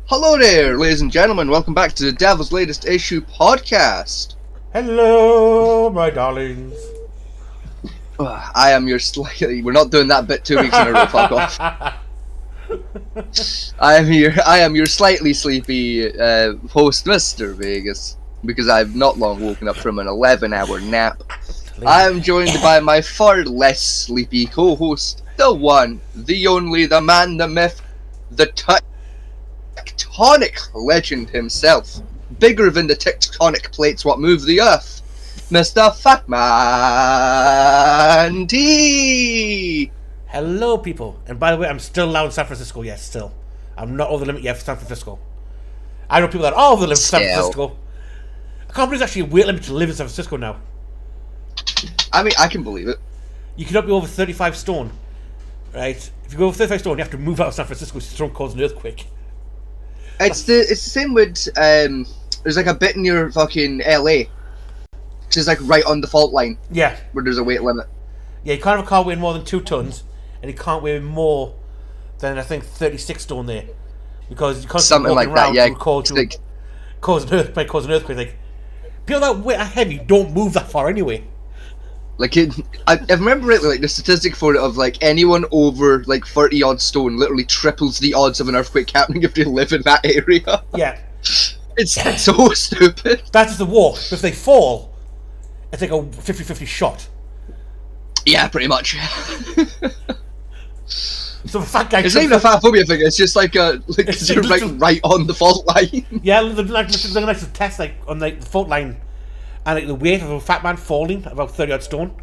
Hello there, ladies and gentlemen. Welcome back to the Devil's Latest Issue podcast. Hello, my darlings. I am your slightly... We're not doing that bit 2 weeks in a row, fuck off. I am your slightly sleepy host, Mr. Vegas, because I've not long woken up from an 11-hour nap. I am joined by my far less sleepy co-host, the one, the only, the man, the myth, the tectonic legend himself, bigger than the tectonic plates what move the earth, Mr. Fatman T. Hello, people. And by the way, I'm still allowed in San Francisco. Yes, still. I'm not over the limit yet for San Francisco. I know people that are over the limit for San Francisco. I can't believe it's actually a weight limit to live in San Francisco now. I mean, I can believe it. You cannot be over 35 stone, right? If you go over 35 stone, you have to move out of San Francisco so you don't cause an earthquake. It's the same with there's like a bit near fucking LA, which is like right on the fault line. Yeah. Where there's a weight limit. Yeah, you can't have a car weighing more than 2 tons, and you can't weigh more than I think 36 stone there, because you can't something like that. Yeah, cause an earthquake. Like people that weight are heavy don't move that far anyway. Like I remember rightly, like the statistic for it of like anyone over like 30 odd stone literally triples the odds of an earthquake happening if they live in that area. Yeah, it's so stupid. That's the walk. But if they fall, it's like a 50-50 shot. Yeah, pretty much. So the fat guy. It's not even a fat phobia thing. It's just like you're right on the fault line. Yeah, they're like to test like on like the fault line. And like the weight of a fat man falling, about 30 odd stone.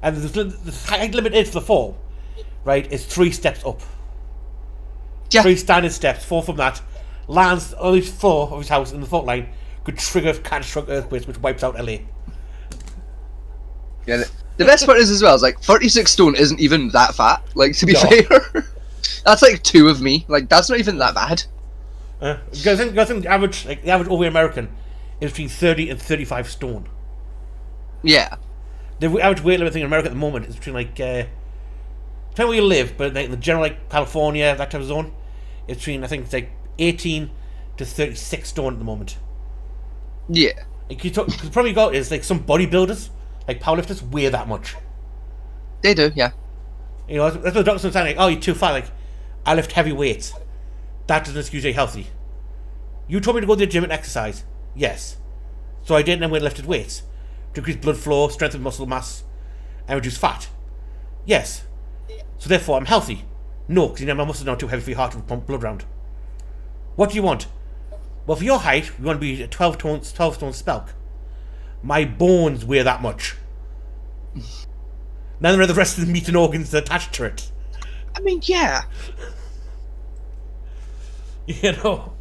And the height limit is for the fall, right, is 3 steps up. Yeah. 3 standard steps, 4 from that. Lands on the floor of his house in the fault line could trigger catastrophic earthquakes which wipes out LA. Yeah, the best part is as well, is like 36 stone isn't even that fat, like to be fair. That's like 2 of me. Like that's not even that bad. I think the average over American is between 30 and 35 stone. Yeah. The average weight limit in America at the moment is between like depending where you live, but like the general like California, that type of zone, it's between I think it's like 18 to 36 stone at the moment. Yeah. Like the problem you got is like some bodybuilders, like powerlifters, weigh that much. They do, yeah. You know, that's what the doctors are saying, like, oh, you're too fat. Like, I lift heavy weights. That doesn't excuse you healthy. You told me to go to the gym and exercise. Yes. So I did, and then we lifted weights to increase blood flow, strengthen muscle mass, and reduce fat. Yes. So therefore, I'm healthy. No, because my muscles are not too heavy for your heart to pump blood round. What do you want? Well, for your height, you want to be a 12 stone spelk. My bones weigh that much. None of the rest of the meat and organs attached to it. I mean, yeah. You know.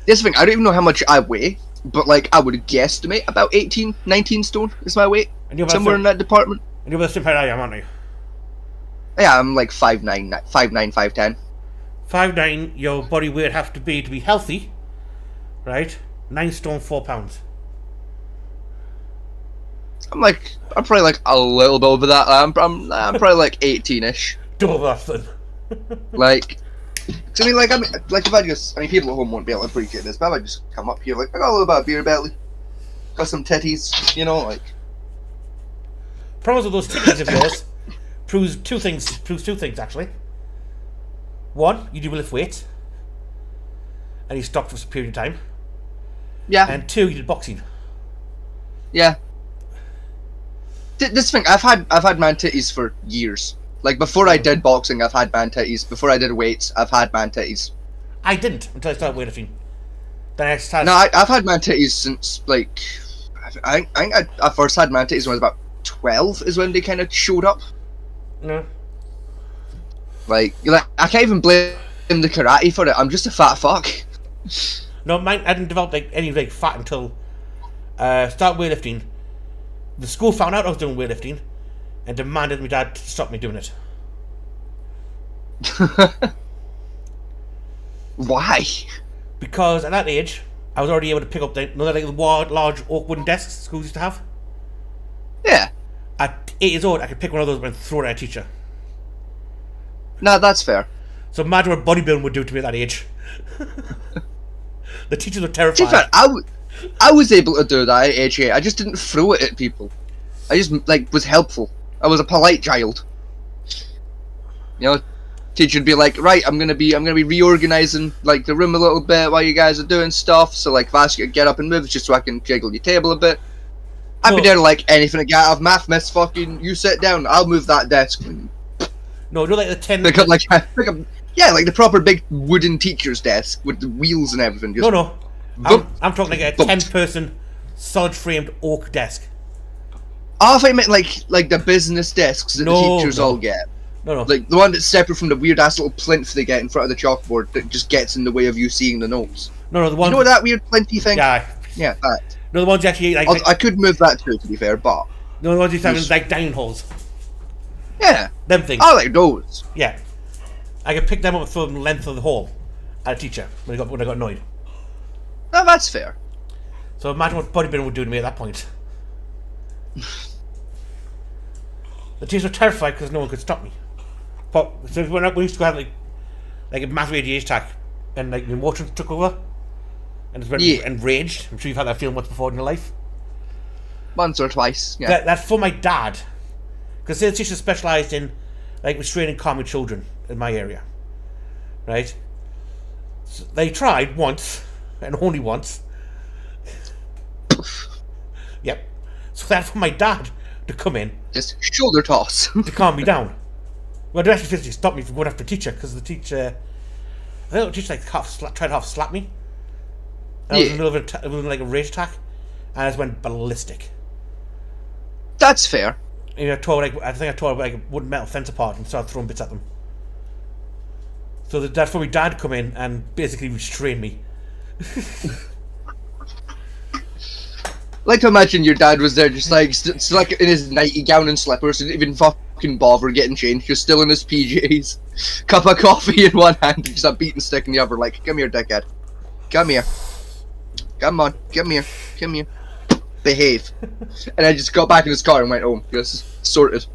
This thing, I don't even know how much I weigh, but like I would guesstimate about 18, 19 stone is my weight. Somewhere in that department. And you're the same height I am, aren't you? Yeah, I'm like 5'9", 5'10". 5'9", your body weight have to be healthy, right? 9 stone 4 pounds. I'm probably like a little bit over that. I'm probably like 18ish. Double that then. Like. So I mean, like if I people at home won't be able to appreciate this, but if I just come up here, like, I got a little bit of beer belly, got some titties, you know, like. Problems with those titties of yours proves two things actually. One, you do lift weights, and you stopped for a period of time. Yeah. And 2, you did boxing. Yeah. This thing, I've had man titties for years. Like, before I did boxing, I've had man titties. Before I did weights, I've had man titties. I didn't until I started weightlifting. Then I started... No, I've had man titties since, like... I think I first had man titties when I was about 12, is when they kind of showed up. No. Like, I can't even blame the karate for it. I'm just a fat fuck. No, mine, I didn't develop, like, any, like, fat until... start weightlifting. The school found out I was doing weightlifting and demanded my dad to stop me doing it. Why? Because at that age, I was already able to pick up the large oak wooden desks schools used to have. Yeah. At 8 years old, I could pick one of those and throw it at a teacher. No, that's fair. So imagine what bodybuilding would do to me at that age. The teachers were To be terrified. fair, I was able to do that at age 8. I just didn't throw it at people. I just like was helpful. I was a polite child. You know, teacher would be like, right, I'm gonna be reorganizing like the room a little bit while you guys are doing stuff. So like, if I ask you to get up and move, it's just so I can jiggle your table a bit. I'd be No. there like anything to get out of math, miss. Fucking, you sit down. I'll move that desk. No, you know, like the 10. Pick up like like the proper big wooden teacher's desk with the wheels and everything. Just No. Bump. I'm talking like a Bump. 10-person solid framed oak desk. Oh, I thought you meant like the business desks that No, the teachers no. all get. No. Like the one that's separate from the weird ass little plinth they get in front of the chalkboard that just gets in the way of you seeing the notes. No, the one. You know that weird plinty thing? Yeah. Yeah, that. No, the ones you actually like. I could move that too, to be fair, but No, the ones you have in like dining halls. yeah, Them things. I like those. Yeah. I could pick them up from the length of the hall at a teacher when I got annoyed. No, that's fair. So imagine what bodybuilding would do to me at that point. The teachers were terrified because no one could stop me. But so when we used to have like a massive ADHD attack, and like the emotions took over, and it's Yeah. enraged. I'm sure you've had that feeling once before in your life. Once or twice. Yeah. That's for my dad, because the teacher specialised in like restraining calming children in my area, right? So they tried once, and only once. Yep. So that's for my dad to come in Just shoulder toss. to calm me down. Well, they actually physically stopped me from going after the teacher because the teacher, I think the teacher like tried to half slap me. And I was in the middle of it was like a rage attack, and I just went ballistic. That's fair. And I think I tore like a wooden metal fence apart and started throwing bits at them. So that's for my dad to come in and basically restrain me. Like to imagine your dad was there just like like in his nighty gown and slippers, didn't even fucking bother getting changed, just still in his PJs, cup of coffee in one hand, and just a beating stick in the other, like, come here, dickhead. Come here. Come on, come here, come here. Behave. And I just got back in his car and went home, just sorted.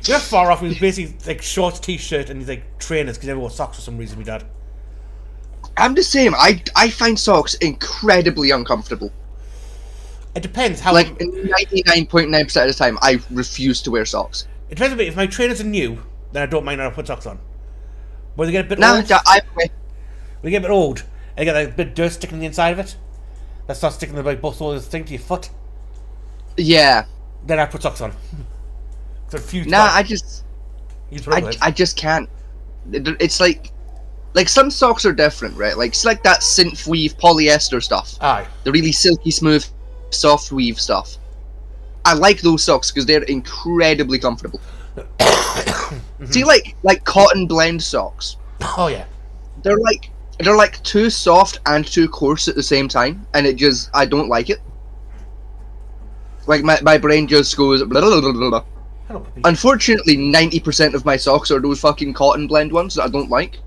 You're far off. He was basically like shorts, t-shirt, and he's like trainers because he never wore socks for some reason. My dad. I'm the same. I find socks incredibly uncomfortable. It depends how. Like 99.9% of the time, I refuse to wear socks. It depends a bit. If my trainers are new, then I don't mind when I put socks on. When they get a bit Now old, when they get a bit old, and they get like, a bit of dirt sticking on the inside of it, that starts sticking like both sides of the thing to your foot. yeah. Then I put socks on. So a few. Nah, times. I just can't. It's like some socks are different, right? Like it's like that synth weave polyester stuff, Aye. the really silky smooth, soft weave stuff. I like those socks because they're incredibly comfortable. See, like cotton blend socks. Oh yeah. They're like too soft and too coarse at the same time, and it just I don't like it. Like my brain just goes blah, blah, blah, blah, blah. Hello, puppy. Unfortunately, 90% of my socks are those fucking cotton blend ones that I don't like.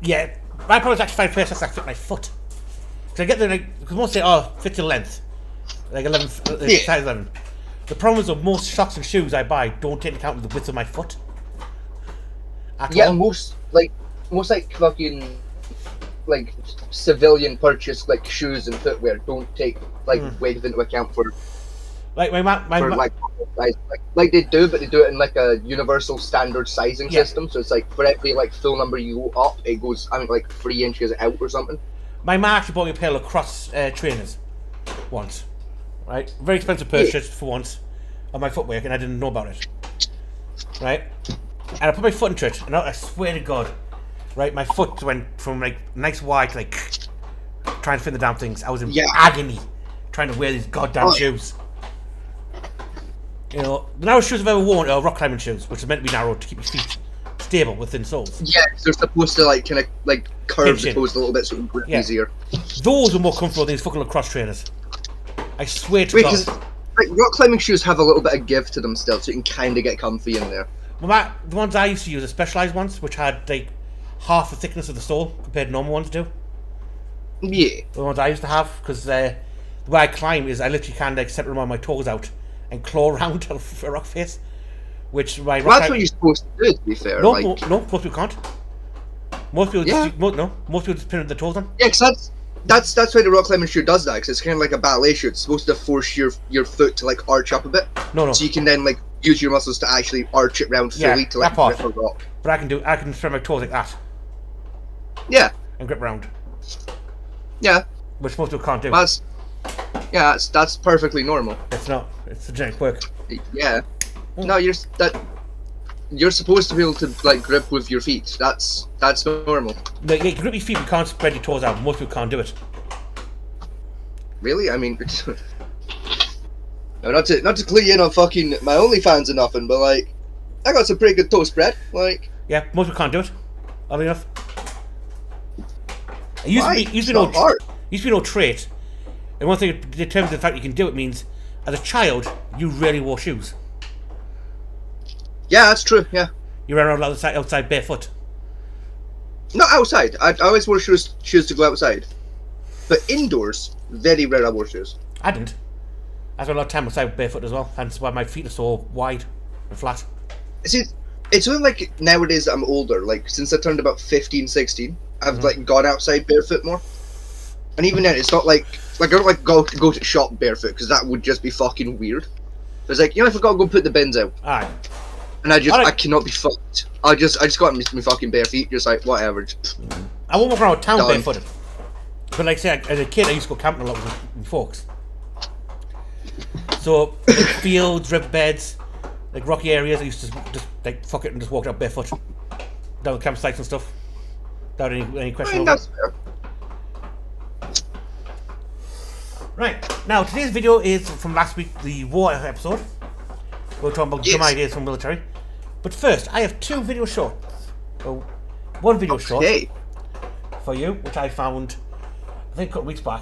Yeah, my problem is actually find places that fit my foot. Because I get there, like, because most say, oh, fit your length. Like 11, Yeah. size 11. The problem is that most socks and shoes I buy don't take into account the width of my foot. At Yeah, all. and most fucking like civilian purchased like shoes and footwear don't take like weight into account for Like, like they do, but they do it in like a universal standard sizing Yeah. system. So it's like for every like full number you go up, it goes I think like 3 inches out or something. my ma actually bought me a pair of lacrosse trainers once. Right? Very expensive purchase for once on my footwear, and I didn't know about it. Right? And I put my foot into it, and I swear to God, right, my foot went from like nice wide to like trying to fit the damn things. I was in Yeah. agony trying to wear these goddamn Oh. shoes. You know, the narrowest shoes I've ever worn are rock climbing shoes, which are meant to be narrow to keep your feet stable with thin soles. Yeah, 'cause they're supposed to like kind of like curve Pinch the in. toes a little bit so it grip Yeah. easier. Those are more comfortable than these fucking lacrosse trainers. I swear to Because God. like rock climbing shoes have a little bit of give to them still, so you can kind of get comfy in there. Well, the ones I used to use are specialised ones, which had like half the thickness of the sole compared to normal ones do. Yeah. The ones I used to have, because the way I climb is I literally can't like separate my toes out and claw around a rock face, which my rock Well, that's climb- what you're supposed to do, to be fair. No, like, no, most people can't. Most people, Yeah. most people just pin their toes on. Yeah, because that's why the rock climbing shoe does that. Because it's kind of like a ballet shoe. It's supposed to force your foot to like arch up a bit, No. so you can then like use your muscles to actually arch it round Yeah, fully to like that part. grip a rock. But I can spread my toes like that Yeah, and grip round, yeah. which most people can't do. That's perfectly normal. It's not. It's a genetic quirk. Yeah. No, you're supposed to be able to like grip with your feet. That's normal. No, you can grip your feet, but you can't spread your toes out. Most people can't do it. Really? I mean, no, not to clue you in on fucking my OnlyFans or nothing, but like, I got some pretty good toe spread. Like, Yeah, most people can't do it. Oddly enough. It used why? to be It's not hard. used to be no trait. And one thing that determines the fact you can do it means, as a child, you rarely wore shoes. Yeah, that's true. Yeah. You ran around outside barefoot. Not outside. I always wore shoes to go outside, but indoors, very rare I wore shoes. I didn't. I spent a lot of time outside barefoot as well, hence why my feet are so wide and flat. See, it's only like nowadays that I'm older. Like since I turned about 15, 16, I've like gone outside barefoot more. And even then, it's not like I don't like go to shop barefoot because that would just be fucking weird. It's like, if I gotta go put the bins out, Aye. and I Alright. cannot be fucked. I just got my fucking bare feet, just like whatever. I won't walk around town Done. barefooted. But like I say, as a kid, I used to go camping a lot with my folks. So, like fields, riverbeds, like rocky areas, I used to just like fuck it and just walk out barefoot. Down the campsites and stuff. Without any I question mean, over that's it. fair. Right, now today's video is from last week, the war episode. We're talking about some Yes. ideas from military. But first, I have two video shorts. So, one video short Okay. for you, which I found, I think, a couple of weeks back.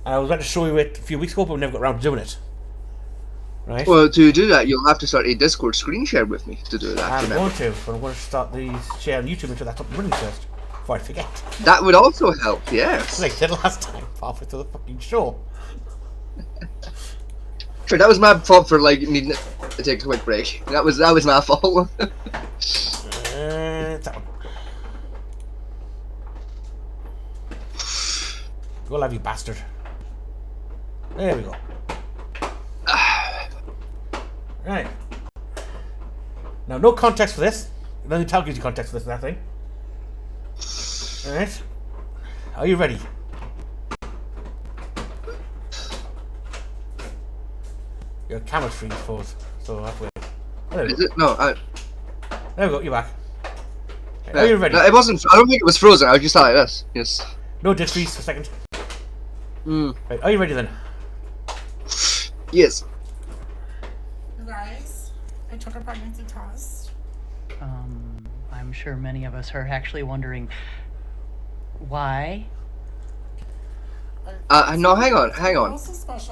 I was meant to show you it a few weeks ago, but we never got around to doing it. Right? Well, to do that, you'll have to start a Discord screen share with me to do that. I'm remember. going to, but I'm going to start the share on YouTube and sure that's up and running first, before I forget. That would also help. Yes. Like I did last time, halfway through the fucking show. Sure, that was my fault for like needing to take a quick break. That was my fault. It's that one. Go live, you bastard. There we go. Right. Now, no context for this. Only Tal gives you context for this, that thing. Alright. Are you ready? Your camera's freeze froze, so that's weird. There we Is go. it? No, There we go, you're back. Are you ready? No, it wasn't. I don't think it was frozen. I was just like this. Yes. No, did freeze for a second. Mm. Right, are you ready then? Yes. You guys, I took a pregnancy test. I'm sure many of us are actually wondering why. No, hang on. I'm suspicious.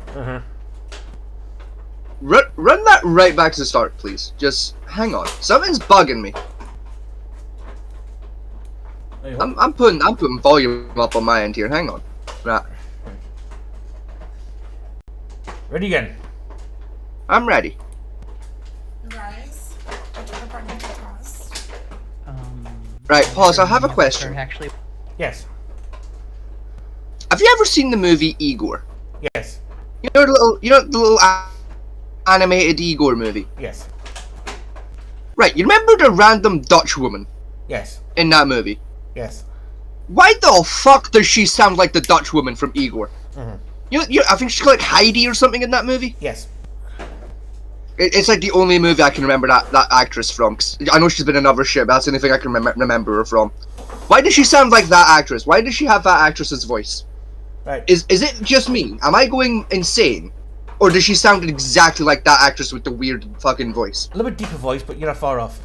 Uh-huh. Run that right back to the start, please. Just hang on. Something's bugging me. There you go. I'm putting volume up on my end here. Hang on. Right. Ready again. I'm ready. You guys, I took a pregnancy test. Right, I'm pause. sure I have a many of us question. are actually Yes. Have you ever seen the movie Igor? Yes. You know the little animated Igor movie. Yes. Right. You remember the random Dutch woman Yes. in that movie? Yes. Why the fuck does she sound like the Dutch woman from Igor? Mhm. I think she's called like Heidi or something in that movie. Yes. It's like the only movie I can remember that actress from. 'Cause I know she's been in other shit, but that's the only thing I can remember her from. Why does she sound like that actress? Why does she have that actress's voice? Right. Is it just me? Am I going insane? Or does she sound exactly like that actress with the weird fucking voice? A little bit deeper voice, but you're not far off.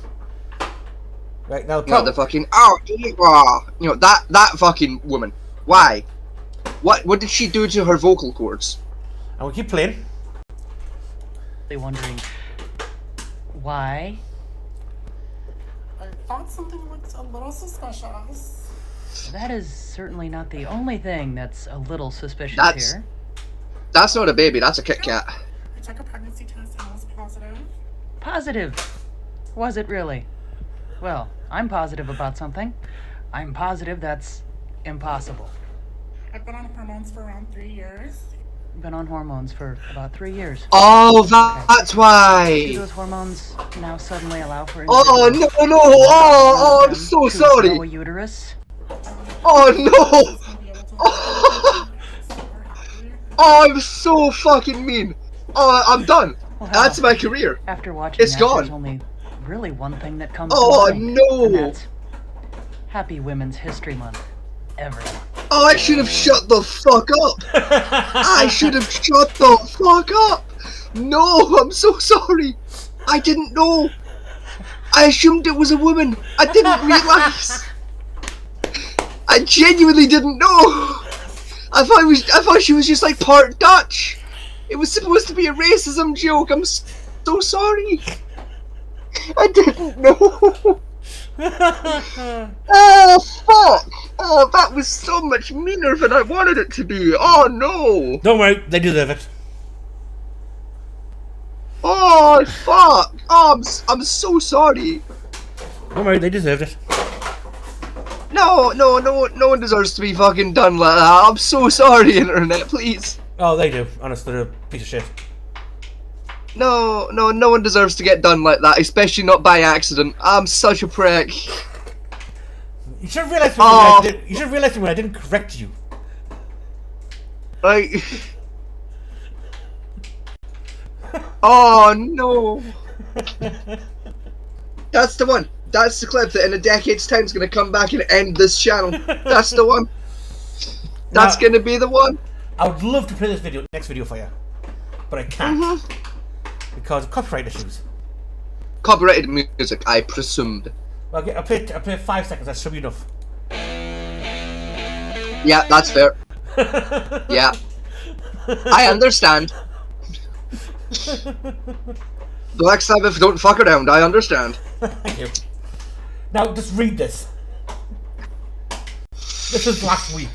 Right now, No, the fucking that fucking woman. Why? What did she do to her vocal cords? and we keep playing. wondering why. I thought something looked a little suspicious. That is certainly not the only thing that's a little suspicious That's- here. That's not a baby. That's a Kit Kat. I took a pregnancy test and it was positive. Positive. Was it really? Well, I'm positive about something. I'm positive that's impossible. I've been on hormones for around 3 years. I've been on hormones for about 3 years. Oh, that's Do why. those hormones now suddenly allow for Oh, individuals no. Oh, I'm them so to grow sorry. a uterus? Oh, no. To be able to super happy. Oh, I'm so fucking mean. Oh, I'm done. Well, That's hell, my career. After watching It's that, gone. there's only really one thing that comes Oh, to mind. no. And that's Happy Women's History Month, everyone. Oh, I should have shut the fuck up. I should have shut the fuck up. No, I'm so sorry. I didn't know. I assumed it was a woman. I didn't realize. I genuinely didn't know. I thought she was just like part Dutch. It was supposed to be a racism joke. I'm so sorry. I didn't know. Oh fuck! Oh, that was so much meaner than I wanted it to be. Oh no! Don't worry, they deserve it. Oh fuck! Oh, I'm so sorry. Don't worry, they deserved it. No one deserves to be fucking done like that. I'm so sorry, internet. Please. Oh, they do. Honestly, they're a piece of shit. No one deserves to get done like that, especially not by accident. I'm such a prick. You should have realized Oh. you should have realized when I didn't correct you. Like. Oh no. That's the one. That's the clip that in a decade's time is gonna come back and end this channel. That's the one. That's Now- gonna be the one. I would love to play this next video for you, but I can't because of copyright issues. Copyrighted music, I presumed. Well, I'll play 5 seconds. That should be enough. Yeah, that's fair. Yeah. I understand. Black Sabbath don't fuck around, I understand. Thank you. Now, just read this. This was last week.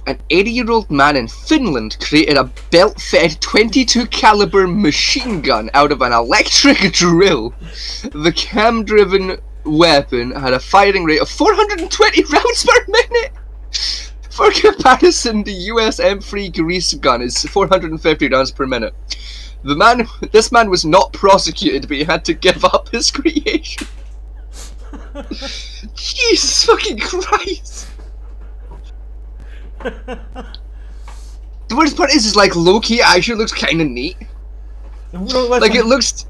An 80-year-old man in Finland created a belt-fed 22 caliber machine gun out of an electric drill. The cam-driven weapon had a firing rate of 420 rounds per minute. For comparison, the US M3 grease gun is 450 rounds per minute. This man was not prosecuted, but he had to give up his creation. Jesus fucking Christ! The worst part is like low-key it actually looks kind of neat. Like it looks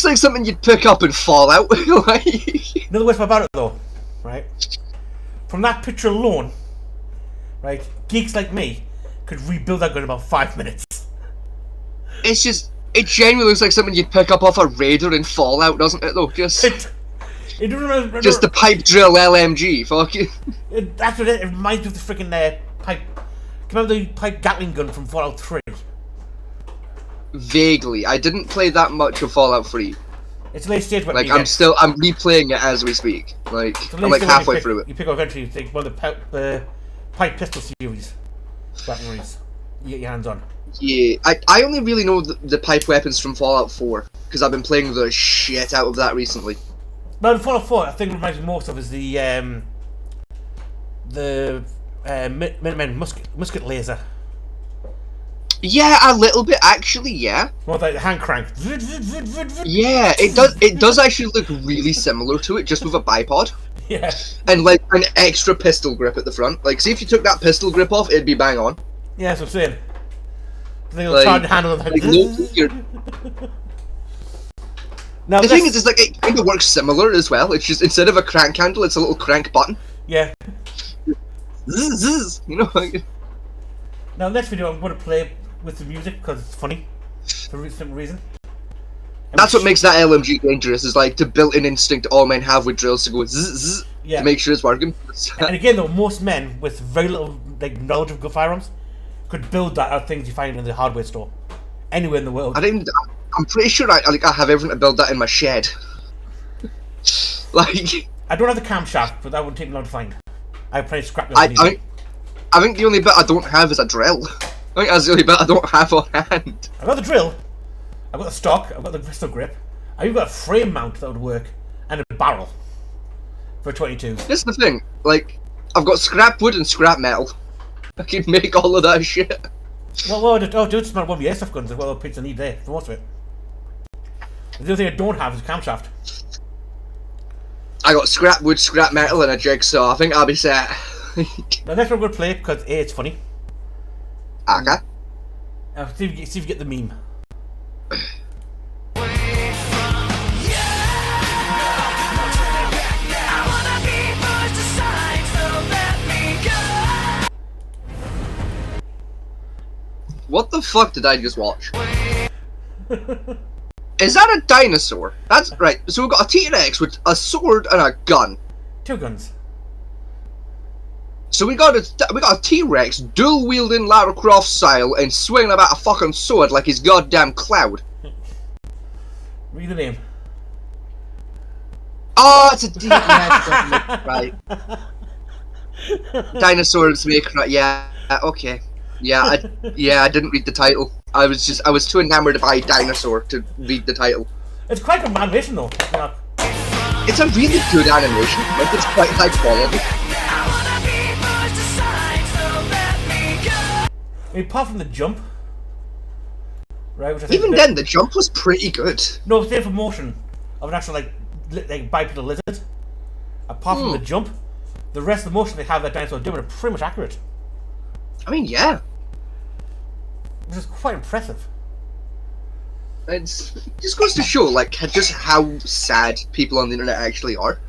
like something you'd pick up in Fallout. Like, Another worst part about it, though, right? From that picture alone, right? Geeks like me could rebuild that gun in about 5 minutes. it's just, it genuinely looks like something you'd pick up off a raider in Fallout, doesn't it? Though, just the pipe drill LMG. Fuck you. That's what it reminds me of the freaking pipe. Remember the pipe Gatling gun from Fallout 3? Vaguely, I didn't play that much of Fallout 3. It's a late stage weapon. Like you I'm get. replaying it as we speak. Like It's a I'm late like stage when halfway you through it. You pick up eventually. You take one of the pipe pistol series weaponries. You get your hands on. Yeah, I only really know the pipe weapons from Fallout 4 because I've been playing the shit out of that recently. But in Fallout 4, I think what reminds me most of is the Minutemen musket laser. Yeah, a little bit actually. Yeah. More like the hand crank. Yeah, it does actually look really similar to it, just with a bipod Yeah. and like an extra pistol grip at the front. Like, see if you took that pistol grip off, it'd be bang on. Yeah, that's what I'm saying. They'll Like- try to handle them. Like, low-key, Now, the this- thing is like it kind of works similar as well. It's just instead of a crank handle, it's a little crank button. yeah. Zzz, zzz, you know. Like, Now, next video I'm going to play with the music because it's funny for some reason. And that's what makes that LMG dangerous. Is like the built-in instinct all men have with drills to go zzz, zzz, Yeah. to make sure it's working. And again, though, most men with very little knowledge of good firearms could build that out of things you find in the hardware store anywhere in the world. I'm pretty sure I have everything to build that in my shed. Like, I don't have the camshaft, but that wouldn't take me long to find. I have plenty of scrap. I think the only bit I don't have is a drill. I think that's the only bit I don't have on hand. I've got the drill. I've got the stock. I've got the pistol grip. I've even got a frame mount that would work, and a barrel for 22s. This is the thing. Like, I've got scrap wood and scrap metal. I can make all of that shit. Well, dude, smart one of the airsoft guns as well. The picks I need there for most of it. The only thing I don't have is a camshaft. I got scrap wood, scrap metal, and a jigsaw. I think I'll be set. Now next one I'm going to play because A, it's funny. Okay. See if you get the meme. What the fuck did I just watch? Is that a dinosaur? That's right. So we've got a T-Rex with a sword and a gun. 2 guns. So we got a T-Rex dual wielding Lara Croft style and swinging about a fucking sword like his goddamn Cloud. Read the name. Oh, it's a right. Dinosaurs make right. Yeah. Okay. Yeah. I didn't read the title. I was too enamored by dinosaur to read the title. It's quite a animation though. Yeah. It's a really good animation. Like it's quite high quality. I mean, apart from the jump, right? Which I think Even then, the jump was pretty good. no, it's there for motion of an actual like bipedal lizard. Apart from the jump, the rest of the motion they have that dinosaur doing are pretty much accurate, I mean, yeah. which is quite impressive. It just goes to show, like, just how sad people on the internet actually are.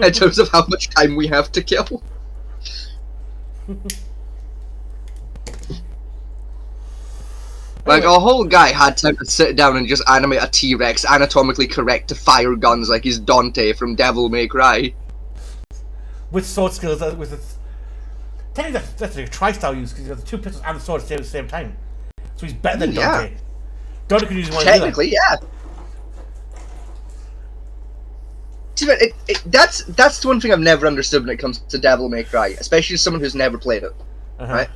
In terms of how much time we have to kill. Like, a whole guy had time to sit down and just animate a T-Rex anatomically correct to fire guns like he's Dante from Devil May Cry. With sword skills, with its... Technically, that's a tri-style use, because he's got the 2 pistols and the sword at the same time. So he's better than Yeah. Dante. Dante could use one Technically, yeah. See, but that's the one thing I've never understood when it comes to Devil May Cry, especially as someone who's never played it. Right?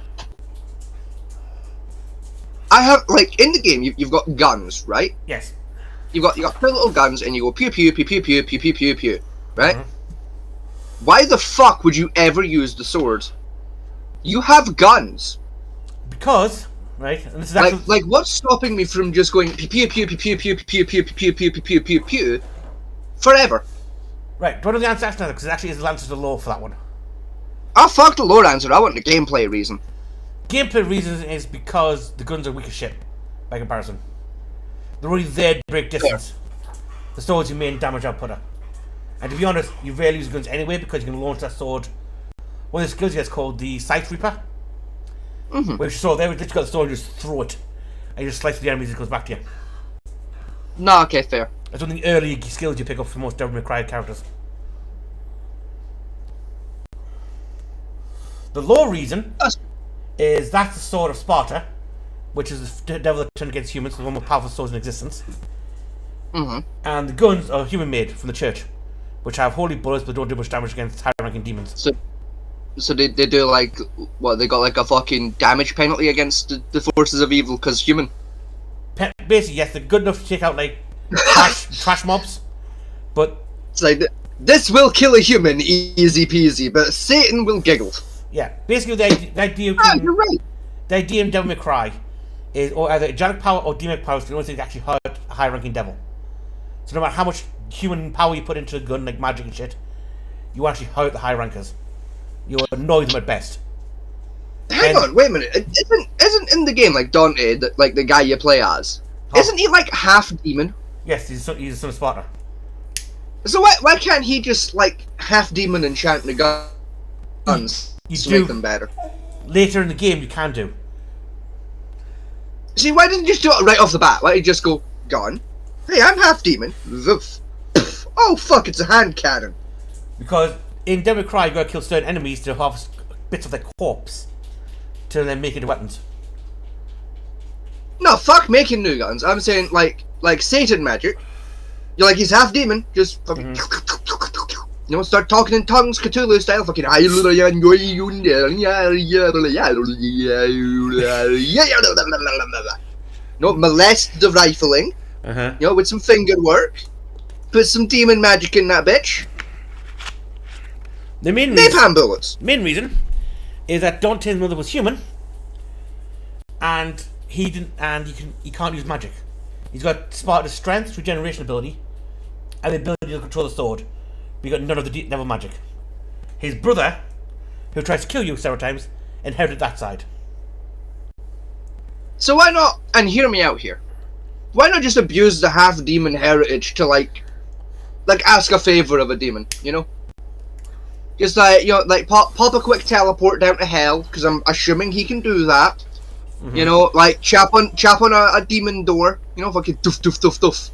I have, like, in the game, you've got guns, right? Yes. You got 2 little guns, and you go pew pew pew pew pew pew pew pew pew, right? Why the fuck would you ever use the sword? You have guns. Because, right, and this is actually... Like what's stopping me from just going pew pew pew pew pew pew pew pew pew pew pew pew pew pew forever? Right, do you want to know the answer now? Because it actually is the answer to the law for that one. Oh, fuck the Lord answer. I want the gameplay reason. Gameplay reasons is because the guns are weak as shit, by comparison. They're only there to break distance. The sword's your main damage outputter. And to be honest, you rarely use guns anyway because you can launch that sword. One of the skills is called the Sight Reaper. Where you saw there, you literally got the sword and just throw it. And you just slice the enemies and it goes back to you. No, okay, fair. That's one of the early skills you pick up for most Devil May Cry characters. The law reason is that's the sword of Sparta, which is the devil that turned against humans, the one with powerful swords in existence. And the guns are human-made from the church, which have holy bullets but don't do much damage against high-ranking demons. So they do, like, what, they got like a fucking damage penalty against the forces of evil because human. Basically, yes, they're good enough to take out, like, trash mobs, but... It's like, this will kill a human, easy peasy, but Satan will giggle. Yeah, basically the idea... You're right. The idea in Devil May Cry is or either angelic power or demonic power is the only thing that actually hurt a high-ranking devil. So no matter how much human power you put into a gun, like magic and shit, you actually hurt the high rankers. You annoy them at best. Hang on, wait a minute. Isn't in the game like Dante, like the guy you play as? Isn't he like half demon? Yes, he's a son of Sparta. So why can't he just like half demon enchant the guns to make them better? Later in the game, you can do. See, why didn't you just do it right off the bat? Why did you just go gun? Hey, I'm half demon. Oh fuck! It's a hand cannon. Because in Devil May Cry, you gotta kill certain enemies to harvest bits of their corpse to then make it into weapons. No, fuck making new guns. I'm saying like Satan magic. You're like he's half demon. Just fucking. You know, start talking in tongues, Cthulhu style, fucking. No, molest the rifling. You know, with some finger work. Put some demon magic in that bitch. The main reason, Napalm bullets. is that Dante's mother was human, and he can't use magic. He's got Sparta's strength, regeneration ability, and the ability to control the sword. But he got none of the devil magic. His brother, who tries to kill you several times, inherited that side. So why not, and hear me out here, why not just abuse the half-demon heritage to, like ask a favor of a demon, you know? Just pop a quick teleport down to hell, because I'm assuming he can do that. Mm-hmm. You know, like, chap on a demon door, you know, fucking doof doof doof doof.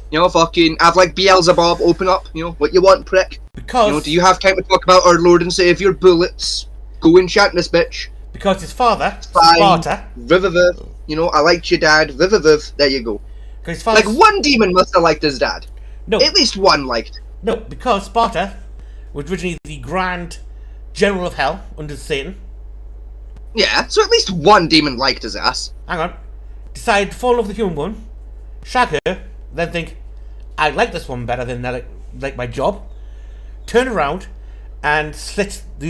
You know, fucking have, like, Beelzebub open up, you know, what you want, prick. Because... You know, do you have time to talk about our Lord and Savior bullets? Go enchant this bitch. Because his father, Fine. Sparta... Viv. You know, I liked your dad. Viv. There you go. His father, like, one demon must have liked his dad. No. At least one liked. No, because Sparta was originally the Grand General of Hell under Satan. Yeah, so at least one demon liked his ass. Hang on. Decide to fall in love with the human woman, shag her, then think, I like this one better than I like my job. Turn around and slit the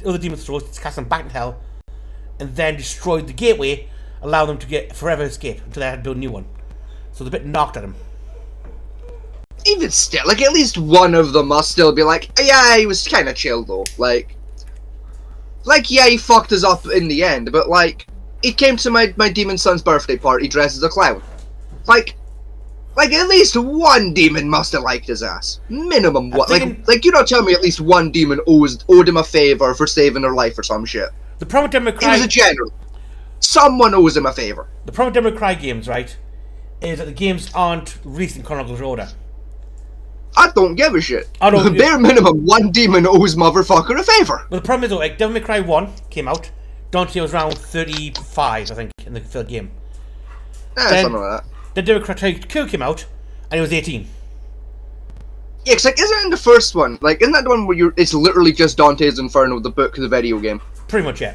other demon's throats, cast them back in hell, and then destroyed the gateway, allow them to get forever escape until they had to build a new one. So they're a bit knocked at him. Even still, like, at least one of them must still be like, yeah, he was kind of chill though. Like, yeah, he fucked us up in the end, but like, he came to my demon son's birthday party dressed as a clown. Like at least one demon must have liked his ass. Minimum what? Like you don't tell me at least one demon owed him a favor for saving their life or some shit. The problem with Devil May Cry... He was a general. Someone owes him a favor. The problem with Devil May Cry games, right, is that the games aren't released in chronological order. I don't give a shit. I don't. Bare minimum, one demon owes motherfucker a favor. But the problem is though, like, Devil May Cry 1 came out, Dante was around 35, I think, in the third game. Something like that. Then Devil May Cry 2 came out, and he was 18. Yeah, cause like, isn't it in the first one? Like, isn't that the one where it's literally just Dante's Inferno, the book, the video game? Pretty much, yeah.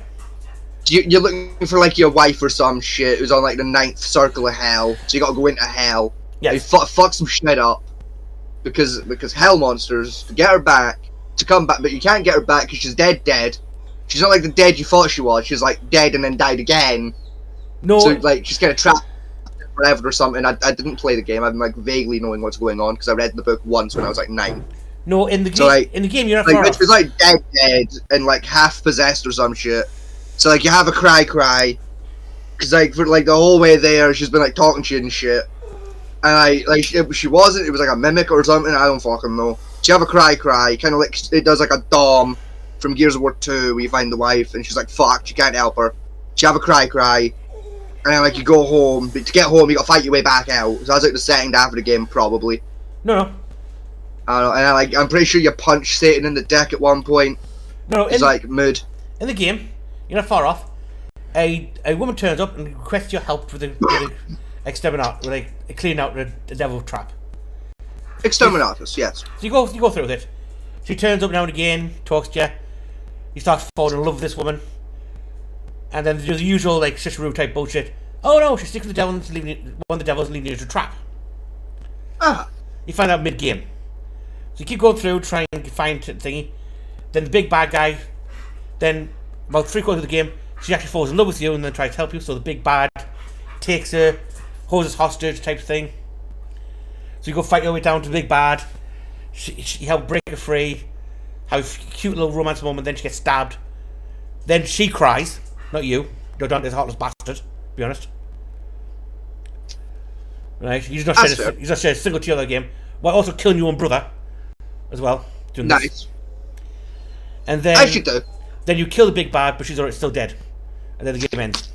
You're looking for, like, your wife or some shit who's on, like, the 9th circle of hell, so you gotta go into hell. Yeah. You fuck some shit up. Because hell monsters, to get her back, to come back, but you can't get her back because she's dead. She's not like the dead you thought she was, she's, like, dead and then died again. No. So, like, she's kind of trapped forever or something. I didn't play the game, I'm, like, vaguely knowing what's going on, because I read the book once when I was, like, 9. No, in the game, so, like, you're not like, far off. she's, like, dead, and, like, half possessed or some shit. So, like, you have a cry, because, like, for, like, the whole way there, she's been, like, talking shit and shit. And she wasn't, it was like a mimic or something, I don't fucking know. So you have a cry, kind of like, it does like a Dom from Gears of War 2, where you find the wife, and she's like, fuck, you can't help her. So you have a cry, and then like, you go home, but to get home, you gotta fight your way back out. So that's like the second half of the game, probably. No. I don't know, and I'm pretty sure you punch Satan in the deck at one point. No, it's like, mood. In the game, you're not far off. A woman turns up and requests your help with the exterminate, like cleaning out the devil trap. Exterminatus, yes. So you go through with it. She turns up now and again, talks to you. You start falling in love with this woman, and then there's the usual like Shisharu type bullshit. Oh no, she's sticking with the devil and one of the devils leading you into a trap. Ah. You find out mid game. So you keep going through, trying to find thingy. Then the big bad guy. Then about 3/4 of the game, she actually falls in love with you and then tries to help you. So the big bad takes her, holds us hostage type thing. So you go fight your way down to the big bad. She helped break her free. Have a cute little romance moment. Then she gets stabbed. Then she cries, not you. You're Dante's heartless bastard. To be honest, right? You just not shed a single tear of the game, while also killing your own brother as well. Doing Nice. This. And then I should do. Then you kill the big bad, but she's already still dead. And then the game ends.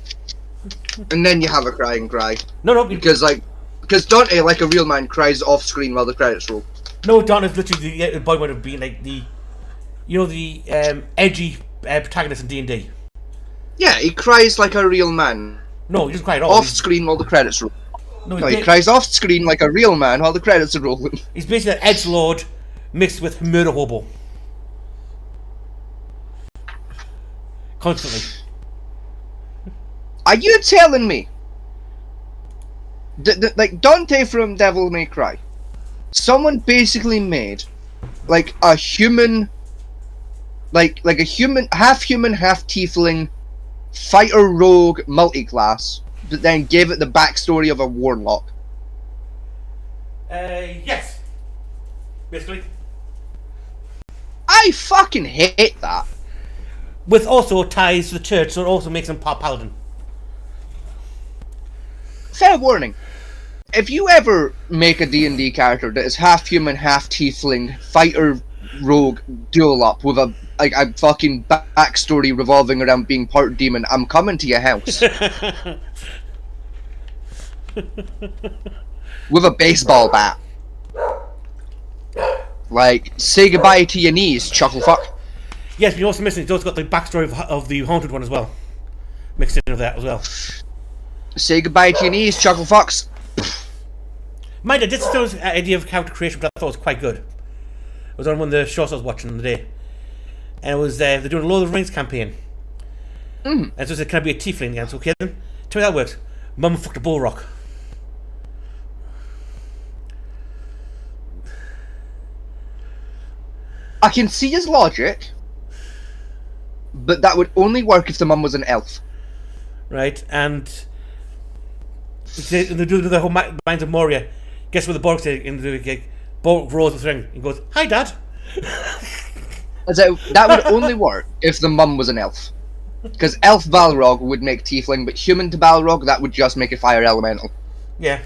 And then you have a cry and cry. No. Because Dante, like a real man, cries off screen while the credits roll. No, Dante's literally the boy would have been like the edgy protagonist in D&D. Yeah, he cries like a real man. No, he doesn't cry at all. Off screen while the credits roll. No, he cries off screen like a real man while the credits are rolling. He's basically an edgelord mixed with murder hobo. Constantly. Are you telling me like Dante from Devil May Cry Someone basically made like a human, like a human, half tiefling fighter rogue multi-class, but then gave it the backstory of a warlock. Yes. Basically. I fucking hate that. With also ties to the church, so it also makes him paladin. Fair warning. If you ever make a D&D character that is half human, half tiefling, fighter, rogue, duel up with a fucking backstory revolving around being part demon, I'm coming to your house. With a baseball bat. Like, say goodbye to your knees, chuckle fuck. Yes, but you're also missing. It's also got the backstory of the haunted one as well. Mixed in with that as well. Say goodbye to your knees, chuckle fucks. Mind, I did see this idea of character creation, but I thought it was quite good. It was on one of the shows I was watching the day. And it was, they're doing a Lord of the Rings campaign. And so I said, can I be a tiefling again? So, okay then. Tell me how that works. Mum fucked a bullrock. I can see his logic, but that would only work if the mum was an elf. Right, and they do the whole Minds of Moria. Guess what the Borg say in the Borg rolls the ring and goes, "Hi, Dad." So that would only work if the mum was an elf. Because elf Balrog would make tiefling, but human to Balrog, that would just make a fire elemental. Yeah.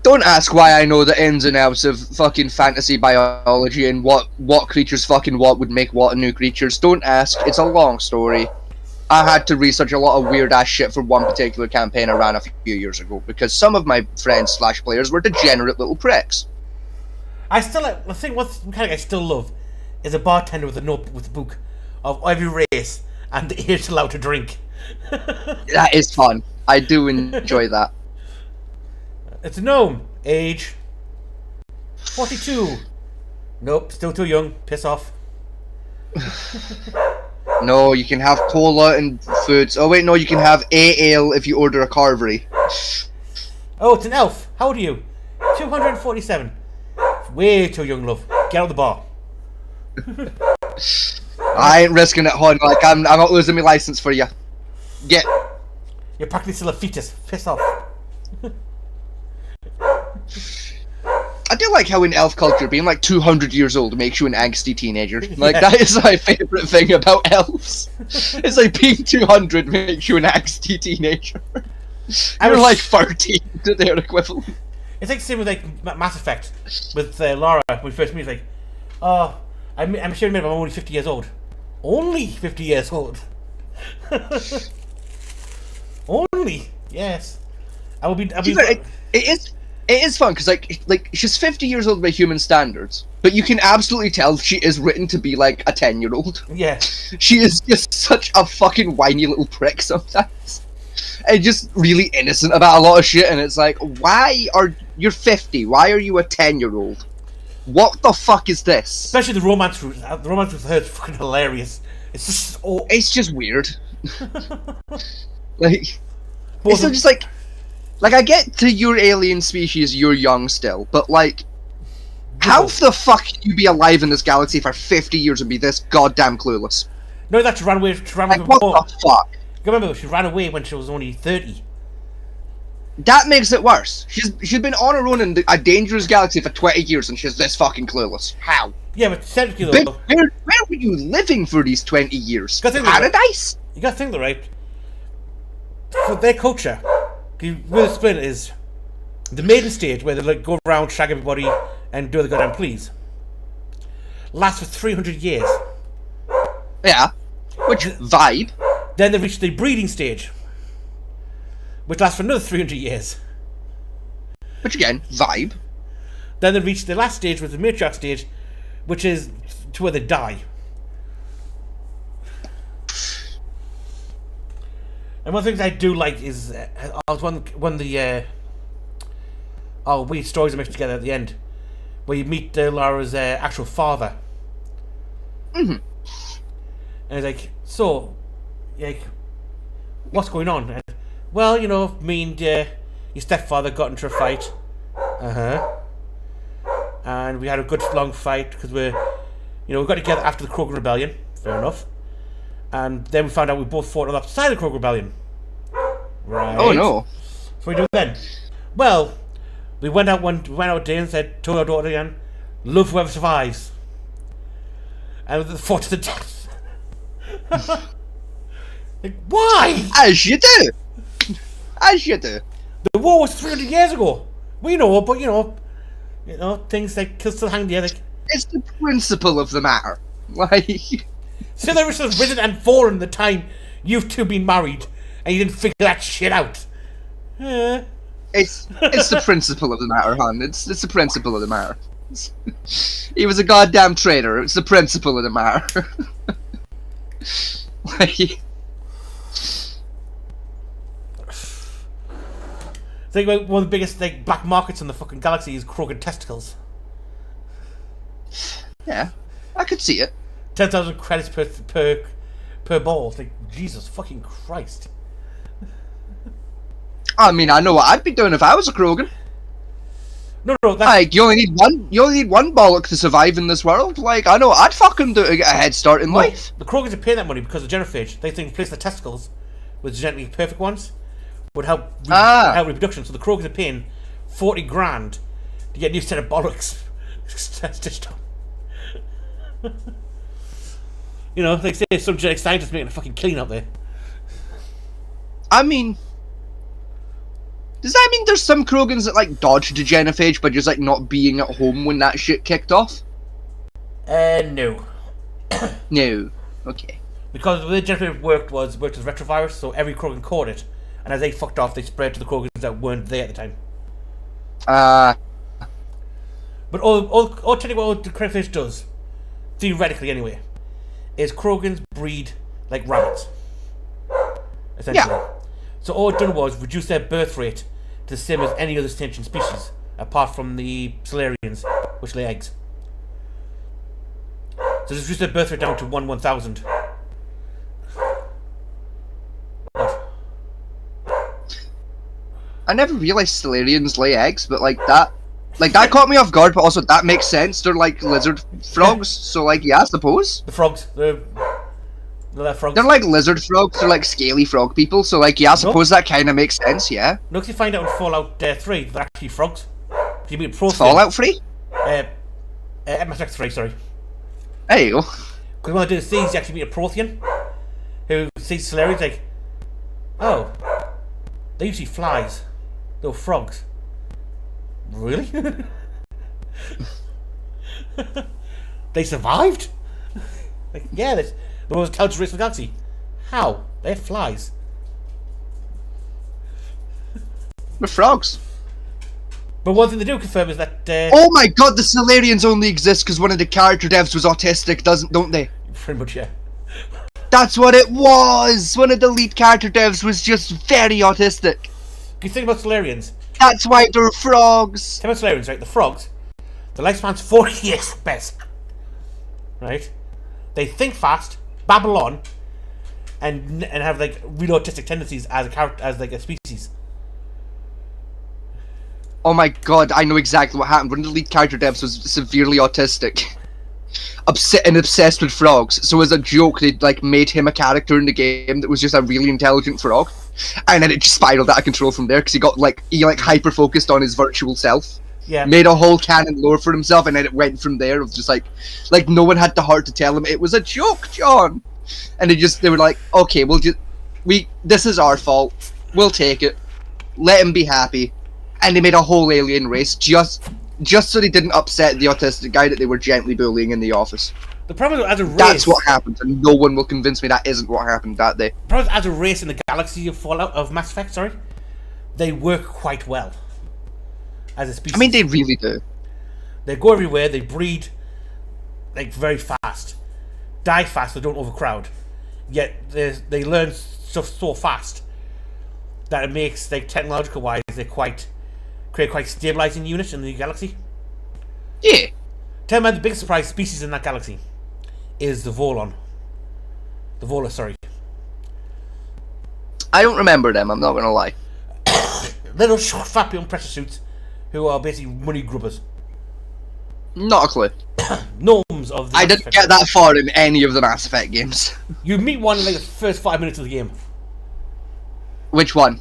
Don't ask why I know the ins and outs of fucking fantasy biology and what creatures fucking what would make what new creatures. Don't ask, it's a long story. I had to research a lot of weird ass shit for one particular campaign I ran a few years ago, because some of my friends / players were degenerate little pricks. I still like, the thing, what mechanic I still love is a bartender with a notebook with a book of every race and the age allowed to drink. That is fun. I do enjoy that. It's a gnome. Age 42. Nope, still too young. Piss off. No, you can have cola and foods. Oh wait, no, you can have ale if you order a carvery. Oh, it's an elf. How old are you? 247. Way too young, love. Get out of the bar. I ain't risking it, hon. Like I'm not losing my license for you. Get. You're practically still a fetus. Piss off. I do like how in elf culture being like 200 years old makes you an angsty teenager. Like Yeah. that is my favourite thing about elves. It's like being 200 makes you an angsty teenager. I You're was- like 13 to their equivalent. It's like the same with like Mass Effect with Lara when we first meet. Like, oh, I'm sure I'm only 50 years old. Only 50 years old. Only, yes. I'll be. It is fun because like she's 50 years old by human standards, but you can absolutely tell she is written to be like a 10-year-old. Yeah. She is just such a fucking whiny little prick sometimes. And just really innocent about a lot of shit, and it's like, you're 50, why are you a 10-year-old? What the fuck is this? Especially the romance route. The romance route with her is fucking hilarious. It's just It's just weird. Like, Both it's still of- just like I get to your alien species, you're young still, but like, how the fuck can you be alive in this galaxy for 50 years and be this goddamn clueless? No, that she ran away. She ran away Like, from what home. the fuck? Remember, she ran away when she was only 30. That makes it worse. She's been on her own in a dangerous galaxy for 20 years and she's this fucking clueless. How? Yeah, but technically Where, though, where were you living for these 20 years? Because they were- Paradise? you gotta think though, right? For their culture, the way they explain it is the maiden stage where they like go around, shag everybody, and do the goddamn please. Lasts for 300 years. Yeah. Which vibe? Then they reach the breeding stage, which lasts for another 300 years. Which again, vibe. Then they reach the last stage, which is the matriarch stage, which is to where they die. And one of the things I do like is when the weird stories are mixed together at the end, where you meet Lara's actual father. Mhm. And he's like, so, like, what's going on? And, well, you know, me and your stepfather got into a fight, And we had a good long fight because we got together after the Krogan Rebellion. Fair enough. And then we found out we both fought on the opposite side of the Krogan Rebellion. Right. Oh no. So what do we do then? Well, we went out one day and told our daughter again, love whoever survives. And we fought to the death. Like, why? As you do. As you do. The war was 300 years ago. We know, but things like kill still hang together. It's the principle of the matter. Like, So there was risen and fallen the time you've two been married, and you didn't figure that shit out. it's the principle of the matter, hon. It's the principle of the matter. He was a goddamn traitor. It's the principle of the matter. Like, I think one of the biggest black markets in the fucking galaxy is Krogan testicles. yeah, I could see it. 10,000 credits per ball. It's like, Jesus fucking Christ. I mean, I know what I'd be doing if I was a Krogan. No, that's... Like, you only need one bollock to survive in this world. Like, I know I'd fucking do to get a head start in life. The Krogans are paying that money because of genophage. They think replace the testicles with genetically perfect ones would help reproduction. So the Krogans are paying 40 grand to get a new set of bollocks stitched up. Like say some genetic scientist making a fucking killing out there. I mean, does that mean there's some Krogans that like dodge the genophage by just like not being at home when that shit kicked off? No. No. Okay. Because the way the genophage worked as retrovirus, so every Krogan caught it, and as they fucked off, they spread to the Krogans that weren't there at the time. But all technically what the genophage does, theoretically anyway, is Krogans breed like rabbits. Essentially. Yeah. So all it done was reduce their birth rate to the same as any other sentient species, apart from the Solarians, which lay eggs. So just reduce their birth rate down to 1/1000. What? I never realized Solarians lay eggs, but that caught me off guard. But also that makes sense. They're like lizard frogs, so like yeah, I suppose. The frogs, they're frogs. They're like lizard frogs. They're like scaly frog people. So like yeah, I suppose that kind of makes sense. Yeah. No, because you find out in Fallout 3, they're actually frogs. You mean Prothean. Fallout 3? Mass Effect 3, sorry. There you go. Because when I do the seas, you actually meet a Prothean who sees Solarians like, oh, they usually flies. They're frogs. Really? They survived? Like, yeah, they're the most intelligent race in the galaxy. How? They're flies. They're frogs. But one thing they do confirm is that Oh my god, the Solarians only exist because one of the character devs was autistic, don't they? pretty much, yeah. That's what it was! One of the lead character devs was just very autistic. You think about Solarians. That's why they're frogs. Think about Solarians, right? The frogs, the lifespan's 40 years at best. Right? They think fast, babble on, and have like real autistic tendencies as a character, as like a species. Oh my god, I know exactly what happened. One of the lead character devs was severely autistic. Obsessed with frogs. So as a joke, they like made him a character in the game that was just a really intelligent frog. And then it just spiraled out of control from there because he hyper focused on his virtual self. Yeah. Made a whole canon lore for himself, and then it went from there. It was just like no one had the heart to tell him it was a joke, John. And they were like, okay, this is our fault. We'll take it. Let him be happy. And they made a whole alien race just so they didn't upset the autistic guy that they were gently bullying in the office. The problem is, as a race, that's what happened, and no one will convince me that isn't what happened that day. The problem is, as a race in the galaxy of Fallout of Mass Effect, sorry, they work quite well as a species. I mean, they really do. They go everywhere. They breed like very fast, die fast. They don't overcrowd. Yet they learn stuff so fast that it makes, like, technological wise, they create quite stabilizing unit in the galaxy. Yeah. Tell me, the biggest surprise species in that galaxy is the Volon. The Vola, sorry. I don't remember them, I'm not gonna lie. Little short, fat people in pressure suits who are basically money grubbers. Not a clue. Gnomes of the I Mass didn't Effect. get that far in any of the Mass Effect games. You meet one in like the first 5 minutes of the game. Which one?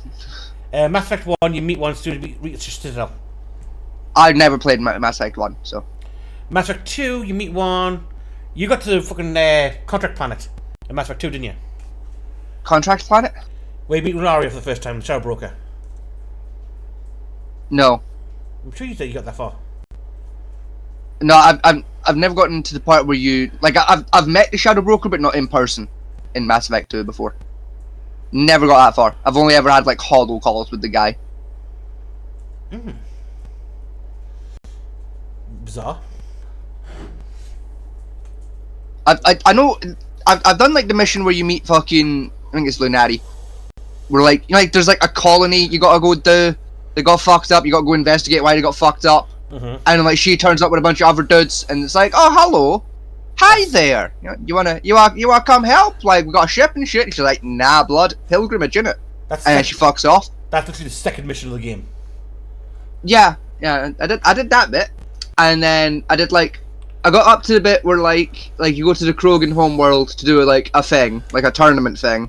Mass Effect 1, you meet one as soon as you reach Citadel. I've never played Mass Effect 1, so. Mass Effect 2, you meet one. You got to the fucking contract planet in Mass Effect 2, didn't you? Contract Planet? Where you meet Lunaria for the first time, the Shadow Broker. No. I'm sure you said you got that far. No, I've never gotten to the part where you like I've met the Shadow Broker, but not in person in Mass Effect 2 before. Never got that far. I've only ever had like hollow calls with the guy. Bizarre. I know I've done like the mission where you meet fucking I think it's Lunari. Where like you know, like there's like a colony you gotta go do. They got fucked up. You gotta go investigate why they got fucked up. And then, like she turns up with a bunch of other dudes, and it's like, oh hello, hi there. You wanna come help? Like we got a ship and shit. And she's like, nah, blood, pilgrimage innit? That's And then she fucks off. That's literally the second mission of the game. Yeah, I did that bit, and then I got up to the bit where like you go to the Krogan homeworld to do like a thing, like a tournament thing,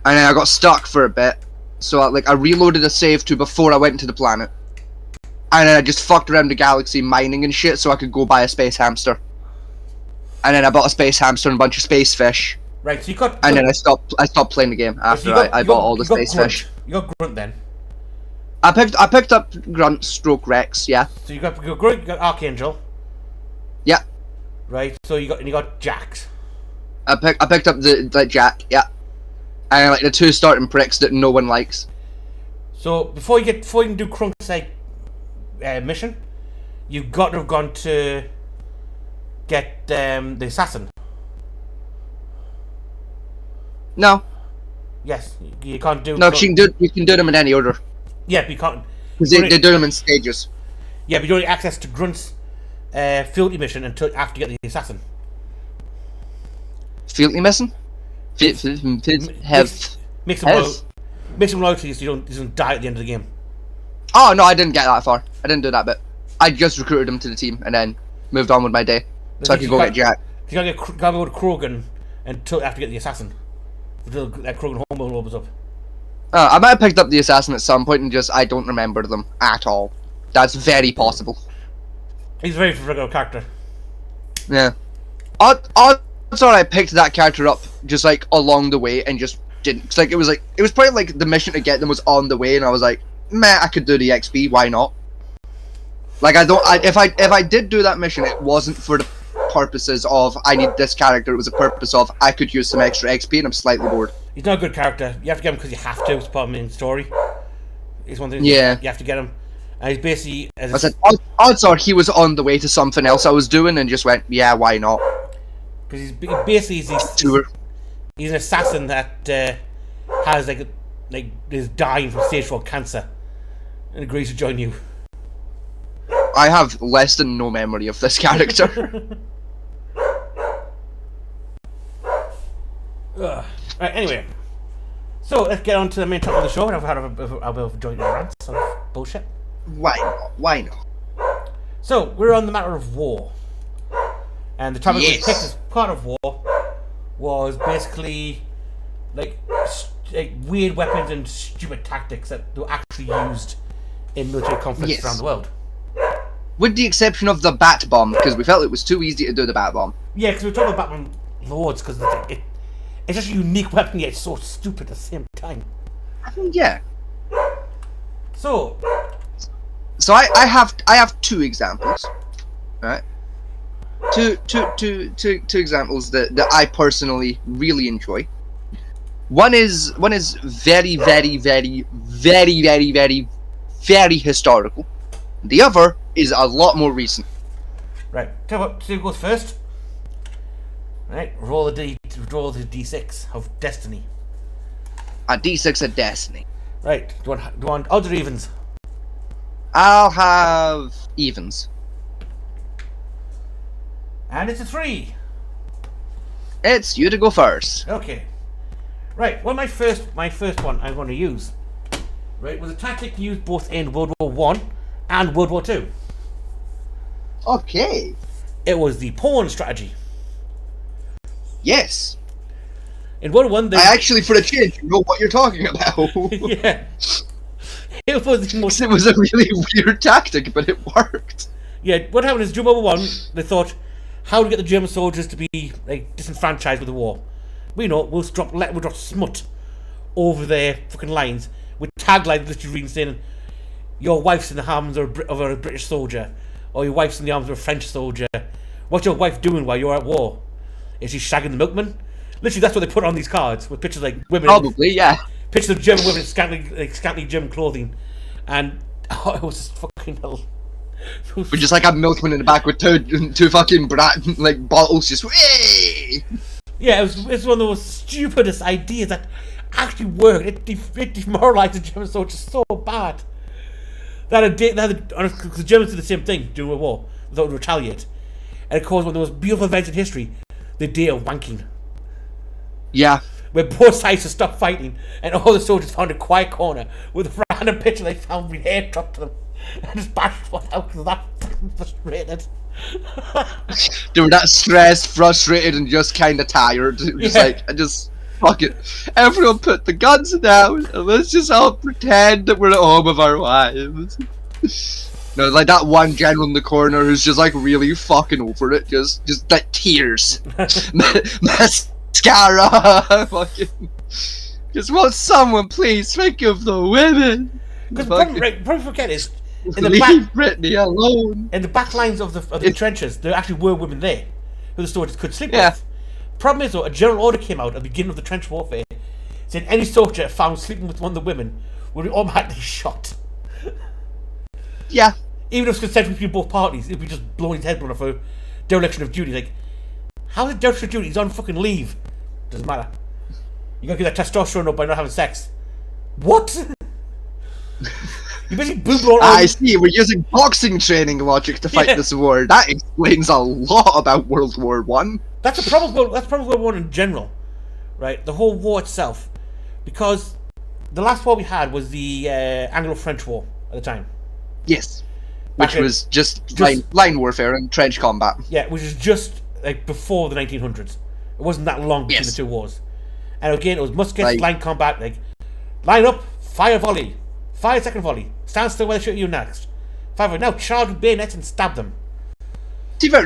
and then I got stuck for a bit, so I reloaded a save to before I went to the planet, and then I just fucked around the galaxy mining and shit so I could go buy a space hamster, and then I bought a space hamster and a bunch of space fish, Right, so you got. and then I stopped playing the game after I bought all the space fish. You got Grunt then. I picked up Grunt stroke Rex, yeah. So you got Grunt, you got Archangel. Yeah. Right, so you got Jax. I picked up the Jack, yeah. And like the two starting pricks that no one likes. So before you can do Crunk's mission, you've got to have gone to get the assassin. No. Yes, you can't do. No, you can do them in any order. Yeah, but you can't. Because they do them in stages. Yeah, but you don't have access to Grunt's fealty mission until after you get the assassin. Fealty mission? Makes him loyalty so you don't die at the end of the game. Oh no, I didn't get that far. I didn't do that bit. I just recruited him to the team and then moved on with my day. So I could go get Jack. You gotta go to Krogan until after you get the assassin. Until that Krogan homeworld opens up. I might have picked up the assassin at some point and just I don't remember them at all. That's very possible. He's a very regular character. Yeah. Odds are I picked that character up just like along the way and just didn't. Cause, like it was probably like the mission to get them was on the way and I was like, meh, I could do the XP. Why not? Like if I did do that mission, it wasn't for the purposes of I need this character. It was a purpose of I could use some extra XP and I'm slightly bored. He's not a good character. You have to get him because you have to. It's part of the main story. It's one thing. Yeah. You have to get him. And he's basically. I said odds are he was on the way to something else I was doing and just went, yeah, why not? Because he's an assassin that has is dying from stage 4 cancer and agrees to join you. I have less than no memory of this character. Right, anyway. So let's get on to the main topic of the show. I've had a bit of joint rants of bullshit. Why not? Why not? So we're on the matter of war. And the topic we Yes. picked as part of war was basically like weird weapons and stupid tactics that were actually used in military conflicts Yes. around the world. With the exception of the bat bomb, because we felt it was too easy to do the bat bomb. Yeah, because we're talking about Batman Lords, because it's just a unique weapon, yet it's so stupid at the same time. I mean, yeah. So, I have two examples, right? Two examples that I personally really enjoy. One is very, very, very, very, very, very, very historical. The other is a lot more recent. right, tell you what, who goes first? Right, roll the d6 of destiny. A D6 of Destiny. Right, do you want odds or evens? I'll have evens. And it's a 3. It's you to go first. Okay. Right, well my first one I'm going to use, right, was a tactic used both in World War One and World War II. Okay. It was the porn strategy. Yes. In World War I, I actually, for a change, know what you're talking about. yeah, it was the most. It was a really weird tactic, but it worked. Yeah, what happened is during World War I, they thought, how to get the German soldiers to be like disenfranchised with the war. We know we'll drop smut over their fucking lines with taglines literally reading saying, "Your wife's in the arms of a British soldier," or "Your wife's in the arms of a French soldier." What's your wife doing while you're at war? Is she shagging the milkman? Literally, that's what they put on these cards with pictures like women. Probably, yeah. Pictures of German women in scantily German clothing, and it was just fucking hell. With just like a milkman in the back with two fucking like bottles just way. Yeah, it's one of those stupidest ideas that actually worked. It demoralized the German soldiers so bad that the Germans did the same thing during the war without retaliate, and it caused one of the most beautiful events in history, the day of wanking, Yeah. where both sides just stopped fighting and all the soldiers found a quiet corner with a random picture they found with hair dropped to them and just bashed one out because that frustrated. They were that stressed, frustrated, and just kind of tired. Just Yeah. like, I just, fuck it. Everyone put the guns down, and let's just all pretend that we're at home with our wives. No, like that one general in the corner who's just like really fucking over it. Just like tears. Mascara. Fucking. Just want someone, please think of the women. Because Fucking probably forget is in the leave back Brittany alone. in the back lines of the trenches, there actually were women there who the soldiers could sleep Yeah. with. Problem is, though, a general order came out at the beginning of the trench warfare saying any soldier found sleeping with one of the women would be automatically shot. Yeah. Even if it's consensual between both parties, it'd be just blowing his head blown off for dereliction of duty. Like, how's it dereliction of duty? He's on fucking leave. Doesn't matter. You gotta get that testosterone up by not having sex. What? You basically boob all I see, we're using boxing training logic to fight Yeah. this war. That explains a lot about World War One. That's a problem. That's probably World War in general, right? The whole war itself, because the last war we had was the Anglo-French War at the time. Yes. Back Which in- was just just- line warfare and trench combat. Yeah, which is just like before the 1900s. It wasn't that long between Yes. the two wars. And again, it was muskets, Right. line combat, like line up, fire volley, fire second volley, stand still while they shoot you next. Fire volley. Now charge with bayonets and stab them. To be fair,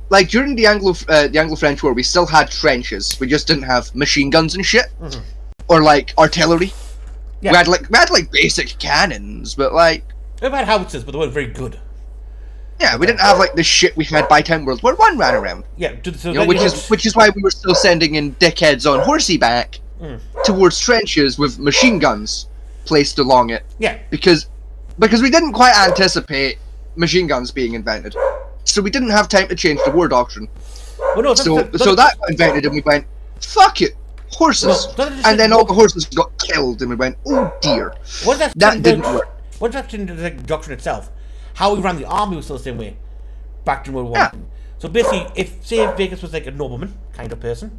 like during the Anglo-French War, we still had trenches. We just didn't have machine guns and shit, or like artillery. Yeah. We had like basic cannons, but like We've had howitzers, but they weren't very good. yeah, we didn't have like the shit we had by time World War One ran around. Yeah, so You know, which is why we were still sending in dickheads on horseback towards trenches with machine guns placed along it. yeah, Because we didn't quite anticipate machine guns being invented, so we didn't have time to change the war doctrine. well, no, So that got invented, and we went, fuck it, horses. No, And then all the horses got killed, and we went, oh dear, was that didn't work. Once that's in the doctrine itself, how we ran the army was still the same way back in World War Yeah. I. So basically, if Vegas was like a nobleman kind of person,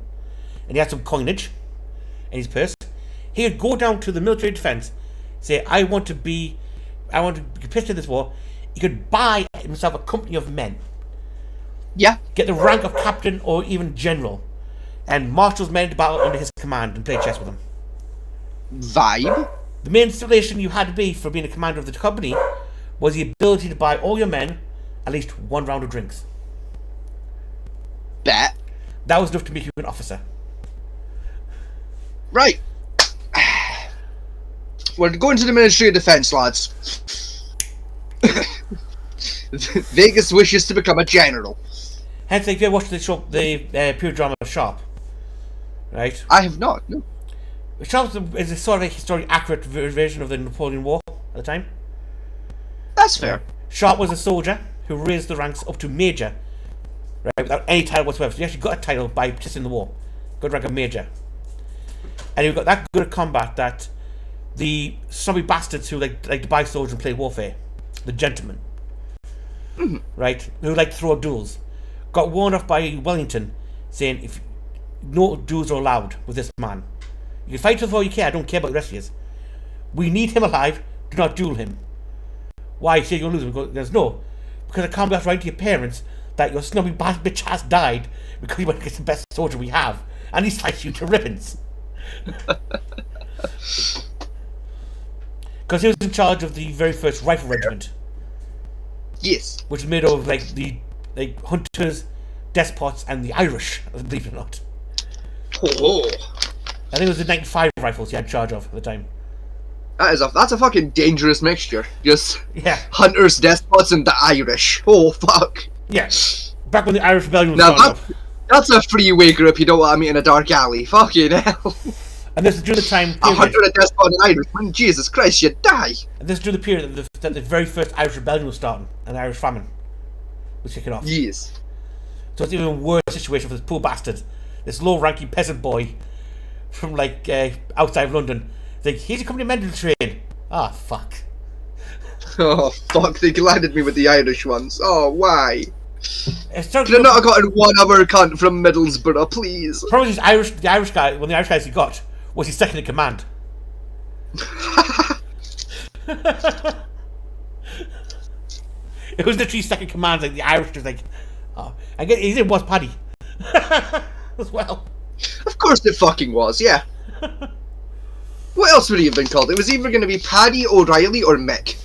and he had some coinage in his purse, he would go down to the military defense, say, I want to participate in this war. He could buy himself a company of men, Yeah, get the rank of captain or even general, and march those men into battle under his command and play chess with them. vibe. The main stipulation you had to be for being a commander of the company was the ability to buy all your men at least one round of drinks. Bet. That was enough to make you an officer. Right. We're going to the Ministry of Defense, lads. Vegas wishes to become a general. Hence, if you watched the show, the pure drama of Sharp, right? I have not, no. Sharp is a sort of a historically accurate version of the Napoleon War at the time. That's fair. Sharp was a soldier who raised the ranks up to major, right, without any title whatsoever. So he actually got a title by participating in the war. Got rank of major. And he got that good at combat that the snobby bastards who like to buy swords and play warfare, the gentlemen, right, who like to throw up duels, got warned off by Wellington, saying if no duels are allowed with this man. You can fight with all you care. I don't care about the rest of you. We need him alive. Do not duel him. Why? Say you're losing? He goes, no, because I can't be writing to your parents that your snobby bitch has died because you went to get the best soldier we have, and he sliced you to ribbons. Because he was in charge of the very first rifle regiment, Yes. which was made of like the hunters, despots, and the Irish, believe it or not. Oh, I think it was the 95 rifles he had charge of at the time. that's a fucking dangerous mixture. Just Yeah, hunters, despots, and the Irish. Oh fuck. yeah. Back when the Irish Rebellion was Now starting up. that's a freeway group you don't want to meet in a dark alley. Fucking hell. And this is during the time A period. hunter, a despot, and an Irishman. Jesus Christ, you'd die. And this is during the period that the very first Irish Rebellion was starting, and the Irish famine was kicking off. Yes. So it's an even worse situation for this poor bastard, this low-ranking peasant boy from like outside of London. Think he's a complimentary train. Ah, fuck. Oh fuck, they landed me with the Irish ones. Oh, why? It's starting Could I to not have gotten one other cunt from Middlesbrough, please? probably the Irish guy. One of the Irish guys he got was his second in command. It was literally second command. Like the Irish just like, oh, I get his name was Paddy as well. Of course it fucking was, yeah. What else would he have been called? It was either going to be Paddy, O'Reilly, or Mick.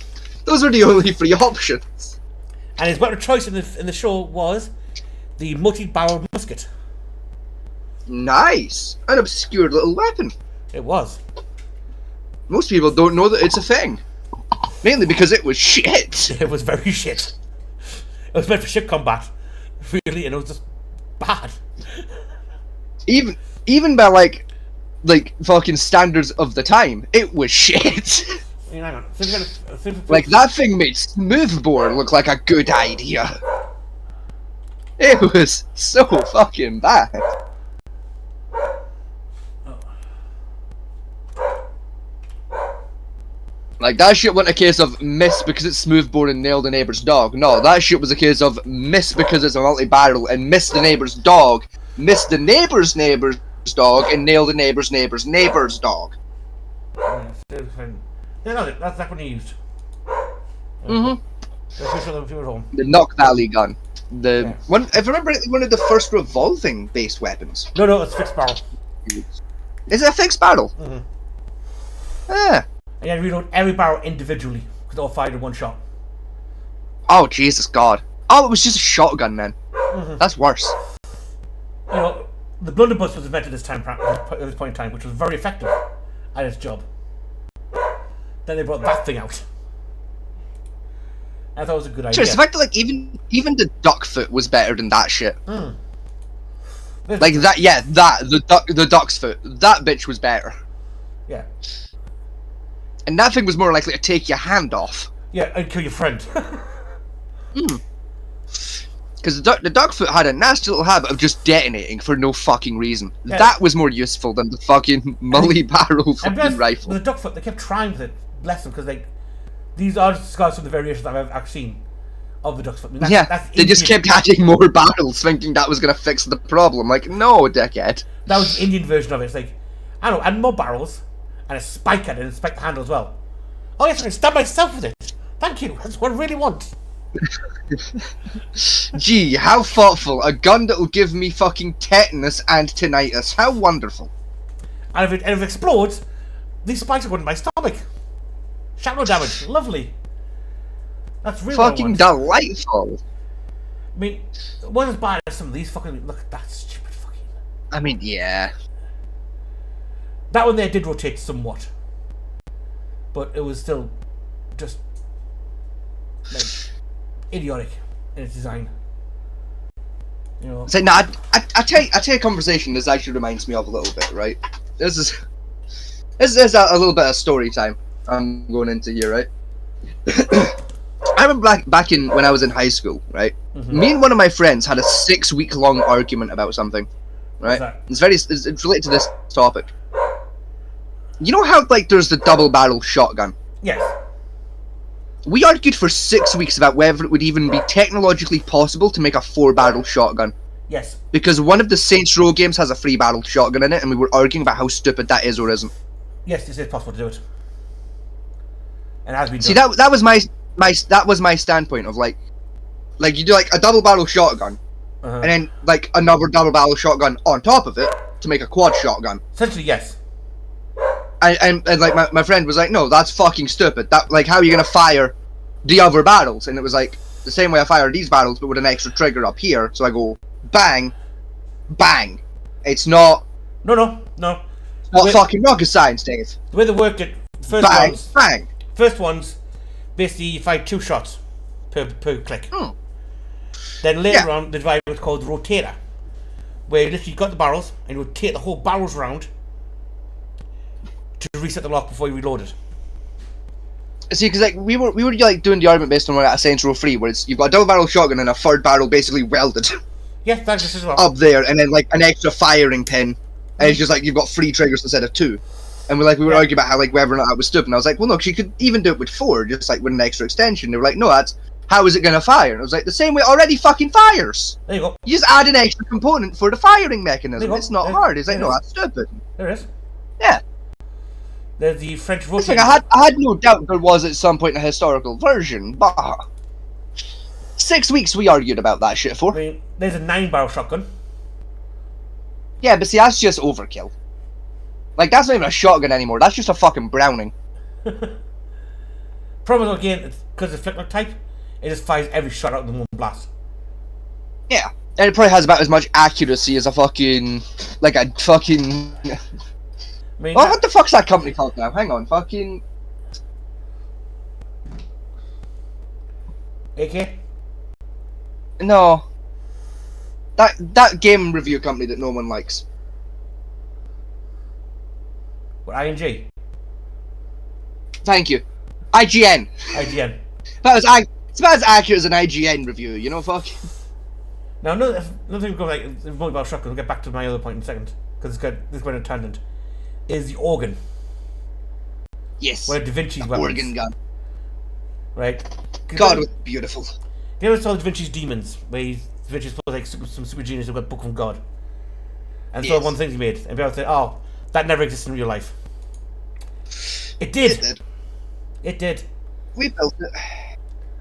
Those were the only three options. And his weapon of choice in the show was the multi-barrel musket. Nice. An obscure little weapon. It was. Most people don't know that it's a thing. Mainly because it was shit. It was very shit. It was meant for ship combat, really, and it was just bad. Even by like fucking standards of the time, it was shit. I mean, hang on. Like that thing made Smoothbore look like a good idea. It was so fucking bad. Like that shit wasn't a case of miss because it's smoothbore and nailed the neighbor's dog. No, that shit was a case of miss because it's a multi-barrel and miss the neighbor's dog, miss the neighbor's dog, and nail the neighbor's dog. Yeah, no, that's what he used. Mm-hmm. Let's show them if you were home. The Knock Valley gun. The Yeah. one, if I remember rightly, one of the first revolving-based weapons. No, it's fixed barrel. Is it a fixed barrel? Mm-hmm. Ah. And you had to reload every barrel individually because they all fired in one shot. Oh Jesus God. Oh, it was just a shotgun then. Mm-hmm. That's worse. You know, the blunderbuss was invented at this point in time, which was very effective at its job. Then they brought that thing out. I thought it was a good idea. Sure, it's the fact that like even the duckfoot was better than that shit. Mm. Like that, yeah, the duck's foot. That bitch was better. Yeah. And that thing was more likely to take your hand off. Yeah, and kill your friend. Because the duckfoot had a nasty little habit of just detonating for no fucking reason. Yeah. That was more useful than the fucking multi-barrel fucking rifle. With the duckfoot, they kept trying with it. Bless them, because these are just some of the variations I've ever seen of the duckfoot. I mean, that's They just Indian. kept adding more barrels, thinking that was going to fix the problem. Like, no, dickhead. That was the Indian version of it. It's like, I don't know, add more barrels and a spike at it and spike the handle as well. Oh yes, I can stab myself with it. Thank you. That's what I really want. Gee, how thoughtful. A gun that'll give me fucking tetanus and tinnitus. How wonderful. And if it explodes, these spikes are going in my stomach. Shrapnel damage. Lovely. That's really Fucking what I want. delightful. I mean, it wasn't as bad as some of these fucking... Look at that stupid fucking... I mean, yeah. That one there did rotate somewhat. But it was still just... like... idiotic in its design. You know... So, no, I tell you a conversation this actually reminds me of a little bit, right? This is a little bit of story time I'm going into here, right? I remember back in when I was in high school, right? Mm-hmm. Me and one of my friends had a 6-week-long argument about something, right? What's that? It's related to this topic. You know how like there's the double-barrel shotgun? Yes. We argued for 6 weeks about whether it would even be technologically possible to make a 4-barrel shotgun. Yes. Because one of the Saints Row games has a 3-barrel shotgun in it, and we were arguing about how stupid that is or isn't. Yes, it is possible to do it. And it has been See, done. that was my that was my standpoint of like you do like a double barrel shotgun, and then like another double barrel shotgun on top of it to make a quad shotgun. Essentially, yes. And like my friend was like, no, that's fucking stupid. That like, how are you gonna fire the other barrels? And it was like the same way I fire these barrels, but with an extra trigger up here. So I go bang, bang. It's not No. fucking rocket science, Dave. The way they worked it, Bang, bang. first ones, basically you fire 2 shots per click. Then later on, the device was called the rotator, where you literally got the barrels and you rotate the whole barrels round to reset the lock before you reload it. See, because like we were like doing the argument based on what Saints Row 3, where it's you've got a double barrel shotgun and a third barrel basically welded Yeah, that's just as well. up there, and then like an extra firing pin, and it's just like you've got 3 triggers instead of 2. And we were arguing about how like whether or not that was stupid. And I was like, well, look, she could even do it with 4, just like with an extra extension. They were like, no, that's how is it gonna fire? And I was like, the same way it already fucking fires. There you go. You just add an extra component for the firing mechanism. There you go. It's not There- hard. It's like, there no, it that's stupid. There it is. Yeah. There's the French It's rotator. like I had no doubt there was at some point a historical version, but 6 weeks we argued about that shit for. I mean, there's a 9-barrel shotgun. Yeah, but see, that's just overkill. Like, that's not even a shotgun anymore. That's just a fucking Browning. Problem is, again, because it's flintlock type, it just fires every shot out in one blast. Yeah. And it probably has about as much accuracy as a fucking... Like a fucking... I mean, Oh, what the fuck's that company called now? Hang on, fucking... AK? No. That game review company that no one likes. What, ING? Thank you. IGN. IGN. It's about as accurate as an IGN review, you know, fuck. Now, another thing go like the mobile shotgun. I'll get back to my other point in a second because this is going to tangent. Is the organ, Yes. where Da Vinci's weapons, Organ gun. right? God, it was beautiful. You ever saw Da Vinci's Demons, where Da Vinci's supposed like some super genius who got a book from God, and so Yes. one of the things he made, and people say, "Oh, that never existed in real life." It did. It did. It did, We built it.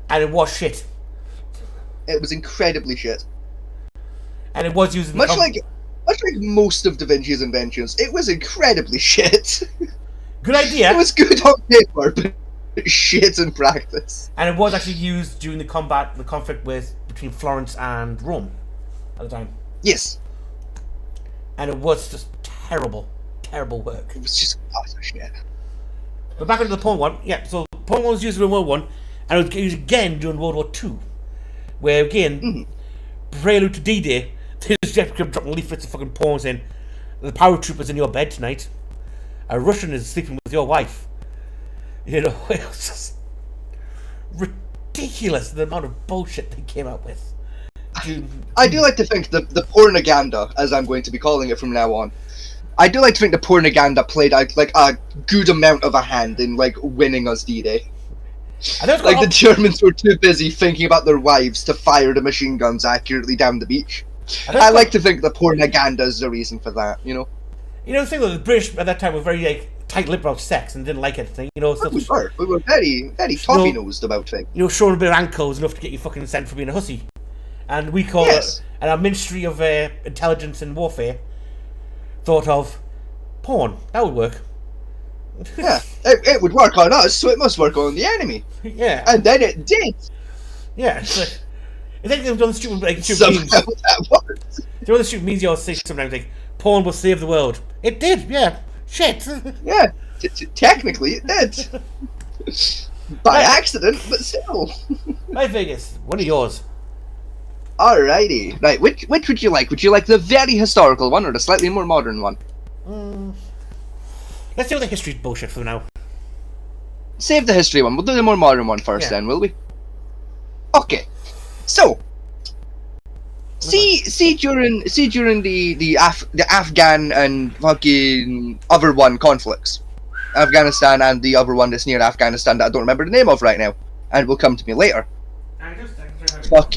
and it was shit, It was incredibly shit. and it was using Much like most of Da Vinci's inventions, it was incredibly shit. good idea, It was good on paper, but shit in practice. and it was actually used during the conflict between Florence and Rome at the time, Yes. and it was just terrible work. It was just utter shit. But back into the porn one, yeah. So porn one was used in World War One, and it was used again during World War Two, where again, prelude to D-Day, they just kept dropping leaflets of fucking porn saying, "The paratroopers in your bed tonight. A Russian is sleeping with your wife." You know, it was just ridiculous the amount of bullshit they came out with. I do like to think the pornaganda, as I'm going to be calling it from now on, I do like to think the pornaganda played out like a good amount of a hand in like winning us D-Day. I think Like the Germans were too busy thinking about their wives to fire the machine guns accurately down the beach. I like to think the pornaganda is the reason for that, you know? You know, the thing was, the British at that time were very like tight-lipped about sex and didn't like anything. You know, stuff. We were very, very toffee-nosed about things. You know, showing a bit of ankles enough to get you fucking sent for being a hussy. And we call it, and our Ministry of Intelligence and Warfare thought of porn. That would work. Yeah, it would work on us, so it must work on the enemy. Yeah. And then it did. Yeah. It's like, it's like they've done stupid, like, stupid Somehow memes. that worked. You know the stupid memes you always say sometimes, like, porn will save the world. It did, yeah. Shit. Yeah, technically it did. By accident, but still. My Vegas, one of yours. Alrighty. Right, which would you like? Would you like the very historical one or the slightly more modern one? Let's do the history bullshit for now. Save the history one. We'll do the more modern one first, Yeah. then, will we? Okay. So, see during the Afghan and fucking other one conflicts, Afghanistan and the other one that's near Afghanistan that I don't remember the name of right now, and will come to me later. Fuck.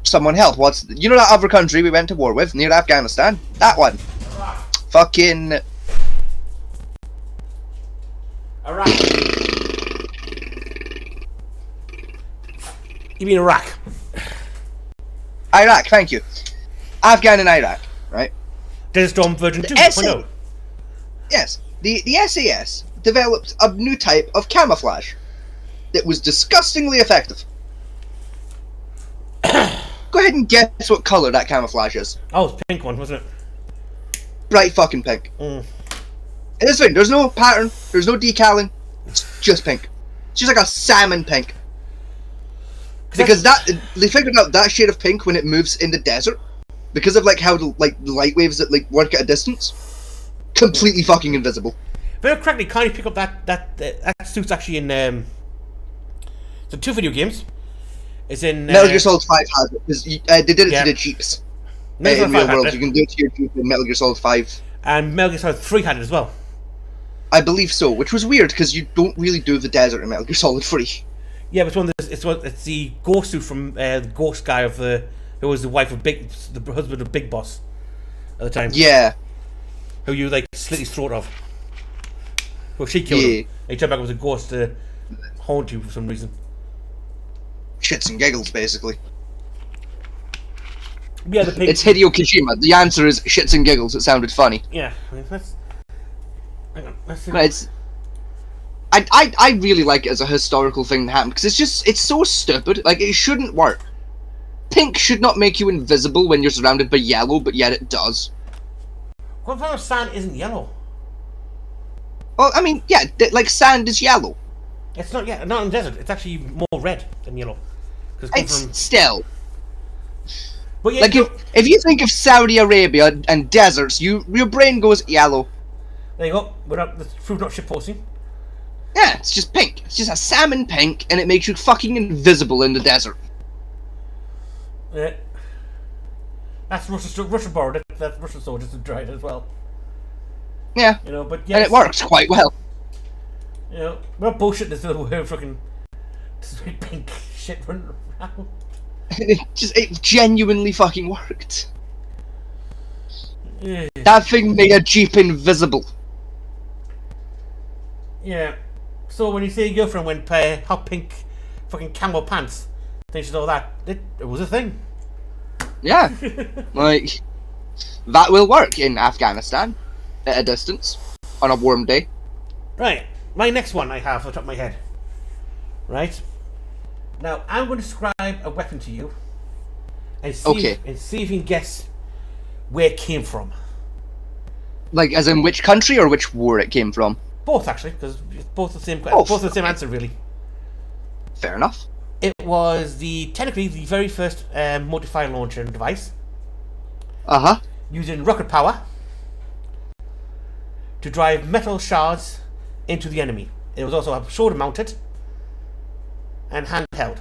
Someone help. You know that other country we went to war with near Afghanistan? That one. Fucking. Iraq. You mean Iraq? Iraq, thank you. Afghan and Iraq, right? Desert Storm version 2. SA Yes, the SAS developed a new type of camouflage that was disgustingly effective. Go ahead and guess what color that camouflage is. Oh, it's pink one, wasn't it? Bright fucking pink. Mm. And this thing, there's no pattern, there's no decaling, it's just pink. It's just like a salmon pink. Because they figured out that shade of pink when it moves in the desert, because of like how the light waves that like work at a distance, completely fucking invisible. If I remember correctly, can't you pick up that suit's actually in so 2 video games. It's in Metal Gear Solid 5 has it, because they did it yeah. to the Jeeps. Metal In Gear real 5 world, had you it, can do it to your Jeep in Metal Gear Solid 5. and Metal Gear Solid 3 had it as well. I believe so, which was weird because you don't really do the desert in Metal Gear Solid 3. Yeah, but it's the ghost suit from the ghost guy of who was the wife of the husband of Big Boss at the time. Yeah. Who you like slit his throat of. Well, she killed him. He turned back as a ghost to haunt you for some reason. Shits and giggles, basically. Yeah, the pink. It's Hideo Kojima. The answer is shits and giggles. It sounded funny. Yeah, I mean, hang on, let's see. But it's... I really like it as a historical thing to happen, because it's so stupid. Like, it shouldn't work. Pink should not make you invisible when you're surrounded by yellow, but yet it does. What kind of sand isn't yellow? Well, I mean, yeah, like sand is yellow. It's not not in desert. It's actually more red than yellow. It's still... But yeah, Like, if you think of Saudi Arabia and deserts, your brain goes yellow. there you go. That's proof not shitposting. Yeah, it's just pink. It's just a salmon pink, and it makes you fucking invisible in the desert. Yeah. That's Russia borrowed it. That's Russian soldiers who tried it as well. Yeah, You know, but yes, and it works quite well. You know, we're not bullshitting this little fucking this big pink shit running around. It genuinely fucking worked. Yeah. That thing made a Jeep invisible. Yeah. So when you say your girlfriend went hot pink fucking camel pants, then she saw that it was a thing. Yeah, like that will work in Afghanistan at a distance on a warm day. Right. My next one I have on top of my head. Right. Now I'm going to describe a weapon to you, and see if you can guess where it came from. Like, as in which country or which war it came from? Both actually, because it's both the same. Oh, both the same answer really. Fair enough. It was technically the very first multi-fire launcher device, Uh-huh. using rocket power to drive metal shards into the enemy. It was also shoulder mounted and handheld.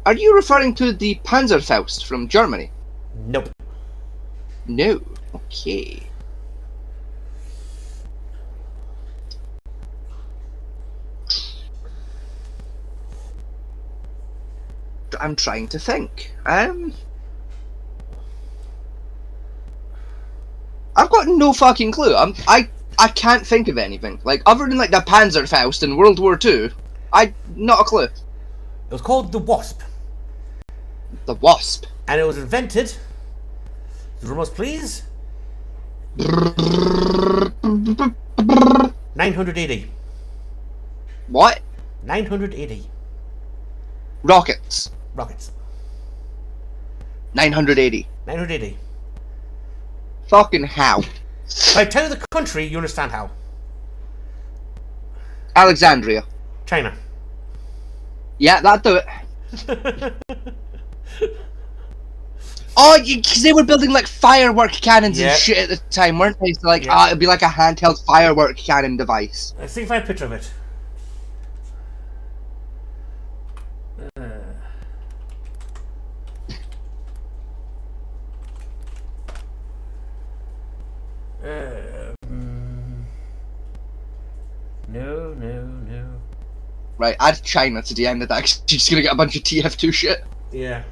Are you referring to the Panzerfaust from Germany? Nope. No. Okay. I'm trying to think. I've got no fucking clue. I can't think of anything. Like, other than like the Panzerfaust in World War II, not a clue. It was called the Wasp, The Wasp. and it was invented. Drumos, please. 980. What? 980 Rockets. rockets. 980. 980. Fucking how? If I tell you the country, you understand how. Alexandria. China. Yeah, that'd do it. Oh, because they were building like firework cannons Yeah. and shit at the time, weren't they? So like, Yeah. it'd be like a handheld firework cannon device. Let's see if I have a picture of it. No. Right, add China to the end of that, 'cause you're just gonna get a bunch of TF2 shit. Yeah.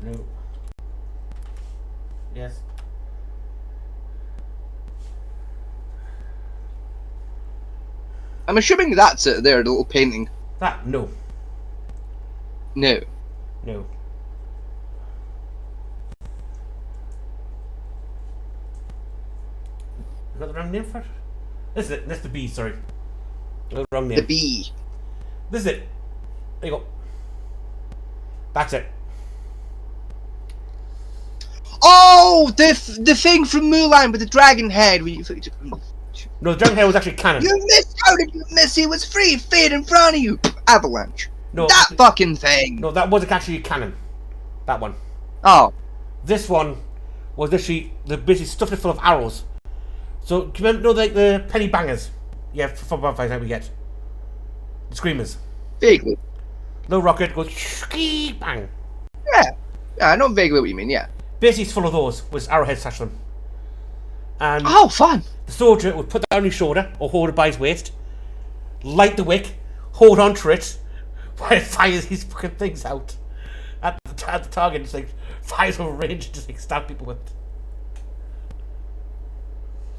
No. Yes. I'm assuming that's it there, the little painting. That, no. No. No. You got the wrong name for it? This is it. That's the B, sorry. I got the wrong name. The bee. This is it. There you go. That's it. Oh, the thing from Mulan with the dragon head. No, the dragon head was actually canon. You missed! How did you miss? It was free fade in front of you. Avalanche. No, That fucking thing. no, that wasn't actually canon. That one. Oh. This one was literally they basically stuffed it full of arrows. So do you remember like the penny bangers? Yeah, from bonfires that we get. The screamers. Vaguely. Little rocket goes ski bang. Yeah. Yeah, I know vaguely what you mean, yeah. Basically it's full of those with arrowheads attached to them. And Oh, fun. the soldier would put that on his shoulder or hold it by his waist, light the wick, hold on to it while it fires these fucking things out at the target. Just like fires over range and just like stab people with it.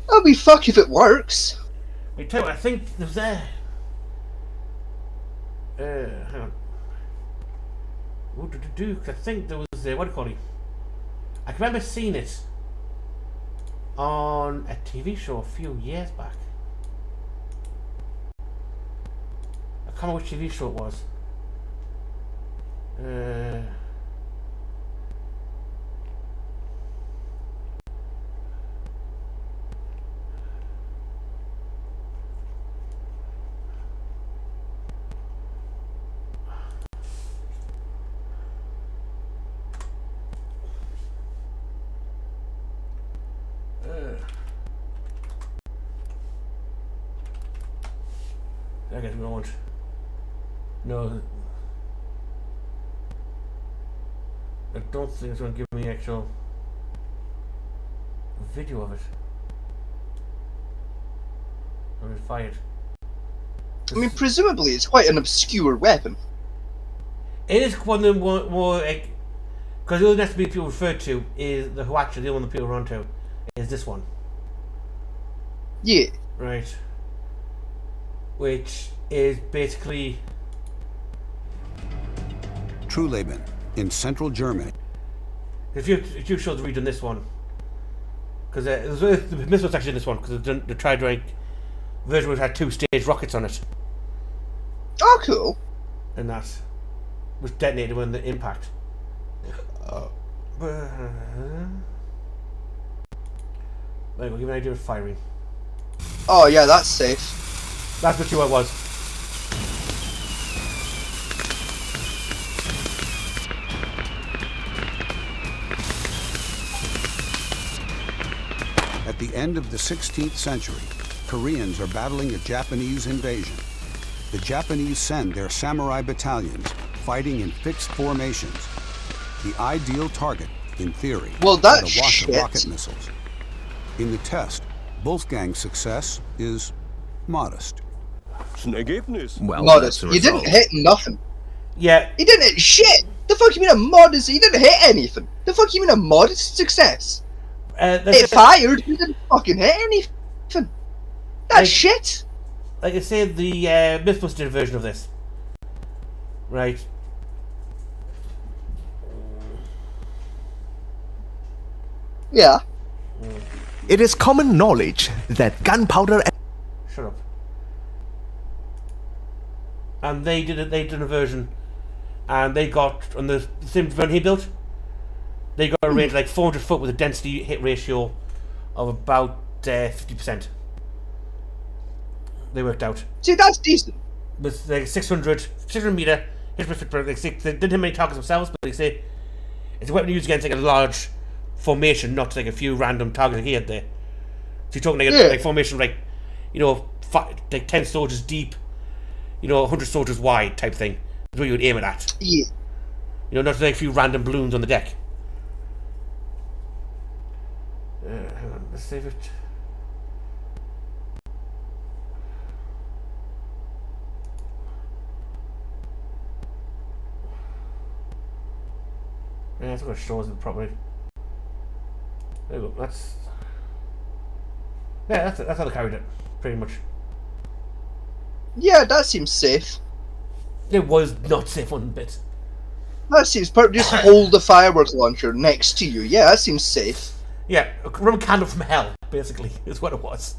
That'll be fuck if it works. I tell you what, I think there was hang on. What did it do? 'Cause I think there was what do you call it? I can remember seeing it on a TV show a few years back. I can't remember which TV show it was. I guess we won't. No. I don't think it's going to give me actual video of it. When it's fired. I mean, presumably it's quite an obscure weapon. It is one of the more like, because the other next people refer to is the Huacha, the one that people run to, is this one. Yeah. Right. Which is basically Truleben in central Germany. if you show the read on this one, because the missile was actually in this one because they tried to like version which had 2-stage rockets on it, Oh, cool. and that was detonated when the impact. There you go. Give an idea of firing. Oh, yeah, that's safe. That's what you was. At the end of the 16th century, Koreans are battling a Japanese invasion. The Japanese send their samurai battalions fighting in fixed formations. The ideal target, in theory, Well, are that's the Washer shit. rocket missiles. In the test, Wolfgang's success is modest. Ein Ergebnis. Well, Modest. that's a You didn't result. hit nothing. Yeah, You didn't hit shit. The fuck you mean a modest? You didn't hit anything. The fuck you mean a modest success? It fired. You didn't fucking hit anything. That's Like- shit. like I said, the Mythbuster version of this, right? Yeah. It is common knowledge that gunpowder Shut up. And they did a version, and they got on the same version he built. They got a range like 400 foot with a density hit ratio of about 50%. They worked out See, that's decent. with like 600 meter hit per like they didn't have many targets themselves, but they say it's a weapon used against like a large formation, not like a few random targets he had there. So you're talking like Yeah. like formation like, you know, like 10 soldiers deep, you know, 100 soldiers wide type thing. That's what you would aim it at. Yeah. You know, not like a few random balloons on the deck. Hang on, let's save it. Yeah, it's going to show us it properly. There you go. That's how they carried it, pretty much. Yeah, that seems safe. It was not safe one bit. That seems perfect. Just hold the fireworks launcher next to you. Yeah, that seems safe. Yeah, a Roman candle from hell, basically, is what it was.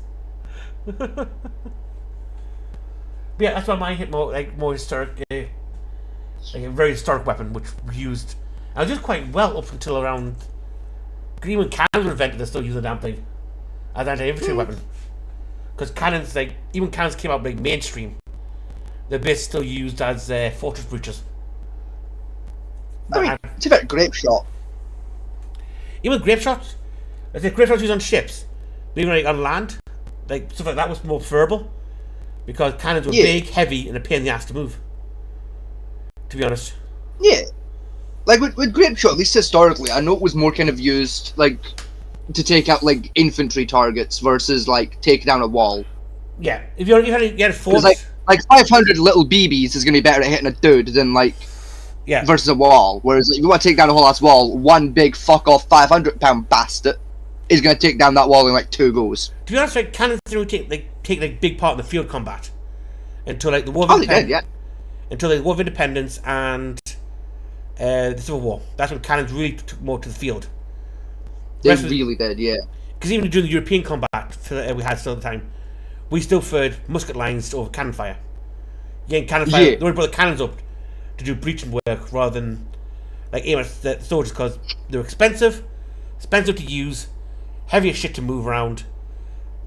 Yeah, that's why mine hit more historic, like a very historic weapon, which we used. I did quite well up until around. Even cannons were invented, they still use the damn thing as an anti-infantry weapon. Because cannons, like even cannons came out like mainstream. They're basically still used as fortress breaches. I mean, it's a bit grape shot. Even grape shots, like the grape shots used on ships, but even like on land, like stuff like that was more preferable because cannons were big, heavy, and a pain in the ass to move. To be honest. Yeah. Like with grape shot, at least historically, I know it was more kind of used like to take out like infantry targets versus like take down a wall. Yeah, if you had a force, like 500 little BBs is going to be better at hitting a dude than like versus a wall. Whereas like, if you want to take down a whole ass wall, one big fuck off 500-pound bastard is going to take down that wall in like 2 goes. To be honest, like cannons didn't take big part in the field combat until like the War of until the War of Independence and the Civil War. That's when cannons really took more to the field. They really did, yeah. Because even during the European combat we had still at the time, we still preferred musket lines over cannon fire. Getting cannon fire, they only brought the cannons up to do breaching work rather than like aim at the soldiers because they were expensive to use, heavier shit to move around,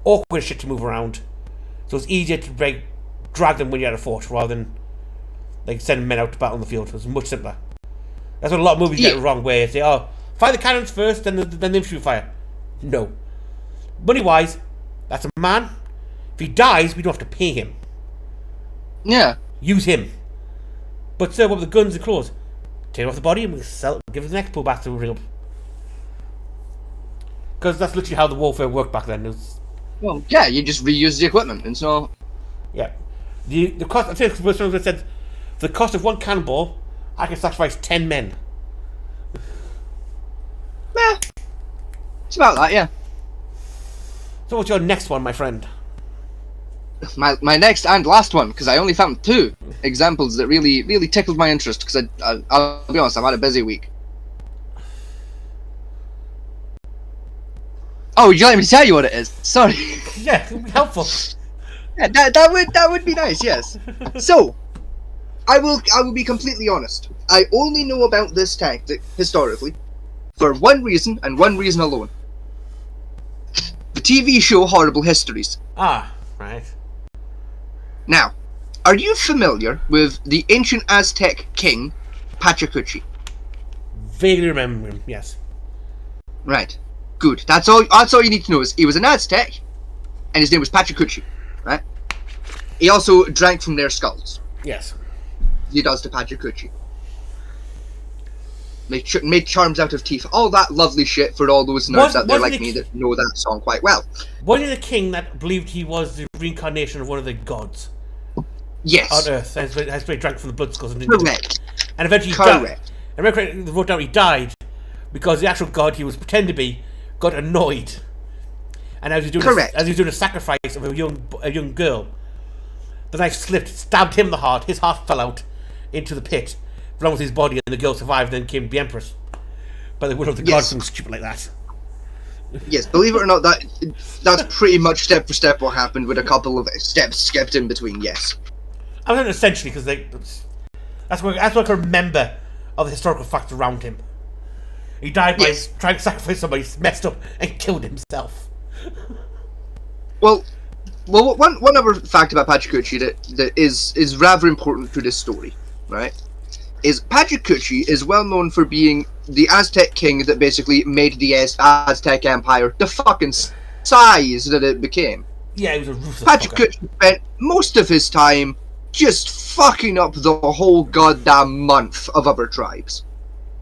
awkward shit to move around. So it's easier to drag them when you're at a fort rather than like sending men out to battle on the field. It's much simpler. That's what a lot of movies get wrong, where they say, "Oh, fire the cannons first, then the infantry fire." No, money wise, that's a man. If he dies, we don't have to pay him. Yeah. Use him. But still, what with the guns and claws? Take off the body and we'll sell it, give it the next pull back to ring up. Because that's literally how the warfare worked back then. Well, yeah, you just reuse the equipment, and so. Yeah. The cost, I think someone said, for the cost of 1 cannonball, I can sacrifice 10 men. Yeah. It's about that, yeah. So what's your next one, my friend? My next and last one, because I only found 2 examples that really tickled my interest, because I'll be honest, I've had a busy week. Oh, would you like me to tell you what it is? Sorry. Yeah, it would be helpful. Yeah, that would be nice, yes. So, I will be completely honest. I only know about this tactic, historically, for one reason, and one reason alone. The TV show Horrible Histories. Ah, right. Now, are you familiar with the ancient Aztec king, Pachacuti? Vaguely remember him, yes. Right. Good. That's all you need to know is he was an Aztec, and his name was Pachacuti, right? He also drank from their skulls. Yes. He does to Pachacuti. Made charms out of teeth. All that lovely shit for all those nerds out there like me that know that song quite well. Wasn't he the king that believed he was the reincarnation of one of the gods? Yes. On Earth. And that's why he drank from the blood skulls. Correct. And eventually he died. I remember they wrote down he died because the actual god he was pretending to be got annoyed. And as he was doing a sacrifice of a young girl, the knife slipped, stabbed him in the heart, his heart fell out into the pit, along with his body, and the girl survived and then became the empress. By the will of the gods, something stupid like that. Yes, believe it or not, that's pretty much step for step what happened, with a couple of steps skipped in between, yes. I mean, essentially, because that's what I can remember of the historical facts around him. He died by trying to sacrifice somebody, messed up, and killed himself. Well, one other fact about Pachacuti that is rather important to this story, right, is Pachacuti is well known for being the Aztec king that basically made the Aztec Empire the fucking size that it became. Yeah, he was a ruthless Pachacuti spent most of his time just fucking up the whole goddamn month of other tribes.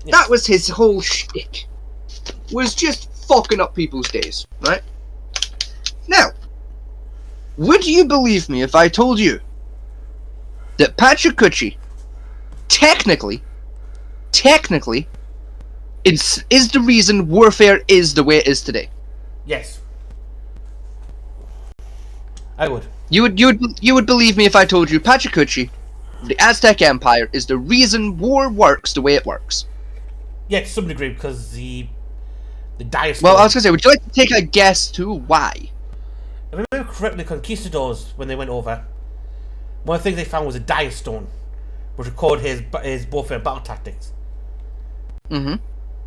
Yeah. That was his whole shtick. Was just fucking up people's days, right? Now, would you believe me if I told you that Pachacuti technically is the reason warfare is the way it is today? Yes. I would. You would believe me if I told you Pachacuti, the Aztec Empire, is the reason war works the way it works. Yeah, to some degree, because the Dire Well, I was gonna say, would you like to take a guess to why? If I remember correctly, the conquistadors, when they went over, one of the things they found was a Dire Stone, which recorded his warfare and battle tactics. Mm-hmm.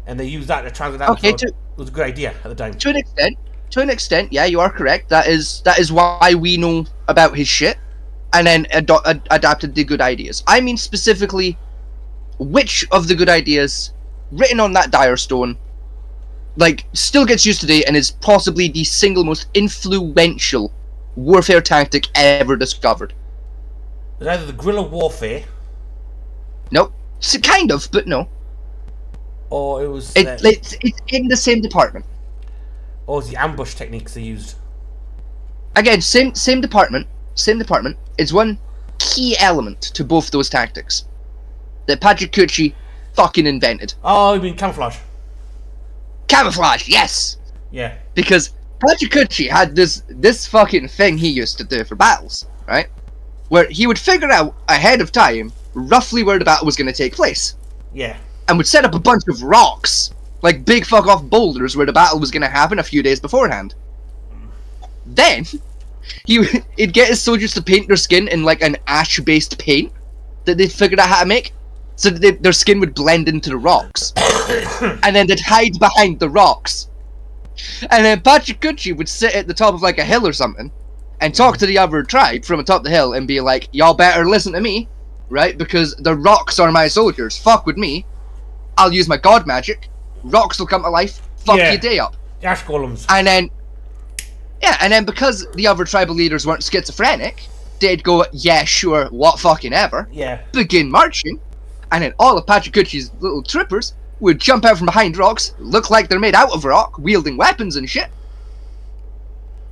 And they used that to translate that. Okay, it was a good idea at the time. To an extent, yeah, you are correct. That is why we know about his shit, and then adapted the good ideas. I mean specifically, which of the good ideas written on that Dire Stone, like, still gets used today and is possibly the single most influential warfare tactic ever discovered. It was either the guerrilla warfare, Nope. Kind of, but no. or it was It's in the same department. or it was the ambush techniques they used. Again, same department. It's one key element to both those tactics that Pachacuti fucking invented. Oh, you mean camouflage? Camouflage, yes! Yeah. Because Pachacuti had this fucking thing he used to do for battles, right? Where he would figure out ahead of time roughly where the battle was going to take place, Yeah. and would set up a bunch of rocks, like big fuck off boulders where the battle was going to happen a few days beforehand. Then he'd get his soldiers to paint their skin in like an ash-based paint that they'd figured out how to make, so that their skin would blend into the rocks, and then they'd hide behind the rocks. And then Pachacuti would sit at the top of like a hill or something, and talk to the other tribe from atop the hill and be like, y'all better listen to me, right? Because the rocks are my soldiers. Fuck with me. I'll use my god magic. Rocks will come to life. Fuck Yeah. your day up. The ash golems. And then because the other tribal leaders weren't schizophrenic, they'd go, yeah, sure, what fucking ever. Yeah. Begin marching, and then all of Pachacuti's little troopers would jump out from behind rocks, look like they're made out of rock, wielding weapons and shit,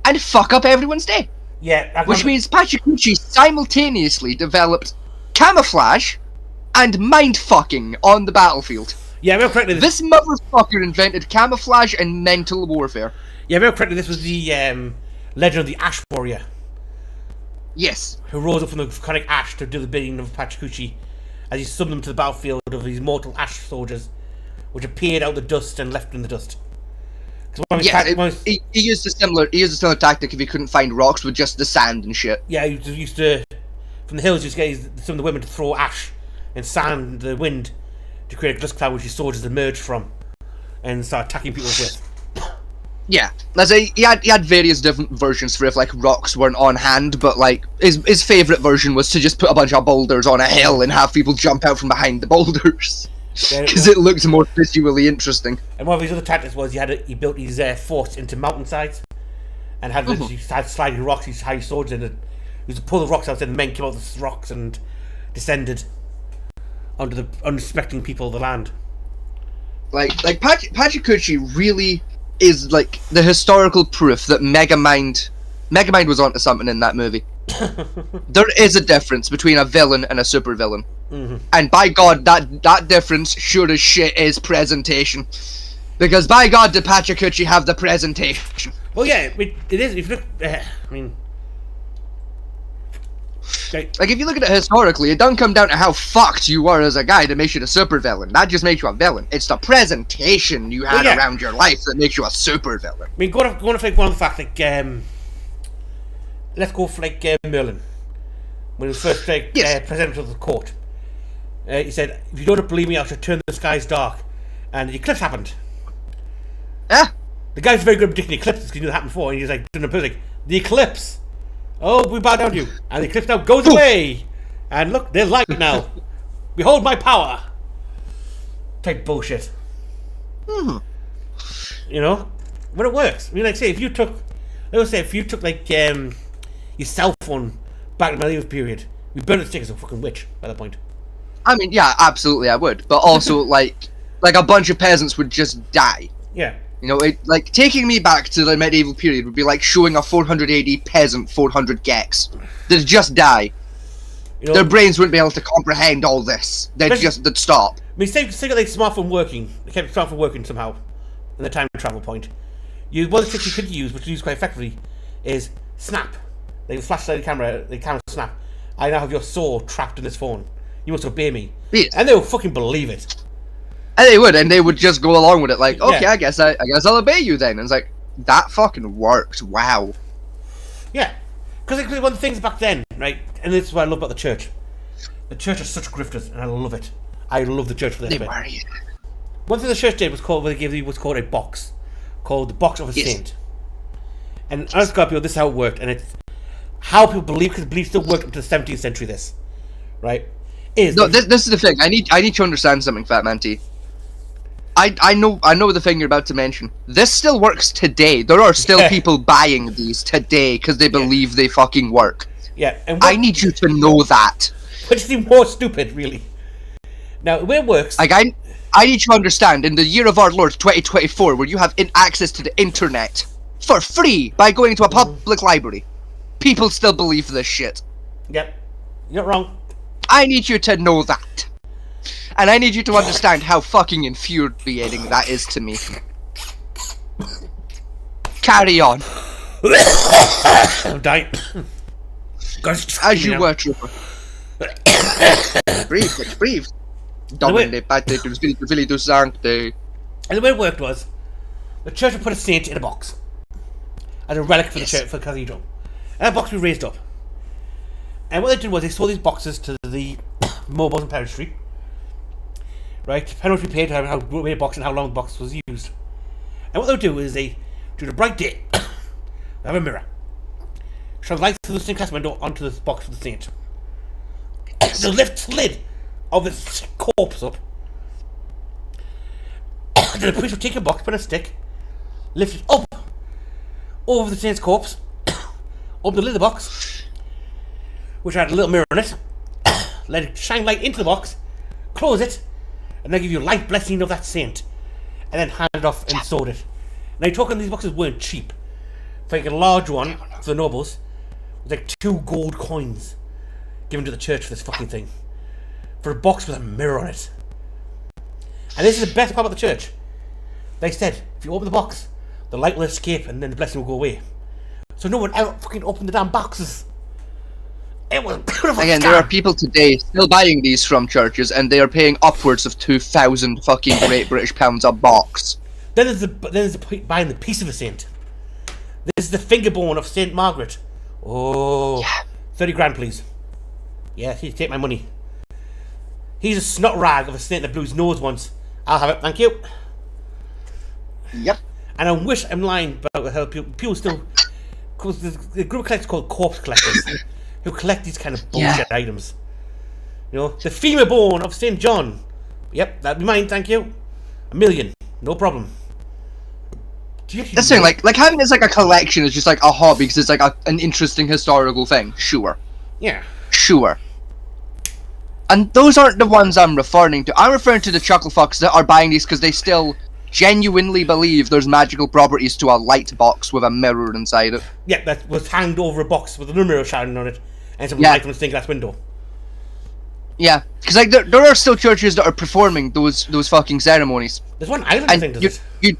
and fuck up everyone's day. Yeah. Which means Pachacuti simultaneously developed camouflage and mind-fucking on the battlefield. Yeah, I remember correctly. This motherfucker invented camouflage and mental warfare. Yeah, I remember correctly. This was the legend of the Ash Warrior, Yes. who rose up from the volcanic ash to do the bidding of Pachacuti, as he summoned them to the battlefield of these mortal ash soldiers, which appeared out of the dust and left in the dust. Yeah, he used a similar tactic if he couldn't find rocks with just the sand and shit. Yeah, he used to, from the hills, he used to get some of the women to throw ash and sand in the wind to create a dust cloud which his soldiers emerged from and start attacking people with. Yeah, let's say he had various different versions for if like rocks weren't on hand, but like his favorite version was to just put a bunch of boulders on a hill and have people jump out from behind the boulders because it looked more visually interesting. And one of his other tactics was he built his forts into mountainsides and had sliding rocks. He had his swords in it. He used to pull the rocks out, and the men came out of the rocks and descended onto the unsuspecting people of the land. Like Pachacuti really is like the historical proof that Megamind was onto something in that movie. There is a difference between a villain and a supervillain. Mm-hmm. And by God, that difference sure as shit is presentation. Because by God, did Pachacuti have the presentation. Well, yeah, it is. If you look, I mean, like if you look at it historically, it doesn't come down to how fucked you are as a guy that makes you a supervillain. That just makes you a villain. It's the presentation you had around your life that makes you a supervillain. I mean, going to like one of the facts, like let's go for like Merlin when he was first presented to the court. He said, "If you don't believe me, I shall turn the skies dark," and the eclipse happened. Yeah. The guy's very good at predicting eclipses because he knew it happened before, and he's like, like, the eclipse. Oh, we bow down to you, and the eclipse now goes away, and look, they're light now. Behold my power. Type bullshit. You know, but it works. I mean, like, say if you took like your cell phone back in the medieval period, we burned it stick as a fucking witch by that point. I mean, yeah, absolutely, I would. But also, like a bunch of peasants would just die. Yeah. You know, like taking me back to the medieval period would be like showing a 400 AD peasant 400 gex. They'd just die. You know, their brains wouldn't be able to comprehend all this. They'd stop. I mean, say like smartphone working. They kept smartphone working somehow in the time travel point. One of the tricks you could use, which you use quite effectively, is snap. They flash the camera snap. I now have your soul trapped in this phone. You must obey me. Yes. And they will fucking believe it. And they would just go along with it, like, okay, Yeah. I guess I'll obey you then. And it's like, that fucking worked. Wow. Yeah. Because one of the things back then, right, and this is what I love about the church. The church are such grifters, and I love it. I love the church for this They bit. were, yeah. One thing the church did was what's called a box, called the box of a Yes. saint. And I was got people, this is how it worked, and it's how people believe, because belief still worked up to the 17th century. This, right, is No, this is the thing. I need to understand something, Fat Man T. I know the thing you're about to mention. This still works today. There are still Yeah. people buying these today because they believe they fucking work. yeah, and I need you to know that. which is even more stupid, really. Now, the way it works, Like I need you to understand. In the year of our Lord 2024, where you have access to the internet for free by going to a public library, people still believe this shit. yeah, you're not wrong. I need you to know that. And I need you to understand how fucking infuriating that is to me. Carry on. I'm dying. As you were, Trooper. Breathe, bitch, breathe. Domine patetus vilitus sancte. And the way it worked was, the church would put a saint in a box as a relic for the church, for the cathedral. And that box would be raised up. And what they did was they sold these boxes to the mobiles in Parish Street. Right, depending on what you paid, how many box and how long the box was used. And what they'll do is they, during a bright day, they have a mirror. Shine light through the stained glass window onto the box of the saint. They'll lift the lid of the corpse up. Then the priest will take a box, put a stick, lift it up over the saint's corpse, open the lid of the box, which had a little mirror in it, let it shine light into the box, close it, and then give you a light blessing of that saint, and then hand it off and sold it. Now, you're talking these boxes weren't cheap. For like a large one for the nobles, was like 2 gold coins given to the church for this fucking thing. For a box with a mirror on it. And this is the best part about the church. They said, if you open the box, the light will escape and then the blessing will go away. So no one ever fucking opened the damn boxes. It was a beautiful Again, scam. there are people today still buying these from churches, and they are paying upwards of 2,000 fucking Great British pounds a box. Then there's the buying the piece of a saint. This is the finger bone of Saint Margaret. Oh, Yeah. 30 grand, please. Yeah, please take my money. He's a snot rag of a saint that blew his nose once. I'll have it, thank you. Yep. And I wish I'm lying about how people still, because the group of collectors called corpse collectors, who collect these kind of bullshit items. You know, the femur bone of Saint John. Yep, that'd be mine, thank you. 1 million, no problem. Do you actually That's the thing, know- like having this like a collection is just like a hobby because it's like an interesting historical thing. Sure. Yeah. Sure. And those aren't the ones I'm referring to. I'm referring to the chuckle fucks that are buying these because they still genuinely believe there's magical properties to a light box with a mirror inside it. Yeah, that was hanged over a box with a mirror shining on it, and some Yeah. light from a stained glass window. Yeah, because like there are still churches that are performing those fucking ceremonies, There's one island I think and does it.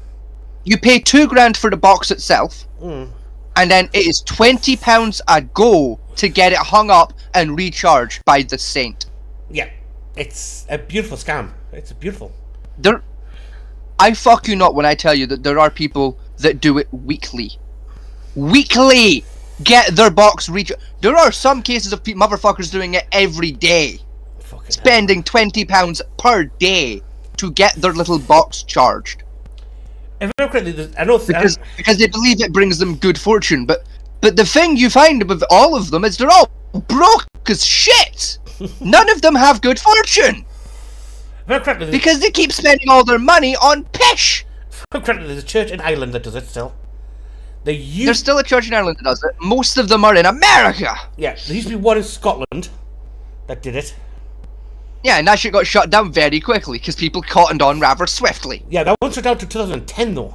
you pay £2,000 for the box itself, and then it is £20 a go to get it hung up and recharged by the saint. Yeah, it's a beautiful scam. It's beautiful. I fuck you not when I tell you that there are people that do it weekly. Weekly! Get their box recharged. There are some cases of motherfuckers doing it every day. Fucking hell. Spending £20 per day to get their little box charged. If I remember correctly, I know Because they believe it brings them good fortune. But the thing you find with all of them is they're all broke as shit. None of them have good fortune. if I remember correctly, Because they keep spending all their money on pish. there's a church in Ireland that does it still. They There's used still a church in Ireland that does it. Most of them are in America. there used to be one in Scotland that did it. Yeah, and that shit got shut down very quickly because people cottoned on rather swiftly. Yeah, that one shut down to 2010 though.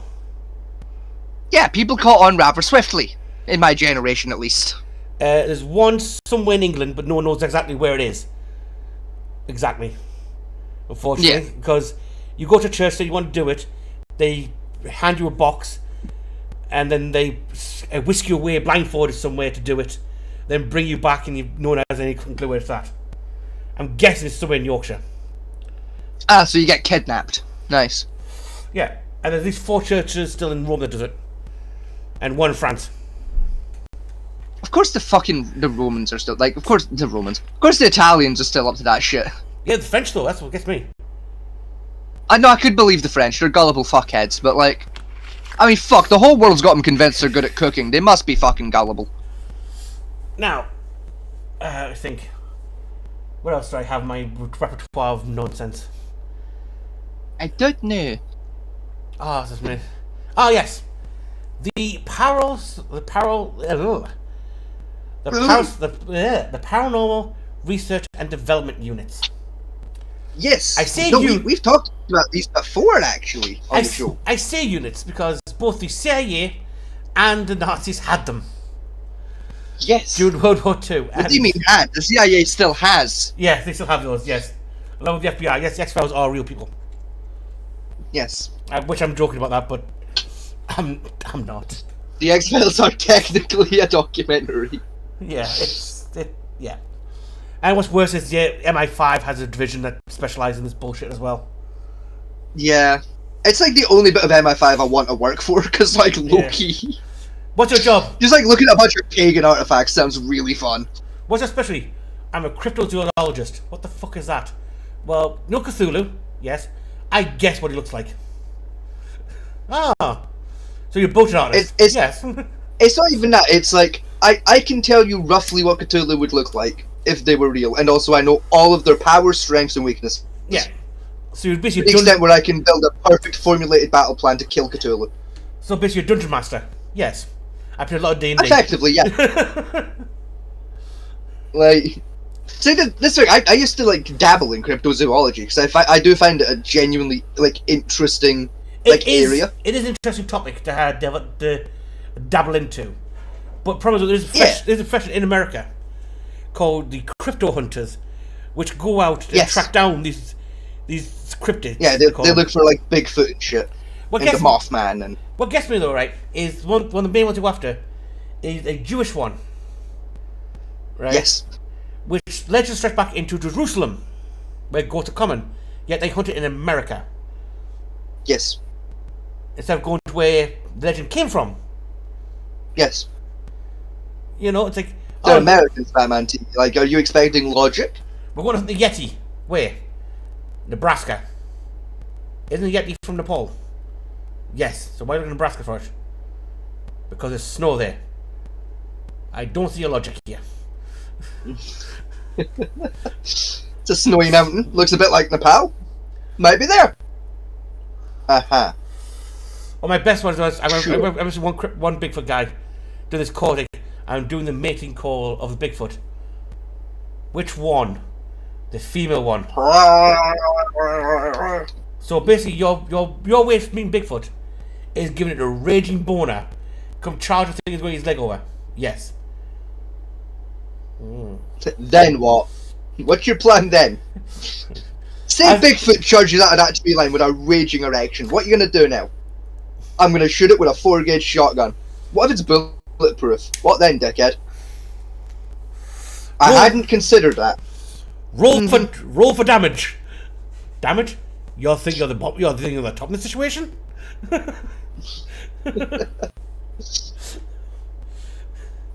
Yeah, people caught on rather swiftly. In my generation, at least. There's one somewhere in England, but no one knows exactly where it is. Exactly. Unfortunately, Yeah. because you go to church, say you want to do it, they hand you a box, and then they whisk you away blindfolded somewhere to do it. then bring you back and no one has any clue where it's at. I'm guessing it's somewhere in Yorkshire. Ah, so you get kidnapped. Nice. Yeah, and there's these 4 churches still in Rome that does it. And 1 in France. Of course the Romans are still, like, of course the Romans. Of course the Italians are still up to that shit. Yeah, the French though, that's what gets me. I know, I could believe the French, they're gullible fuckheads, but like... I mean, fuck, the whole world's got them convinced they're good at cooking. They must be fucking gullible. Now, I think... What else do I have in my repertoire of nonsense? I don't know. Ah, this is me. Ah, yes. The Paranormal Research and Development Units. Yes! I say we've talked about these before, actually, on the show. I say units because both the CIA and the Nazis had them Yes! during World War II. What do you mean had? The CIA still has. Yeah, they still have those, yes. Along with the FBI, yes, the X-Files are real people. Yes. Which I'm joking about that, but I'm not. The X-Files are technically a documentary. Yeah, yeah. And what's worse is, yeah, MI5 has a division that specialises in this bullshit as well. Yeah. It's like the only bit of MI5 I want to work for, because, like, low-key... What's your job? Just, like, looking at a bunch of pagan artifacts sounds really fun. What's your specialty? I'm a cryptozoologist. What the fuck is that? Well, no Cthulhu, yes. I guess what he looks like. Ah. So you're both an artist. Yes. It's not even that, it's like, I can tell you roughly what Cthulhu would look like if they were real, and also I know all of their powers, strengths, and weaknesses. Yeah. So you're To basically the extent where I can build a perfect formulated battle plan to kill Cthulhu. So basically, a dungeon master. Yes. I played a lot of D&D. Effectively, yeah. Like, see, this thing, I used to, like, dabble in cryptozoology, because I do find it a genuinely, like, interesting, like, area. It is an interesting topic to dabble into. But probably there's a profession in America called the crypto hunters, which go out and track down these cryptids. Yeah, they look for, like, Bigfoot and shit. And the Mothman and... What gets me though, right, is one of the main ones you go after is a Jewish one. Right? Yes. Which legends stretch back into Jerusalem, where goats are common, yet they hunt it in America. Yes. Instead of going to where the legend came from. Yes. You know, it's like... They're Americans, Batman. Like, are you expecting logic? We're going to the Yeti. Where? Nebraska. Isn't the Yeti from Nepal? Yes. So why are we in Nebraska for it? Because there's snow there. I don't see a logic here. It's a snowy mountain. Looks a bit like Nepal. Might be there. Aha. Well, my best one was I was one Bigfoot guy doing this calling. I'm doing the mating call of the Bigfoot. Which one? The female one. So basically, your way of meeting Bigfoot is giving it a raging boner. Come charge the thing with his leg over. Yes. Then what? What's your plan then? Say Bigfoot charges out of that tree line with a raging erection. What are you gonna do now? I'm gonna shoot it with a 4-gauge shotgun. What if it's bulletproof? What then, dickhead? I hadn't considered that. Roll for damage. Damage? You're thinking of the top in the situation?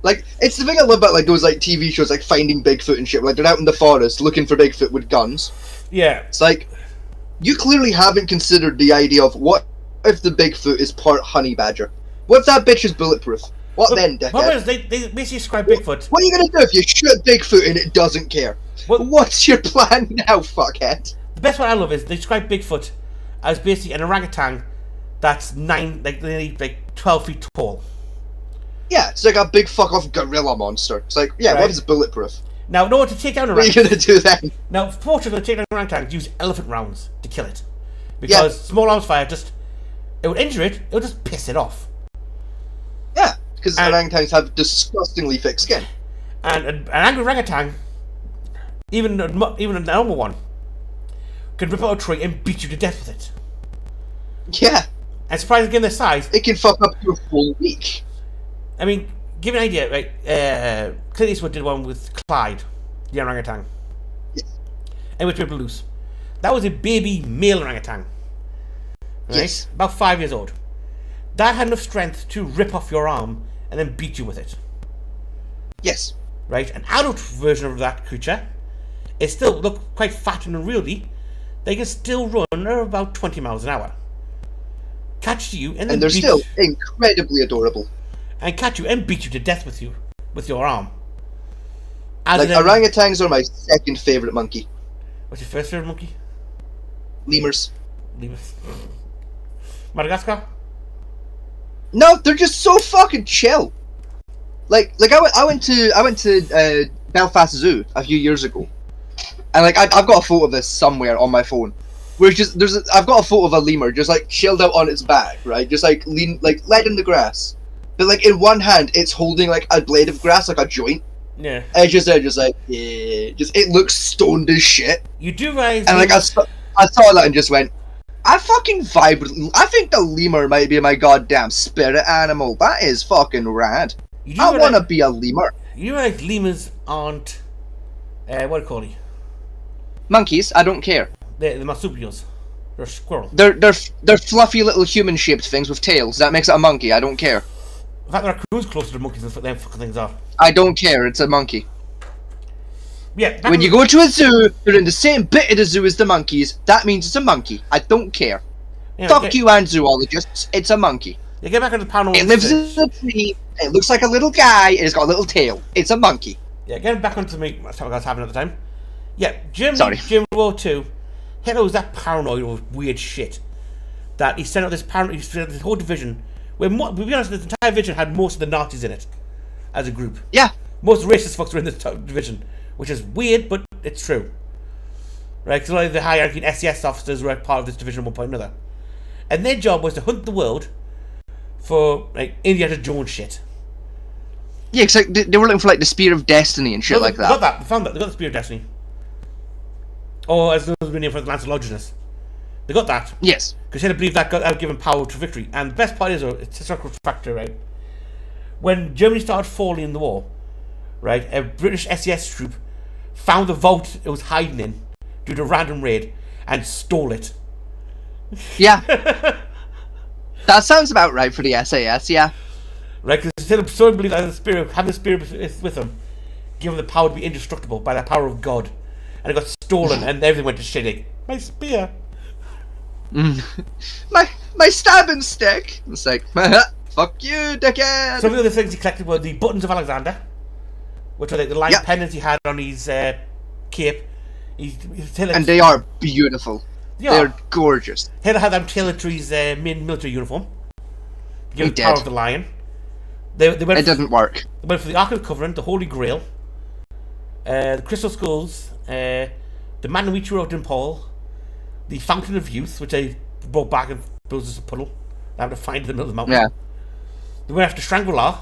Like, it's the thing I love about, like, those, like, TV shows, like, Finding Bigfoot and shit. Like, they're out in the forest looking for Bigfoot with guns. Yeah. It's like, you clearly haven't considered the idea of what if the Bigfoot is part honey badger? What if that bitch is bulletproof? What then, dickhead? What is they basically describe Bigfoot. What are you gonna do if you shoot Bigfoot and it doesn't care? What's your plan now, fuckhead? The best one I love is they describe Bigfoot as basically an orangutan that's nearly 12 feet tall. Yeah, it's like a big fuck off gorilla monster. It's like, yeah, Right. what if it's bulletproof? Now, in order to take down an What are you orangutan, gonna do then? now fortunately, to take down an orangutan, use elephant rounds to kill it, because small arms fire it would injure it. It would just piss it off. Yeah, because orangutans have disgustingly thick skin. And an angry orangutan, even a normal one, can rip out a tree and beat you to death with it. Yeah, And surprisingly, given their size, it can fuck up your full week. I mean, Give you an idea, right? Clint Eastwood did one with Clyde, the orangutan. Yes. And with Ripper Loose. That was a baby male orangutan. Right? Yes. About 5 years old. That had enough strength to rip off your arm and then beat you with it. Yes. Right? An adult version of that creature is still look quite fat and unwieldy. They can still run at about 20 miles an hour. Catch you and then And they're beat still incredibly adorable. and catch you and beat you to death with your arm. As Like, in- orangutans are my second favourite monkey. What's your first favorite monkey? Lemurs. Lemurs. Madagascar? No, they're just so fucking chill. Like I went to Belfast Zoo a few years ago, and like I've got a photo of this somewhere on my phone, where it's just I've got a photo of a lemur just like chilled out on its back, right, just like laid in the grass, but like in one hand it's holding like a blade of grass, like a joint. Yeah. And just like yeah, just it looks stoned as shit, You do realize. and like I saw that and just went, I fucking vibe. I think the lemur might be my goddamn spirit animal. That is fucking rad. you do I realize, want to be a lemur. You realize lemurs aren't. What do you call it? Monkeys, I don't care. They're marsupials. They're a squirrel. They're fluffy little human-shaped things with tails. That makes it a monkey. I don't care. In fact, raccoons closer to monkeys than them fucking things are. I don't care. It's a monkey. Yeah. When you go to a zoo, you're in the same bit of the zoo as the monkeys. That means it's a monkey. I don't care. Fuck you and zoologists. It's a monkey. You get back into paranormal. It lives research. in a tree. It looks like a little guy. And it's got a little tail. It's a monkey. Yeah, getting back onto me. That's what I was having at the time. Yeah, Germany, Sorry. German War II. Hitler was that paranoid with weird shit that he sent out this this whole division where, to be honest, this entire division had most of the Nazis in it as a group. Yeah. Most racist fucks were in this division, which is weird, but it's true. Right? Because a lot of the high-ranking SS officers were part of this division at one point or another. And their job was to hunt the world for, like, Indiana Jones shit. Yeah, cause like, they were looking for like the Spear of Destiny and shit like They got that. that. They found that. They got the Spear of Destiny. Or as it was named for the Lance of Longinus. They got that. Yes. Because Hitler believed that got given power to victory. And the best part is, it's a historical factor, right? When Germany started falling in the war, right, a British SS troop found the vault it was hiding in due to a random raid and stole it. Yeah. That sounds about right for the SAS, yeah. Right? Because Hitler so believed that having the spear with him gave him the power to be indestructible by the power of God. And it got stolen and everything went to shit. Like, my spear. My stabbing stick. It's like, fuck you, dickhead. Some of the other things he collected were the buttons of Alexander, which were like the lion Yep. pendants he had on his cape. And they are beautiful. Yeah. They're gorgeous. Hitler had them tailored to his main military uniform. To give He the power did. of the lion. They went It didn't work. They went for the Ark of the Covenant, the Holy Grail, the Crystal Skulls, the Man in Who Wrote in Paul, the Fountain of Youth, which they brought back and built as a puddle. They had to find in the middle of the mountain. Yeah. They went after Strangler.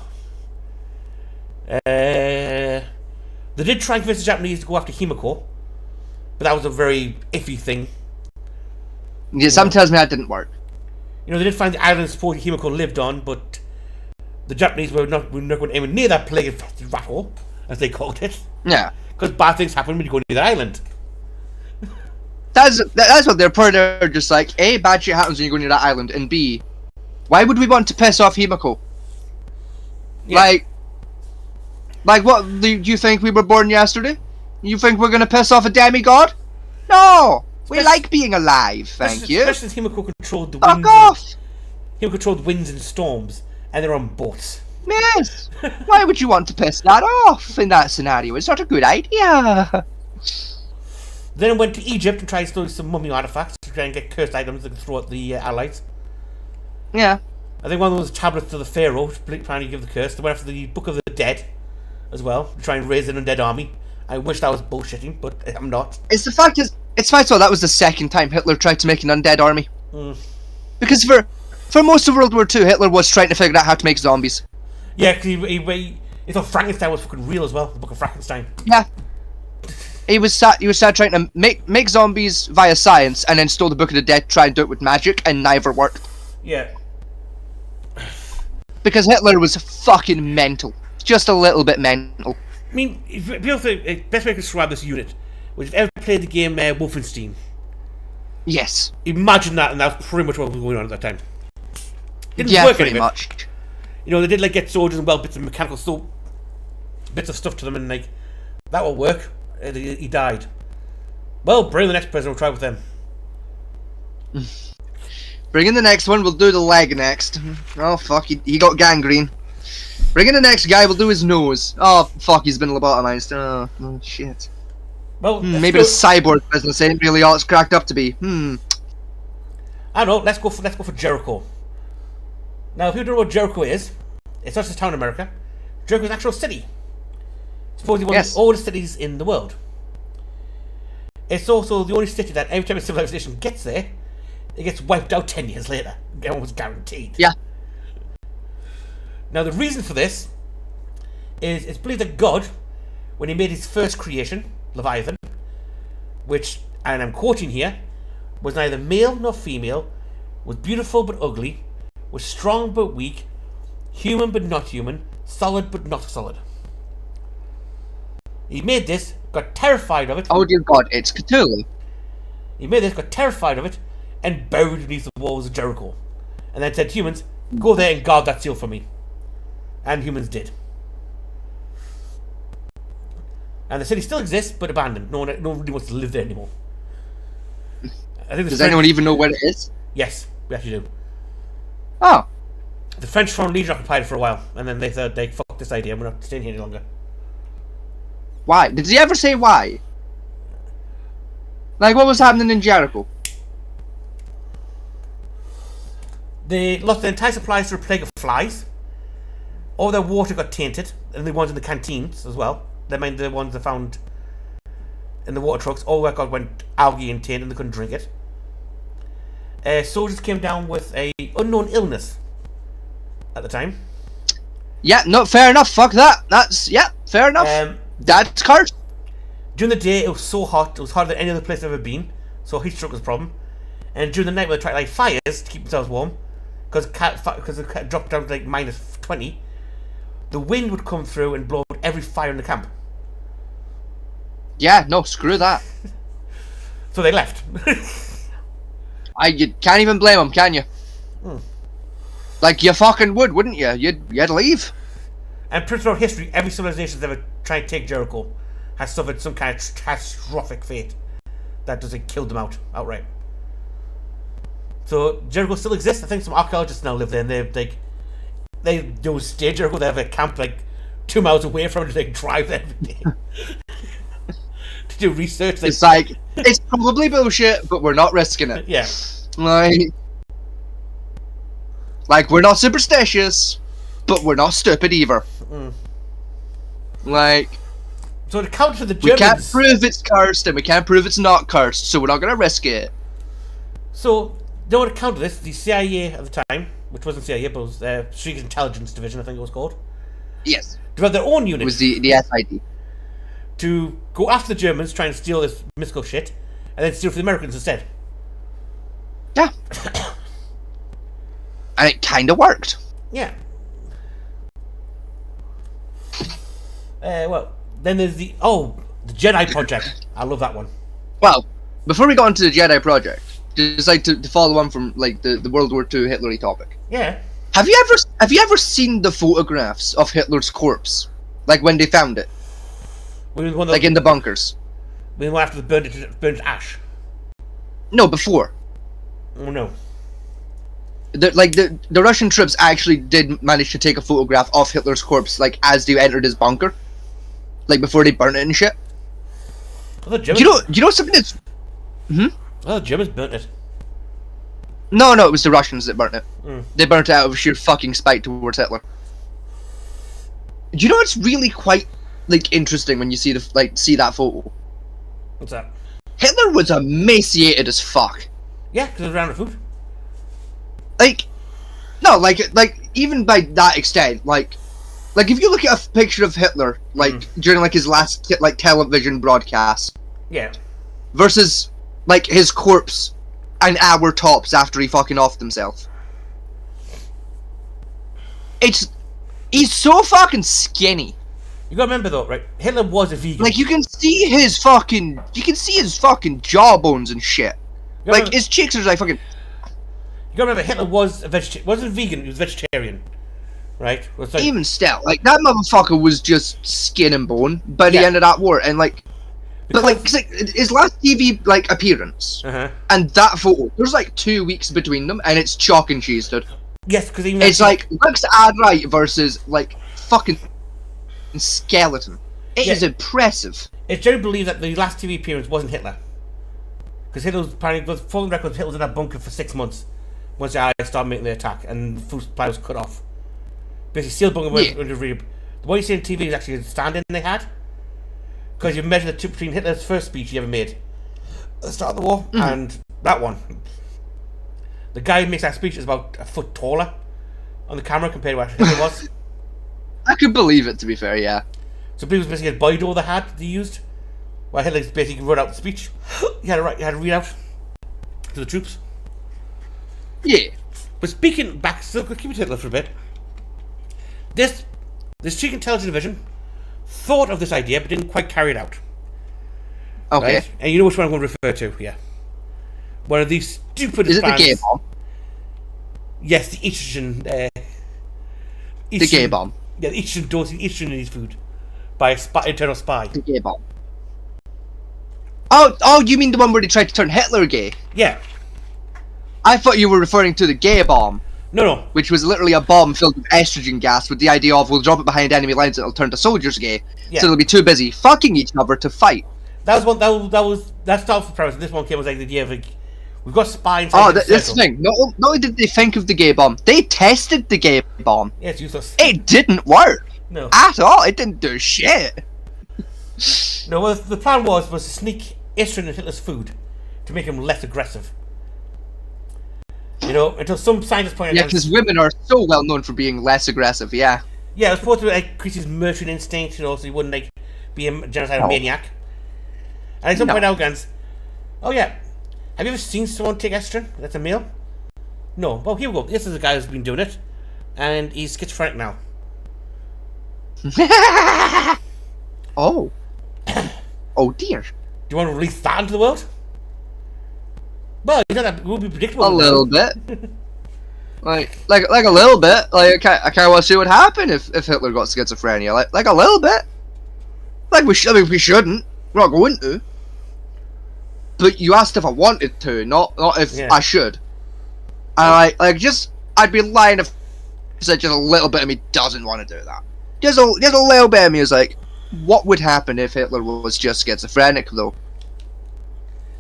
They did try and convince the Japanese to go after Himiko, but that was a very iffy thing. Yeah, some tells me that didn't work. You know, they did find the island support Himiko lived on, but the Japanese were not going anywhere near that plague infested rat hole, as they called it. Yeah. Because bad things happen when you go near the island. That's what they're part of. They're just like, A, bad shit happens when you go near that island, and B, why would we want to piss off Himiko? Yeah. Like what, do you think we were born yesterday? You think we're gonna piss off a demigod? No! We like being alive, thank you. Especially since Himiko controlled the Fuck winds. off! Himiko controlled winds and storms, and they're on boats. Yes! Why would you want to piss that off in that scenario? It's not a good idea. Then it went to Egypt and tried to steal some mummy artifacts to try and get cursed items that could throw at the allies. Yeah. I think one of them was tablets to the Pharaoh, trying to give the curse. They went after the Book of the Dead as well, to try and raise an undead army. I wish that was bullshitting, but I'm not. It's fine, so that was the second time Hitler tried to make an undead army. Mm. Because for most of World War II, Hitler was trying to figure out how to make zombies. Yeah, because he thought Frankenstein was fucking real as well, the Book of Frankenstein. Yeah. He was sat trying to make zombies via science, and then stole the Book of the Dead, try and do it with magic, and neither worked. Yeah. Because Hitler was fucking mental. just a little bit mental. I mean, best way to describe this unit was if you ever played the game Wolfenstein. Yes. Imagine that, and that's pretty much what was going on at that time. Didn't Yeah, work pretty any of it. much. You know, they did like get soldiers and bits of mechanical bits of stuff to them, and like that will work. He died. Well, bring the next person. We'll try with them. Bring in the next one, we'll do the leg next. Oh fuck, he got gangrene. Bring in the next guy, we'll do his nose. Oh fuck, he's been lobotomized. Oh shit. Well, Maybe the cyborg business ain't really all it's cracked up to be. I don't know. Let's go for Jericho. Now, if you don't know what Jericho is, it's not just a town in America. Jericho is an actual city. It's supposedly one of the oldest cities in the world. It's also the only city that every time a civilization gets there, it gets wiped out 10 years later. Almost guaranteed. Yeah. Now, the reason for this is it's believed that God, when he made his first creation, Leviathan, which, and I'm quoting here, was neither male nor female, was beautiful but ugly, was strong but weak, human but not human, solid but not solid. He made this, got terrified of it. Oh dear God, it's Cthulhu. He made this, got terrified of it, and buried it beneath the walls of Jericho. And then said, humans, go there and guard that seal for me. And humans did. And the city still exists, but abandoned. No one really wants to live there anymore. I think Does anyone even know where it is? Yes, we actually do. Oh. The French Foreign Legion occupied it for a while, and then they said, fuck this idea, we're not staying here any longer. Why? Did he ever say why? Like, what was happening in Jericho? They lost their entire supplies to a plague of flies. All their water got tainted, and the ones in the canteens as well. They meant the ones they found in the water trucks. All that went algae and tainted, and they couldn't drink it. Soldiers came down with a unknown illness at the time. Yeah, no, fair enough. Fuck that. Fair enough. That's cursed. During the day, it was so hot. It was hotter than any other place I've ever been. So heat stroke was a problem. And during the night, when they tried to light fires to keep themselves warm, because it dropped down to like minus 20, the wind would come through and blow out every fire in the camp. Yeah, no, screw that. So they left. You can't even blame them, can you? Like, you fucking would, wouldn't you? You'd leave. And pretty throughout history, every civilization that's ever tried to take Jericho has suffered some kind of catastrophic fate that doesn't kill them outright. So Jericho still exists. I think some archaeologists now live there, and they do stay Jericho. They have a camp like 2 miles away from it. They drive there every day to do research. It's like, it's probably bullshit, but we're not risking it. Yeah. Like, we're not superstitious, but we're not stupid either. Like, so to counter to the we Germans, can't prove it's cursed, and we can't prove it's not cursed, so we're not gonna risk it. So they want to counter this. The CIA at the time, which wasn't CIA, but was Strategic Intelligence Division, I think it was called. Yes. Developed their own unit. It was the SID. To go after the Germans, trying to steal this mystical shit, and then steal for the Americans instead. Yeah. And it kinda worked. Yeah. Well, then there's the Jedi Project. I love that one. Well, before we got into the Jedi Project, just like to follow on from like the World War II Hitlery topic. Yeah. Have you ever seen the photographs of Hitler's corpse? Like when they found it? Like in the bunkers? After they burned it to ash. No, before. Oh no. The Russian troops actually did manage to take a photograph of Hitler's corpse, like as they entered his bunker, like before they burnt it and shit. The Germans, you know something that's... the Germans burnt it. No, it was the Russians that burnt it. They burnt it out of sheer fucking spite towards Hitler. Do you know what's really quite like interesting when you see see that photo? What's that? Hitler was emaciated as fuck. Yeah, because he was around the food. No, even by that extent, like if you look at a picture of Hitler, during like his last television broadcast, yeah, versus like his corpse an hour tops after he fucking offed himself, He's so fucking skinny. You gotta remember though, right? Hitler was a vegan. Like, you can see his fucking jawbones and shit. You gotta Like, remember- his cheeks are like fucking... You gotta remember, Hitler was a wasn't vegan, he was vegetarian. Right? Was like, Even still, like, that motherfucker was just skin and bone by the Yeah. end of that war, and like... But like, Because- 'cause, like, his last TV, like, appearance, uh-huh. and that photo, there's like 2 weeks between them, and it's chalk and cheese, dude. Yes, because even It's like, looks Adright versus, like, fucking skeleton. It is Yeah. impressive. it's generally believed that the last TV appearance wasn't Hitler. Because Hitler was apparently, the full record, Hitler was in that bunker for 6 months once the Allies started making the attack and the food supply was cut off. Basically, steel bunker went Yeah. under the what you see on TV is actually a stand-in they had. Because you measure the two between Hitler's first speech he ever made at the start of the war and that one. The guy who makes that speech is about a foot taller on the camera compared to what Hitler was. I could believe it, to be fair, yeah. So it was basically a Bible they had they used. While Hitler basically wrote out the speech. He had to read out to the troops. Yeah. But speaking back, still keep it Hitler for a bit. This Chief Intelligence Division thought of this idea but didn't quite carry it out. Okay. Right? And you know which one I'm going to refer to, yeah. One of these stupid Is it the plans. gay bomb? Yes, the estrogen. The gay bomb. Yeah, the estrogen dosing estrogen in his food by a internal spy. The gay bomb. Oh, you mean the one where they tried to turn Hitler gay? Yeah. I thought you were referring to the gay bomb, No. which was literally a bomb filled with estrogen gas with the idea of we'll drop it behind enemy lines and it'll turn the soldiers gay, Yeah. so they'll be too busy fucking each other to fight. That was one. That started the premise. This one came was like the idea of like, we've got spies. Oh, that's the thing. Not only did they think of the gay bomb, they tested the gay bomb. Yeah, it's useless. It didn't work No. at all. It didn't do shit. No, well, the plan was to sneak estrogen in Hitler's food to make him less aggressive. You know, until some scientists pointed Yeah, out. because women are so well known for being less aggressive. Yeah. Yeah, it was supposed to like, increase his murdering instinct, you know, so he wouldn't like be a genocidal No. maniac. And at some No. point out, guns. Oh yeah, have you ever seen someone take estrogen? That's a male. No. Well, here we go. This is a guy who's been doing it, and he's schizophrenic now. Oh. Oh dear. Do you want to release that into the world? Well, you know that would be predictable. A little bit. like a little bit. Like I kind of want to see what happened if Hitler got schizophrenia. Like a little bit. Like we shouldn't. We're not going to. But you asked if I wanted to, not if Yeah. I should. And I'd be lying if I said just a little bit of me doesn't want to do that. Just a little bit of me is like, what would happen if Hitler was just schizophrenic though?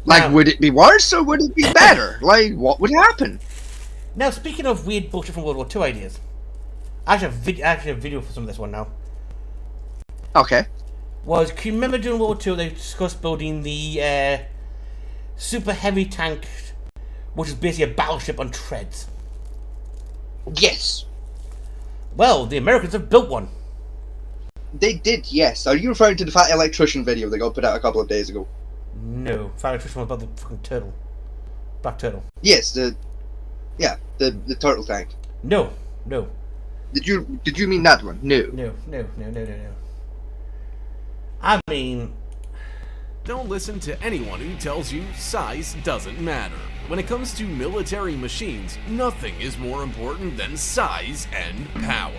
Like, Now- would it be worse or would it be better? Like, what would happen? Now, speaking of weird bullshit from World War II ideas, I actually have a video for some of this one now. Okay. Can you remember during World War II they discussed building the super heavy tank, which is basically a battleship on treads? Yes. Well, the Americans have built one. They did, yes. Are you referring to the Fat Electrician video that got put out a couple of days ago? No, Fire Electrician was about the fucking turtle. Black turtle. Yes, the turtle tank. No. Did you mean that one? No. No. I mean, Don't listen to anyone who tells you size doesn't matter. When it comes to military machines, nothing is more important than size and power.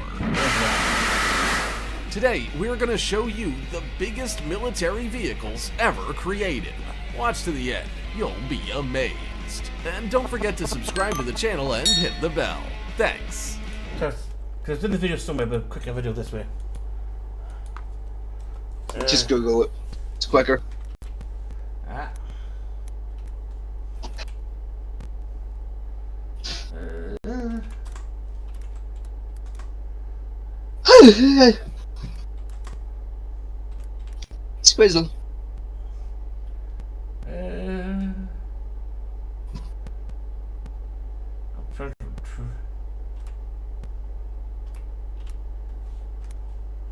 Today, we're going to show you the biggest military vehicles ever created. Watch to the end, you'll be amazed. And don't forget to subscribe to the channel and hit the bell. Thanks. because in the video somewhere, but quick video this way. Just Google it. It's quicker. Ah. Squizzle.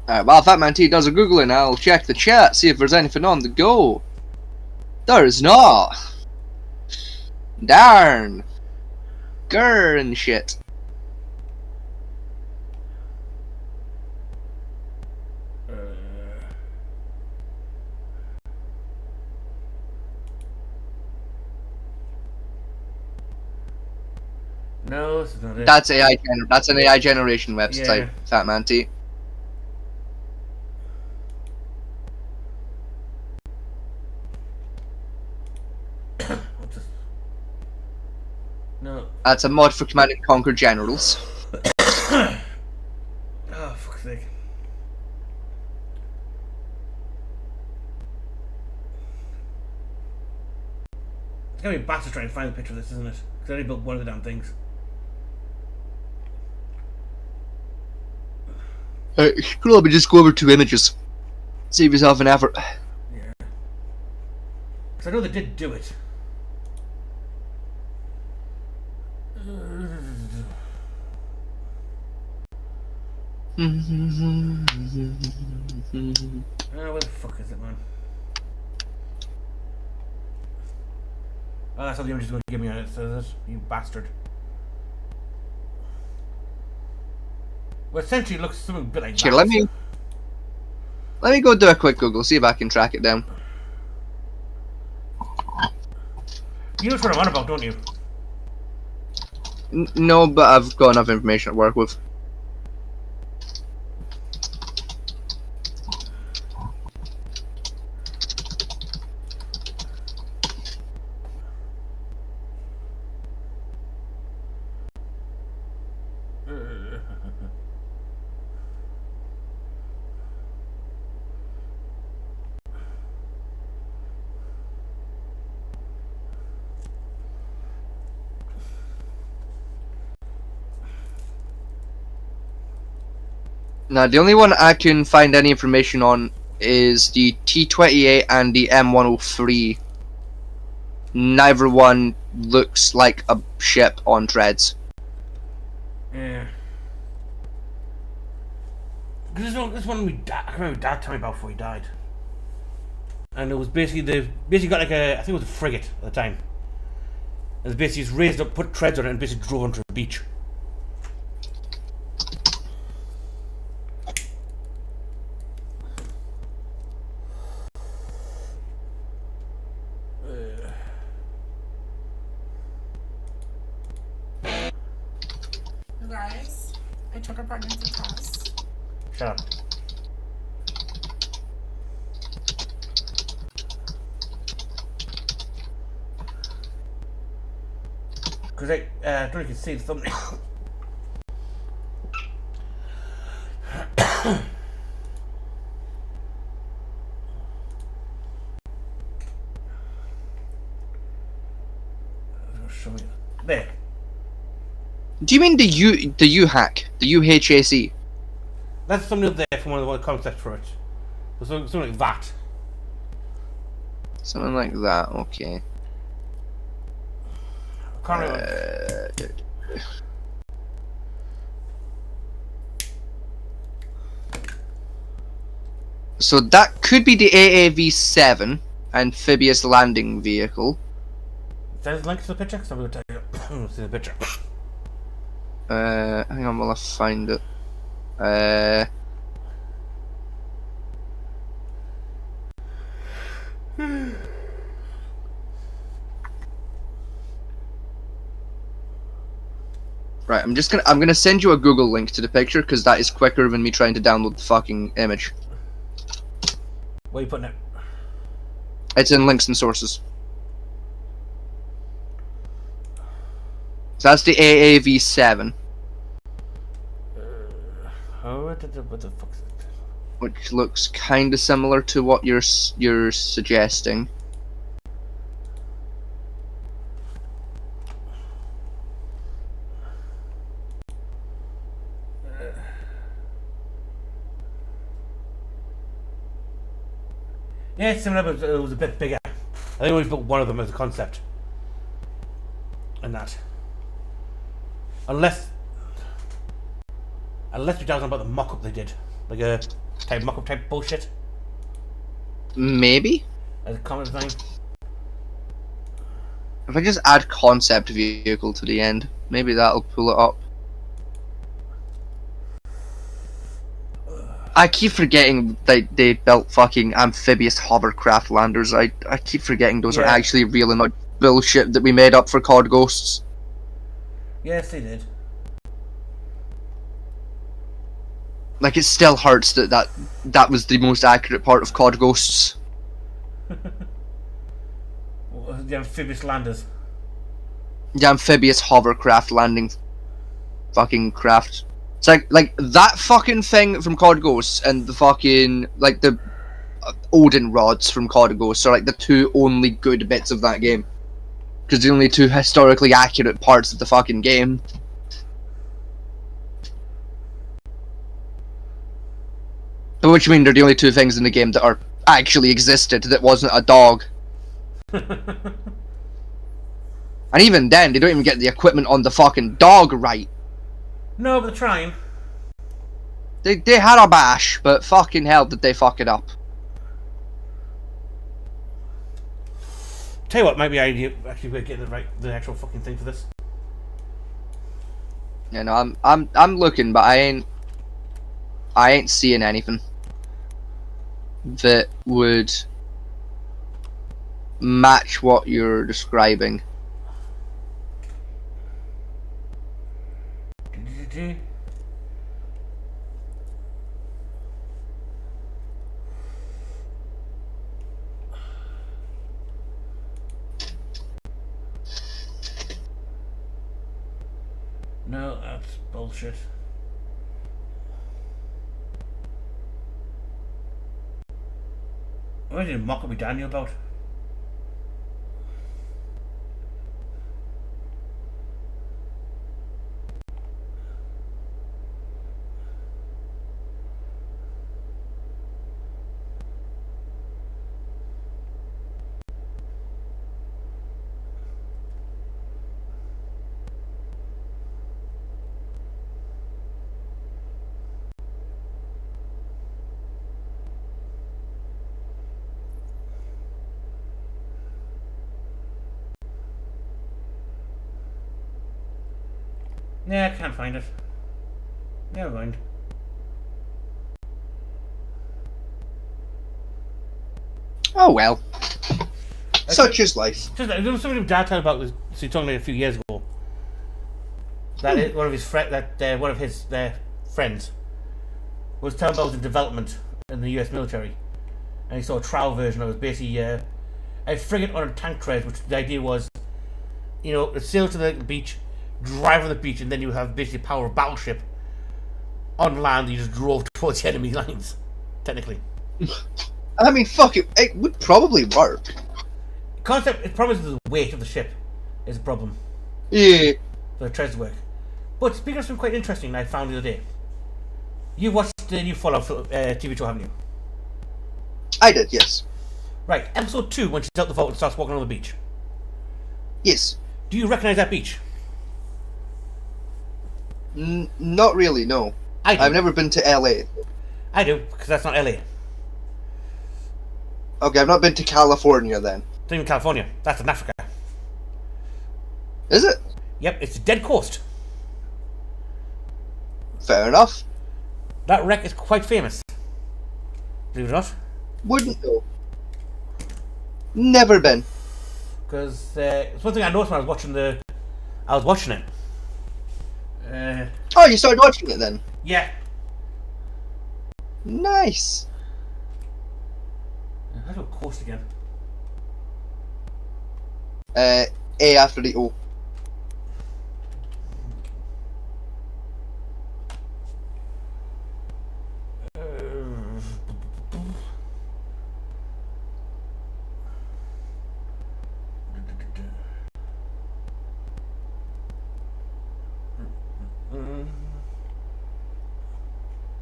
Alright, while Fatman T does a Googling, I'll check the chat, see if there's anything on the go. There is not. Darn. Grr and shit. No, this is not it. That's that's an AI generation website, Yeah. Fat Man T. What's this? No. That's a mod for Command and Conquer Generals. Oh, fuck's sake. It's gonna be a bastard trying to find a picture of this, isn't it? Because I only built one of the damn things. Scroll up and just go over 2 images. Save yourself an effort. Yeah. Because I know they did do it. Where the fuck is it, man? Oh, that's all the image is going to give me on it, so that you bastard. Well, essentially, it looks something a bit like Here, that. let me go do a quick Google, see if I can track it down. You know what I'm on about, don't you? No, but I've got enough information to work with. Now, the only one I can find any information on is the T-28 and the M103. Neither one looks like a ship on treads. Yeah. Because this one I can remember Dad told me about before he died. And it was basically, they basically got like I think it was a frigate at the time. And it's basically just raised up, put treads on it and basically drove onto a beach. You guys, I took a pregnancy test. Shut up. Because I don't know if you can see the thumbnail. I'll show you. There. Do you mean the UHAC? The UHAC? That's something up there from one of the concepts for it. Something like that. Something like that, okay. I can't remember. So that could be the AAV-7 amphibious landing vehicle. There's links to the picture, because I'm going to tell you. See the picture. Hang on while I find it. Right, I'm gonna send you a Google link to the picture because that is quicker than me trying to download the fucking image. Where are you putting it? It's in links and sources. So that's the AAV-7, Oh, what the fuck is it? which looks kind of similar to what you're suggesting. Yeah, it's similar, but it was a bit bigger. I think we only built one of them as a concept. And that. Unless you're talking about the mock-up they did. Like a type mock-up type bullshit. Maybe? As a comment design. If I just add concept vehicle to the end, maybe that'll pull it up. I keep forgetting that they built fucking amphibious hovercraft landers. I keep forgetting those are Yeah. actually real and not bullshit that we made up for COD Ghosts. Yes, they did. Like, it still hurts that was the most accurate part of COD Ghosts. The amphibious landers. The amphibious hovercraft landing fucking craft. It's like that fucking thing from COD Ghosts and the fucking, like, the Odin rods from COD Ghosts are like the two only good bits of that game. Because the only two historically accurate parts of the fucking game. By which I mean they're the only two things in the game that are actually existed that wasn't a dog. And even then, they don't even get the equipment on the fucking dog right. No, but they're trying. They had a bash, but fucking hell did they fuck it up. Tell you what, maybe I actually get the actual fucking thing for this. You know, I'm looking, but I ain't seeing anything that would match what you're describing. No, that's bullshit. What did Mockabee Daniel about? Yeah, I can't find it. Never mind. Oh well. Such is life. Just, there was something my dad told about this. So he told me a few years ago. That one of his friends was telling about the development in the U.S. military, and he saw a trial version of it. Basically, a frigate on a tank tread, which the idea was, you know, sail to the beach, drive on the beach, and then you have basically the power of a battleship. On land, you just drove towards the enemy lines, technically. I mean, fuck it. It would probably work. Concept, it probably is the weight of the ship is a problem Yeah. for the treads to work. But speaking of something quite interesting I found the other day, you watched the new Fallout TV show, haven't you? I did, yes. Right, episode 2, when she's out the vault and starts walking on the beach. Yes. Do you recognise that beach? Not really, no. I do. I've never been to LA. I do, because that's not LA. Okay, I've not been to California then. It's not even California. That's in Africa. Is it? Yep, it's the dead coast. Fair enough. That wreck is quite famous. Believe it or not. Wouldn't know. Never been. Because it's one thing I noticed when I was watching it. Oh, you started watching it then? Yeah. Nice. How do I coast again? A after the O.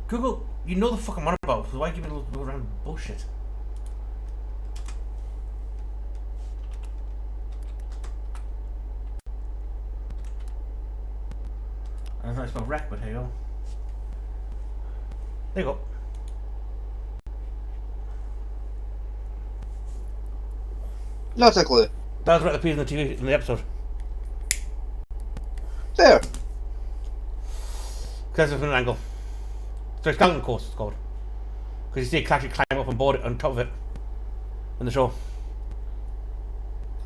Google, you know the fuck I'm on about, so why give me a little random bullshit? I don't know it's about wreck, but here you go. There you go. Not a clue. That was right appeared in the TV in the episode. There. Because it's from an angle. So it's Skeleton Coast, it's called. Because you see it actually climb up and board it on top of it in the show.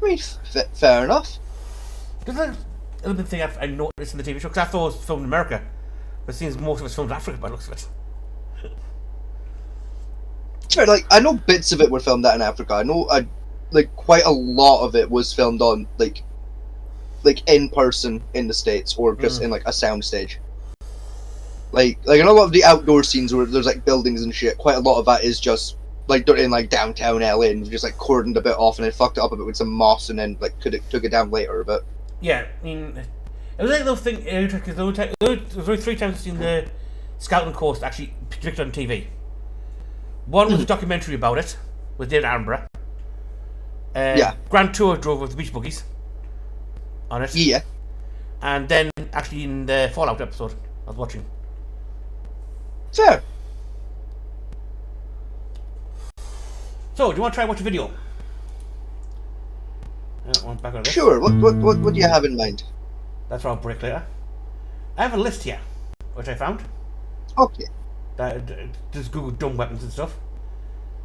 I mean, fair enough. There's little bit thing I noticed in the TV show, because I thought it was filmed in America, but it seems most of it's filmed in Africa by the looks of it. Fair, like, I know bits of it were filmed out in Africa. I know, like, quite a lot of it was filmed on, like in person in the States, or just in, like, a sound stage. Like, I know a lot of the outdoor scenes where there's, like, buildings and shit, quite a lot of that is just, like, done in, like, downtown LA, and just, like, cordoned a bit off, and then fucked it up a bit with some moss, and then, like, took it down later a bit. Yeah, I mean, it was like a little thing, because there was only 3 times I've seen the Scouting course actually depicted on TV. One was a documentary about it, with David Attenborough. Grand Tour drove with the Beach Buggies on it. Yeah. And then, actually, in the Fallout episode I was watching. Fair. So, do you want to try watch a video? Back on this. Sure. What do you have in mind? That's our break later. I have a list here, which I found. Okay. Just Google dumb weapons and stuff.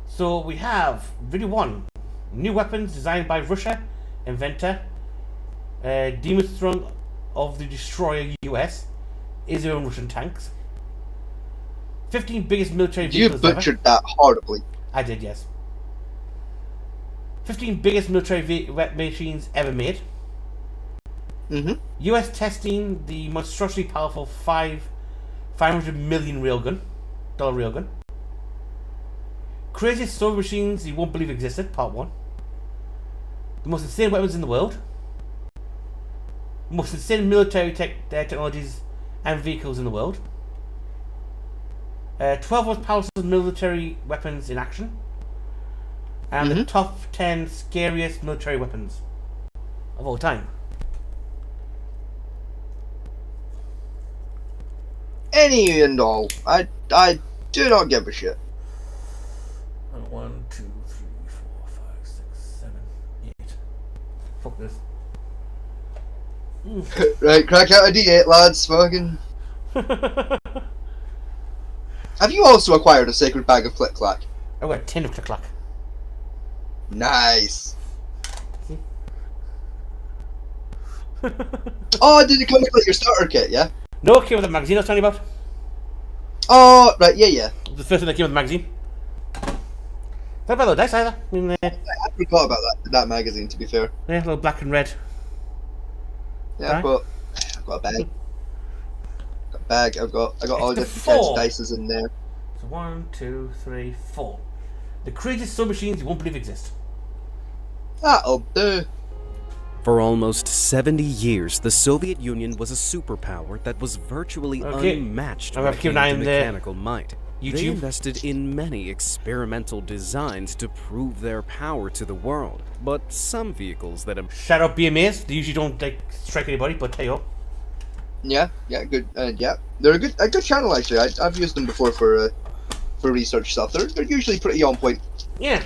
So we have video 1: new weapons designed by Russia, inventor, Demon Throne of the Destroyer US, is their own Russian tanks. 15 biggest military You vehicles butchered that horribly. I did, yes. 15 biggest military machines ever made. US testing the monstrously powerful $500 million dollar railgun. Craziest solar machines you won't believe existed, part 1. The most insane weapons in the world. The most insane military technologies and vehicles in the world. 12 most powerful military weapons in action. And the top 10 scariest military weapons of all time. Any and all. I do not give a shit. 1, 2, 3, 4, 5, 6, 7, 8. Fuck this. Right, crack out a D8, lads. Fucking. Have you also acquired a sacred bag of Click Clack? I've got a tin of Click Clack. Nice. Oh, did it come with like your starter kit? Yeah. No, it came with the magazine I was telling you about. Oh, right. Yeah. The first thing that came with the magazine. Not bad little dice either. I mean, I forgot about that magazine. To be fair. Yeah, a little black and red. Yeah, Right. but I've got a bag. I've got all the different types of 4. dices in there. So 1, 2, 3, 4. The craziest submachines you won't believe exist. That'll do. For almost 70 years, the Soviet Union was a superpower that was virtually unmatched I'm when gonna it keep came an eye to on the mechanical might. They YouTube. invested in many experimental designs to prove their power to the world, but some vehicles that Shout out BMAs. They usually don't like strike anybody, but hey yo. Yeah, good. Yeah, they're a good channel actually. I've used them before for research stuff. They're usually pretty on point. Yeah.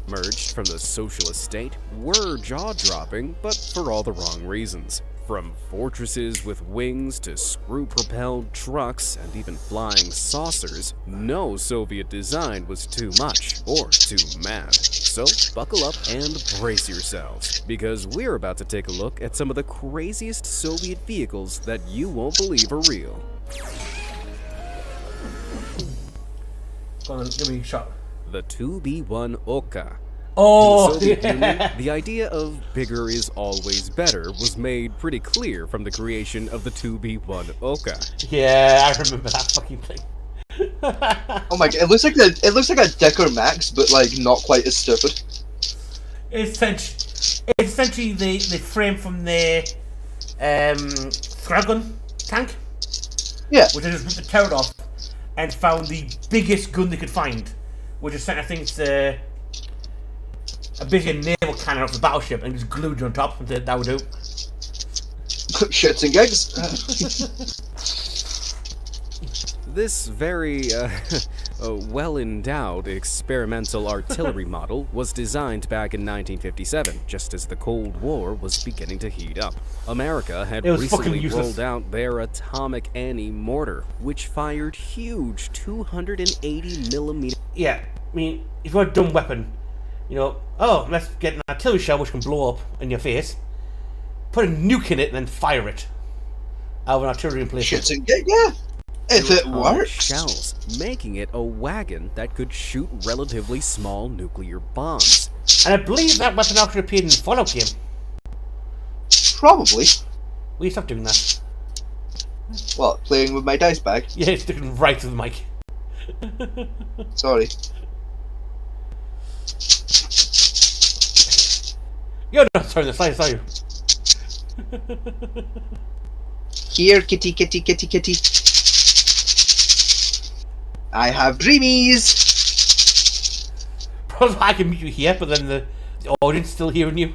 emerged from the socialist state were jaw-dropping, but for all the wrong reasons. From fortresses with wings to screw-propelled trucks and even flying saucers, no Soviet design was too much or too mad. So buckle up and brace yourselves, because we're about to take a look at some of the craziest Soviet vehicles that you won't believe are real. Go on, give me a shot. The 2B1 Oka. Oh, In the Soviet yeah. Union, the idea of bigger is always better was made pretty clear from the creation of the 2B1 Oka. Yeah, I remember that fucking thing. Oh my god, it looks like a Decker Max, but like not quite as stupid. It's essentially the frame from the Thragun tank. Yeah. Which I just ripped the turret off and found the biggest gun they could find, which is I think it's a big naval cannon off the battleship and just glued it on top and said that would do. Shits and gigs. This very, well-endowed experimental artillery model was designed back in 1957, just as the Cold War was beginning to heat up. America had It was fucking recently useless. rolled out their Atomic Annie mortar, which fired huge 280mm. Yeah, I mean, if you want a dumb weapon, you know, oh, let's get an artillery shell which can blow up in your face. put a nuke in it and then fire it out of an artillery emplacement. Shoots and yeah. If it Atomic works. shells, making it a wagon that could shoot relatively small nuclear bombs. And I believe that weapon actually appeared in the Fallout game. Probably. Will you stop doing that? What, playing with my dice bag? Yeah, it's sticking right to the mic. Sorry. You're not turning the slides, are you? Here, kitty, kitty, kitty, kitty. I have dreamies. Probably I can meet you here, but then the audience still hearing you.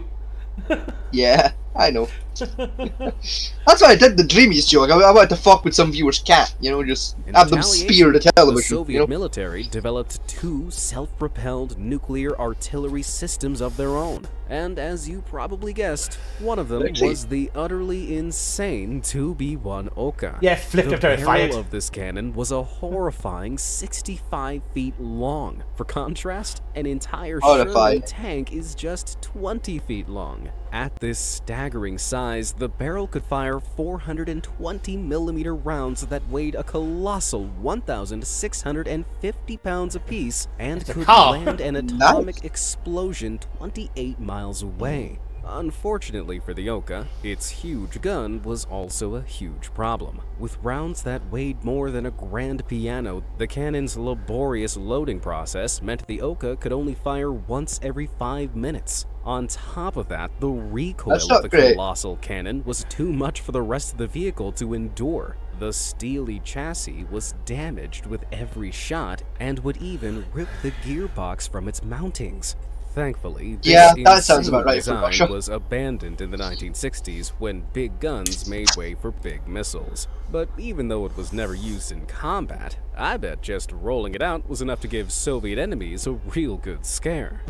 Yeah, I know. That's why I did the dreamies joke. I wanted to fuck with some viewers' cat, you know, just In have them retaliation, spear the The television. Soviet You know? military developed 2 self-propelled nuclear artillery systems of their own. And as you probably guessed, one of them Actually- was the utterly insane 2B1 Oka. Yeah, flipped The after it barrel fired. of this cannon was a horrifying 65 feet long. For contrast, an entire Horrified. Sherman tank is just 20 feet long. At this staggering size, the barrel could fire 420mm rounds that weighed a colossal 1,650 pounds apiece and It's a could car. land an atomic explosion 28 miles away. Unfortunately for the Oka, its huge gun was also a huge problem. With rounds that weighed more than a grand piano, the cannon's laborious loading process meant the Oka could only fire once every 5 minutes. On top of that, the recoil That's of not the great. colossal cannon was too much for the rest of the vehicle to endure. The steely chassis was damaged with every shot and would even rip the gearbox from its mountings. Thankfully, this Yeah, that sounds insane about right for design Russia. was abandoned in the 1960s when big guns made way for big missiles. But even though it was never used in combat, I bet just rolling it out was enough to give Soviet enemies a real good scare.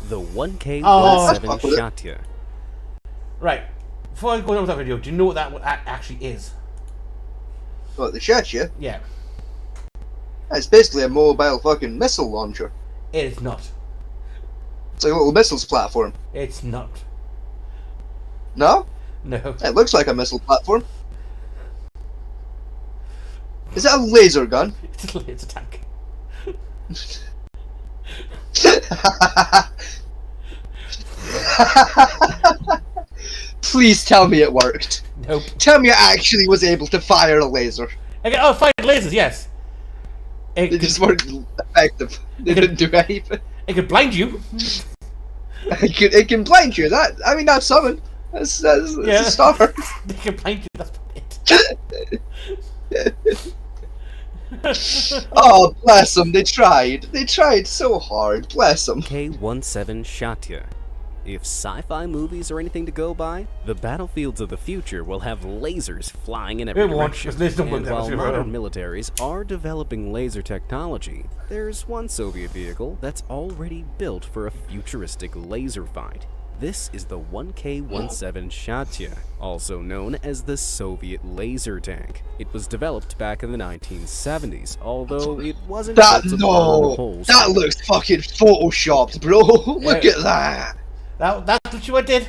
The 1K-17 Oh. Fuck with it. Shatya. Right. Before I go on with that video, do you know what that actually is? What, the shit, yeah? Yeah. It's basically a mobile fucking missile launcher. It is not. It's like a little missiles platform. It's not. No? No. It looks like a missile platform. Is that a laser gun? It's a tank. Please tell me it worked. Nope. Tell me I actually was able to fire a laser. Okay, oh, fire lasers, yes. They just weren't effective. They didn't do anything. It could blind you. It can blind you. That's something. That's Yeah. a stopper. They can blind you, that's it. Oh, bless them. They tried. They tried so hard. Bless them. K-17 Shatya. If sci-fi movies are anything to go by, the battlefields of the future will have lasers flying in every It won't, direction. 'cause lasers don't work And that while way. modern militaries are developing laser technology, there's one Soviet vehicle that's already built for a futuristic laser fight. This is the 1K-17 Shatya, also known as the Soviet laser tank. It was developed back in the 1970s, although it wasn't That built to burn a no. whole That city. looks fucking photoshopped, bro. Look Yeah. at that. That's literally what it did.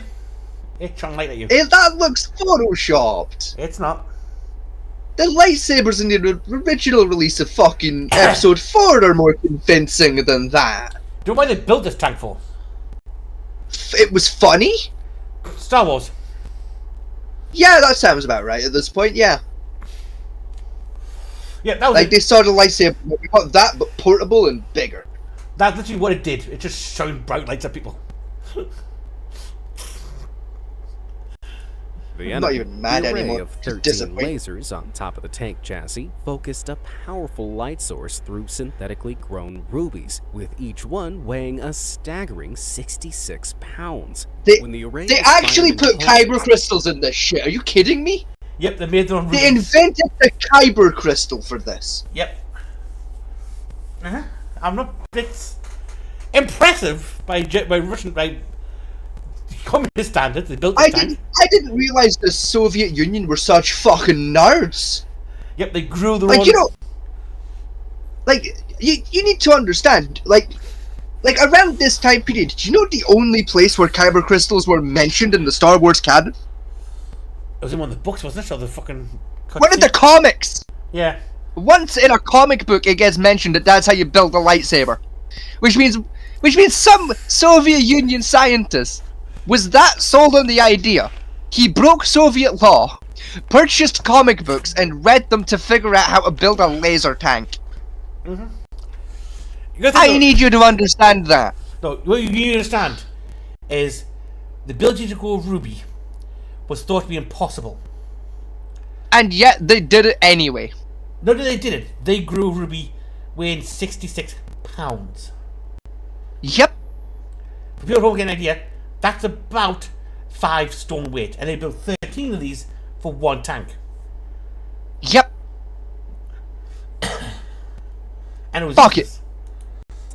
It shone light at you. That looks photoshopped. It's not. The lightsabers in the original release of fucking episode 4 are more convincing than that. Do you know why they built this tank for? It was funny? Star Wars. Yeah, that sounds about right at this point, yeah. Yeah, that was Like, it. they saw the lightsaber, we got that, but portable and bigger. That's literally what it did. It just shone bright lights at people. The I'm not enemy, even mad the array anymore. of Just 13 disappointed. lasers on top of the tank chassis focused a powerful light source through synthetically grown rubies, with each one weighing a staggering 66 pounds. They, When the array they was fired actually in put pulses- kyber crystals in this shit. Are you kidding me? Yep, they made their own They rubies. invented the kyber crystal for this. Yep. I'm not. It's impressive by Russian communist standards. They built this tank. I didn't realize the Soviet Union were such fucking nerds. Yep, they grew their Like, own. you know, like, you need to understand, like, like around this time period, did you know the only place where kyber crystals were mentioned in the Star Wars canon? It was in one of the books, wasn't it? Or the fucking... One of the comics! Yeah. Once in a comic book it gets mentioned that that's how you build a lightsaber. Which means some Soviet Union scientist was that sold on the idea. He broke Soviet law, purchased comic books, and read them to figure out how to build a laser tank. I need you to understand that. No, what you need to understand is the ability to grow ruby was thought to be impossible. And yet they did it anyway. No, they didn't. They grew ruby weighing 66 pounds. Yep. For people who don't get an idea, that's about 5 stone weight, and they built 13 of these for one tank. Yep. And it was Fuck it.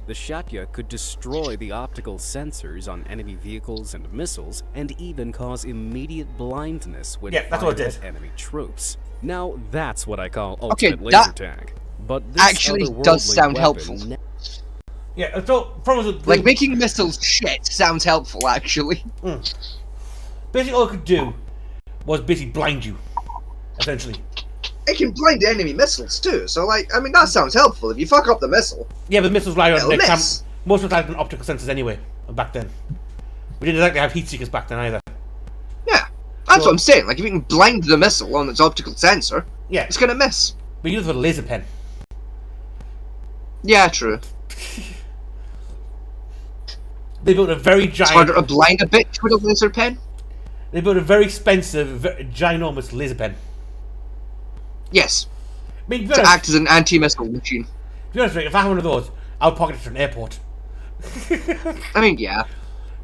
The Shatya could destroy the optical sensors on enemy vehicles and missiles, and even cause immediate blindness when Yeah, that's what fired it at did. enemy troops. Now that's what I call Okay, ultimate laser that tag. But this actually does otherworldly sound weapon helpful. Yeah, so problem was Like, making missiles shit sounds helpful, actually. basically all it could do was basically blind you, essentially. It can blind enemy missiles too, so like, I mean, that sounds helpful. If you fuck up the missile, Yeah, but missiles rely on It'll like, miss. most of the time on optical sensors anyway. Back then, we didn't exactly have heat seekers back then either. yeah. That's what I'm saying. Like, if you can blind the missile on its optical sensor, Yeah, it's gonna miss. but you use it with a laser pen. Yeah, true. They built a very It's harder giant. to blind a bitch with a laser pen. They built a very expensive, ginormous laser pen. Yes, I mean, to be to honest, act as an anti-missile machine. to be honest, Rick, if I had one of those, I would pocket it to an airport. I mean, yeah.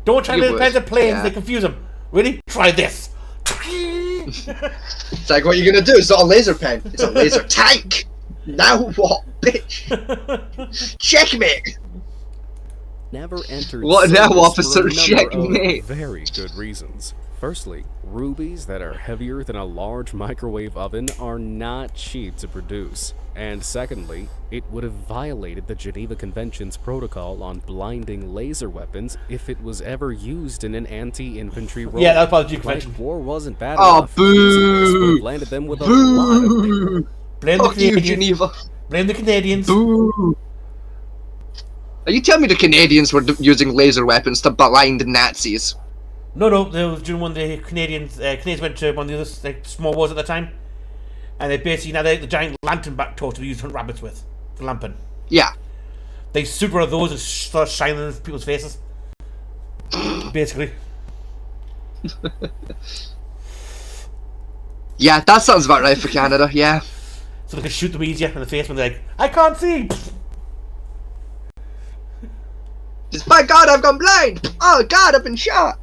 Don't try You laser would, pens at planes; yeah. they confuse them. Really? Try this. It's like, what are you gonna do? It's not a laser pen. It's a laser tank. Now what, bitch? Checkmate. never entered What now, service officer? for a number Checkmate. of very good reasons. Firstly, rubies that are heavier than a large microwave oven are not cheap to produce. And secondly, it would have violated the Geneva Convention's protocol on blinding laser weapons if it was ever used in an anti-infantry role. Yeah, that was part of the Like, convention. war wasn't bad Oh, enough. Using this would boo! have landed them with a lot of paper. Boo! Blame the Fuck you, Canadians. Geneva. Blame the Canadians. Boo! Are you telling me the Canadians were using laser weapons to blind Nazis? No, there was during one of the Canadians went to one of the other like, small wars at the time, and they basically now they the giant lantern back torch they used to hunt rabbits with, the lampen. Yeah. They super of those and start shining in people's faces. Basically, Yeah, that sounds about right for Canada, yeah. so they can shoot them easier in the face when they're like, "I can't see." Just, my god, I've gone blind! Oh god, I've been shot!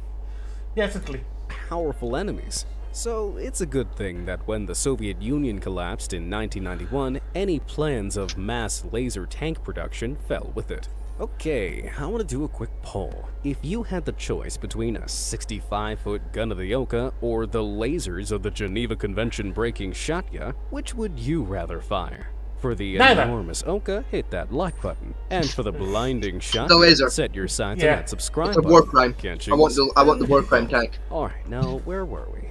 Yeah, essentially. Powerful enemies. So it's a good thing that when the Soviet Union collapsed in 1991, any plans of mass laser tank production fell with it. Okay, I want to do a quick poll. If you had the choice between a 65-foot gun of the Oka or the lasers of the Geneva Convention breaking Shatya, which would you rather fire? For the Neither. enormous Oka, hit that like button. And for the blinding Shatya, The laser. set your sights Yeah. on that subscribe It's a button. war crime. Can't I want choose. the war crime tank. Alright, now where were we?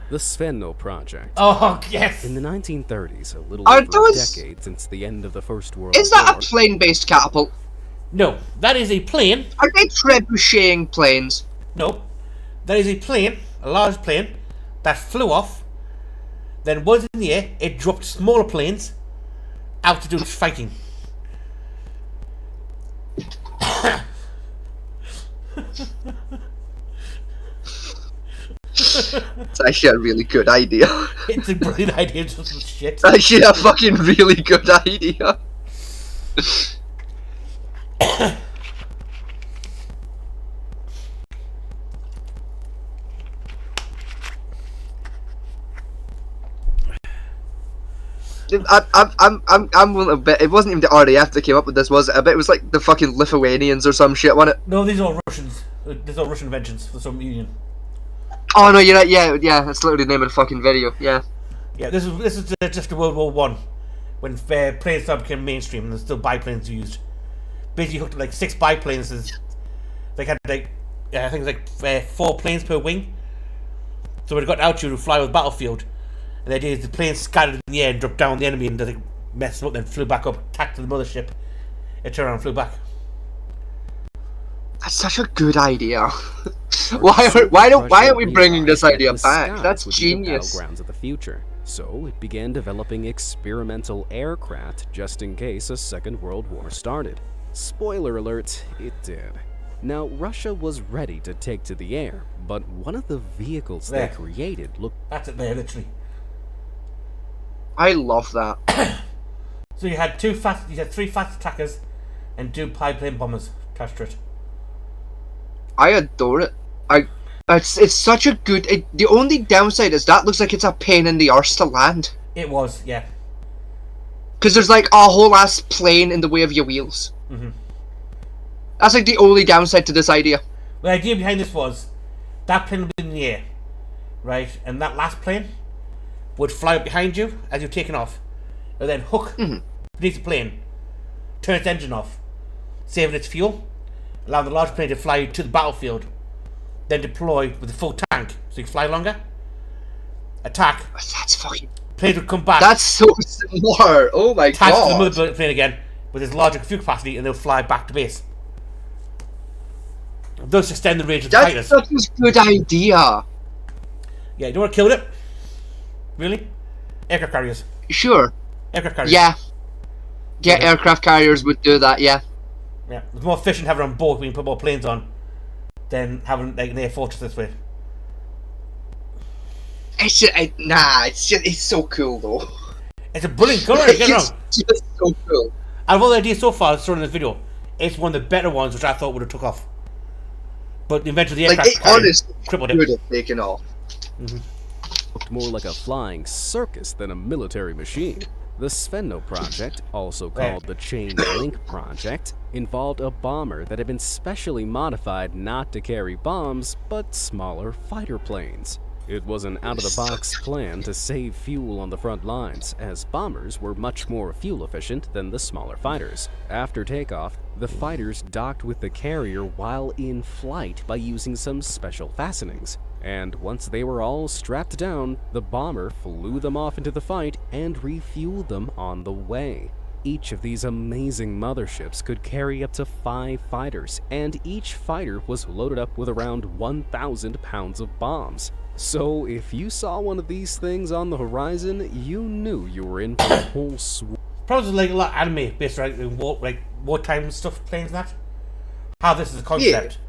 The Svenno Project. Oh yes. In the 1930s, a little Are over those- a decade since the end of the First World Is that War. a plane-based catapult? No, that is a plane. Are they trebucheting planes? No, that is a plane, a large plane that flew off. Then once in the air, it dropped smaller planes out to do its fighting. It's actually a really good idea. It's a brilliant idea, just some shit. It's actually a fucking really good idea. I'm willing to bet it wasn't even the RAF that came up with this, was it? I bet it was like the fucking Lithuanians or some shit, wasn't it? No, these are all Russians. These are all Russian inventions for the Soviet Union. Oh no, you're right. Yeah, that's literally the name of the fucking video. Yeah. Yeah, this is just World War One, when planes started becoming mainstream and there's still biplanes used. basically hooked up like 6 biplanes. They had like I think it was like 4 planes per wing. So when it got to altitude, it would fly over the battlefield. And the idea is the planes scattered in the air and dropped down on the enemy and they messed them up, then flew back up, attacked the mothership. It turned around and flew back. That's such a good idea. why aren't we bringing this idea back? That's genius. Battlegrounds of the future. So it began developing experimental aircraft just in case a second world war started. Spoiler alert, it did. Now, Russia was ready to take to the air, but one of the vehicles they created looked... That's it there, literally. I love that. So you had 3 fast attackers and 2 biplane bombers attached to it. I adore it. It's such a good... the only downside is that looks like it's a pain in the arse to land. It was, yeah. Because there's like a whole ass plane in the way of your wheels. Mm-hmm. That's like the only downside to this idea. The idea behind this was that plane would be in the air, right? And that last plane would fly up behind you as you're taking off, and then hook beneath the plane, turn its engine off, saving its fuel, allow the large plane to fly to the battlefield, then deploy with a full tank so you can fly longer, attack. That's fucking... Plane would come back. That's so smart. Oh my attach god. to the mother plane again with its larger fuel capacity, and they'll fly back to base. Thus extend the range of the fighters. That's such a good idea. Yeah, you know what killed it? Really? Aircraft carriers. Sure. Aircraft carriers. Yeah. Yeah, aircraft carriers would do that, yeah. Yeah, it's more efficient having it on board when you put more planes on than having like an air fortress this way. It's just, it's so cool though. It's a brilliant colour, get it wrong. It's just so cool. Out of all the ideas so far shown in this video, it's one of the better ones which I thought would have took off. But eventually the Like, aircraft it carrier honestly crippled would it. have taken off. looked more like a flying circus than a military machine. The Svenno project, also called the Chain Link project, involved a bomber that had been specially modified not to carry bombs, but smaller fighter planes. It was an out-of-the-box plan to save fuel on the front lines, as bombers were much more fuel efficient than the smaller fighters. After takeoff, the fighters docked with the carrier while in flight by using some special fastenings. And once they were all strapped down, the bomber flew them off into the fight and refueled them on the way. Each of these amazing motherships could carry up to 5 fighters, and each fighter was loaded up with around 1,000 pounds of bombs. So if you saw one of these things on the horizon, you knew you were in for a whole swarm. Probably like a lot of anime based around wartime stuff, planes and that. How this is a concept.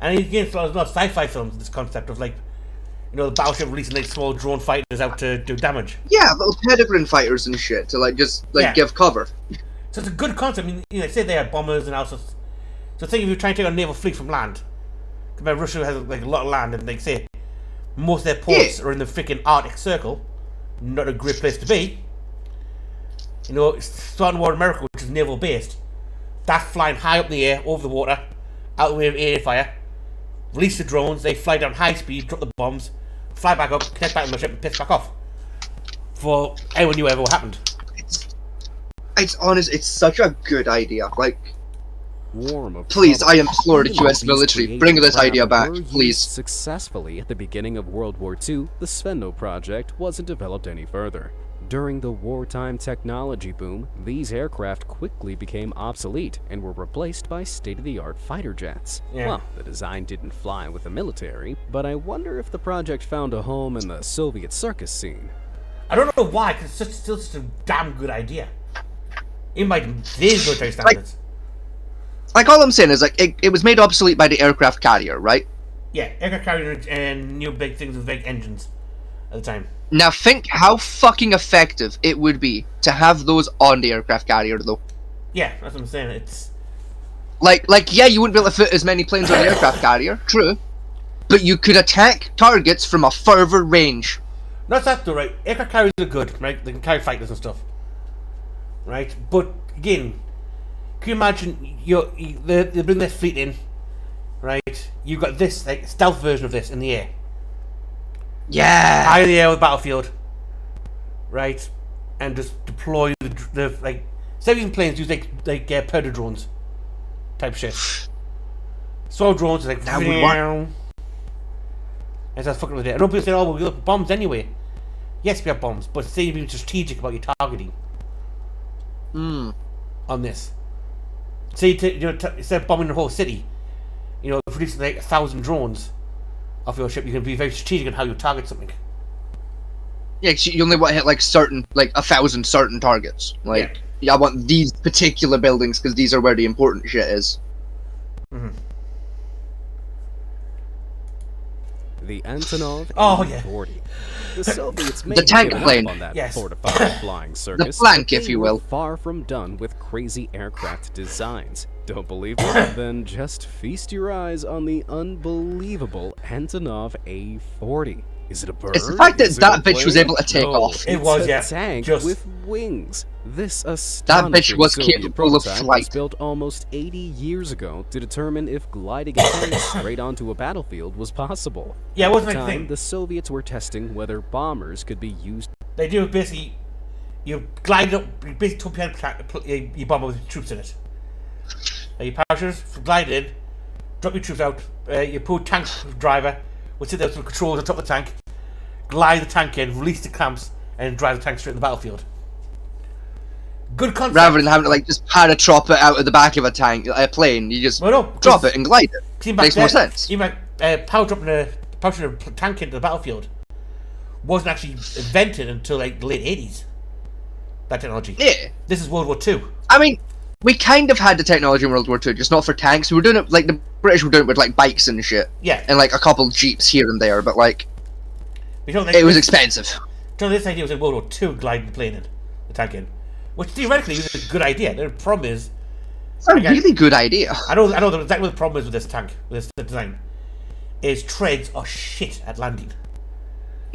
And again, a lot of sci-fi films, this concept of like, you know, the battleship releasing like small drone fighters out to do damage. Yeah, little Peregrine fighters and shit to like just like give cover. So it's a good concept. I mean, you know, say they had bombers and all sorts. So think if you're trying to take a naval fleet from land. Remember, Russia has like a lot of land, and like say most of their ports are in the freaking Arctic Circle. Not a great place to be. You know, starting war in America, which is naval based. That's flying high up in the air, over the water, out of the way of air fire. Release the drones, they fly down high speed, drop the bombs, fly back up, connect back to the ship, and piss back off. For anyone knew ever what happened. It's honest, it's such a good idea. Like, Warm please, I implore the US military, bring this idea back, please. Successfully at the beginning of World War II, the Svenno project wasn't developed any further. During the wartime technology boom, these aircraft quickly became obsolete and were replaced by state-of-the-art fighter jets. Yeah. Well, the design didn't fly with the military, but I wonder if the project found a home in the Soviet circus scene. I don't know why, because it's still such a damn good idea. Even by today's military standards. Like all I'm saying is like it was made obsolete by the aircraft carrier, right? Yeah, aircraft carrier and new big things with big engines at the time. Now think how fucking effective it would be to have those on the aircraft carrier, though. Yeah, that's what I'm saying. It's like yeah, you wouldn't be able to fit as many planes on the aircraft carrier, true, but you could attack targets from a further range. not that though, right? Aircraft carriers are good, right? They can carry fighters and stuff, right? But again, can you imagine they bring this fleet in, right? You've got this like stealth version of this in the air. Yeah. High in the air with battlefield, right, and just deploy the like. Say using planes, use like predator drones, type shit. So drones are like, That would work. and that's fucking with it. I know people say, oh, well, we look at bombs anyway. Yes, we have bombs, but say you're being strategic about your targeting on this. Say instead of bombing the whole city, producing like 1,000 drones off your ship, you can be very strategic on how you target something. Yeah, 'cause you only want to hit like 1,000 certain targets. Like, yeah, I want these particular buildings because these are where the important shit is. The Antonov Oh, yeah. 40. The Soviets may The have tank given plane. up on that Yes. fortified flying circus. flank, but if they you were will. Far from done with crazy aircraft designs. Don't believe me? Then just feast your eyes on the unbelievable Antonov A40. Is it a bird? It's the fact that Is it that a bitch was plane? able to take No, off. It it's was, a yeah. tank Just- with wings. This That astonishing bitch was Soviet capable of prototype flight. was built almost 80 years ago to determine if gliding a tank straight onto a battlefield was possible. Yeah, it wasn't At the like a time, thing. the Soviets were testing whether bombers could be used. They do basically, you glide up, you basically you bomber with troops in it. You parachute, glide in, drop your troops out, you pull tank driver, will sit there with the controls on top of the tank, glide the tank in, release the clamps, and drive the tank straight in the battlefield. Good concept. Rather than having to like just paratrop it out of the back of a plane, you just Well, no, drop it and glide it. See, back Makes more then, sense. Even parachuting a tank into the battlefield wasn't actually invented until like the late 80s. That technology. Yeah. This is World War II. I mean, we kind of had the technology in World War II, just not for tanks. We were doing it like the British were doing it with like bikes and shit, Yeah. and like a couple jeeps here and there, but like You know, it was expensive. this idea was in World War II, gliding the plane in, the tank in. Which theoretically is a good idea. The problem is, It's a Okay. really good idea. I know exactly what the problem is with this tank, with this design. Is treads are shit at landing.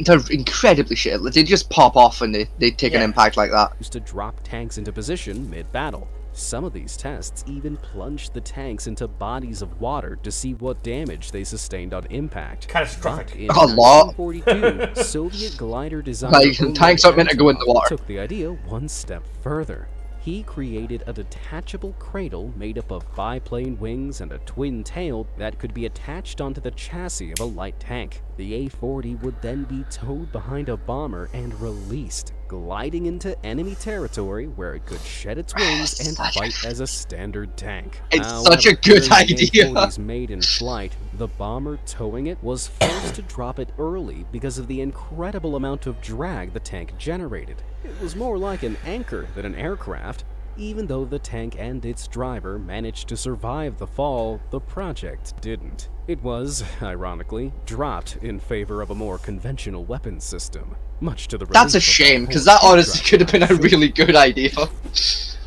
They're incredibly shit. They just pop off when they take an Yeah. impact like that. to drop tanks into position mid-battle. Some of these tests even plunged the tanks into bodies of water to see what damage they sustained on impact. Catastrophic. But in A lot. 1942, Soviet glider designer Like, tanks aren't meant to go in the Antonov water. took the idea one step further. He created a detachable cradle made up of biplane wings and a twin tail that could be attached onto the chassis of a light tank. The A-40 would then be towed behind a bomber and released, gliding into enemy territory where it could shed its wings and Such a- fight as a standard tank. It's such a good during the idea. A-40's maiden flight, the bomber towing it was forced to drop it early because of the incredible amount of drag the tank generated. It was more like an anchor than an aircraft. Even though the tank and its driver managed to survive the fall, the project didn't. It was, ironically, dropped in favor of a more conventional weapons system, much to the That's a relief of shame, because whole that honestly aircraft could have been a operation. really good idea.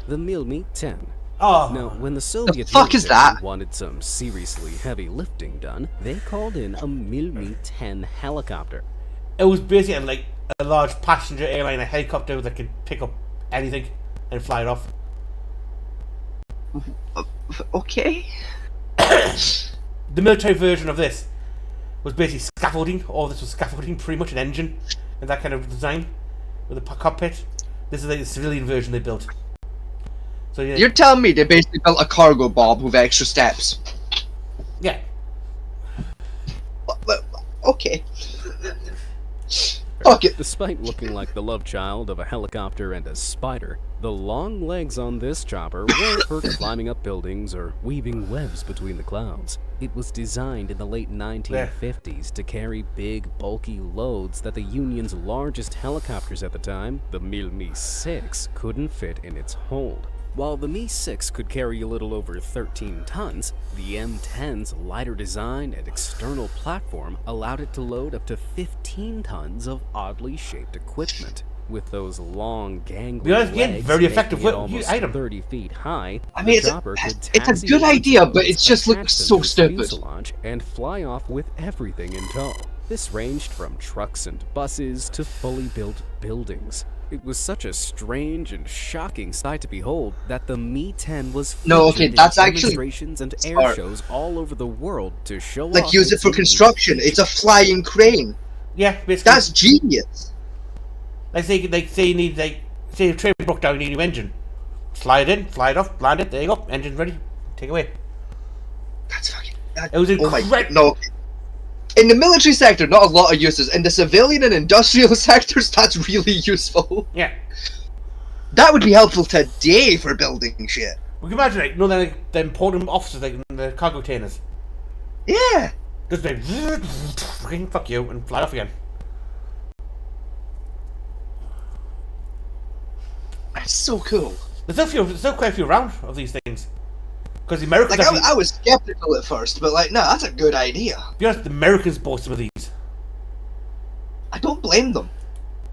The Milmi-10. Oh, Now, when the Soviet fuck is military that? wanted some seriously heavy lifting done, they called in a Milmi-10 helicopter. it was basically like a large passenger airliner helicopter that could pick up anything and fly it off. Okay. The military version of this was basically scaffolding. All this was scaffolding, pretty much an engine and that kind of design with a cockpit. This is like the civilian version they built. So yeah, You're telling me they basically built a cargo bob with extra steps? yeah. Okay. Fuck it. Despite looking like the love child of a helicopter and a spider, the long legs on this chopper weren't for climbing up buildings or weaving webs between the clouds. It was designed in the late 1950s to carry big, bulky loads that the Union's largest helicopters at the time, the Mi-6, couldn't fit in its hold. While the Mi-6 could carry a little over 13 tons, the M10's lighter design and external platform allowed it to load up to 15 tons of oddly shaped equipment. With those long, gangly Yeah, again, legs very effective making it with- almost item. 30 feet high, I mean, the chopper could it's a taxi good over idea, but roads, it just looks attach them so to its stupid. fuselage, and fly off with everything in tow. This ranged from trucks and buses to fully built buildings. It was such a strange and shocking sight to behold that the Mi-10 was No, featured okay, that's in actually demonstrations and air smart. shows all over the world to show Like, off use it its for unique construction. It's a flying crane. Yeah, basically. That's genius. Like say you need say the train broke down, you need a new engine. Slide it in, fly it off, land it, there you go, engine's ready, take it away. That's fucking. It was oh my incredible. no. In the military sector, not a lot of uses. In the civilian and industrial sectors, that's really useful. Yeah. That would be helpful today for building shit. We can imagine, like, you know, like, the important officers, like, in the cargo containers. Yeah. Just like, fucking fuck you, and fly off again. That's so cool. There's still quite a few around of these things. Because the Americans Like, actually, I was skeptical at first, but like, no, that's a good idea. to be honest, the Americans bought some of these. I don't blame them.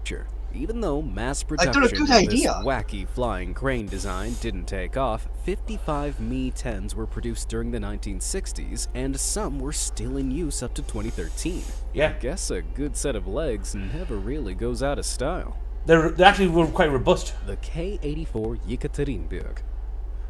Sure. Even though mass they're a production good of this idea. wacky flying crane design didn't take off, 55 Mi-10s were produced during the 1960s, and some were still in use up to 2013. Yeah. Guess a good set of legs never really goes out of style. They actually were quite robust. The K-84 Yekaterinburg.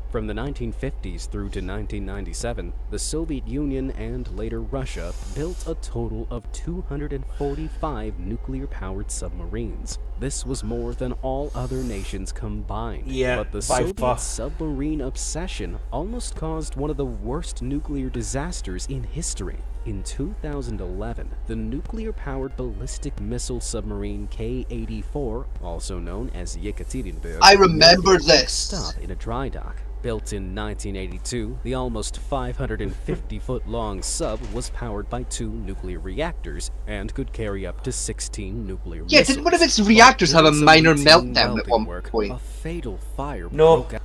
From the 1950s through to 1997, the Soviet Union and later Russia built a total of 245 nuclear-powered submarines. This was more than all other nations combined. Yeah, but the by Soviet far. submarine obsession almost caused one of the worst nuclear disasters in history. In 2011, the nuclear-powered ballistic missile submarine K-84, also known as Yekaterinburg, I remember made a quick this. stop in a dry dock. Built in 1982, the almost 550-foot-long sub was powered by 2 nuclear reactors and could carry up to 16 nuclear Yeah, missiles. did one of its But reactors have a during some minor routine meltdown at welding one work, point? A fatal fire No. broke out.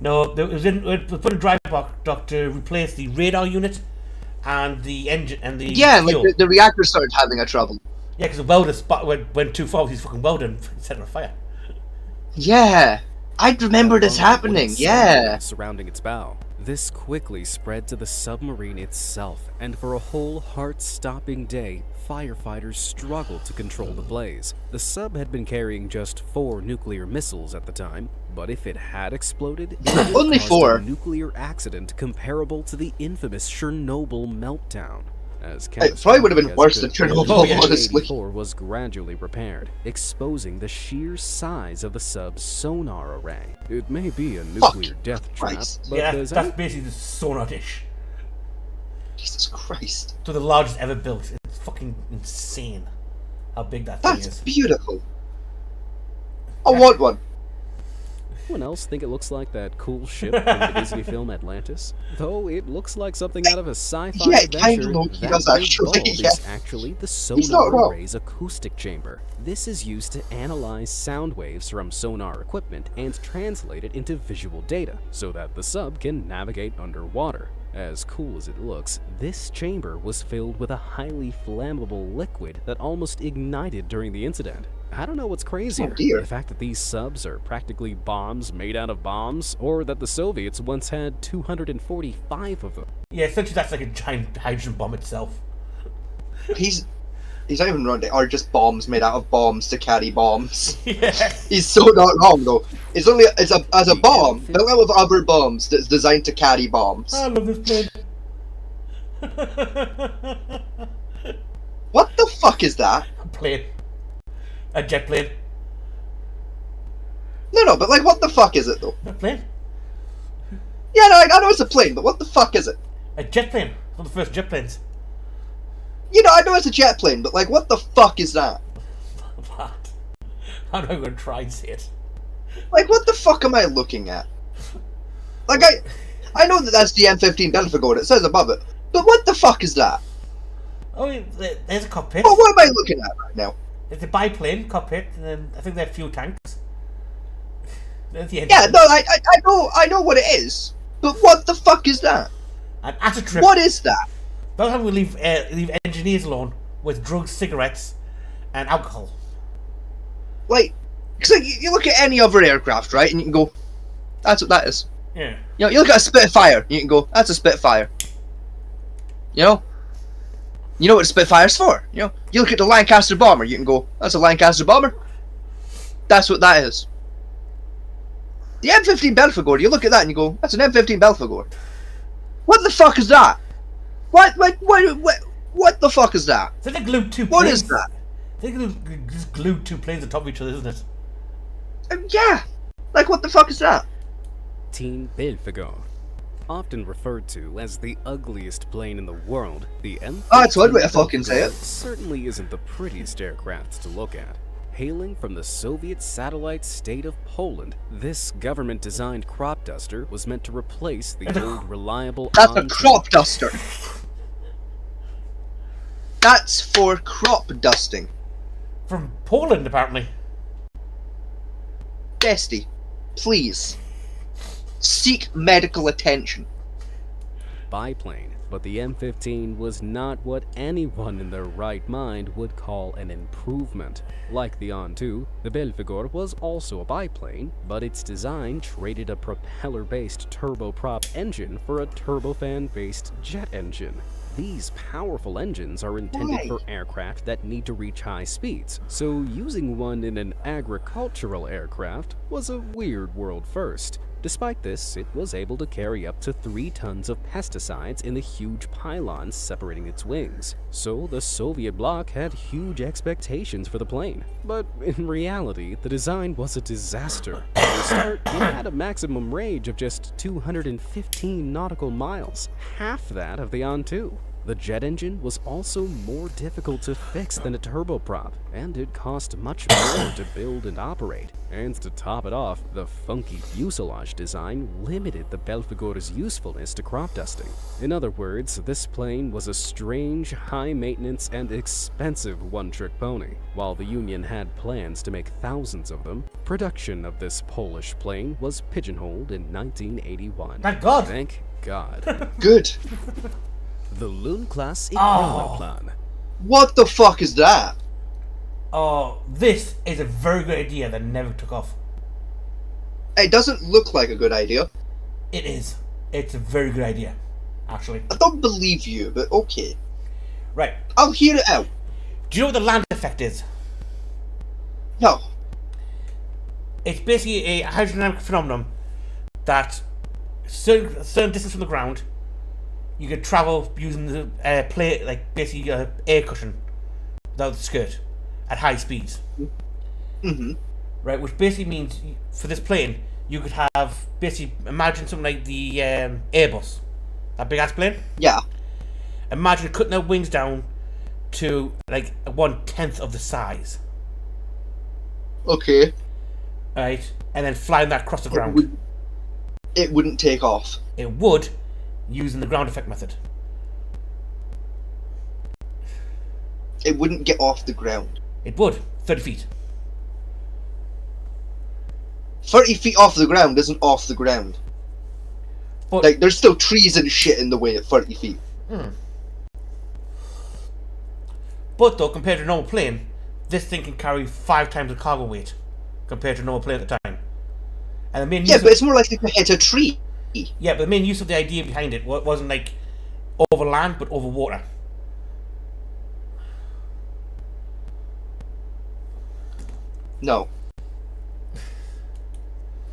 No, it was put in dry dock to replace the radar unit and the engine and the Yeah, like fuel. the reactor started having a trouble. Yeah, because the welder spot went too far with his fucking welder and set it on fire. Yeah, I remember this Along with happening. its Yeah. submarine surrounding its bow. This quickly spread to the submarine itself, and for a whole heart-stopping day, firefighters struggled to control the blaze. The sub had been carrying just 4 nuclear missiles at the time, but if it had exploded, it would have Only caused 4. a nuclear accident comparable to the infamous Chernobyl meltdown. As It probably would have been catastrophic worse as than it could be, Chernobyl, the honestly. K-84 was gradually repaired, exposing the sheer size of the sub's sonar array. It may be a nuclear death trap, Christ. but Yeah, there's that's basically the sonar dish. Jesus Christ. So the largest ever built. It's fucking insane how big that thing That's is. beautiful. I want one. anyone else think it looks like that cool ship in the Disney film Atlantis? Though it looks like something out of a sci-fi Yeah, adventure, kind of low-key that does big actually, bulb yeah. is actually the not sonar wrong. array's acoustic chamber. This is used to analyze sound waves from sonar equipment and translate it into visual data, so that the sub can navigate underwater. As cool as it looks, this chamber was filled with a highly flammable liquid that almost ignited during the incident. I don't know what's crazier, dear. the fact that these subs are practically bombs made out of bombs, or that the Soviets once had 245 of them. Yeah, essentially that's like a giant hydrogen bomb itself. He's not even wrong. They are just bombs made out of bombs to carry bombs. Yeah. He's so not wrong though. It's a bomb built out of other bombs that's designed to carry bombs. I love this plane. What the fuck is that? A plane. A jet plane. No, but like, what the fuck is it though? A plane? Yeah, no, I know it's a plane, but what the fuck is it? A jet plane. One of the first jet planes. You know, I know it's a jet plane, but like, what the fuck is that? What? I'm not going to try and say it. Like, what the fuck am I looking at? Like, I know that that's the M15 Belfagor, it says above it, but what the fuck is that? Oh, yeah, there's a cockpit. What am I looking at right now? It's a biplane cockpit, and then I think they have fuel tanks. There's the engine. Yeah, no, I know what it is, but what the fuck is that? And at a trip. What is that? Don't have to leave engineers alone with drugs, cigarettes, and alcohol. Like, cause like, you look at any other aircraft, right, and you can go, that's what that is. Yeah. You know, you look at a Spitfire, you can go, that's a Spitfire. You know? You know what a Spitfire's for, you know? You look at the Lancaster Bomber, you can go, that's a Lancaster Bomber. That's what that is. The M15 Belfagor, you look at that and you go, that's an M15 Belfagor. What the fuck is that? What the fuck is that? So they glued two planes. What is that? They just glued two planes on top of each other, isn't it? Yeah. Like, what the fuck is that? Teen Belfagor. Often referred to as the ugliest plane in the world, the M15 that's one way to fucking say it. certainly isn't the prettiest aircraft to look at. Hailing from the Soviet satellite state of Poland, this government-designed crop duster was meant to replace the old reliable That's a An-2. crop duster. That's for crop dusting. From Poland, apparently. Bestie, please. Seek medical attention. Biplane, but the M15 was not what anyone in their right mind would call an improvement. Like the An-2, the Belfegor was also a biplane, but its design traded a propeller-based turboprop engine for a turbofan-based jet engine. These powerful engines are intended Why? for aircraft that need to reach high speeds, so using one in an agricultural aircraft was a weird world first. Despite this, it was able to carry up to 3 tons of pesticides in the huge pylons separating its wings. So the Soviet bloc had huge expectations for the plane. But in reality, the design was a disaster. At the start, it had a maximum range of just 215 nautical miles, half that of the An-2. The jet engine was also more difficult to fix than a turboprop, and it cost much more to build and operate. And to top it off, the funky fuselage design limited the Belfegor's usefulness to crop dusting. In other words, this plane was a strange, high-maintenance, and expensive one-trick pony. While the Union had plans to make thousands of them, production of this Polish plane was pigeonholed in 1981. Thank God. Thank God. Good. The Lundklass Ikranoplan. What the fuck is that? Oh, this is a very good idea that never took off. It doesn't look like a good idea. It is. It's a very good idea, actually. I don't believe you, but okay. Right. I'll hear it out. Do you know what the land effect is? No. It's basically a hydrodynamic phenomenon that certain distance from the ground, you could travel using the plate, like basically air cushion without the skirt at high speeds. Mm-hmm. Right, which basically means for this plane, you could have basically imagine something like the Airbus, that big ass plane. Yeah. Imagine cutting their wings down to like 1/10 of the size, Okay. right, and then flying that across the ground. It wouldn't take off. It would, using the ground effect method. It wouldn't get off the ground. It would, 30 feet. 30 feet off the ground isn't off the ground. But Like, there's still trees and shit in the way at 30 feet. But though, compared to a normal plane, this thing can carry 5 times the cargo weight compared to a normal plane at the time. And the main Yeah, use but it's more likely to hit a tree. but the main use of the idea behind it wasn't like over land, but over water. No.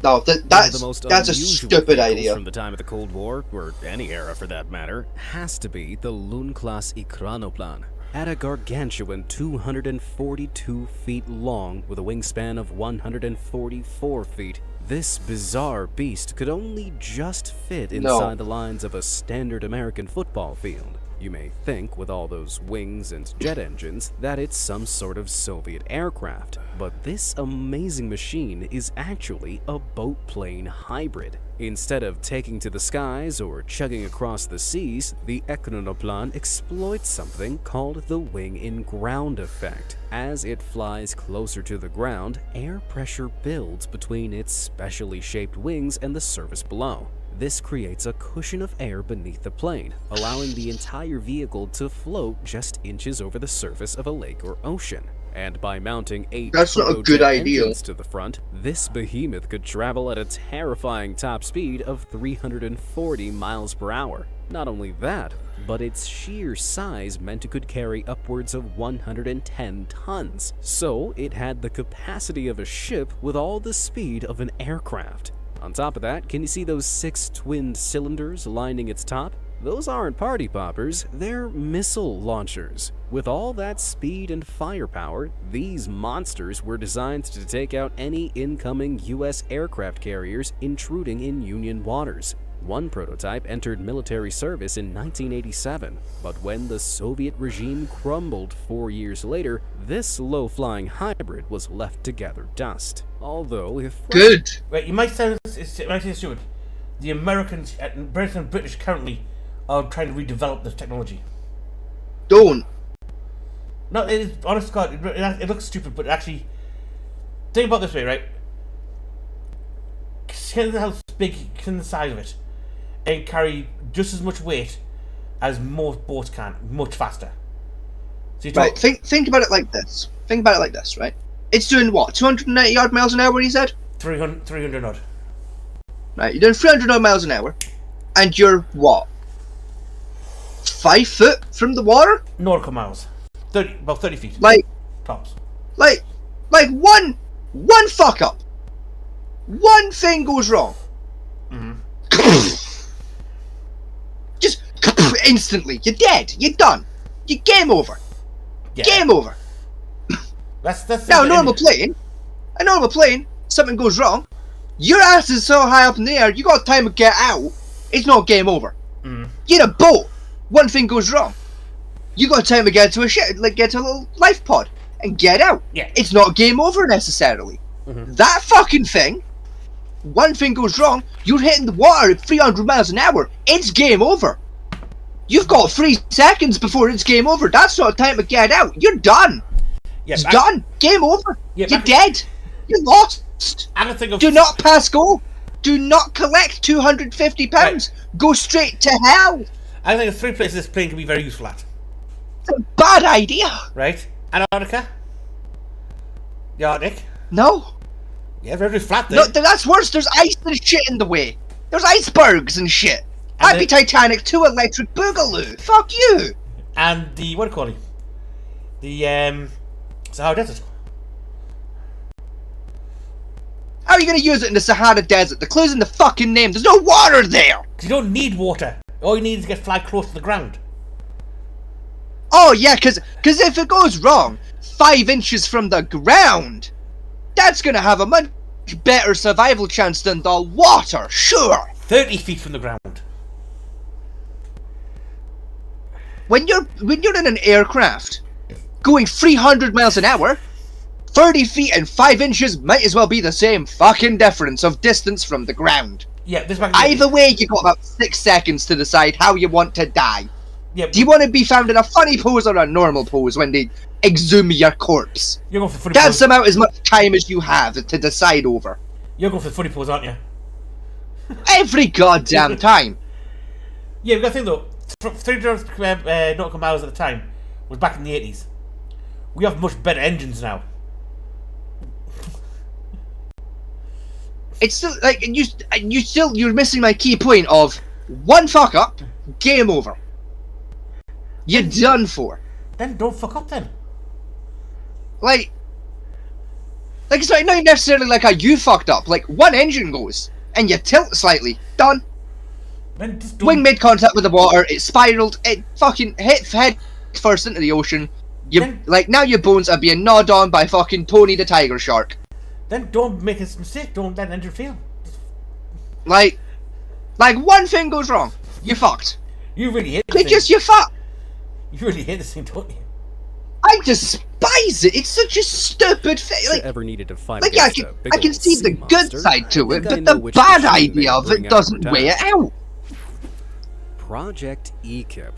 No, One of that's the most a unusual stupid vehicles idea. from the time of the Cold War, or any era for that matter, has to be the Lundklass Ikranoplan. At a gargantuan 242 feet long with a wingspan of 144 feet, this bizarre beast could only just fit inside the lines of a standard American football field. You may think, with all those wings and jet engines, that it's some sort of Soviet aircraft, but this amazing machine is actually a boat-plane hybrid. Instead of taking to the skies or chugging across the seas, the Ikranoplan exploits something called the wing-in-ground effect. As it flies closer to the ground, air pressure builds between its specially shaped wings and the surface below. This creates a cushion of air beneath the plane, allowing the entire vehicle to float just inches over the surface of a lake or ocean. And by mounting 8 That's not a good turbojet idea. engines to the front, this behemoth could travel at a terrifying top speed of 340 miles per hour. Not only that, but its sheer size meant it could carry upwards of 110 tons. So it had the capacity of a ship with all the speed of an aircraft. On top of that, can you see those 6 twinned cylinders lining its top? Those aren't party poppers, they're missile launchers. With all that speed and firepower, these monsters were designed to take out any incoming US aircraft carriers intruding in Union waters. One prototype entered military service in 1987, but when the Soviet regime crumbled 4 years later, this low-flying hybrid was left to gather dust. Although, if Good. Right, you might say stupid. The Americans, British and British currently are trying to redevelop this technology. Don't. No, it is, honest to God, it looks stupid, but actually, think about it this way, right? Consider how big, consider the size of it, and carry just as much weight as most boats can, much faster. So you talk, Right, think about it like this. Think about it like this, right? It's doing what? 290 odd miles an hour, he said? 300 odd. Right, you're doing 300 odd miles an hour, and you're what? 5 foot from the water? Nautical miles. About 30 feet. Like Tops. one fuck up. One thing goes wrong. Just instantly, you're dead. You're done. You're game over. Yeah. Game over. That's Now, a normal plane, something goes wrong. Your ass is so high up in the air, you got time to get out. It's not game over. You're in a boat. One thing goes wrong. You got time to get to get to a little life pod and get out. Yeah. It's not game over necessarily. That fucking thing. One thing goes wrong, you're hitting the water at 300 miles an hour. It's game over. You've got 3 seconds before it's game over. That's not time to get out. You're done. Yeah, It's done. Game over. Yeah, You're dead. You're lost. I can think of. Do not pass go. Do not collect £250. Right. Go straight to hell. I think of 3 places this plane can be very useful at. It's a bad idea. Right? Antarctica. The Arctic. No. Yeah, very flat there. No, that's worse. There's ice and shit in the way. There's icebergs and shit. And I'd be Titanic 2 Electric Boogaloo. Fuck you. And the, what do you call it? The, Sahara Desert. How are you going to use it in the Sahara Desert? The clue's in the fucking name. There's no water there. Because you don't need water. All you need is to fly close to the ground. Oh, yeah, because if it goes wrong 5 inches from the ground, that's going to have a much better survival chance than the water, sure. 30 feet from the ground. When you're in an aircraft going 300 miles an hour, 30 feet and 5 inches might as well be the same fucking difference of distance from the ground. Yeah, this back. Either way, you got about 6 seconds to decide how you want to die. Yeah, Do you want to be found in a funny pose or a normal pose when they exhume your corpse? you're going for the funny That's pose. about as much time as you have to decide over. You're going for the funny pose, aren't you? Every goddamn time. Yeah, we've got to think though. 300 nautical miles at the time was back in the 80s. We have much better engines now. It's still like you're missing my key point of one fuck up, game over. You're done for. Then don't fuck up then. Like it's not necessarily like how you fucked up. Like one engine goes and you tilt slightly, done. Then just don't. Wing made contact with the water, it spiraled, it fucking hit head first into the ocean. You Then- like now your bones are being gnawed on by fucking Tony the Tiger Shark. Then don't make a mistake. Don't let an engine fail. Like one thing goes wrong, you're fucked. You really hate this thing. You're fucked. You really hate this thing, don't you? I despise it. It's such a stupid thing. If Like, you ever needed to fight like yeah, against a big I can old see the sea good monster, side to I it, think I but know the which bad machine they idea of bring it out doesn't over weigh it time. out. Project EKIP.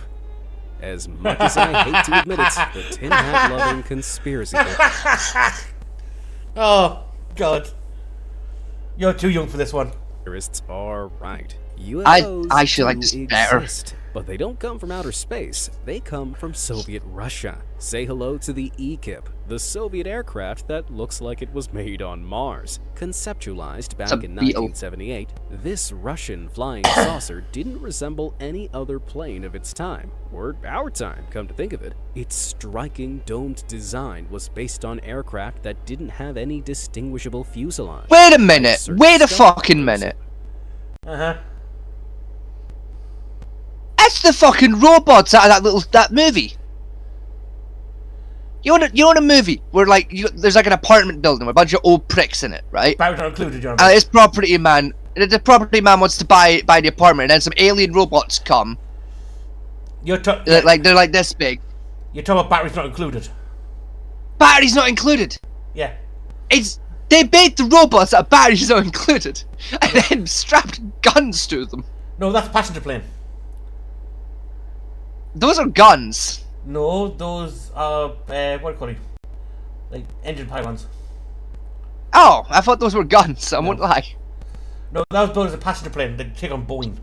As much as I hate to admit it, the tin hat loving conspiracy Oh God, you're too young for this one. theorists are right. UFOs I should like do this better. exist, but they don't come from outer space. They come from Soviet Russia. Say hello to the EKIP, the Soviet aircraft that looks like it was made on Mars. Conceptualized back a in beetle. 1978, this Russian flying saucer didn't resemble any other plane of its time, or our time, come to think of it. Its striking domed design was based on aircraft that didn't have any distinguishable fuselage. Wait a minute. Certain Wait a stealth fucking moves. minute. Uh-huh. That's the fucking robots out of that movie. You know a movie where like there's like an apartment building with a bunch of old pricks in it, right? Barry's not included, John. And this property man, the property man wants to buy the apartment, and then some alien robots come. You're Like they're like this big. You're talking about batteries not included. Batteries not included. Yeah. They made the robots that batteries not included, and then strapped guns to them. No, that's a passenger plane. Those are guns. No, those are what do you call it? Like engine pylons. Oh, I thought those were guns. I won't lie. No, that was built as a passenger plane. They take on Boeing.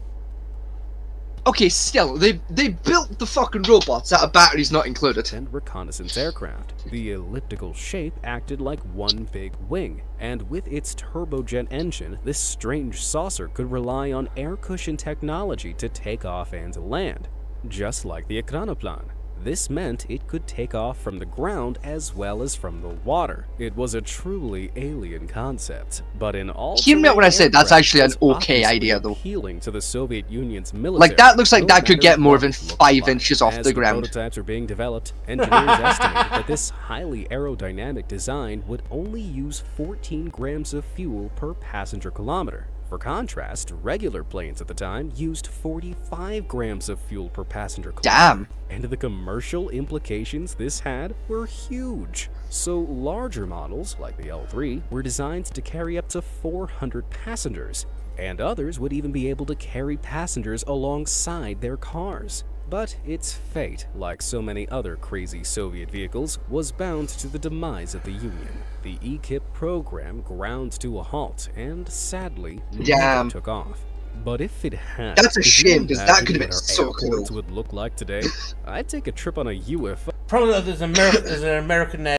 Okay, still, they built the fucking robots out of batteries not included. And reconnaissance aircraft. The elliptical shape acted like one big wing, and with its turbojet engine, this strange saucer could rely on air cushion technology to take off and land. Just like the Ekranoplan. This meant it could take off from the ground as well as from the water. It was a truly alien concept, but in all Hear me out when I say that's actually an okay idea, though. Appealing to the Soviet Union's military. Like, that looks like no that could matter get more what than it looked 5 like. inches off As the ground. prototypes were being developed, engineers estimated that this highly aerodynamic design would only use 14 grams of fuel per passenger kilometer. For contrast, regular planes at the time used 45 grams of fuel per passenger kilometer. Damn. And the commercial implications this had were huge. So larger models, like the L3, were designed to carry up to 400 passengers, and others would even be able to carry passengers alongside their cars. But its fate, like so many other crazy Soviet vehicles, was bound to the demise of the Union. The EKIP program ground to a halt, and sadly, never took off. But if it had, That's a shame, because that could have what been our so airports cool. would look like today, I'd take a trip on a UFO. Probably there's an American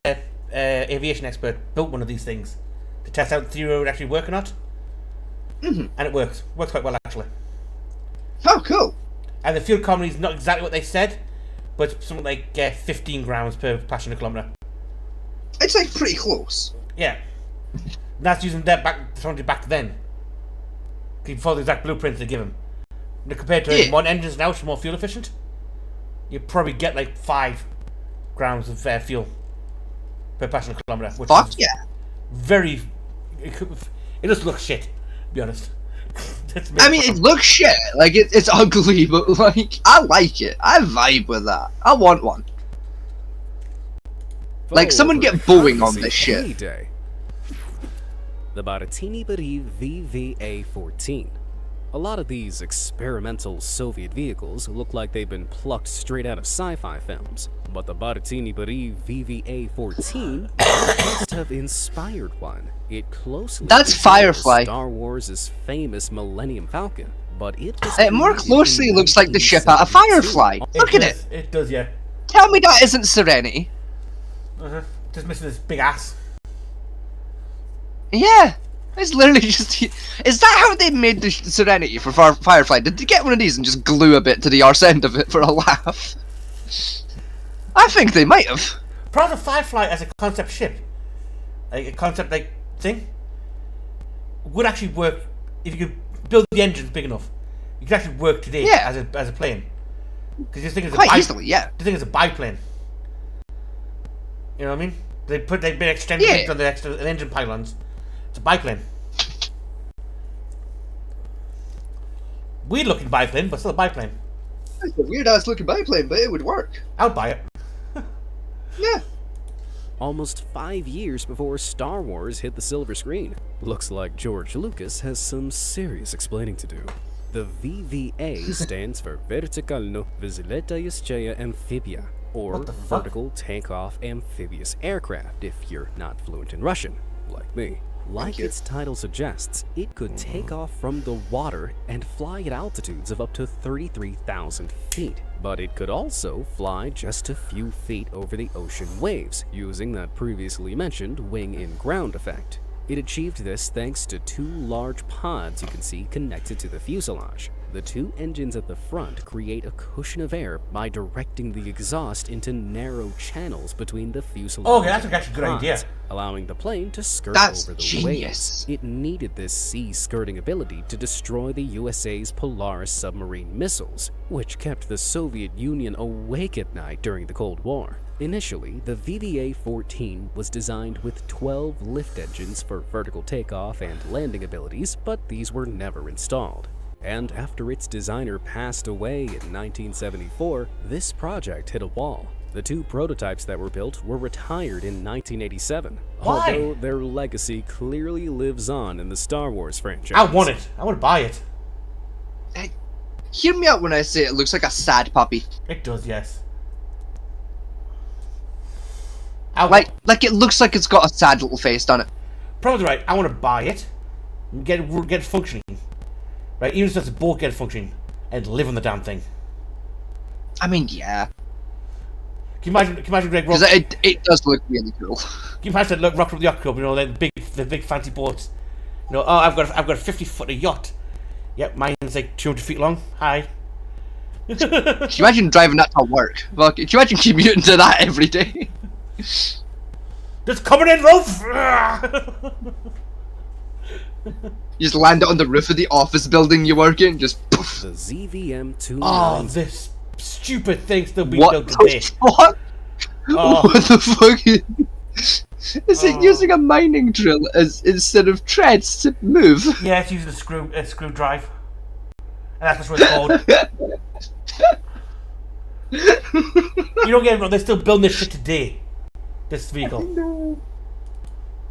aviation expert built one of these things to test out the theory it would actually work or not. And it works. Works quite well, actually. Oh, cool. And the fuel economy is not exactly what they said, but it's something like 15 grams per passenger kilometer. It's like pretty close. Yeah. And that's using that back then. You can follow the exact blueprints they give them. And compared to modern engines now, which are more fuel efficient, you probably get like 5 grams of fuel per passenger kilometer. Which Fuck is yeah. very. It just looks shit, to be honest. I mean, it looks shit. Like, it's ugly, but, like, I like it. I vibe with that. I want one. Like, someone get Boeing on this shit. Day. The Baratini Bari VVA-14. A lot of these experimental Soviet vehicles look like they've been plucked straight out of sci-fi films, but the Baratini Bari VVA-14 must have inspired one. It closely That's resembles Firefly. Star Wars' famous Millennium Falcon, but it was It more created closely in looks like the ship out of 1972. Firefly. Look at it. It does, yeah. Tell me that isn't Serenity. Just missing this big ass. Yeah. It's literally just... Is that how they made the Serenity for Firefly? Did they get one of these and just glue a bit to the arse end of it for a laugh? I think they might have. Probably Firefly as a concept ship, like a concept like thing, would actually work if you could build the engines big enough. You could actually work today as a plane. Because this thing is Quite easily, yeah. This thing is a biplane. You know what I mean? They've been extended on the extra engine pylons. It's a biplane. Weird looking biplane, but still a biplane. It's a weird ass looking biplane, but it would work. I'll buy it. Yeah. Almost 5 years before Star Wars hit the silver screen. Looks like George Lucas has some serious explaining to do. The VVA stands for Vertikalno Vzletayuschaya Amphibia, or Vertical Takeoff Amphibious Aircraft if you're not fluent in Russian, like me. Like its title suggests, it could take off from the water and fly at altitudes of up to 33,000 feet. But it could also fly just a few feet over the ocean waves, using that previously mentioned wing-in-ground effect. It achieved this thanks to 2 large pods you can see connected to the fuselage. The two engines at the front create a cushion of air by directing the exhaust into narrow channels between the fuselage Okay, that's and actually a good pods, idea. allowing the plane to skirt That's over the genius. waves. It needed this sea-skirting ability to destroy the USA's Polaris submarine missiles, which kept the Soviet Union awake at night during the Cold War. Initially, the VVA-14 was designed with 12 lift engines for vertical takeoff and landing abilities, but these were never installed. And after its designer passed away in 1974, this project hit a wall. The two prototypes that were built were retired in 1987, Why? although their legacy clearly lives on in the Star Wars franchise. I want it. I want to buy it. Hear me out when I say it looks like a sad puppy. It does, yes. Like it looks like it's got a sad little face on it. Probably right. I want to buy it, get it functioning, right? Even if it's a boat, get it functioning, and live on the damn thing. I mean, yeah. Can you imagine Greg Rock? Because it does look really cool. Can you imagine that Rock from the Yacht Club? You know, the big fancy boats. You know, oh, I've got a 50-footer yacht. Yep, mine's like 200 feet long. Hi. Can you imagine driving that to work? Well, can you imagine commuting to that every day? Just coming in, Rolf! You just land it on the roof of the office building you work in, just poof. The ZVM-29. Oh, this stupid thing still being What built the today. fuck? Oh. What the fuck? Is it using a mining drill as instead of treads to move? Yeah, it's using a screw drive. And that's what it's called. You don't get it wrong, they're still building this shit today. This vehicle.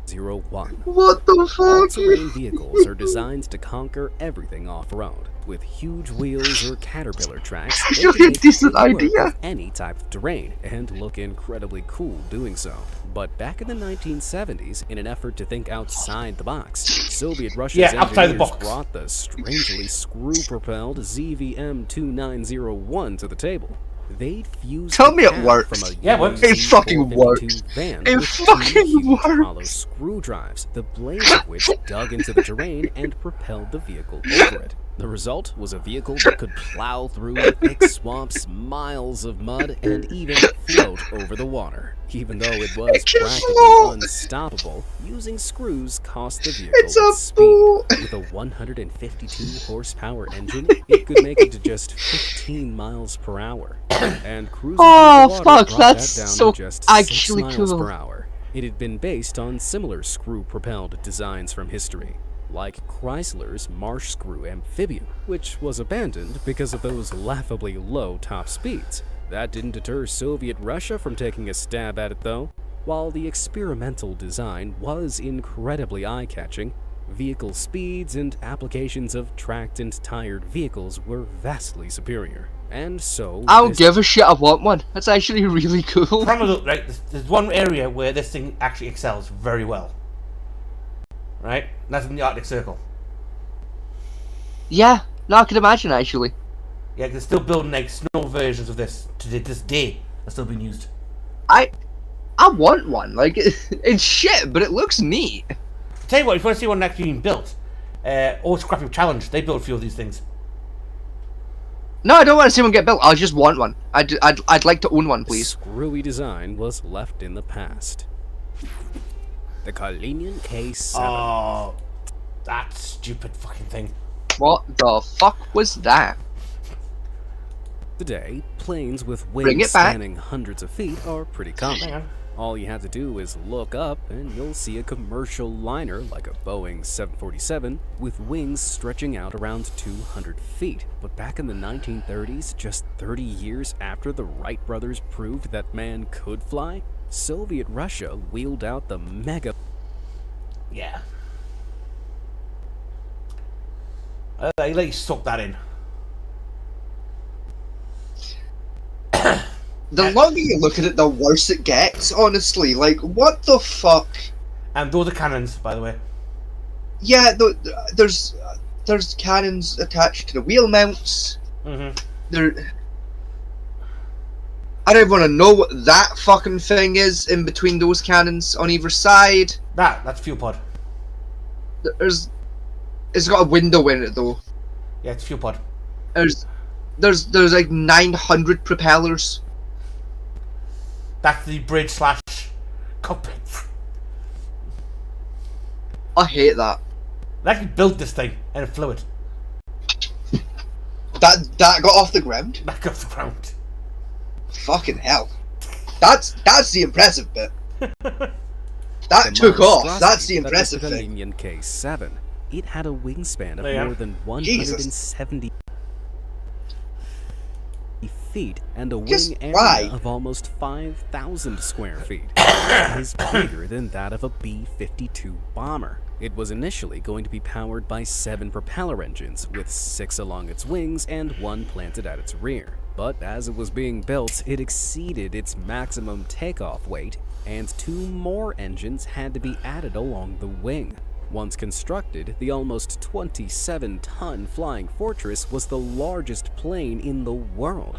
01. What the fuck? All-terrain vehicles are designed to conquer everything off-road. With huge wheels or Caterpillar tracks, they Actually, can a make decent quick work idea. with any type of terrain and look incredibly cool doing so. But back in the 1970s, in an effort to think outside the box, Soviet Russia's outside the engineers box. brought the strangely screw-propelled ZVM-2901 to the table. They'd fused Tell the me it cab works. from a Yeah, it works. UMC It fucking 452 works. van It with two fucking huge hollow works. screw drives, the blades of which dug into the terrain and propelled the vehicle over it. The result was a vehicle that could plow through thick swamps, miles of mud, and even float over the water. Even though it was It can practically float. unstoppable, using screws cost the vehicle It's a its speed. boat. With a 152 horsepower engine, it could make it to just 15 miles per hour. And cruising Oh, through the water fuck, brought that's that down so to just actually 6 miles cool. per hour. It had been based on similar screw-propelled designs from history, like Chrysler's Marsh Screw Amphibian, which was abandoned because of those laughably low top speeds. That didn't deter Soviet Russia from taking a stab at it, though. While the experimental design was incredibly eye-catching, vehicle speeds and applications of tracked and tired vehicles were vastly superior. And so... I don't this give a shit, I want one. That's actually really cool. Problem is, right, there's one area where this thing actually excels very well. Right? And that's in the Arctic Circle. Yeah, no, I can imagine actually. Yeah, they're still building like snow versions of this to this day. They're still being used. I want one. Like, it's shit, but it looks neat. Tell you what, if you want to see one actually being built, Old Scrappy Challenge, they built a few of these things. No, I don't want to see one get built. I just want one. I'd like to own one, please. screwy design was left in the past. The Kalinian K7. Oh, that stupid fucking thing. What the fuck was that? Today, planes with Bring wings it back. spanning hundreds of feet are pretty common. Hang on. All you have to do is look up and you'll see a commercial liner like a Boeing 747 with wings stretching out around 200 feet. But back in the 1930s, just 30 years after the Wright brothers proved that man could fly, Soviet Russia wheeled out the mega... Yeah. Let you soak that in. The longer you look at it, the worse it gets, honestly. Like, what the fuck? And those are cannons, by the way. Yeah, there's cannons attached to the wheel mounts. Mm-hmm. I don't want to know what that fucking thing is in between those cannons on either side. That's fuel pod. It's got a window in it though. Yeah, it's fuel pod. There's like 900 propellers. That's the bridge slash cockpit. I hate that. They actually built this thing and it flew it. That got off the ground. Back off the ground. Fucking hell. That's the impressive bit. The That took off. monstrosity That's the that was impressive the thing. Galimian K7. It had a wingspan of There you more are. than Jesus. 170 feet and a Just wing area why? of almost 5,000 square feet. It is bigger than that of a B-52 bomber. It was initially going to be powered by 7 propeller engines, with 6 along its wings and 1 planted at its rear. But as it was being built, it exceeded its maximum takeoff weight, and 2 more engines had to be added along the wing. Once constructed, the almost 27-ton Flying Fortress was the largest plane in the world.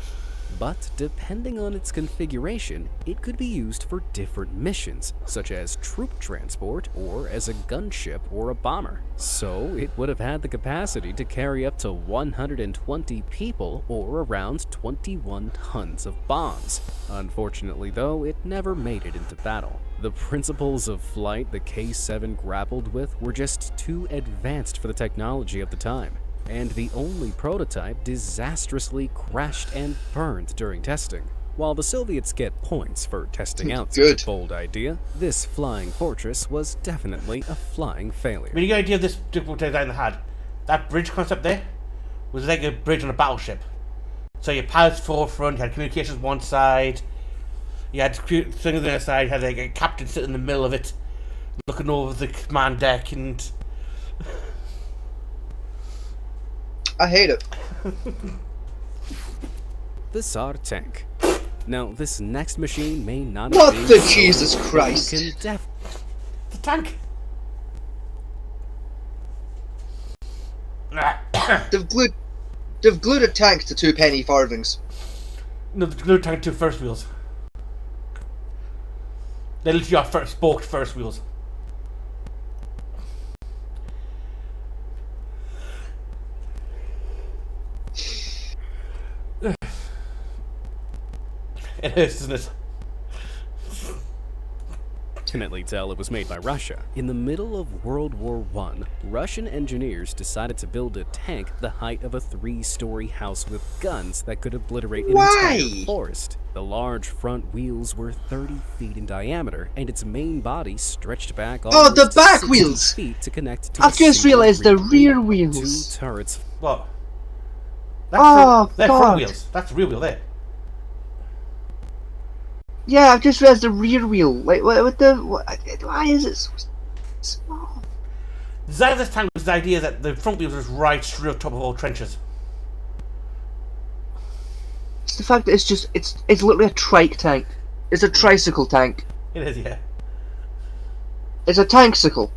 But depending on its configuration, it could be used for different missions, such as troop transport or as a gunship or a bomber. So it would have had the capacity to carry up to 120 people or around 21 tons of bombs. Unfortunately though, it never made it into battle. The principles of flight the K-7 grappled with were just too advanced for the technology of the time, and the only prototype disastrously crashed and burned during testing. While the Soviets get points for testing out such Good. a bold idea, this Flying Fortress was definitely a flying failure. I mean, you get the idea of this difficult design they had. That bridge concept there was like a bridge on a battleship. So your pilots forefront, you had communications one side, you had things on the other side, you had like a captain sitting in the middle of it, looking over the command deck, and I hate it. The Tsar tank. Now, this next machine may not What have the been Jesus sold, but Christ? you can the tank. They've glued a tank to 2 penny farthings. No, the glue tank to first wheels. They literally are spoked first wheels. It is, isn't it? definitely tell it was made by Russia. In the middle of World War I, Russian engineers decided to build a tank the height of a 3-story house with guns that could obliterate an Why? entire forest. The large front wheels were 30 feet in diameter, and its main body stretched back Oh, almost the back 60 wheels! feet to connect to I've a just single realised the rear wheel. wheels. 2 turrets. What? That's Oh, they're God. front wheels. That's the rear wheel there. Yeah, I've just realised the rear wheel. Like, what the? Why is it so small? The design of this tank was the idea that the front wheels was right through the top of all trenches. It's the fact that it's literally a trike tank. It's a tricycle tank. It is, yeah. It's a tankcycle.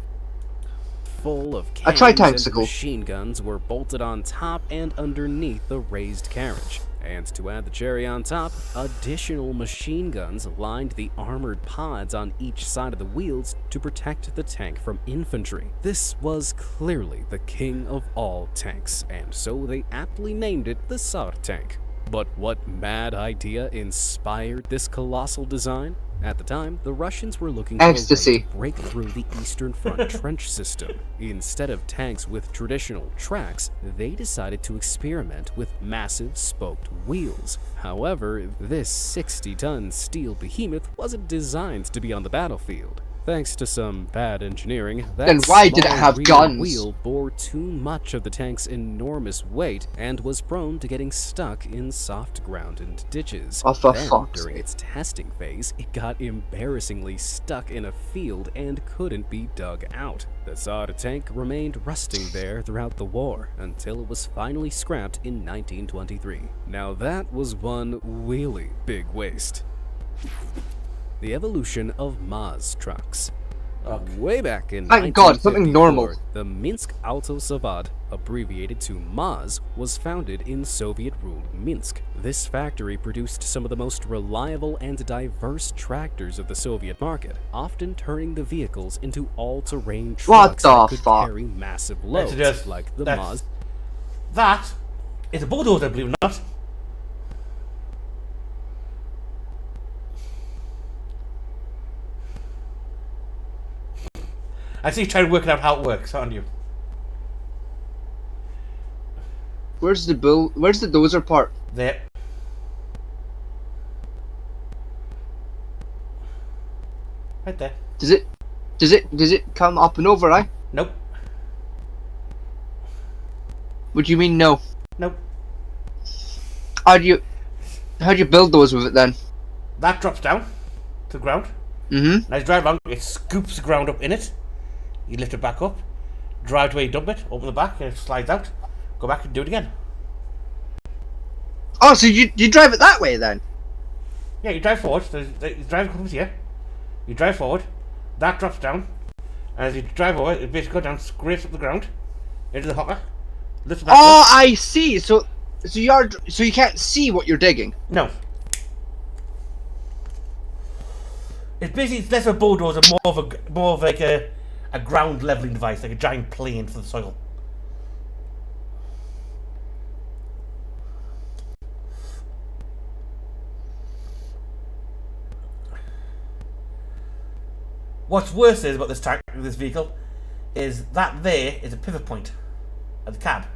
Full of A cannons and tri-tankcycle. machine guns were bolted on top and underneath the raised carriage. And to add the cherry on top, additional machine guns lined the armored pods on each side of the wheels to protect the tank from infantry. This was clearly the king of all tanks, and so they aptly named it the Tsar tank. But what mad idea inspired this colossal design? At the time, the Russians were looking for a way Ecstasy. to break through the Eastern Front trench system. Instead of tanks with traditional tracks, they decided to experiment with massive spoked wheels. However, this 60-ton steel behemoth wasn't designed to be on the battlefield. Thanks to some bad engineering, that Then why did it small have rear guns? wheel bore too much of the tank's enormous weight and was prone to getting stuck in soft ground and ditches. Oh, for Then, fuck's during sake. its testing phase, it got embarrassingly stuck in a field and couldn't be dug out. The Tsar tank remained rusting there throughout the war until it was finally scrapped in 1923. Now that was one really big waste. The evolution of Maz trucks. Way back in Thank God, something 1954, normal. the Minsk Auto Zavod, abbreviated to Maz, was founded in Soviet-ruled Minsk. This factory produced some of the most reliable and diverse tractors of the Soviet market, often turning the vehicles into all-terrain What trucks the that could fuck? carry massive That's loads, just- like the that's- Maz. That It's a bulldozer, believe it or not. I see you trying to work out how it works, aren't you? Where's the dozer part? There. Right there. Does it come up and over, right? Nope. What do you mean no? Nope. How'd you build those with it then? That drops down to the ground. Mm-hmm. Now you drive around, it scoops the ground up in it. You lift it back up, drive to where you dump it, open the back, and it slides out. Go back and do it again. Oh, so you drive it that way then? Yeah, you drive forward. You drive comes here. You drive forward. That drops down. And as you drive over, it basically goes down, scrapes up the ground into the hopper. Lifts it back Oh, up. I see. So you can't see what you're digging. No. It's basically less of a bulldozer, more of like a ground leveling device, like a giant plane for the soil. What's worse is about this vehicle is that there is a pivot point at the cab.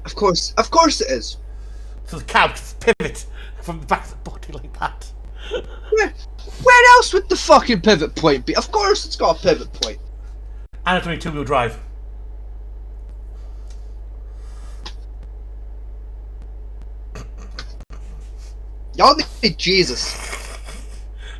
Of course it is. So the cab just pivot from the back of the body like that. Where else would the fucking pivot point be? Of course it's got a pivot point. And it's only two-wheel drive. Y'all need Jesus.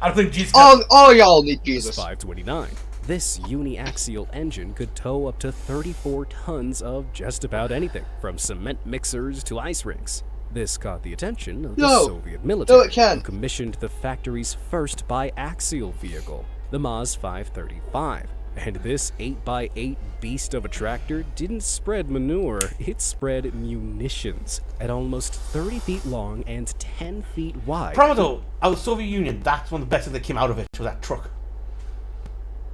I don't think Jesus. All y'all need Jesus. 529. This uniaxial engine could tow up to 34 tons of just about anything, from cement mixers to ice rinks. This caught the attention of the Soviet military, it can't. who commissioned the factory's first biaxial vehicle, the Maz 535. And this 8x8 beast of a tractor didn't spread manure, it spread munitions. At almost 30 feet long and 10 feet wide. Problem though, out of the Soviet Union, that's one of the best things that came out of it, was that truck.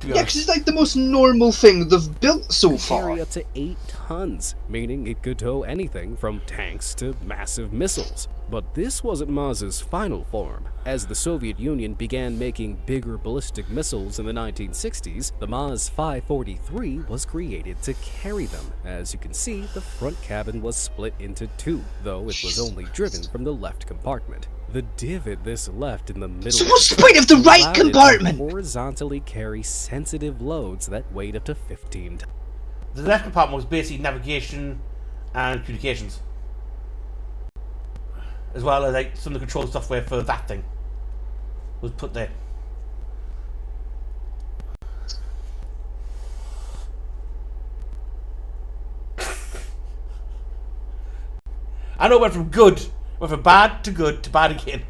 To be Yeah, honest. because it's like the most normal thing they've built so Could far. carry up to 8 tons, meaning it could tow anything from tanks to massive missiles. But this wasn't Maz's final form. As the Soviet Union began making bigger ballistic missiles in the 1960s, the Maz 543 was created to carry them. As you can see, the front cabin was split into two, though it was only driven from the left compartment. The divot this left in the middle So what's the point of the right allowed it to compartment? horizontally carry sensitive loads that weighed up to 15 tons. The left compartment was basically navigation and communications. As well as like some of the control software for that thing was put there. I know it went from bad to good to bad again.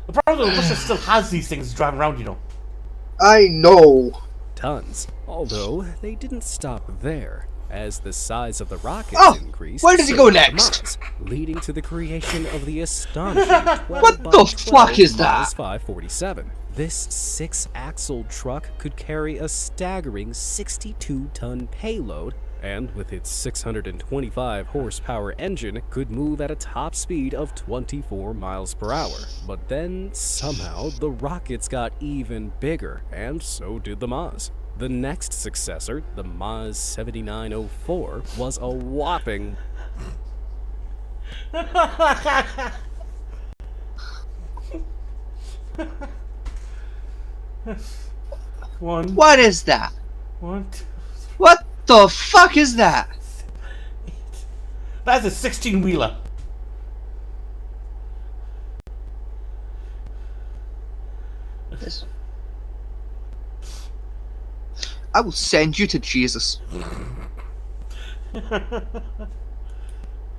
The problem is Russia still has these things driving around, you know. I know. Tons. Although they didn't stop there. As the size of the rockets Oh, increased, where does he so go did the next? Maz, leading to the creation of the astonishing 12 What by the 12 fuck is that? Maz 547. This 6-axle truck could carry a staggering 62-ton payload, and with its 625 horsepower engine, could move at a top speed of 24 miles per hour. But then, somehow, the rockets got even bigger, and so did the Maz. The next successor, the Maz 7904, was a whopping One, What is that? 1, 2, What the fuck is that? that's a 16-wheeler. This. I will send you to Jesus.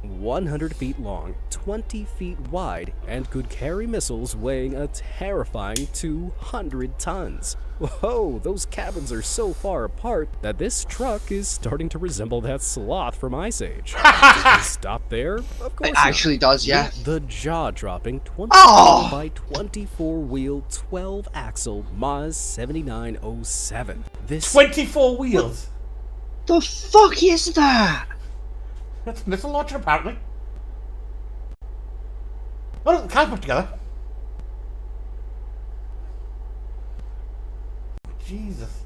100 feet long, 20 feet wide, and could carry missiles weighing a terrifying 200 tons. Whoa, those cabins are so far apart that this truck is starting to resemble that sloth from Ice Age. Does it stop there? Of course It not. actually does, yeah. The jaw-dropping 24 Oh! by 24 wheel 12-axle Maz 7907. This 24 wheels. The fuck is that? That's missile launcher, apparently. Well, can't put together. Jesus.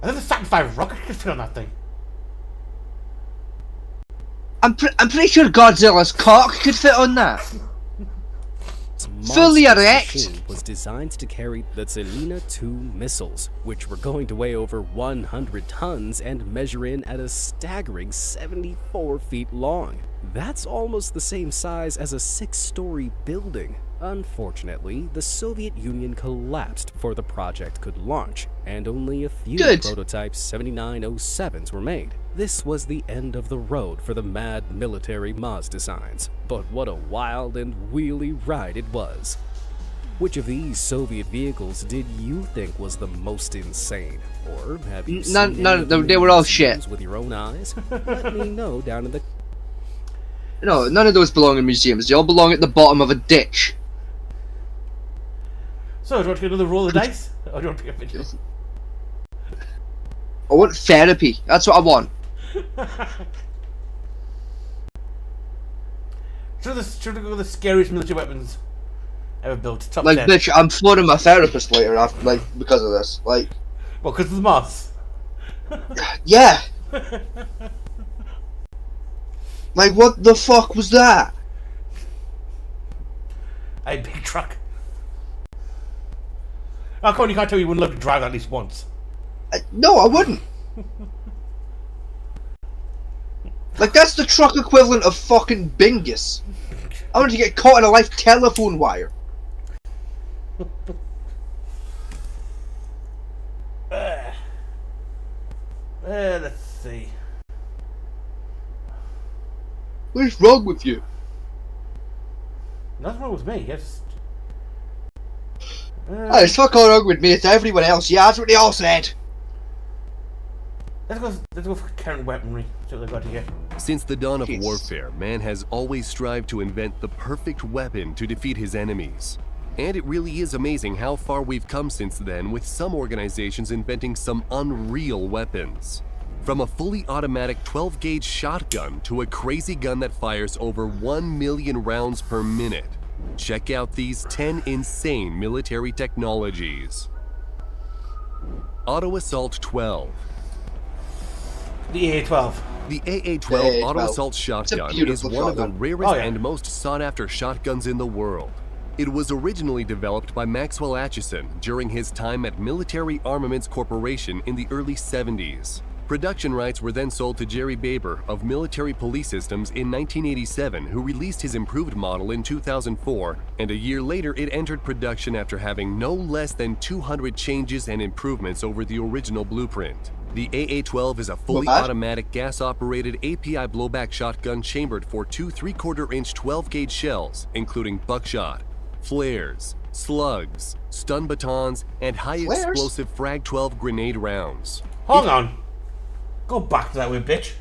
I think the Saturn V rocket could fit on that thing. I'm pretty sure Godzilla's cock could fit on that. Fully Monstrous erect. machine was designed to carry the Tselina 2 missiles, which were going to weigh over 100 tons and measure in at a staggering 74 feet long. That's almost the same size as a 6-story building. Unfortunately, the Soviet Union collapsed before the project could launch, and only a few Good. prototype 7907s were made. This was the end of the road for the mad military Maz designs, but what a wild and wheelie ride it was. Which of these Soviet vehicles did you think was the most insane? Or have you None- seen none any of them. the They were all movies shit. with your own eyes? Let me know down in the No, none of those belong in museums. They all belong at the bottom of a ditch. So, do you want to get another roll of dice? Or do you want to get a video? I want therapy. That's what I want. Should we go with the scariest military weapons ever built? Top Like, 10. bitch, I'm floating my therapist later after, like, because of this. Like, Well, because of the moths. yeah. Like, what the fuck was that? A big truck. How come you can't tell me you wouldn't love to drive at least once? No, I wouldn't. Like, that's the truck equivalent of fucking Bingus. I wanted to get caught in a live telephone wire. Let's see. What's wrong with you? Nothing wrong with me. Just. Oh, it's fuck all wrong with me. It's everyone else. Yeah, that's what they all said. Let's go for current weaponry. See what they've got here. Since the dawn of Jeez. warfare, man has always strived to invent the perfect weapon to defeat his enemies. And it really is amazing how far we've come since then, with some organizations inventing some unreal weapons. From a fully automatic 12-gauge shotgun to a crazy gun that fires over 1 million rounds per minute. Check out these 10 insane military technologies. Auto Assault 12. The AA-12. The AA-12 AA-12. Auto Assault It's a Shotgun is beautiful one of the shotgun. rarest Oh, yeah. and most sought-after shotguns in the world. It was originally developed by Maxwell Acheson during his time at Military Armaments Corporation in the early 70s. Production rights were then sold to Jerry Baber of Military Police Systems in 1987, who released his improved model in 2004, and a year later it entered production after having no less than 200 changes and improvements over the original blueprint. The AA-12 is a fully Not bad. automatic gas-operated API blowback shotgun chambered for two 3/4-inch 12-gauge shells, including buckshot, flares, slugs, stun batons, and Flares? high-explosive Frag 12 grenade rounds. Hold on. Go back to that way, bitch.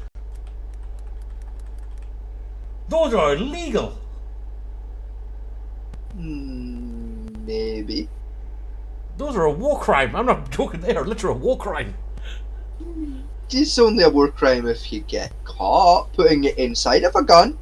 Those are illegal. Maybe. Those are a war crime. I'm not joking. They are literally a war crime. It's only a war crime if you get caught putting it inside of a gun.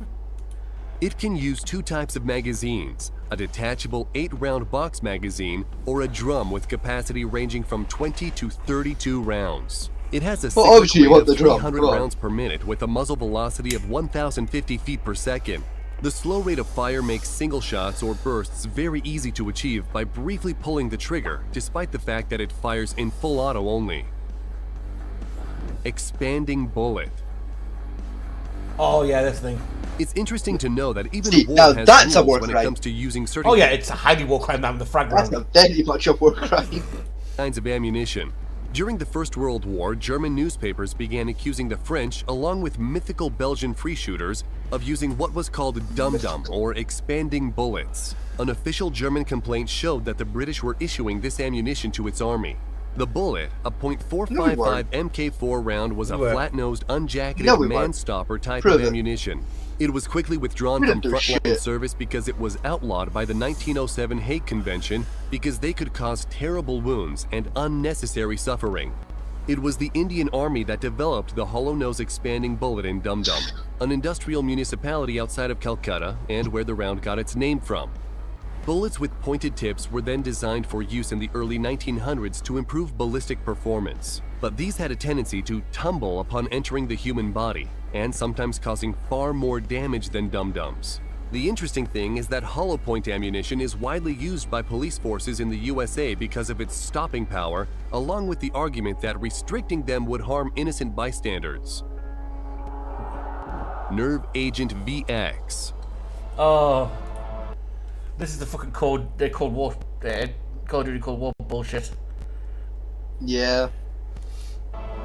It can use two types of magazines, a detachable 8-round box magazine or a drum with capacity ranging from 20 to 32 rounds. It has a Well, obviously you cyclic rate want of the drum, 300 come on. rounds per minute with a muzzle velocity of 1,050 feet per second. The slow rate of fire makes single shots or bursts very easy to achieve by briefly pulling the trigger, despite the fact that it fires in full auto only. Expanding bullet. Oh yeah, this thing. It's interesting to know that even See, war now has that's a rules war when it crime. comes to using certain Oh yeah, it's a highly war crime down the frag That's round. a very much a war crime. kinds of ammunition. During the First World War, German newspapers began accusing the French, along with mythical Belgian free shooters, of using what was called dum-dum, or expanding bullets. An official German complaint showed that the British were issuing this ammunition to its army. The bullet, a No, we .455 weren't. MK4 round, was a We weren't. flat-nosed, unjacketed No, we weren't. man-stopper type Prove of it. ammunition. It was quickly withdrawn We from didn't do frontline shit. service because it was outlawed by the 1907 Hague Convention because they could cause terrible wounds and unnecessary suffering. It was the Indian Army that developed the hollow-nose expanding bullet in Dum Dum, an industrial municipality outside of Calcutta and where the round got its name from. Bullets with pointed tips were then designed for use in the early 1900s to improve ballistic performance, but these had a tendency to tumble upon entering the human body, and sometimes causing far more damage than dum-dums. The interesting thing is that hollow point ammunition is widely used by police forces in the USA because of its stopping power, along with the argument that restricting them would harm innocent bystanders. Nerve Agent VX. Oh, this is the fucking Cold War, Call of Duty Cold War bullshit. Yeah.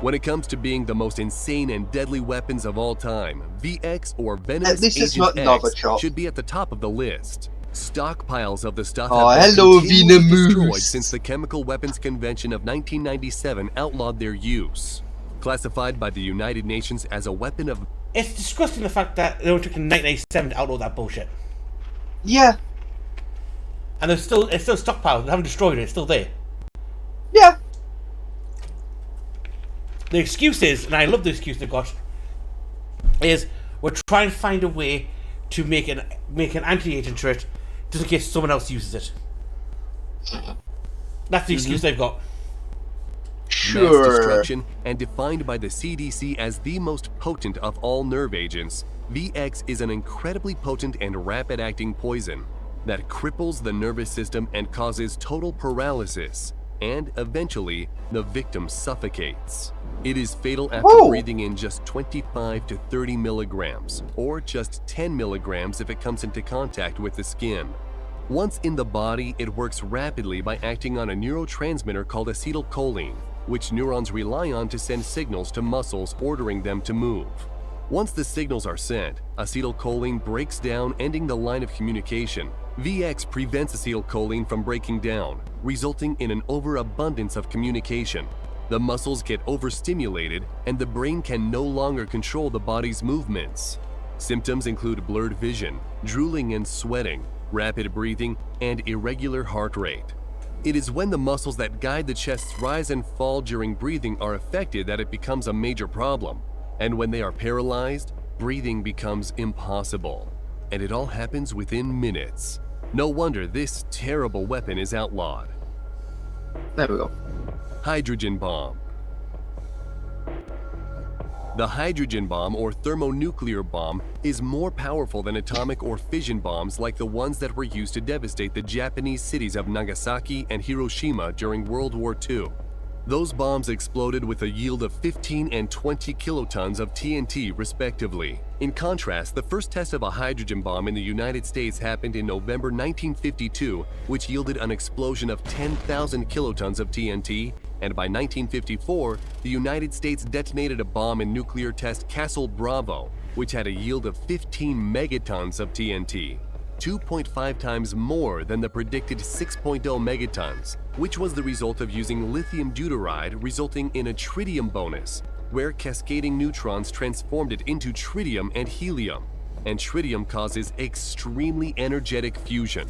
When it comes to being the most insane and deadly weapons of all time, VX or Venomous At least it's Agent not X Novichok. should be at the top of the list. Stockpiles of the stuff Oh, have been hello, continually destroyed Venomous. since the Chemical Weapons Convention of 1997 outlawed their use. Classified by the United Nations as a weapon of It's disgusting the fact that they only took in 1997 to outlaw that bullshit. Yeah. And it's still stockpiled, they haven't destroyed it, it's still there. Yeah. The excuse is, and I love the excuse they've got, is we're trying to find a way to make an anti-agent turret just in case someone else uses it. That's the excuse they've got. mass Sure. destruction and defined by the CDC as the most potent of all nerve agents, VX is an incredibly potent and rapid-acting poison that cripples the nervous system and causes total paralysis, and eventually the victim suffocates. It is fatal after Whoa. breathing in just 25 to 30 milligrams, or just 10 milligrams if it comes into contact with the skin. Once in the body, it works rapidly by acting on a neurotransmitter called acetylcholine, which neurons rely on to send signals to muscles ordering them to move. Once the signals are sent, acetylcholine breaks down, ending the line of communication. VX prevents acetylcholine from breaking down, resulting in an overabundance of communication. The muscles get overstimulated, and the brain can no longer control the body's movements. Symptoms include blurred vision, drooling and sweating, rapid breathing, and irregular heart rate. It is when the muscles that guide the chest's rise and fall during breathing are affected that it becomes a major problem. And when they are paralyzed, breathing becomes impossible. And it all happens within minutes. No wonder this terrible weapon is outlawed. There we go. Hydrogen bomb. The hydrogen bomb, or thermonuclear bomb, is more powerful than atomic or fission bombs like the ones that were used to devastate the Japanese cities of Nagasaki and Hiroshima during World War II. Those bombs exploded with a yield of 15 and 20 kilotons of TNT, respectively. In contrast, the first test of a hydrogen bomb in the United States happened in November 1952, which yielded an explosion of 10,000 kilotons of TNT, and by 1954, the United States detonated a bomb in nuclear test Castle Bravo, which had a yield of 15 megatons of TNT. 2.5 times more than the predicted 6.0 megatons, which was the result of using lithium deuteride, resulting in a tritium bonus, where cascading neutrons transformed it into tritium and helium, and tritium causes extremely energetic fusion.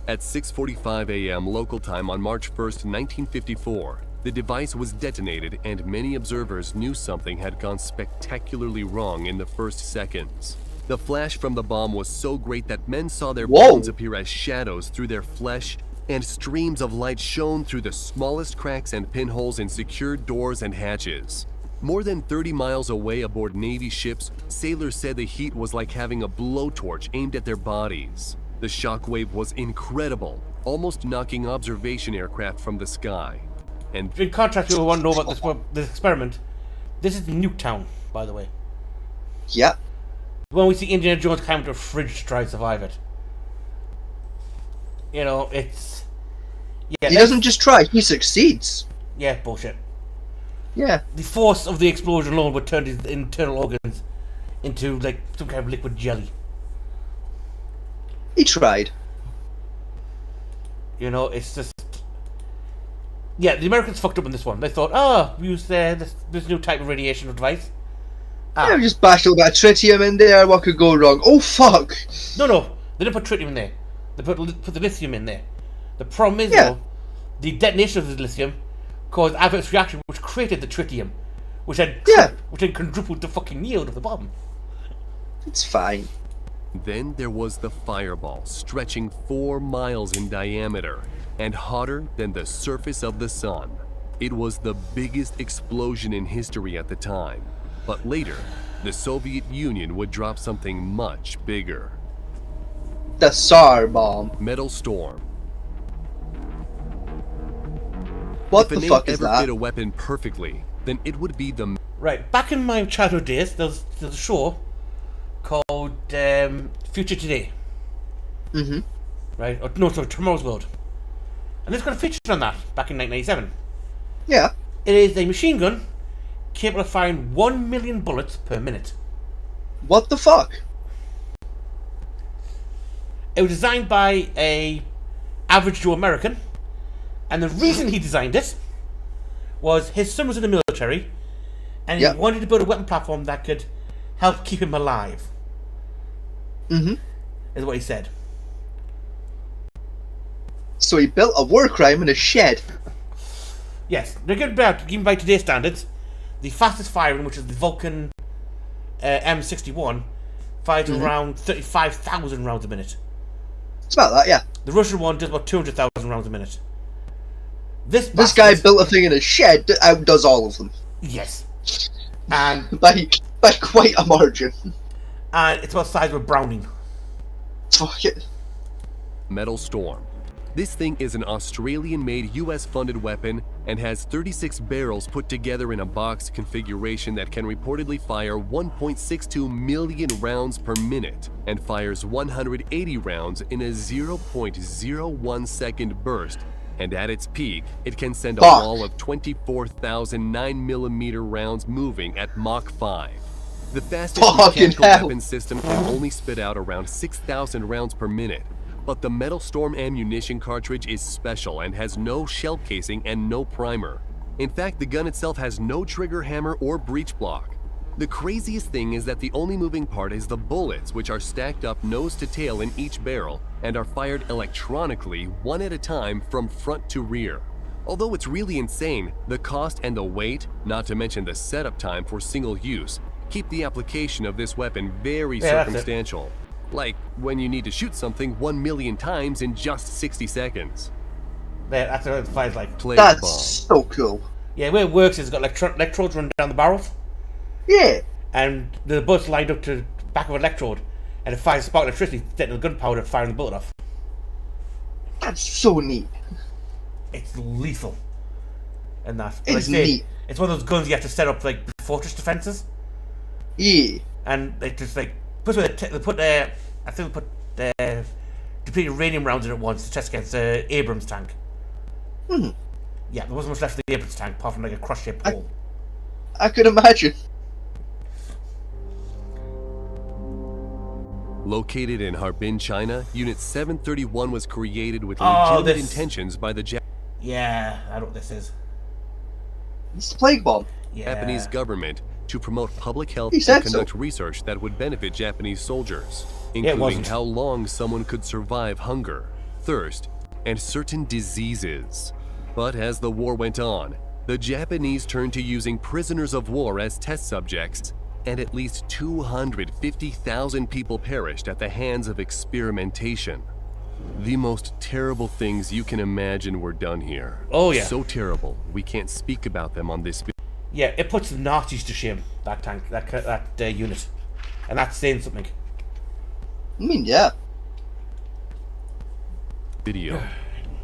At 6:45 a.m. local time on March 1st, 1954, the device was detonated, and many observers knew something had gone spectacularly wrong in the first seconds. The flash from the bomb was so great that men saw their Whoa. bones appear as shadows through their flesh, and streams of light shone through the smallest cracks and pinholes in secured doors and hatches. More than 30 miles away aboard Navy ships, sailors said the heat was like having a blowtorch aimed at their bodies. The shockwave was incredible, almost knocking observation aircraft from the sky. And In contrast, you want to know about this experiment. This is Nuketown, by the way. Yeah. When we see Indiana Jones climb into a fridge to try to survive it. You know, it's... Yeah, He doesn't just try, he succeeds. Yeah, bullshit. Yeah. The force of the explosion alone would turn his internal organs into, like, some kind of liquid jelly. He tried. You know, it's just... Yeah, the Americans fucked up in this one. They thought, oh, we use this new type of radiation device. Yeah, we just bashed a little bit of tritium in there. What could go wrong? Oh fuck! No, they didn't put tritium in there. They put the lithium in there. The problem is, Yeah. though, the detonation of the lithium caused adverse reaction, which created the tritium, which then quadrupled the fucking yield of the bomb. It's fine. Then there was the fireball, stretching 4 miles in diameter and hotter than the surface of the sun. It was the biggest explosion in history at the time, but later, the Soviet Union would drop something much bigger. The SAR bomb. Metal Storm. What If the a name fuck is ever that? fit a weapon perfectly, then it would be the Right, back in my childhood days, there's a show called Future Today. Mm-hmm. Right? Or, no, sorry, Tomorrow's World. And it's got a feature on that back in 1997. Yeah. It is a machine gun capable of firing 1 million bullets per minute. What the fuck? It was designed by a average Joe American, and the reason he designed it was his son was in the military, and he wanted to build a weapon platform that could help keep him alive. Mm-hmm. Is what he said. So he built a war crime in a shed. Yes, they're good about, even by today's standards, the fastest firing, which is the Vulcan M61, fires around 35,000 rounds a minute. It's about that, yeah. The Russian one does about 200,000 rounds a minute. This guy built a thing in a shed that outdoes all of them. Yes. And by quite a margin. And it's about the size of a Browning. Fuck it. Metal Storm. This thing is an Australian-made US-funded weapon and has 36 barrels put together in a box configuration that can reportedly fire 1.62 million rounds per minute and fires 180 rounds in a 0.01 second burst. And at its peak, it can send a wall of 24,000 9mm rounds moving at Mach 5. The fastest mechanical weapon system can only spit out around 6,000 rounds per minute. But the Metal Storm ammunition cartridge is special and has no shell casing and no primer. In fact, the gun itself has no trigger hammer or breech block. The craziest thing is that the only moving part is the bullets, which are stacked up nose to tail in each barrel and are fired electronically one at a time from front to rear. Although it's really insane, the cost and the weight, not to mention the setup time for single use, keep the application of this weapon very circumstantial. Like when you need to shoot something 1 million times in just 60 seconds. Yeah, that's what it fires like. That's so cool. Yeah, the way it works is it's got electrodes running down the barrels. Yeah. And the bullets lined up to the back of an electrode, and it fires a spark of electricity, setting the gunpowder, firing the bullet off. That's so neat. It's lethal. And that. It's neat. It's one of those guns you have to set up like fortress defenses. Yeah. And they just like I think they put depleted uranium rounds in it once to test against the Abrams tank. Hmm. Yeah, there wasn't much left of the Abrams tank apart from like a cross-shaped hole. I could imagine. Located in Harbin, China, Unit 731 was created with legitimate intentions by the Yeah, I know what this is. It's the plague bomb. Japanese government to promote public health He said and conduct research that would benefit Japanese soldiers, including how long someone could survive hunger, thirst, and certain diseases. But as the war went on, the Japanese turned to using prisoners of war as test subjects, and at least 250,000 people perished at the hands of experimentation. The most terrible things you can imagine were done here. Oh yeah. So terrible, we can't speak about them on this video. Yeah, it puts the Nazis to shame, that tank, that unit. And that's saying something. I mean, yeah.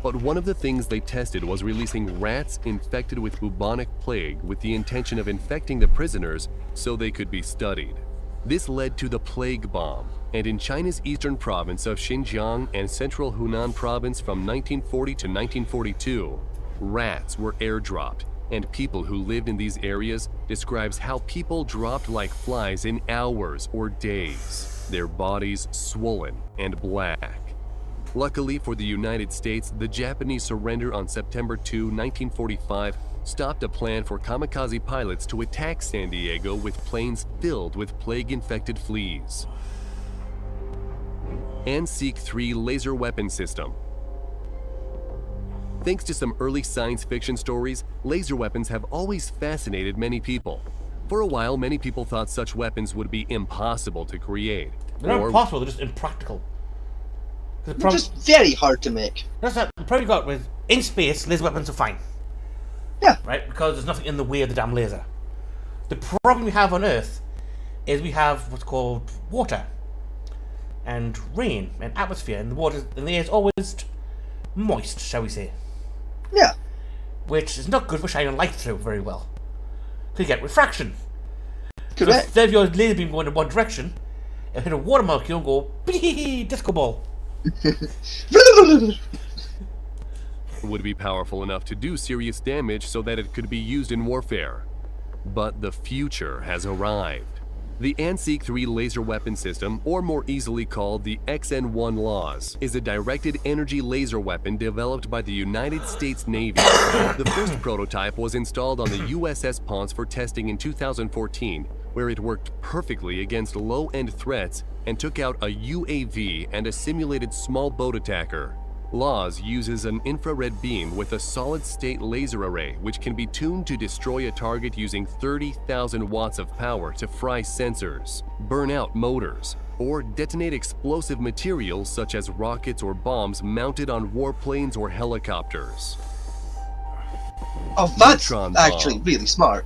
But one of the things they tested was releasing rats infected with bubonic plague with the intention of infecting the prisoners so they could be studied. This led to the plague bomb, and in China's eastern province of Xinjiang and central Hunan province from 1940 to 1942, rats were airdropped, and people who lived in these areas describes how people dropped like flies in hours or days, their bodies swollen and black. Luckily for the United States, the Japanese surrender on September 2, 1945 stopped a plan for kamikaze pilots to attack San Diego with planes filled with plague-infected fleas. ANSEEK-3 Laser Weapon System. Thanks to some early science fiction stories, laser weapons have always fascinated many people. For a while, many people thought such weapons would be impossible to create. They're not impossible, they're just impractical. The They're just very hard to make. That's the problem you got with, in space, laser weapons are fine. Yeah. Right? Because there's nothing in the way of the damn laser. The problem we have on Earth is we have what's called water and rain and atmosphere, and the air is always moist, shall we say. Yeah. Which is not good for shining light through very well. So you get refraction. So Correct. instead of your laser beam going in one direction, it hit a water molecule and go, bee disco ball. Would be powerful enough to do serious damage so that it could be used in warfare. But the future has arrived. The ANSEEK-3 laser weapon system, or more easily called the XN-1 LAWS, is a directed energy laser weapon developed by the United States Navy. The first prototype was installed on the USS Ponce for testing in 2014, where it worked perfectly against low-end threats and took out a UAV and a simulated small boat attacker. LAWS uses an infrared beam with a solid-state laser array which can be tuned to destroy a target using 30,000 watts of power to fry sensors, burn out motors, or detonate explosive materials such as rockets or bombs mounted on warplanes or helicopters. Oh, that's Neutron actually bomb. really smart.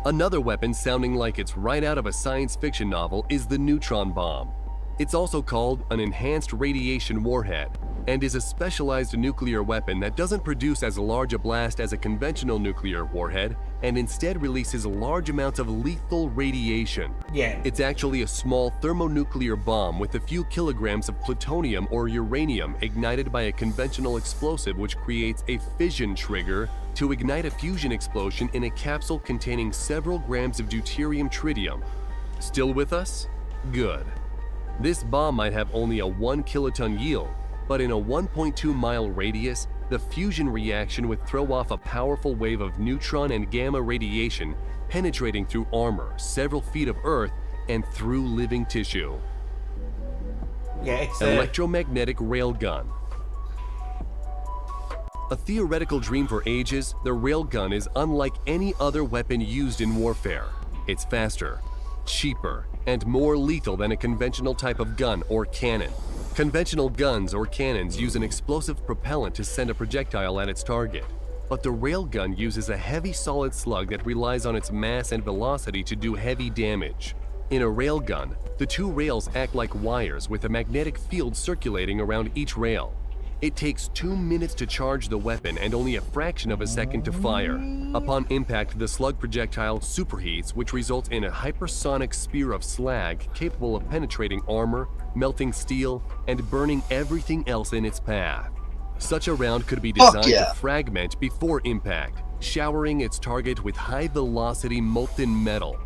Another weapon sounding like it's right out of a science fiction novel is the neutron bomb. It's also called an enhanced radiation warhead and is a specialized nuclear weapon that doesn't produce as large a blast as a conventional nuclear warhead and instead releases large amounts of lethal radiation. Yeah. It's actually a small thermonuclear bomb with a few kilograms of plutonium or uranium ignited by a conventional explosive which creates a fission trigger to ignite a fusion explosion in a capsule containing several grams of deuterium tritium. Still with us? Good. This bomb might have only a 1 kiloton yield, but in a 1.2 mile radius, the fusion reaction would throw off a powerful wave of neutron and gamma radiation penetrating through armor, several feet of earth, and through living tissue. Yeah, it's Electromagnetic railgun. A theoretical dream for ages, the railgun is unlike any other weapon used in warfare. It's faster, cheaper, and more lethal than a conventional type of gun or cannon. Conventional guns or cannons use an explosive propellant to send a projectile at its target, but the railgun uses a heavy solid slug that relies on its mass and velocity to do heavy damage. In a railgun, the two rails act like wires with a magnetic field circulating around each rail. It takes 2 minutes to charge the weapon and only a fraction of a second to fire. Upon impact, the slug projectile superheats, which results in a hypersonic spear of slag capable of penetrating armor, melting steel, and burning everything else in its path. Such a round could be designed yeah. to fragment before impact, showering its target with high-velocity molten metal.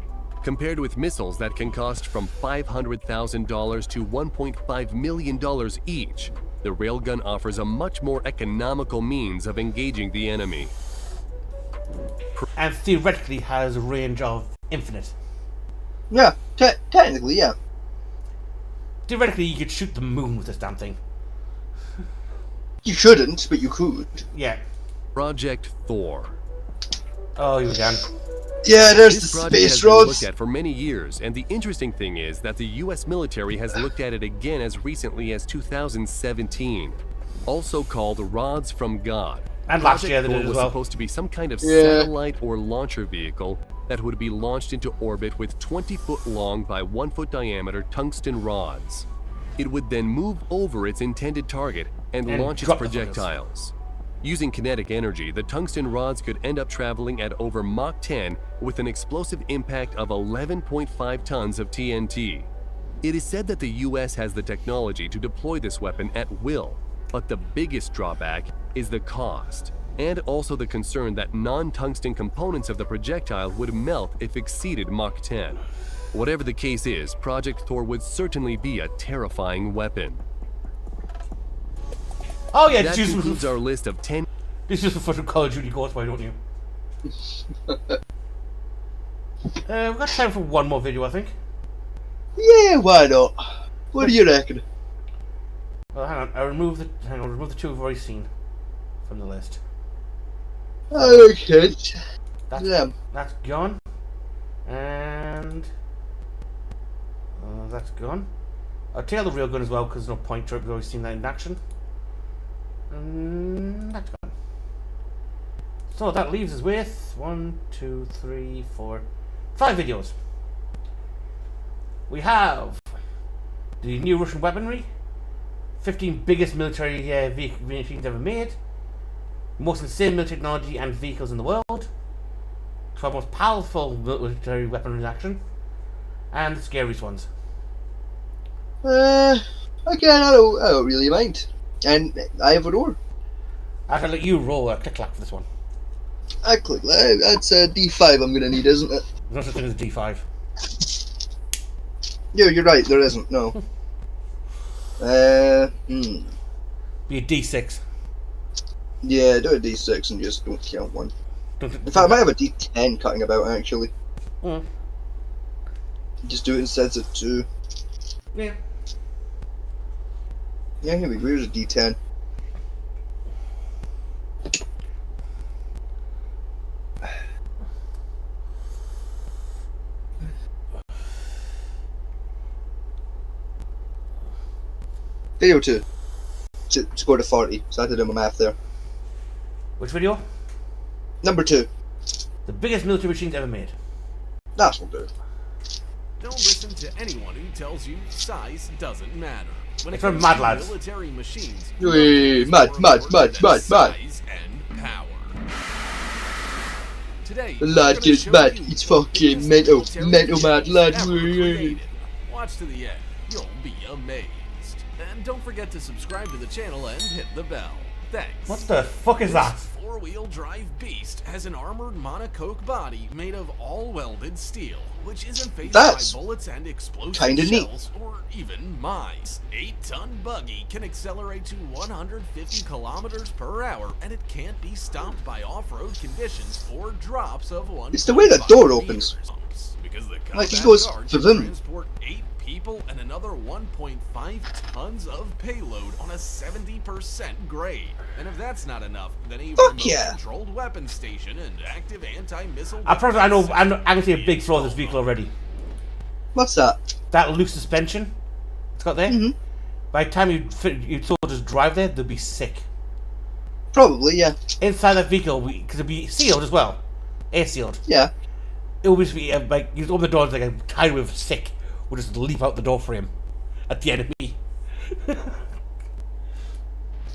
Compared with missiles that can cost from $500,000 to $1.5 million each, the railgun offers a much more economical means of engaging the enemy. and theoretically has a range of infinite. Yeah, technically, yeah. Theoretically, you could shoot the moon with this damn thing. You shouldn't, but you could. Yeah. Project Thor. Oh, you can. Yeah, there's This the project has space been roads. looked at for many years, and the interesting thing is that the US military has looked at it again as recently as 2017. Also called Rods from God. And last Project year they Thor did as was well. supposed to be some kind of Yeah. satellite or launcher vehicle that would be launched into orbit with 20-foot long by 1-foot diameter tungsten rods. It would then move over its intended target and launch its drop the fuckers. projectiles. Using kinetic energy, the tungsten rods could end up traveling at over Mach 10 with an explosive impact of 11.5 tons of TNT. It is said that the US has the technology to deploy this weapon at will, but the biggest drawback is the cost, and also the concern that non-tungsten components of the projectile would melt if exceeded Mach 10. Whatever the case is, Project Thor would certainly be a terrifying weapon. Oh yeah, That this concludes is our list of 10. this is for Call of Duty Ghost, why don't you? We've got time for one more video, I think. Yeah, why not? What do you reckon? Well, hang on. I'll remove the two we've already seen from the list. Okay. Yeah. That's gone, and that's gone. I'll tail the real gun as well because there's no point to it. We've already seen that in action. And that's gone. So that leaves us with 1, 2, 3, 4, 5 videos. We have the new Russian weaponry, 15 biggest military machines ever made, most insane military technology and vehicles in the world, 12 most powerful military weaponry in action, and the scariest ones. Again, I don't really mind. And I have a door. I can let you roll a click-clack for this one. I click. That's a D5 I'm gonna need, isn't it? There's no such thing as a D5. Yeah, you're right. There isn't. No. Be a D6. Yeah, do a D6 and just don't count one. Don't- In fact, I might have a D10 cutting about actually. Mm. Just do it instead of 2. Yeah. Yeah, here we go. Here's a D10. Video 2. Scored a 40, so I had to do my math there. Which video? Number 2. The biggest military machines ever made. That's will do. Don't listen to anyone who tells you size doesn't matter. When it It's from comes Mad to Lads. military machines, Wee, mad. size and power. Today, The we're lad gonna gets show mad. you It's the fucking biggest mental military mad machines lad. ever Wee. created. Watch to the end. You'll be amazed. And don't forget to subscribe to the channel and hit the bell. Thanks. What the fuck is that? This four-wheel drive beast has an armored monocoque body made of all welded steel, which isn't phased That's by bullets and explosive kinda neat. shells or even mines. 8-ton buggy can accelerate to 150 kilometers per hour, and it can't be stopped by off-road conditions or drops of 1. It's the way that door opens. Because the Like, he combat goes guard for can them. transport 8 people and another 1.5 tons of payload on a 70% grade. And if that's not enough, then a Fuck yeah. remote-controlled weapon station and active anti-missile. I can see a big flaw in this vehicle already. What's that? That loose suspension it's got there. Mhm. By the time you soldiers drive there, they'll be sick. Probably, yeah. Inside that vehicle, because it'll be sealed as well, air sealed. Yeah. It will just be like you open the door, it's like a tiger with sick will just leap out the door for him at the enemy.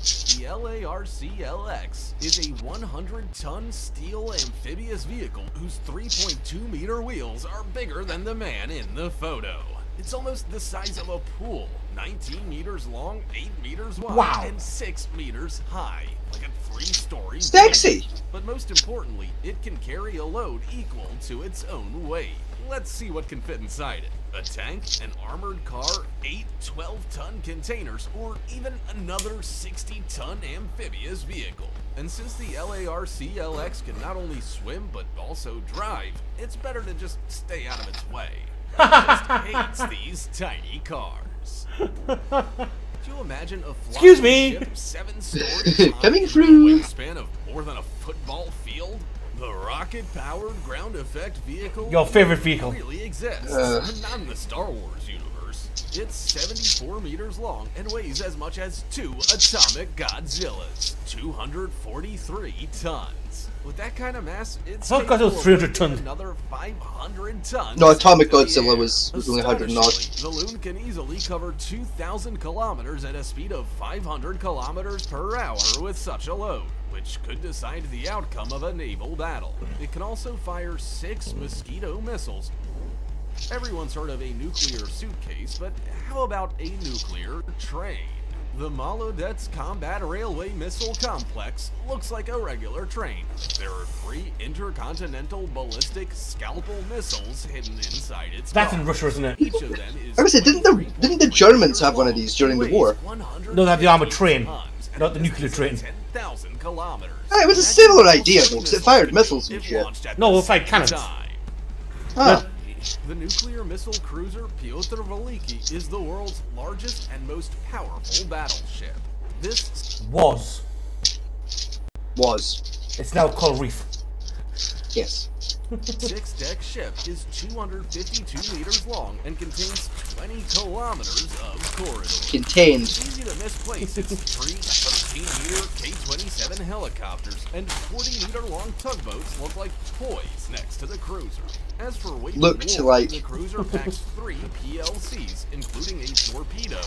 The LARCLX is a 100-ton steel amphibious vehicle whose 3.2-meter wheels are bigger than the man in the photo. It's almost the size of a pool, 19 meters long, 8 meters wide, Wow. and 6 meters high, like a 3-story Sexy. building. But most importantly, it can carry a load equal to its own weight. Let's see what can fit inside it. A tank, an armored car, 8 12-ton containers, or even another 60-ton amphibious vehicle. And since the LARCLX can not only swim but also drive, it's better to just stay out of its way. It just hates these tiny cars. Could you imagine a flying Excuse me. ship 7 stories high Coming with through. a wingspan of more than a football field? The rocket-powered ground effect vehicle Your favorite vehicle. really exists, not in the Star Wars universe. It's 74 meters long and weighs as much as 2 atomic Godzillas, 243 tons. With that kind of mass, it's I thought Godzilla was capable of 300 lifting tons. another 500 tons. No, Atomic into the Godzilla air. was only 100 and odd. Astonishingly, the Loon can easily cover 2,000 kilometers at a speed of 500 kilometers per hour with such a load, which could decide the outcome of a naval battle. It can also fire 6 Mosquito missiles. Everyone's heard of a nuclear suitcase, but how about a nuclear train? The Molodets Combat Railway Missile Complex looks like a regular train. There are 3 intercontinental ballistic Scalpel missiles hidden inside its That's car. in Russia, isn't it? Each of them is I was gonna say, didn't the Germans have one of these during the war? No, they had the armored train. and Not the it nuclear distances train. 10,000 kilometers. It was a And that's similar just idea, three folks. It fired missiles and if shit. launched at No, the we'll fight same cannons. time. Ah, The nuclear missile cruiser Pyotr Veliki is the world's largest and most powerful battleship. This Was. was. It's now Coral Reef. Yes. six-deck ship is 252 meters long and contains 20 kilometers of corridor. Contained. It's easy to misplace its three 13-meter K-27 helicopters and 40-meter-long tugboats look like toys next to the cruiser. As for weight and Looked war, like. the cruiser packs 3 PLCs, including a torpedo.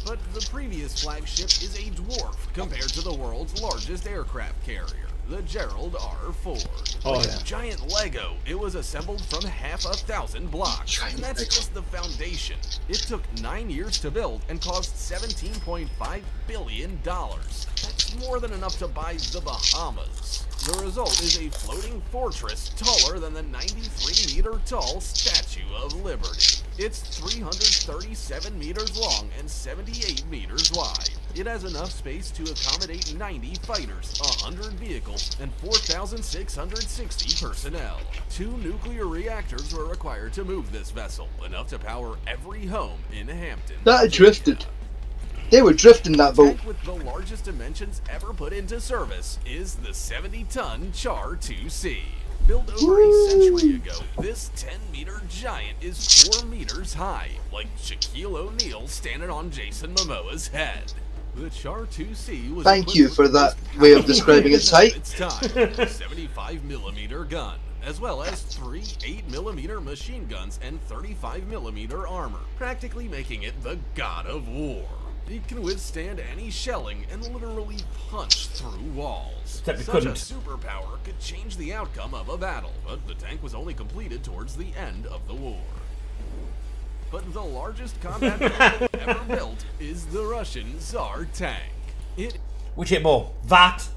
But the previous flagship is a dwarf compared to the world's largest aircraft carrier, the Gerald R. Ford. Oh, Like yeah. a giant Lego, it was assembled from 1,000 blocks, Giant and that's Lego. just the foundation. It took 9 years to build and cost $17.5 billion. That's more than enough to buy the Bahamas. The result is a floating fortress taller than the 93-meter-tall Statue of Liberty. It's 337 meters long and 78 meters wide. It has enough space to accommodate 90 fighters, 100 vehicles, and 4,660 personnel. 2 nuclear reactors were required to move this vessel, enough to power every home in Hampton. That Virginia. drifted. They were drifting that The boat. tank with the largest dimensions ever put into service is the 70-ton Char 2C. Built over a century ago, this 10-meter giant is 4 meters high, like Shaquille O'Neal standing on Jason Momoa's head. The Char 2C was Thank equipped you with for the that most way of powerful describing its weapon height. of its time, a 75mm gun, as well as 3 8mm machine guns and 35mm armor, practically making it the god of war. It can withstand any shelling and literally punch through walls. Except it Such couldn't. a superpower could change the outcome of a battle, but the tank was only completed towards the end of the war. But the largest combat vehicle ever built is the Russian Tsar tank. It Which hit more? That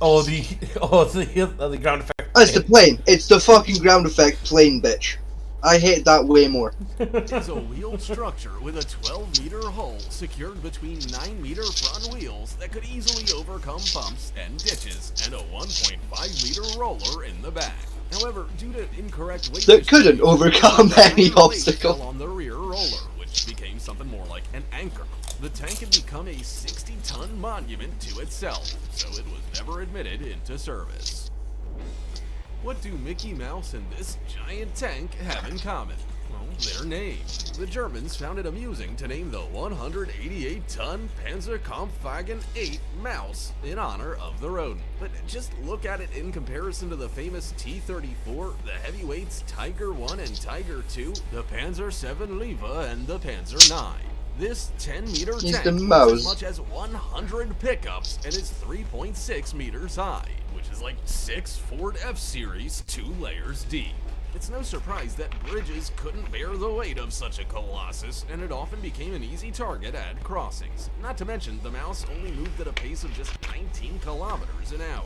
or the ground effect? It's the plane. It's the fucking ground effect plane, bitch. I hate that way more. is a wheeled structure with a 12-meter hull secured between 9-meter front wheels that could easily overcome bumps and ditches, and a 1.5-meter roller in the back. However, due to incorrect weight That couldn't distribution, overcome the any weight fell obstacle. on the rear roller, which became something more like an anchor. The tank had become a 60-ton monument to itself, so it was never admitted into service. What do Mickey Mouse and this giant tank have in common? Well, their name. The Germans found it amusing to name the 188-ton Panzerkampfwagen 8 Mouse in honor of the rodent. But just look at it in comparison to the famous T-34, the heavyweights Tiger 1 and Tiger 2, the Panzer 7 Leva, and the Panzer 9. This 10-meter He's tank the has mouse. as much as 100 pickups and is 3.6 meters high, which is like 6 Ford F-Series 2 layers deep. It's no surprise that bridges couldn't bear the weight of such a colossus, and it often became an easy target at crossings. Not to mention, the Mouse only moved at a pace of just 19 kilometers an hour.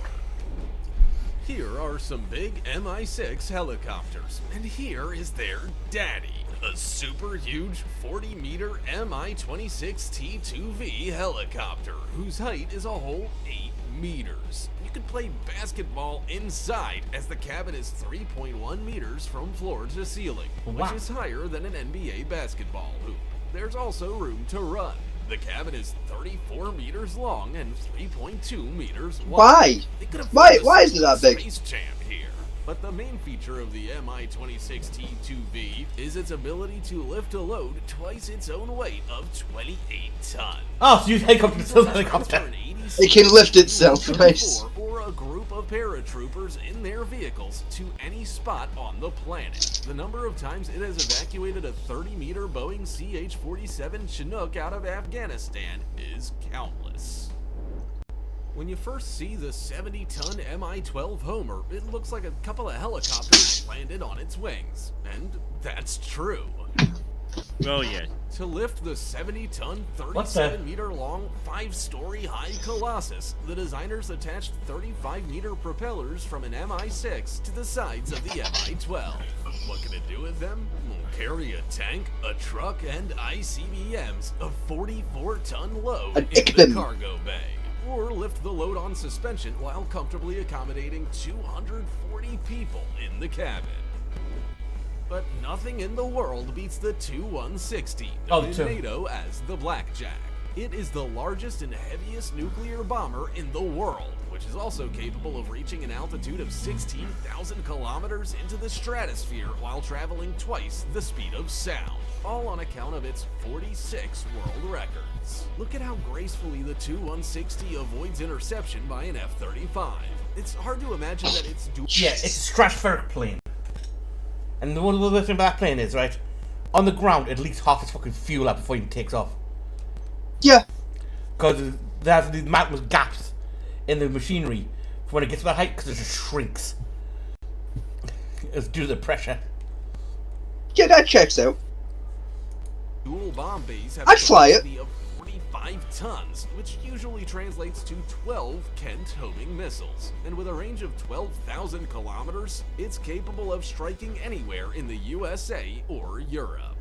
Here are some big Mi-6 helicopters, and here is their daddy, a super huge 40-meter Mi-26 T2V helicopter, whose height is a whole 8 meters. You can play basketball inside, as the cabin is 3.1 meters from floor to ceiling, which Wow. is higher than an NBA basketball hoop. There's also room to run. The cabin is 34 meters long and 3.2 meters wide. Why? They could have Why- put why this is it that big? Space Champ here. But the main feature of the Mi-26 T2V is its ability to lift a load twice its own weight of 28 tons. Oh, so you helicopter These still allow helicopter. for an 86 It can lift itself, T-34 nice. Or a group of paratroopers in their vehicles to any spot on the planet. The number of times it has evacuated a 30-meter Boeing CH-47 Chinook out of Afghanistan is countless. When you first see the 70-ton Mi-12 Homer, it looks like a couple of helicopters landed on its wings. And that's true. Oh, yes. To lift the 70-ton, What's that? 37-meter-long long, 5-story high Colossus, the designers attached 35-meter propellers from an Mi-6 to the sides of the Mi-12. What can it do with them? Carry a tank, a truck, and ICBMs of 44-ton load An in the Ickman. cargo bay. Or lift the load on suspension while comfortably accommodating 240 people in the cabin. But nothing in the world beats the Tu-160, Oh, known in two. NATO as the Blackjack. It is the largest and heaviest nuclear bomber in the world, which is also capable of reaching an altitude of 16,000 kilometers into the stratosphere while traveling twice the speed of sound, all on account of its 46 world records. Look at how gracefully the Tu-160 avoids interception by an F-35. It's hard to imagine that it's doing. Yeah, it's a stratospheric plane. And the one thing about that plane is, right, on the ground it leaks half its fucking fuel out before it even takes off. Yeah. Because there's these mountainous gaps in the machinery for when it gets to that height, because it just shrinks. It's due to the pressure. Yeah, that checks out. Dual bomb bays have I'd fly it. a capacity of 45 tons, which usually translates to 12 Kent homing missiles. And with a range of 12,000 kilometers, it's capable of striking anywhere in the USA or Europe.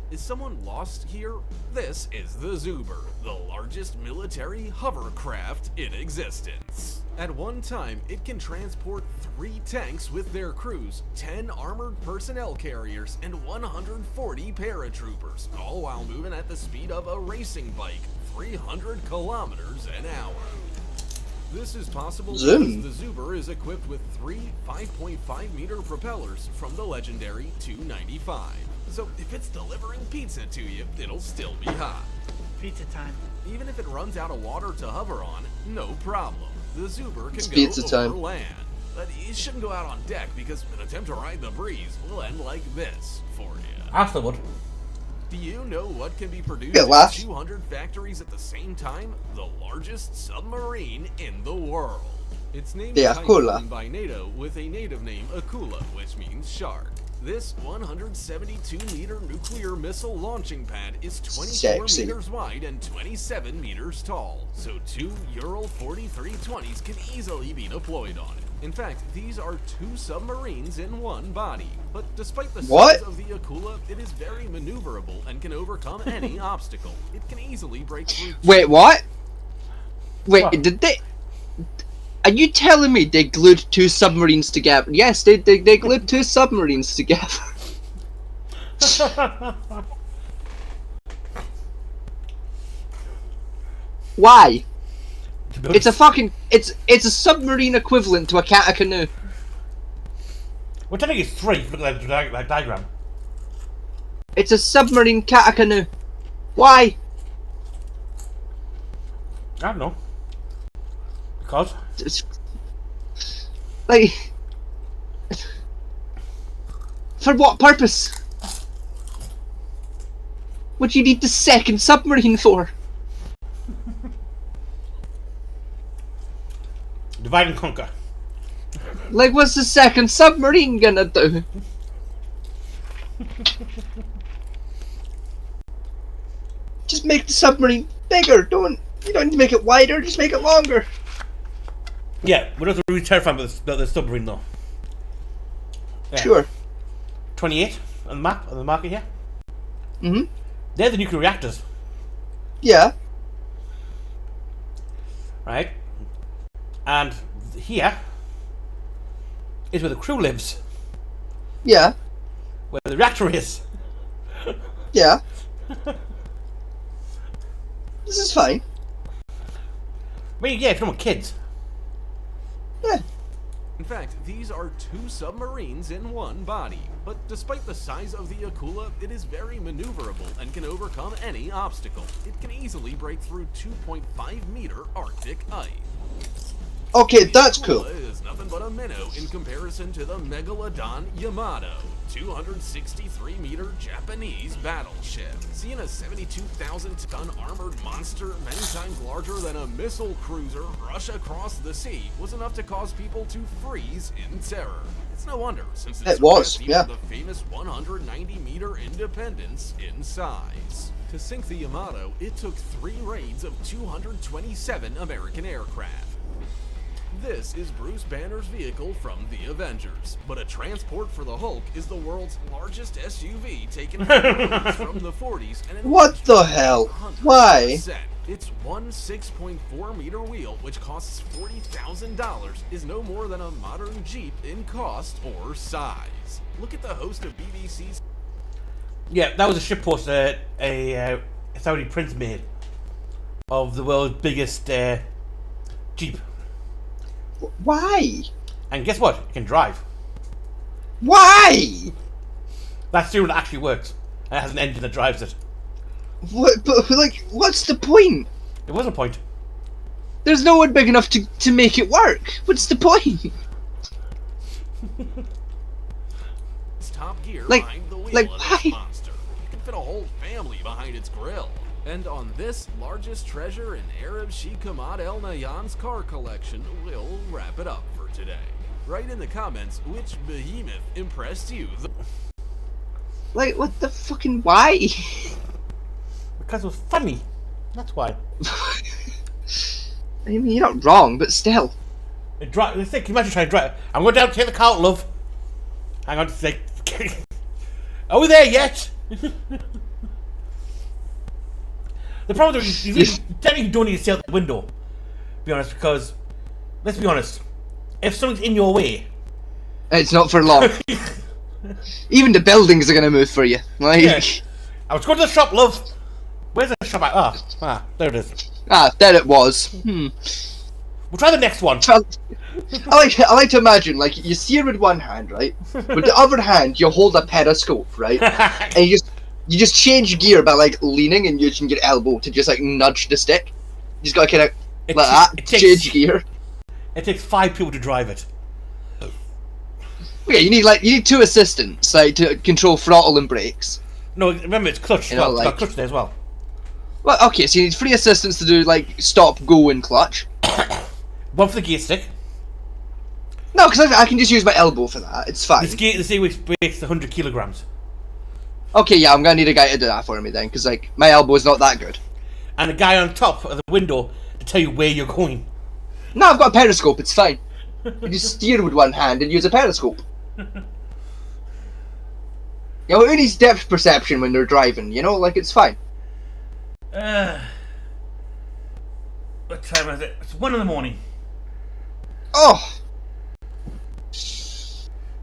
Is someone lost here? This is the Zuber, the largest military hovercraft in existence. At one time, it can transport 3 tanks with their crews, 10 armored personnel carriers, and 140 paratroopers, all while moving at the speed of a racing bike, 300 kilometers an hour. This is possible Zoom. because the Zuber is equipped with 3 5.5-meter propellers from the legendary Tu-95. So if it's delivering pizza to you, it'll still be hot. Pizza time. Even if it runs out of water to hover on, no problem. The Zuber It's can pizza go time. over land. But you shouldn't go out on deck because an attempt to ride the breeze will end like this for you. I still would. Do you know what can be produced Get in left. 200 factories at the same time? The largest submarine in the world. It's named The Akula. Typhoon by NATO with a native name Akula, which means shark. This 172-meter nuclear missile launching pad is 24 Sexy. meters wide and 27 meters tall, so 2 Ural 4320s can easily be deployed on it. In fact, these are 2 submarines in one body. But despite the What? size of the Akula, it is very maneuverable and can overcome any obstacle. It can easily break through. Wait, what? Wait, What? did they? Are you telling me they glued 2 submarines together? Yes, they glued 2 submarines together. Why? It's a fucking it's a submarine equivalent to a cat canoe. Which I think is 3, if you look at that diagram. It's a submarine cat canoe. Why? I don't know. Because? It's, like, for what purpose? What do you need the second submarine for? Divide and conquer. Like, what's the second submarine gonna do? Just make the submarine bigger. You don't need to make it wider. Just make it longer. Yeah, we're not really terrified about the submarine though. Yeah. Sure. 28 on the map, on the market here. Mhm. They're the nuclear reactors, Yeah. right? And here is where the crew lives, Yeah. where the reactor is. Yeah. This is fine. I mean, yeah, if you don't want kids. Yeah. In fact, these are 2 submarines in one body. But despite the size of the Akula, it is very maneuverable and can overcome any obstacle. It can easily break through 2.5-meter Arctic ice. Okay, that's cool. Akula is nothing but a minnow in comparison to the Megalodon Yamato, 263-meter Japanese battleship. Seeing a 72,000-ton armored monster many times larger than a missile cruiser rush across the sea was enough to cause people to freeze in terror. It's no wonder, since It was, surpassed even yeah. the famous 190-meter Independence in size. To sink the Yamato, it took 3 raids of 227 American aircraft. This is Bruce Banner's vehicle from the Avengers, but a transport for the Hulk is the world's largest SUV taken from the 40s. And What the hell? Why? Its one 6.4 meter wheel, which costs $40,000, is no more than a modern Jeep in cost or size. Look at the host of BBC's. Yeah, that was a shitpost a Saudi prince made of the world's biggest Jeep. Why? And guess what? It can drive. Why? That steering wheel actually works. And it has an engine that drives it. What? But like, what's the point? It was a point. There's no one big enough to make it work. What's the point? Top Gear Like- behind the wheel like, of why? this monster. You can fit a whole family behind its grill. And on this largest treasure in Arab Sheikh Hamad El Nahyan's car collection, we'll wrap it up for today. Write in the comments which behemoth impressed you. Like, what the fucking why? Because it was funny. That's why. I mean, you're not wrong, but still. It drive. Let's think. Imagine trying to drive. I'm going down to take the car, love. Hang on to say. Are we there yet? The problem is, you technically don't need to sail out the window. To be honest, because let's be honest, if something's in your way, It's not for long. Even the buildings are gonna move for you. Like, yeah. I was going to the shop, love. Where's the shop at? There it is. there it was. We'll try the next one. I like to imagine, like, you steer with one hand, right? With the other hand, you hold a periscope, right? And you just change gear by like leaning and using your elbow to just like nudge the stick. You just gotta kind of It like ta- that, it takes- change gear. It takes 5 people to drive it. Okay, you need 2 assistants, like, to control throttle and brakes. No, remember it's clutch. You know, It's got like- clutch there as well. Well, okay, so you need 3 assistants to do like stop, go, and clutch. One for the gear stick. No, because I can just use my elbow for that. It's fine. The gear which weighs 100 kilograms. Okay, yeah, I'm gonna need a guy to do that for me then, because like my elbow is not that good. And a guy on top of the window to tell you where you're going. No, I've got a periscope. It's fine. You just steer with one hand and use a periscope. You know, who needs depth perception when they're driving? You know, like, it's fine. What time is it? It's 1 in the morning. Oh, Do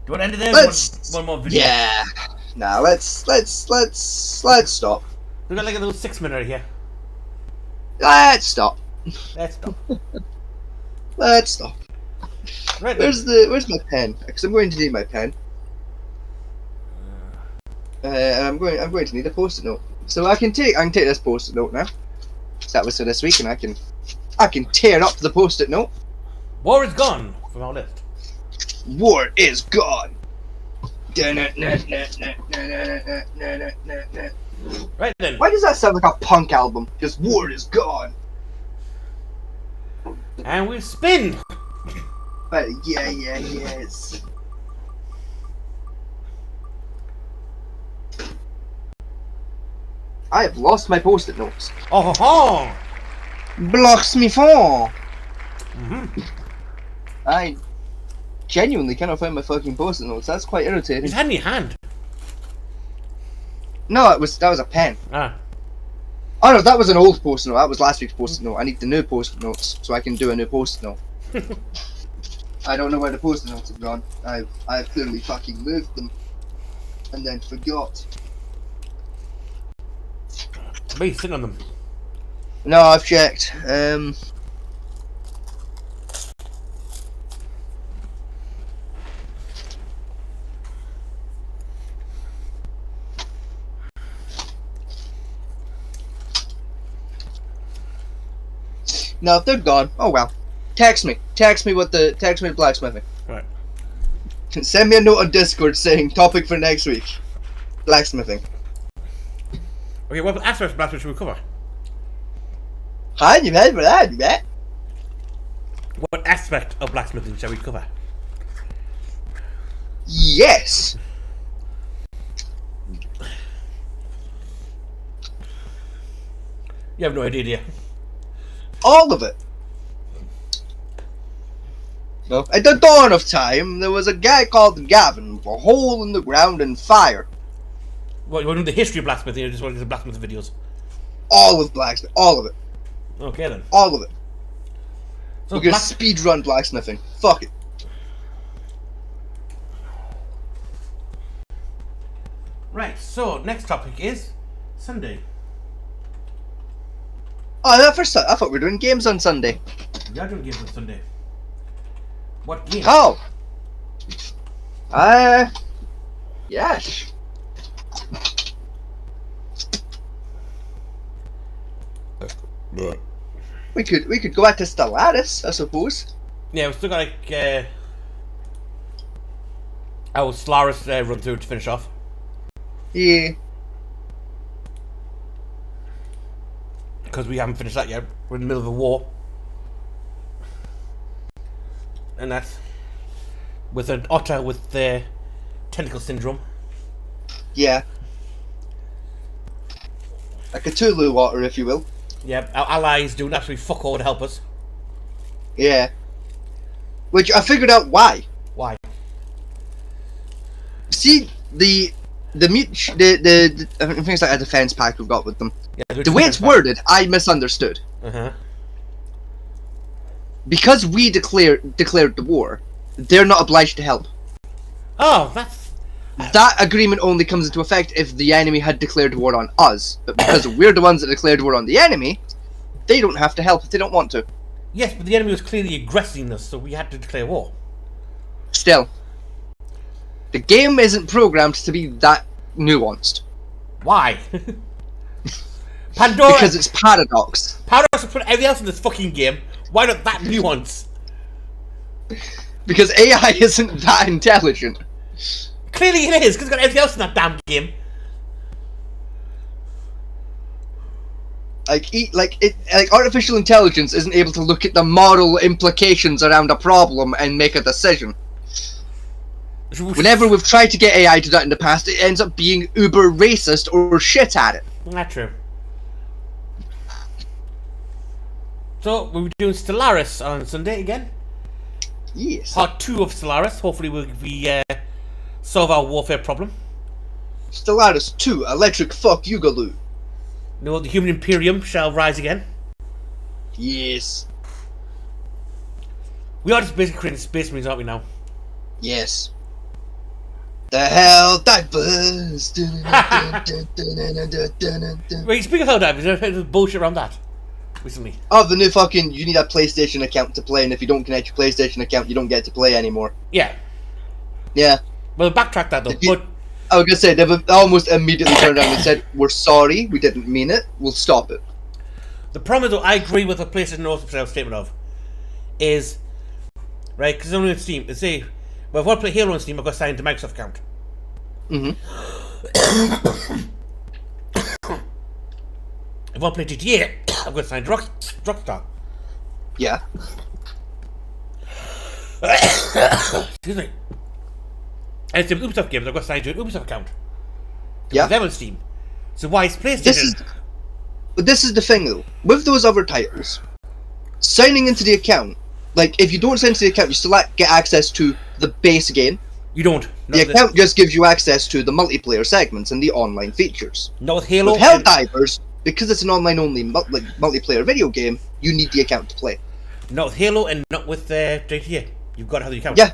you want to end it there? let's. One more video. Yeah. Nah, let's stop. We've got like a little 6-minute here. Let's stop. Let's stop. Let's stop. Right then. Where's my pen? Because I'm going to need my pen. I'm going to need a post-it note. So I can take this post-it note now. So that was for this week, and I can tear up the post-it note. War is gone from our list. War is gone. Right then. Why does that sound like a punk album? Just war is gone. And we spin. But yes. I have lost my post-it notes. Oh ho ho! Blocks me for. I genuinely cannot find my fucking post-it notes. That's quite irritating. He's had in your hand. No, that was a pen. Ah. Oh no, that was an old post-it note. That was last week's post-it note. I need the new post-it notes so I can do a new post-it note. I don't know where the post-it notes have gone. I've clearly fucking moved them and then forgot. Me sitting on them. No, I've checked. No, if they're gone, oh well. Text me the blacksmithing. Right. Send me a note on Discord saying topic for next week. Blacksmithing. Okay, what aspects of blacksmithing should we cover? Hi, you ready for that, you bet? What aspect of blacksmithing shall we cover? Yes. You have no idea, do you? All of it. No. At the dawn of time, there was a guy called Gavin with a hole in the ground and fire. What, you want to know the history of blacksmithing, or just want to do the blacksmith videos? All of blacksmith. All of it. Okay then. All of it. So We're gonna speedrun blacksmithing. Fuck it. Right, so next topic is Sunday. Oh, at first I thought we were doing games on Sunday. We are doing games on Sunday. What game? Oh! Yes. We could go out to Stellaris, I suppose. Yeah, we've still got like our Stellaris run through to finish off. Yeah. Because we haven't finished that yet. We're in the middle of a war. And that's with an otter with the tentacle syndrome. Yeah. A Cthulhu water, if you will. Yeah, our allies doing absolutely fuck all to help us. Yeah. Which I figured out why. Why? See the things like a defense pack we've got with them. Yeah, The way it's worded, I misunderstood. Uh-huh. Because we declared the war, they're not obliged to help. Oh, that's... That agreement only comes into effect if the enemy had declared war on us. But because we're the ones that declared war on the enemy, they don't have to help if they don't want to. Yes, but the enemy was clearly aggressing us, so we had to declare war. Still, the game isn't programmed to be that nuanced. Why? Pandora... Because it's Paradox. Paradox has put everything else in this fucking game. Why not that nuance? Because AI isn't that intelligent. Clearly it is, because it's got everything else in that damn game. Like artificial intelligence isn't able to look at the moral implications around a problem and make a decision. Whenever we've tried to get AI to do that in the past, it ends up being uber racist or shit at it. Not true. So, we'll be doing Stellaris on Sunday again. Yes. Part 2 of Stellaris. Hopefully we solve our warfare problem. Stellaris 2, Electric Fuck Yugaloo. No, the human Imperium shall rise again. Yes. We are just basically creating space marines, aren't we now? Yes. The hell divers. Wait, speaking of Helldivers, there's bullshit around that recently. Oh, the new fucking, you need a PlayStation account to play, and if you don't connect your PlayStation account, you don't get to play anymore. Yeah. Yeah. Well, backtrack that though. But I was gonna say, they've almost immediately turned around and said, "We're sorry, we didn't mean it. We'll stop it." the problem is, though, I agree with the PlayStation also statement of is right because only on Steam. They say, well, if I want to play Halo on Steam, I've got to sign into Microsoft account. If I want to play GTA, I've got to sign to Rockstar. Yeah. Excuse me. And it's Ubisoft games, I've got to sign to an Ubisoft account. Yeah. Them on Steam. So why is PlayStation? This is the thing though. With those other titles, signing into the account, like if you don't sign into the account, you still get access to the base game. You don't. The account just gives you access to the multiplayer segments and the online features. Not with Halo. With Helldivers, because it's an online-only multiplayer video game, you need the account to play. Not with Halo and not with GTA. You've got to have the account. Yeah.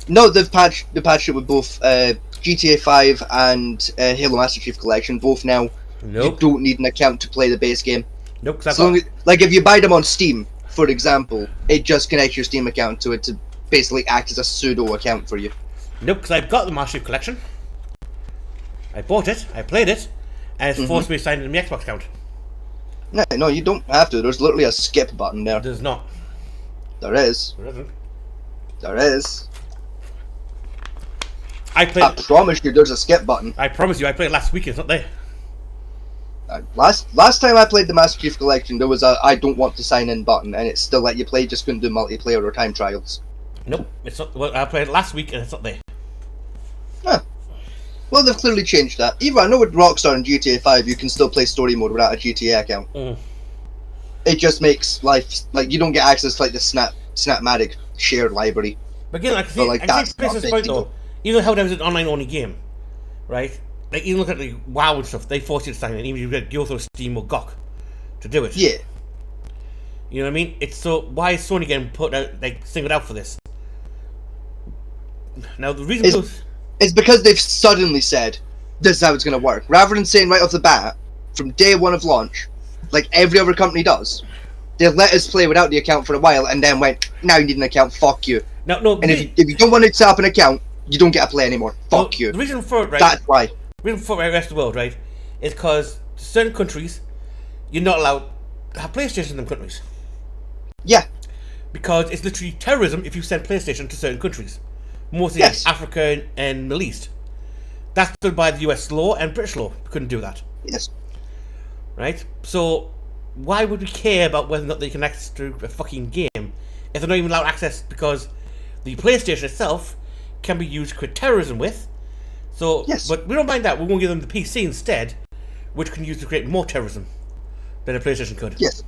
No, they've patched it with both GTA 5 and Halo Master Chief Collection. Both now, you don't need an account to play the base game. Nope. Like if you buy them on Steam, for example, it just connects your Steam account to it to basically act as a pseudo account for you. Nope, because I've got the Master Chief Collection. I bought it, I played it, and it's forced me to sign in my Xbox account. No, you don't have to. There's literally a skip button there. There's not. There is. There isn't. There is. I promise you there's a skip button. I promise you, I played last week, it's not there. Last time I played the Master Chief Collection, there was a I don't want to sign in button, and it still let you play, just couldn't do multiplayer or time trials. Nope, it's not. Well, I played it last week and it's not there. Huh. Well, they've clearly changed that. Even I know with Rockstar and GTA 5, you can still play story mode without a GTA account. it just makes life like you don't get access to like the Snapmatic shared library. But again, I can see, But, like, I can that's see not a PlayStation's big point deal. though. Even though Helldivers is an online-only game, right? Like, even look at the WoW and stuff, they force you to sign in, even if you go through Steam or GOG to do it. Yeah. You know what I mean? It's so, why is Sony getting put out, like, singled out for this? Now, the reason It's because they've suddenly said, this is how it's going to work. Rather than saying right off the bat, from day one of launch, like every other company does, they let us play without the account for a while and then went, now you need an account, fuck you. No, And if you don't want to set up an account, you don't get to play anymore. Fuck you. The reason for it, right? That's why. The reason for it, the rest of the world, right, is because certain countries, you're not allowed to have PlayStation in them countries. Yeah. Because it's literally terrorism if you send PlayStation to certain countries. Mostly Yes. Africa and Middle East. That's done by the US law and British law. We couldn't do that. Yes. Right? So, why would we care about whether or not they can access to a fucking game if they're not even allowed access because the PlayStation itself can be used to create terrorism with? So, Yes. but we don't mind that. We're going to give them the PC instead, which can use to create more terrorism than a PlayStation could. Yes.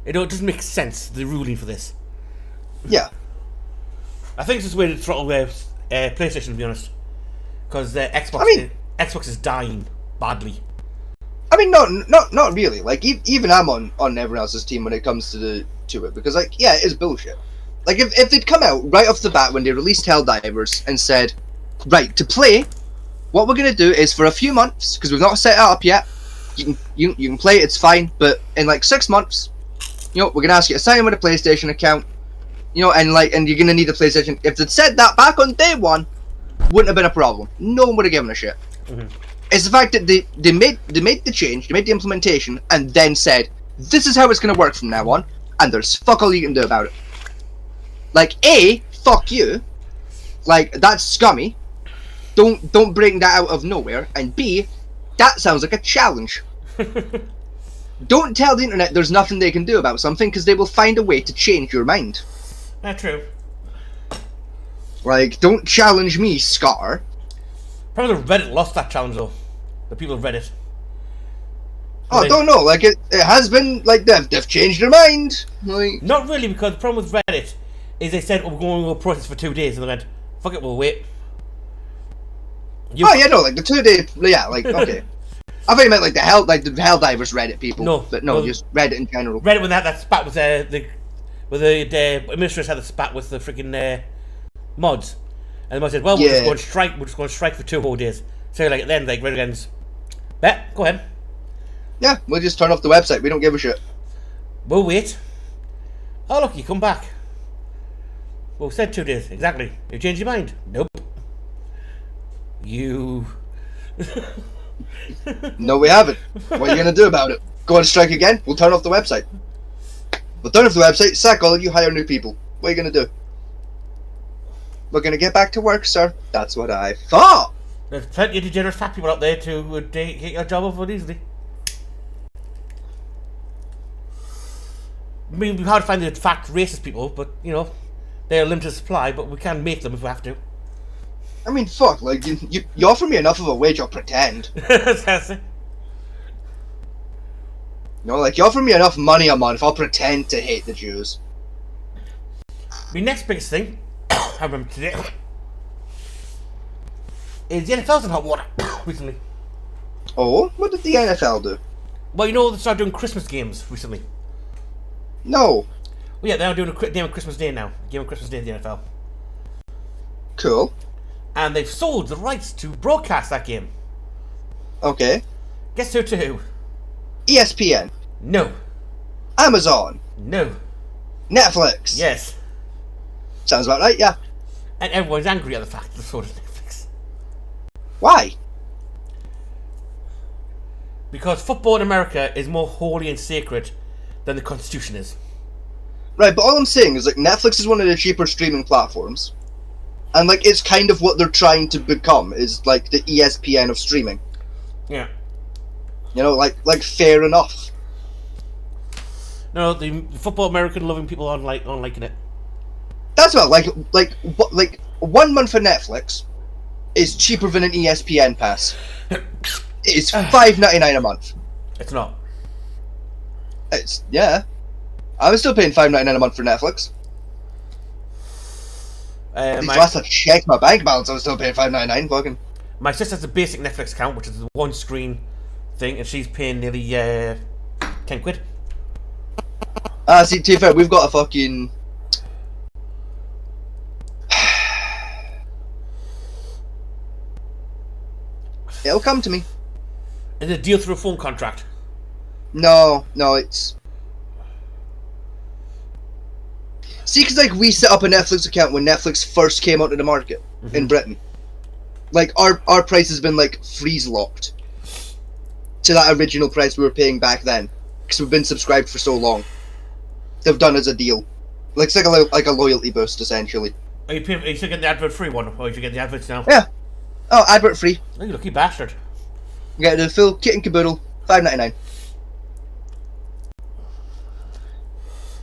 It doesn't make sense, the ruling for this. Yeah. I think it's just a way to throttle PlayStation, to be honest. Because Xbox, I mean- Xbox is dying badly. I mean, not really. Like, even I'm on everyone else's team when it comes to it, because, like, yeah, it is bullshit. Like, if they'd come out right off the bat when they released Helldivers and said, right, to play, what we're gonna do is for a few months, because we've not set it up yet, you can play it, it's fine, but in like 6 months, you know, we're gonna ask you to sign in with a PlayStation account, you know, and you're gonna need a PlayStation. If they'd said that back on day one, wouldn't have been a problem. No one would have given a shit. Mm-hmm. It's the fact that they made the change, they made the implementation, and then said, this is how it's gonna work from now on, and there's fuck all you can do about it. Like, A, fuck you. Like, that's scummy. Don't bring that out of nowhere. And B, that sounds like a challenge. Don't tell the internet there's nothing they can do about something, because they will find a way to change your mind. That's true. Like, don't challenge me, Scar. Probably Reddit lost that challenge though. The people of Reddit. Oh, don't know. Like, it has been, like, they've changed their mind. Like, Not really, because the problem with Reddit is they said, oh, we're going to process for 2 days, and they went, fuck it, we'll wait. oh, yeah, no, like, the 2 day, yeah, like, okay. I thought you meant, like, the Helldivers Reddit people. No, But no, no. just Reddit in general. Reddit when they had that spat with the administrators had the spat with the freaking mods, and the mods said, well, we're just Yeah. going to strike. We're just going to strike for 2 whole days. So like then like Reddit ends. Bet, go ahead. Yeah, we'll just turn off the website. We don't give a shit. We'll wait. Oh look, you come back. Well, we said 2 days exactly. You changed your mind? Nope. You. No, we haven't. What are you gonna do about it? Go on strike again? We'll turn off the website. We'll turn off the website, sack all of you, hire new people. What are you gonna do? We're gonna get back to work, sir. That's what I thought. There's plenty of degenerate fat people out there to would take your job off it easily. I mean, we hard to find the fat racist people, but you know, they're a limited supply. But we can make them if we have to. I mean, fuck, like, you offer me enough of a wage, I'll pretend. That's it. You know, like, you offer me enough money a month, I'll pretend to hate the Jews. The next biggest thing I remember today is the NFL's in hot water recently. Oh? What did the NFL do? Well, you know they started doing Christmas games recently. No. Well, yeah, they're doing a game on Christmas Day now. Game on Christmas Day in the NFL. Cool. And they've sold the rights to broadcast that game. Okay. Guess who to who? ESPN. No. Amazon. No. Netflix. Yes. Sounds about right, yeah. And everyone's angry at the fact that they sold it to Netflix. Why? Because football in America is more holy and sacred than the Constitution is. Right, but all I'm saying is, like, Netflix is one of the cheaper streaming platforms. And, like, it's kind of what they're trying to become, is, like, the ESPN of streaming. Yeah. You know, like fair enough. No, the football American loving people aren't liking it. That's what, like 1 month for Netflix is cheaper than an ESPN pass. It's $5.99 a month. It's not. Yeah. I was still paying $5.99 a month for Netflix. At least last I checked my bank balance, I was still paying $5.99. Fucking. My sister has a basic Netflix account, which is the one screen thing, and she's paying nearly 10 quid. See, to be fair, we've got a fucking. It'll come to me. Is it a deal through a phone contract? No, it's. See, because like we set up a Netflix account when Netflix first came out to the market in Britain. Like our price has been like freeze locked to that original price we were paying back then because we've been subscribed for so long. They've done as a deal, like it's like a loyalty boost essentially. Are you still getting the advert free one, or are you getting the adverts now? Yeah. Oh, advert free. Oh, you lucky bastard. You get the full kit and caboodle, $5.99.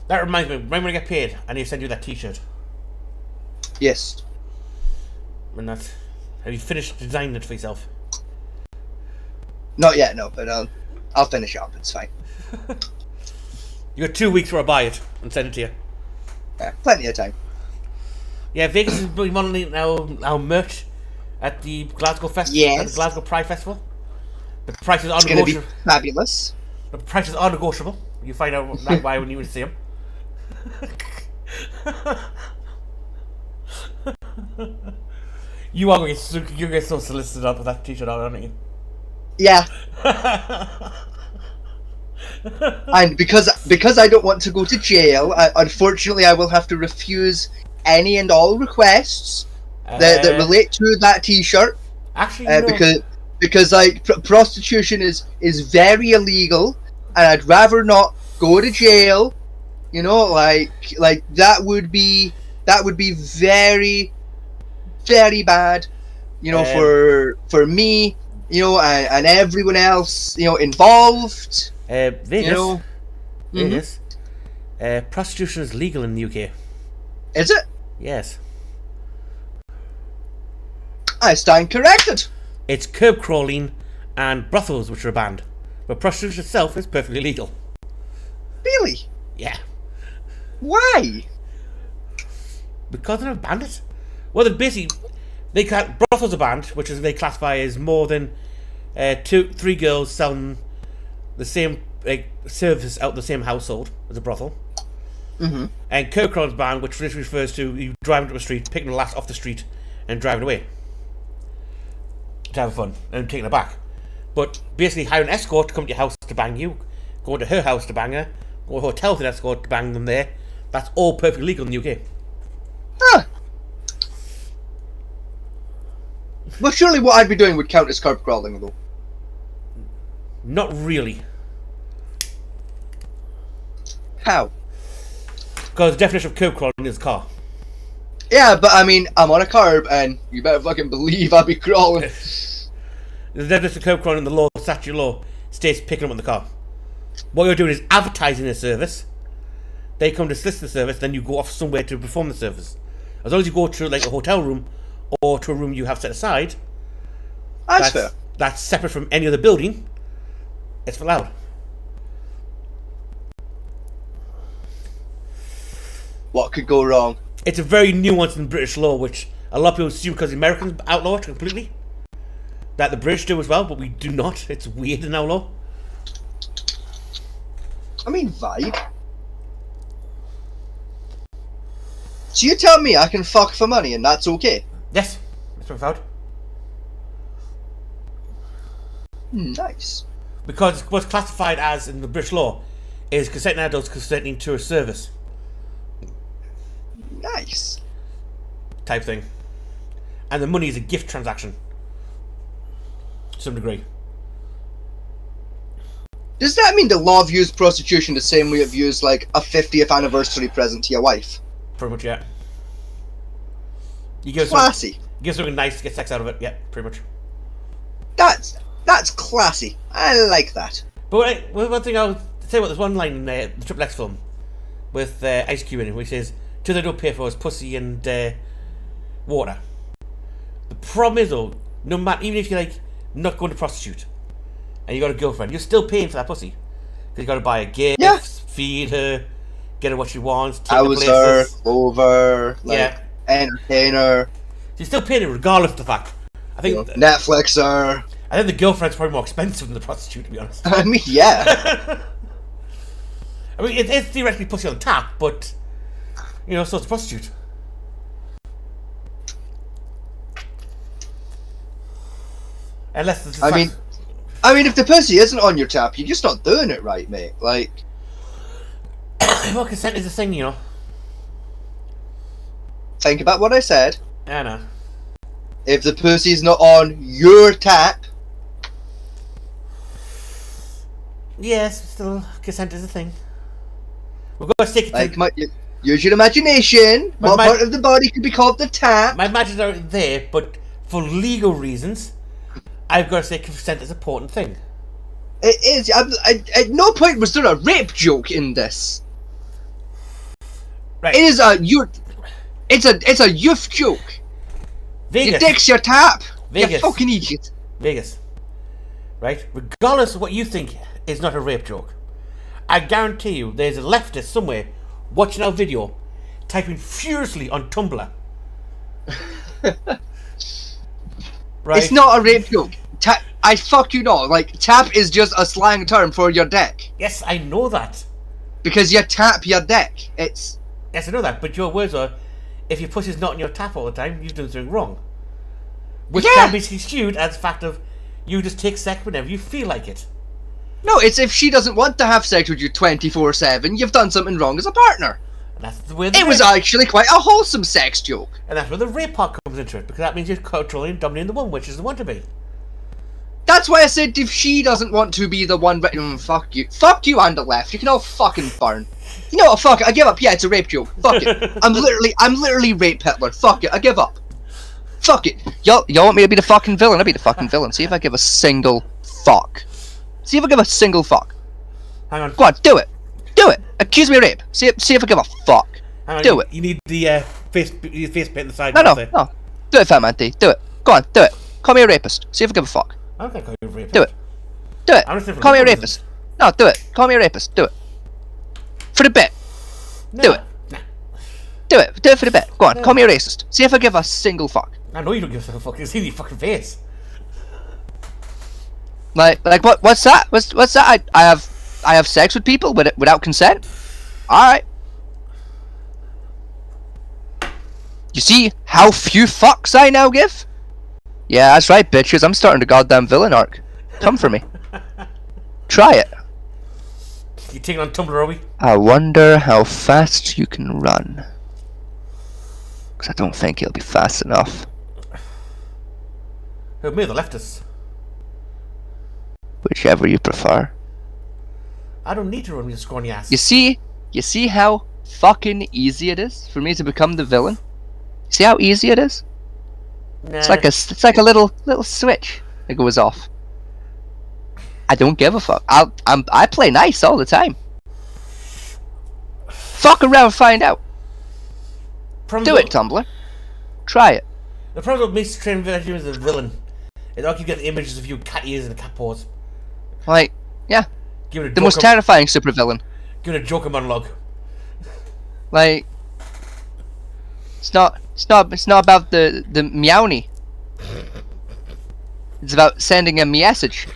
That reminds me. Remember when I get paid, I need to send you that T-shirt. Yes. And that. Have you finished designing it for yourself? Not yet, no, but I'll finish up. It's fine. You got 2 weeks where I buy it and send it to you. Yeah, plenty of time. Yeah, Vegas is modelling our merch at the Glasgow Festival. Yes. At the Glasgow Pride Festival. The prices are It's gonna be negotiable. fabulous. The prices are negotiable. You find out that why when you see them. You are going to get so solicited out with that T-shirt, aren't you? Yeah. And because I don't want to go to jail, unfortunately I will have to refuse any and all requests that relate to that T-shirt. Actually, because like prostitution is very illegal, and I'd rather not go to jail. You know, like that would be very, very bad. You know, for me, you know, and everyone else, you know, involved. Vegas. You know, Vegas. Prostitution is legal in the UK. Is it? Yes. I stand corrected. It's curb crawling and brothels which are banned, but prostitution itself is perfectly legal. Really? Yeah. Why? Because they're banned it. Well, they're basically brothels are banned, which is they classify as more than 2-3 girls selling the same service out of the same household as a brothel. Mm-hmm. And curb crawling is banned, which literally refers to you driving to the street, picking the lass off the street, and driving away to have fun and taking her back. But basically, hire an escort to come to your house to bang you, go to her house to bang her, go to a hotel to an escort to bang them there. That's all perfectly legal in the UK. Huh. Well, surely what I'd be doing would count as curb crawling, though. Not really. How? Because the definition of curb crawling is car. Yeah, but I mean, I'm on a curb, and you better fucking believe I'll be crawling. The definition of curb crawling in the law, statute law, states picking up in the car. What you're doing is advertising a service. They come to solicit the service, then you go off somewhere to perform the service. As long as you go to like a hotel room or to a room you have set aside, That's fair. That's separate from any other building. It's allowed. What could go wrong? It's a very nuanced in British law, which a lot of people assume because the Americans outlaw it completely. That the British do as well, but we do not. It's weird in our law. I mean, vibe. So you tell me I can fuck for money and that's okay? Yes, that's what I found. Nice. Because what's classified as in the British law is consenting adults consenting to a service Nice. type thing. And the money is a gift transaction. To some degree. Does that mean the law views prostitution the same way it views, like, a 50th anniversary present to your wife? Pretty much, yeah. You give Classy. give something nice to get sex out of it, yeah, pretty much. That's classy. I like that. But one thing I'll say about this one line in the Triple X film with Ice Cube in it, where he says, "Till they don't pay for is pussy and water." The problem is though, no matter, even if you're like not going to prostitute and you got a girlfriend, you're still paying for that pussy You got to buy a gift, Yeah. feed her, get her what she wants, take her House her, places. over, like, Yeah. entertain her, She's still paying it regardless of the fact. I think Netflix her. I think the girlfriend's probably more expensive than the prostitute, to be honest. I mean, yeah. I mean, it's theoretically pussy on tap, but so it's a prostitute. Unless it's I mean, if the pussy isn't on your tap, you're just not doing it right, mate. Like, well, consent is a thing, think about what I said. I know. If the pussy's not on your tap, Yes, still consent is a thing. We've got to stick it like, to. use your imagination. But What my- part of the body could be called the tap? My images are there, but for legal reasons, I've got to say consent is an important thing. It is. At no point was there a rape joke in this. Right. It is It's a youth joke. Your Vegas. dick's your tap. You Vegas. fucking idiot. Vegas. Right? Regardless of what you think is not a rape joke, I guarantee you there's a leftist somewhere watching our video, typing furiously on Tumblr. Right? It's not a rape joke. Tap. I fuck you not. Like, tap is just a slang term for your dick. Yes, I know that. Because you tap your dick. It's. Yes, I know that. But your words are, if your pussy's not in your tap all the time, you've done something wrong. Which Yeah. can be skewed as the fact of you just take sex whenever you feel like it. No, it's if she doesn't want to have sex with you 24/7, you've done something wrong as a partner. And that's the way the It was rape- actually quite a wholesome sex joke. And that's where the rape part comes into it, because that means you're controlling and dominating the one, which is the one to be. That's why I said if she doesn't want to be the one, fuck you. Fuck you and the left. You can all fucking burn. You know what, fuck it, I give up. Yeah, it's a rape joke. Fuck it. I'm literally rape Hitler. Fuck it, I give up. Fuck it. Y'all want me to be the fucking villain? I'll be the fucking villain. See if I give a single fuck. See if I give a single fuck. Hang on. Go on, do it. Do it. Accuse me of rape. See if I give a fuck. Hang on, Do it. You need the face paint on the side. No. there. Do it, Fat Man D. Do it. Go on, do it. Call me a rapist. See if I give a fuck. I don't think I call you a rapist. Do it. Do it. I'm just saying for Call me a legal rapist. No, do it. Call me a rapist. Do it. For the bit. No. Do it. Nah. Do it. Do it for the bit. Go on. Call me a racist. See if I give a single fuck. I know you don't give a fuck. It's in your fucking face. Like what's that? What's that? I have sex with people without consent. All right. You see how few fucks I now give? Yeah, that's right, bitches. I'm starting the goddamn villain arc. Come for me. Try it. You taking on Tumblr, are we? I wonder how fast you can run. Because I don't think you'll be fast enough. Who, me or the leftists? Whichever you prefer. I don't need to run with your scrawny ass. You see how fucking easy it is for me to become the villain? See how easy it is? Nah. It's like a little switch that goes off. I don't give a fuck. I play nice all the time. Fuck around, find out. Do it, Tumblr. Try it. The problem with me training you as a villain is I keep getting images of you with cat ears and a cat paws. Like, yeah, Give it a the most Joker, terrifying supervillain. give it a Joker monologue. Like, it's not about the meowny. It's about sending a message.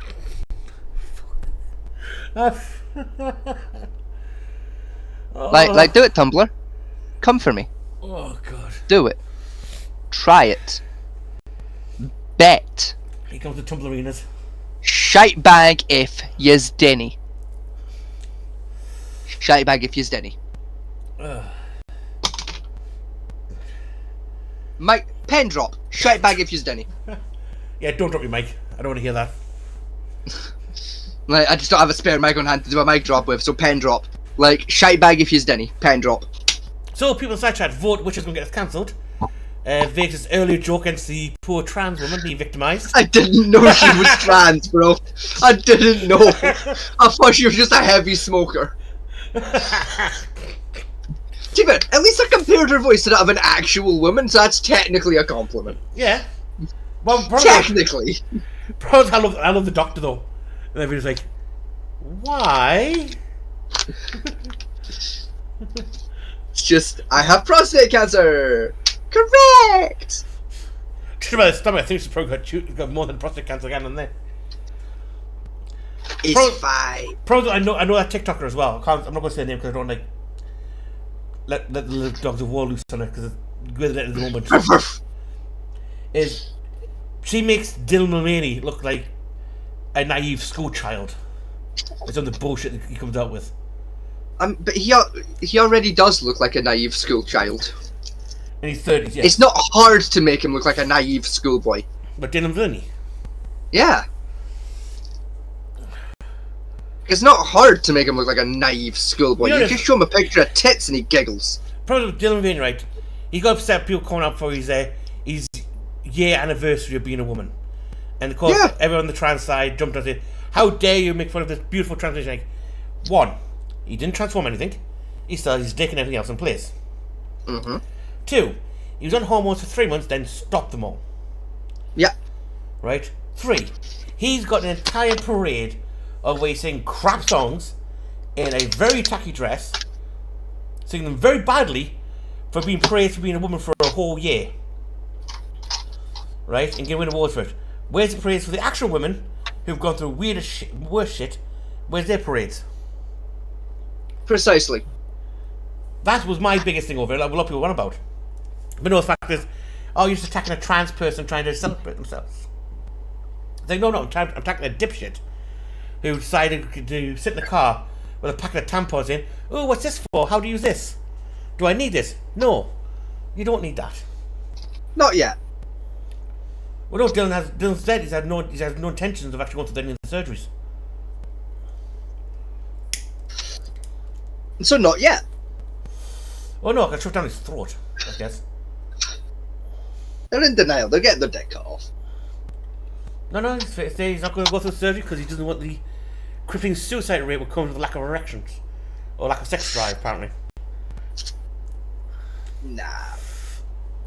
Like, do it, Tumblr. Come for me. Oh god. Do it. Try it. Bet. Here comes the Tumblerinas. Shite bag if yous denny. Shite bag if yous denny. Mike, pen drop. Shite bag if yous denny. Yeah, don't drop your mic. I don't want to hear that. Like, I just don't have a spare mic on hand to do a mic drop with, so pen drop. Like, shite bag if yous denny. Pen drop. So, people in side chat, vote which is going to get us cancelled. Vegas' earlier joke against the poor trans woman being victimised. I didn't know she was trans, bro. I didn't know. I thought she was just a heavy smoker. David, at least I compared her voice to that of an actual woman, so that's technically a compliment. Yeah. Well, probably, Technically. probably I love the doctor though. And everybody's like, Why? It's just, I have prostate cancer! Correct! Just about the stomach, I think she's probably got more than prostate cancer again in there. It's fine. Probably, I know that TikToker as well. I'm not going to say the name because I don't like let the little dogs of war loose on her because it's good at the moment. Is she makes Dylan Mulvaney look like a naive schoolchild? It's on the bullshit that he comes out with. But he already does look like a naive schoolchild. And he's 30s, yes. It's not hard to make him look like a naive schoolboy. But Dylan Mulvaney. Yeah. It's not hard to make him look like a naive schoolboy. You just show him a picture of tits and he giggles. Probably with Dylan Mulvaney, right? He got upset people coming up for his year anniversary of being a woman. And of course, everyone on the trans side jumped on and said, how dare you make fun of this beautiful transition? Like, one, he didn't transform anything. He still had his dick and everything else in place. Mm-hmm. Two, he was on hormones for 3 months, then stopped them all. Yeah. Right? Three, he's got an entire parade of where he's singing crap songs in a very tacky dress, singing them very badly for being praised for being a woman for a whole year. Right? And getting awards for it. Where's the praise for the actual women who've gone through worse shit? Where's their parades? Precisely. That was my biggest thing over it, like a lot of people want about. But no, the fact is, oh, you're just attacking a trans person trying to celebrate themselves. It's like, no, I'm attacking a dipshit who decided to sit in the car with a packet of tampons in. Oh, what's this for? How do you use this? Do I need this? No. You don't need that. Not yet. Well, no, Dylan said he has no intentions of actually going through any of the surgeries. So not yet. Oh no, I got shoved down his throat, I guess. They're in denial. They're getting their dick cut off. No, he's not going to go through surgery because he doesn't want the crippling suicide rate will come with lack of erections. Or lack of sex drive, apparently. Nah.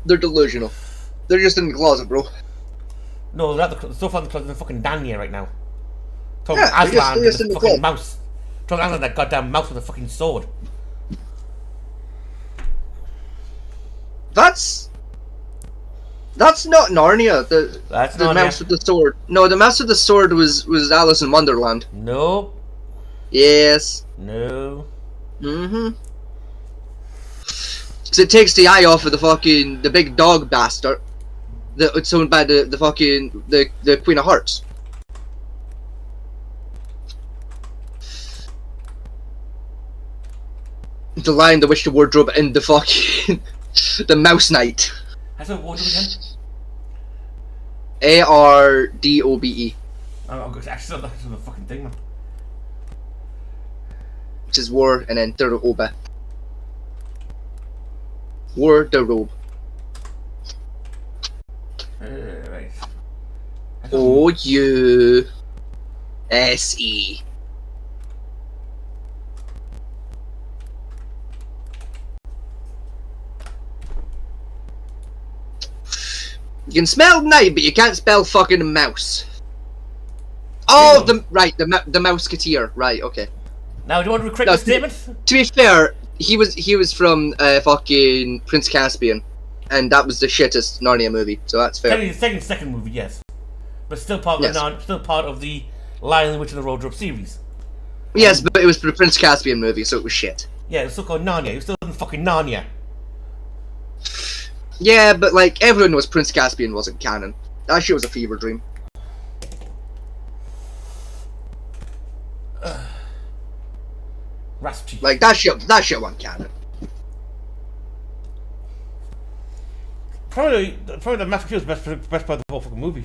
They're delusional. They're just in the closet, bro. No, they're so far in the closet, they're fucking Danya right now. Talking Yeah, Aslan they're just with in the the fucking closet. mouse. Talking Aslan that goddamn mouse with a fucking sword. That's not Narnia. That's the Narnia. mouse with the sword. No, the mouse with the sword was Alice in Wonderland. Nope. Yes. No. Mm-hmm. Cause it takes the eye off of the big dog bastard. It's owned by the Queen of Hearts. The Lion, the Witch, the Wardrobe, and the fucking the Mouse Knight. How's it wardrobe again? ARDOBE, I'm going to actually that's the fucking thing, man. which is war and then Derobe. Wardrobe. Right. OUSE. You can spell knight, but you can't spell fucking mouse. Oh, the Mouseketeer. Right, okay. Now, do you want to retract No, the statement? To be fair, he was from fucking Prince Caspian, and that was the shittest Narnia movie, so that's fair. Technically, the second movie, yes, but still part of Yes. still part of the Lion, the Witch, and the Wardrobe series. Yes, but it was the Prince Caspian movie, so it was shit. Yeah, it was still called Narnia. It was still in fucking Narnia. Yeah, but like everyone knows Prince Caspian wasn't canon. That shit was a fever dream. Rasputin. Like that shit wasn't canon. Probably the Master Chief was the best part of the whole fucking movie.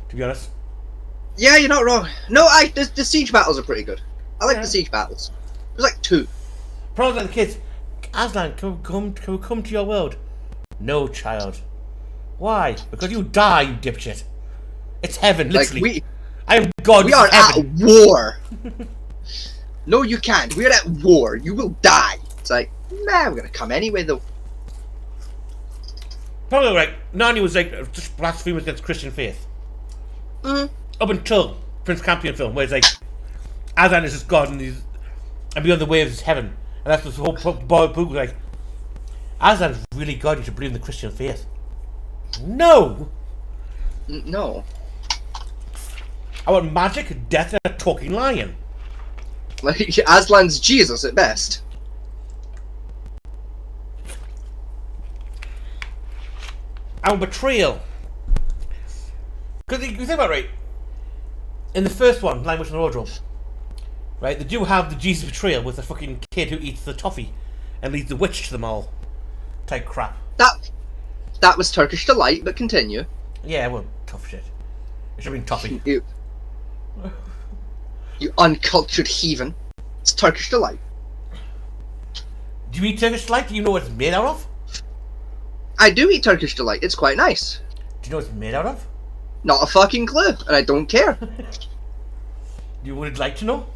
To be honest. Yeah, you're not wrong. No, the siege battles are pretty good. I like the siege battles. There's like 2. Probably like the kids. Aslan, can we come to your world? No, child. Why? Because you die, you dipshit. It's heaven, literally. Like I am God. we this are is at heaven. war. No, you can't. We're at war. You will die. It's like, nah, we're gonna come anyway though. Probably right. Narnia was like just blasphemous against Christian faith. Up until Prince Campion film, where it's like Aslan is just God and beyond the waves is heaven, and that's the whole book like Aslan is really God. You should believe in the Christian faith. No, No. I want magic, death, and a talking lion. Like, Aslan's Jesus at best. I want betrayal. Because you think about it, right? In the first one, Language and Wardrobe, right? They do have the Jesus betrayal with the fucking kid who eats the toffee and leads the witch to them all. Type crap. That was Turkish delight, but continue. Yeah, well, tough shit. It should have been toffee. You uncultured heathen. It's Turkish delight. Do you eat Turkish delight? Do you know what it's made out of? I do eat Turkish delight. It's quite nice. Do you know what it's made out of? Not a fucking clue, and I don't care. You would like to know?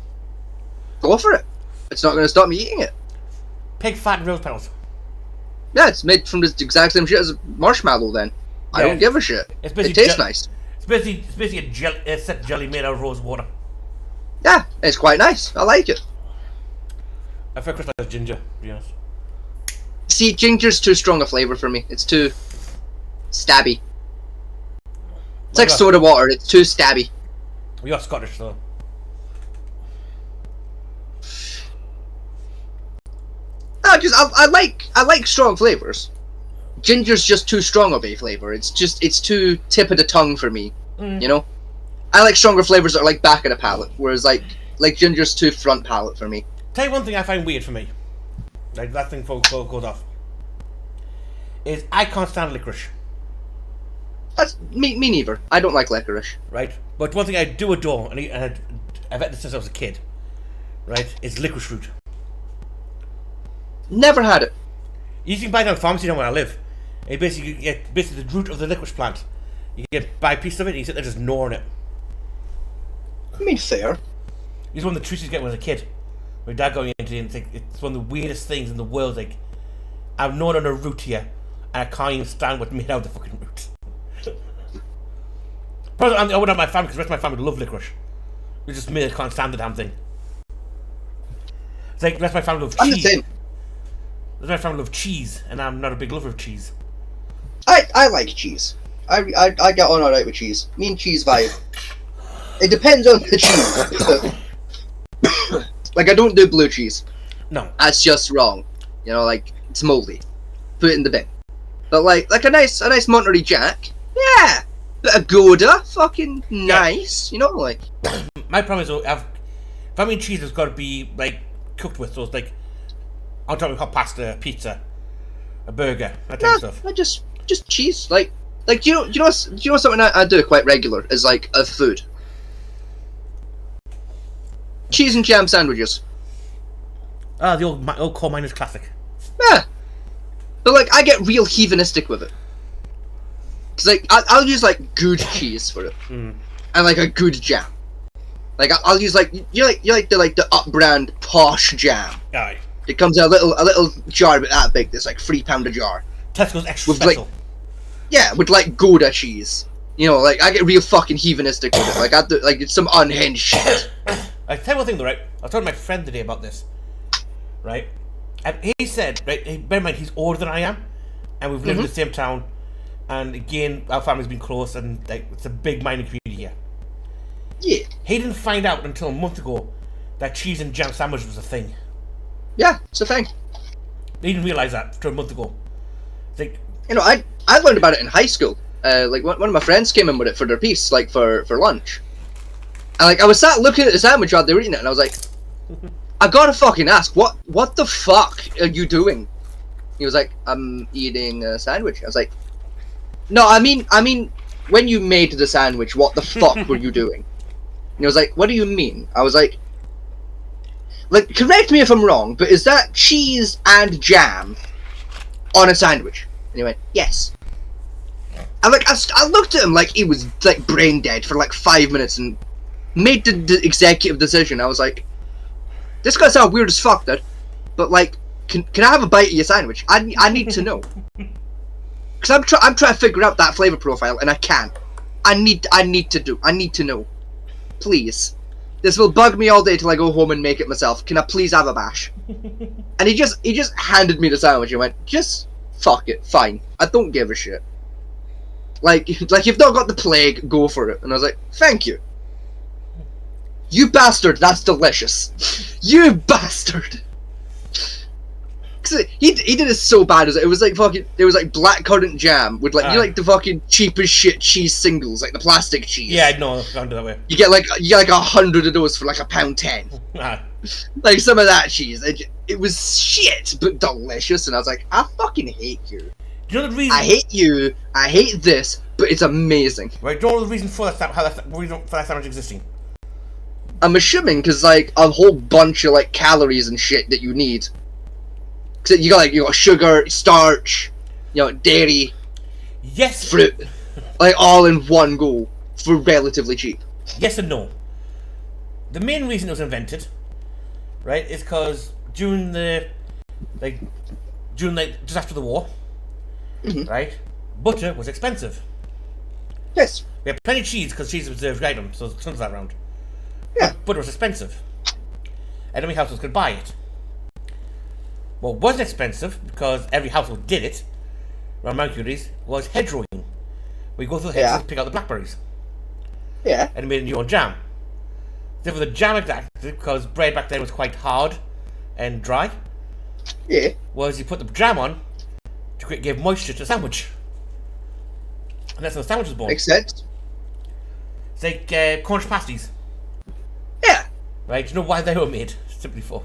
Go for it. It's not going to stop me eating it. Pig fat and rose petals. Yeah, it's made from the exact same shit as a marshmallow then. I Yeah. don't give a shit. It's It basically tastes nice. It's basically a set jelly made out of rose water. Yeah, it's quite nice. I like it. I feel like ginger, to be honest. See, ginger's too strong a flavour for me. It's too stabby. It's like soda water. It's too stabby. We are Scottish, though. I like strong flavours. Ginger's just too strong of a flavour. It's too tip of the tongue for me. You know, I like stronger flavours that are like back of the palate, whereas like ginger's too front palate for me. Tell you one thing I find weird for me. Like that thing goes off. Is I can't stand licorice. That's me neither. I don't like licorice. Right? But one thing I do adore, and I've had this since I was a kid, right, is licorice root. Never had it. You can buy it at a pharmacy down where I live. And basically, you get the root of the licorice plant. You can buy a piece of it and you sit there just gnawing it. I mean, fair. It's one of the treats you get when I was a kid. My dad going into it and think it's one of the weirdest things in the world. Like, I've gnawed on a root here and I can't even stand what's made out of the fucking root. Probably, I wouldn't have my family because the rest of my family love licorice. It's just me that can't stand the damn thing. It's like the rest of my family love I'm the cheese. same. The rest of my family love cheese and I'm not a big lover of cheese. I like cheese. I get on alright with cheese. Me and cheese vibe. It depends on the cheese. Like, I don't do blue cheese. No. That's just wrong. You know, like, it's moldy. Put it in the bin. But like a nice Monterey Jack, yeah. Bit of Gouda, fucking nice. You know, like. My problem is, if I mean cheese has got to be like cooked with, so it's like on top of hot pasta, pizza, a burger, that type of stuff. I just cheese. Like do you know something I do quite regular is like a food. Cheese and jam sandwiches. Ah, the old coal miners classic. Yeah. But like, I get real heathenistic with it. Cause like, I'll use like good cheese for it, and like a good jam. Like I'll use like you like the up brand posh jam. Aye. It comes in a little jar about that big. That's like £3 a jar. Tesco's extra With special. like, yeah, with like Gouda cheese. You know, like I get real fucking heathenistic with it. Like I do, like it's some unhinged shit. I tell you one thing though, right? I told my friend today about this, right? And he said, right, bear in mind he's older than I am, and we've lived in the same town, and again our family's been close, and like it's a big mining community here. Yeah. He didn't find out until a month ago that cheese and jam sandwich was a thing. Yeah, it's a thing. He didn't realise that until a month ago. It's like, You know, I learned about it in high school. Like one of my friends came in with it for their piece, like for lunch. And like I was sat looking at the sandwich while they were eating it, and I was like, I gotta fucking ask, what the fuck are you doing? He was like, I'm eating a sandwich. I was like, no, I mean, when you made the sandwich, what the fuck were you doing? And he was like, what do you mean? I was like, correct me if I'm wrong, but is that cheese and jam on a sandwich? And he went, yes. And like, I looked at him like he was like brain dead for like 5 minutes and made the executive decision. I was like, this gonna sound weird as fuck, dude, but like, can I have a bite of your sandwich? I need to know. Because I'm trying to figure out that flavour profile, and I can't. I need to know. Please. This will bug me all day till I go home and make it myself. Can I please have a bash? And he just handed me the sandwich and went, just fuck it, fine. I don't give a shit. Like you've not got the plague, go for it. And I was like, thank you. You bastard, that's delicious. You bastard. Cause he did it so bad. It was like fucking. It was like blackcurrant jam with like you like the fucking cheapest shit cheese singles, like the plastic cheese. Yeah, I know. I've gone to that way. You get like 100 of those for like £1.10. Like some of that cheese. It was shit, but delicious. And I was like, I fucking hate you. Do you know the reason? I hate you. I hate this, but it's amazing. Right. Do you know the reason for that? Reason for that sandwich existing? I'm assuming because like a whole bunch of like calories and shit that you need. Cause you got sugar, starch, dairy, Yes. fruit, like all in one go for relatively cheap. Yes and no. The main reason it was invented, right, is because during just after the war, right, butter was expensive. Yes. We had plenty of cheese because cheese was a reserved item, so tons of that around. Yeah. Butter was expensive, and every household could buy it. What wasn't expensive, because every household did it, around Mercury's, was hedgerowing. We go through the hedges and pick out the blackberries. Yeah. And made your own jam. Therefore, the jam exactly, because bread back then was quite hard and dry, Yeah. was you put the jam on to give moisture to the sandwich. And that's how the sandwich was born. Makes sense. It's like cornish pasties, Yeah. right? Do you know why they were made? Simply for.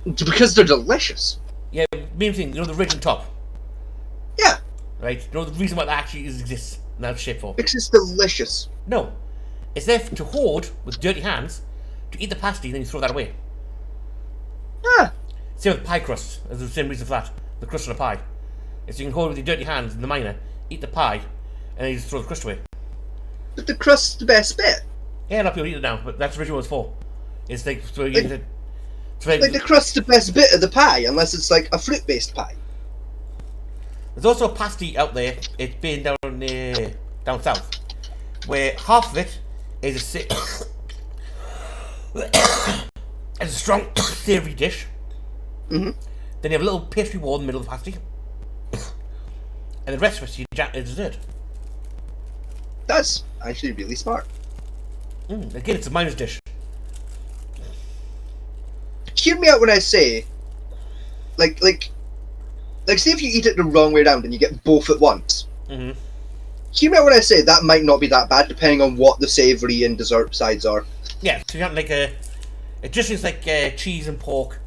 Because they're delicious. Yeah, main thing, the ridge on top, Yeah. right? You know the reason why that actually exists in that shape for? Because it's delicious. No. It's there to hoard with dirty hands, to eat the pasty, then you throw that away. Ah. Same with pie crust. There's the same reason for that. The crust on a pie. It's you can hold with your dirty hands in the miner, eat the pie, and then you just throw the crust away. But the crust's the best bit. Yeah, a lot of people eat it now, but that's the original it's for. It's like, so you Like- get it. So Like the crust's the best bit of the pie, unless it's like a fruit-based pie. there's also a pasty out there, it's been down down south, where half of it is it's a strong savoury dish. Mhm. Then you have a little pastry wall in the middle of the pasty. And the rest of it is dessert. That's actually really smart. Again, it's a miner's dish. Hear me out when I say, like, say if you eat it the wrong way around and you get both at once. Mm-hmm. Hear me out when I say that might not be that bad, depending on what the savoury and dessert sides are. Yeah, so you have like it just is like cheese and pork,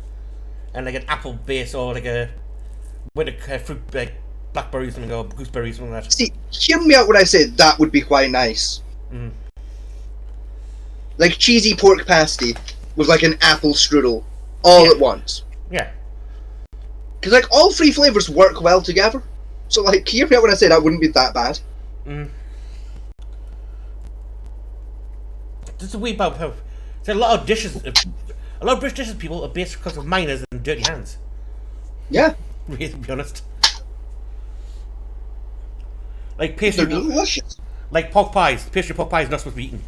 and like an apple base or like a with a fruit like blackberry or something or gooseberry or something like that. See, hear me out when I say that would be quite nice. Mm. Like cheesy pork pasty with like an apple strudel all at once. Yeah. Because like all three flavours work well together. So like, hear me out when I say that wouldn't be that bad. Just a wee about how there's a lot of dishes. A lot of British dishes, people, are based because of miners and dirty hands. Yeah. Really, to be honest. Like They're pastry, delicious. like pork pies. Pastry pork pie is not supposed to be eaten.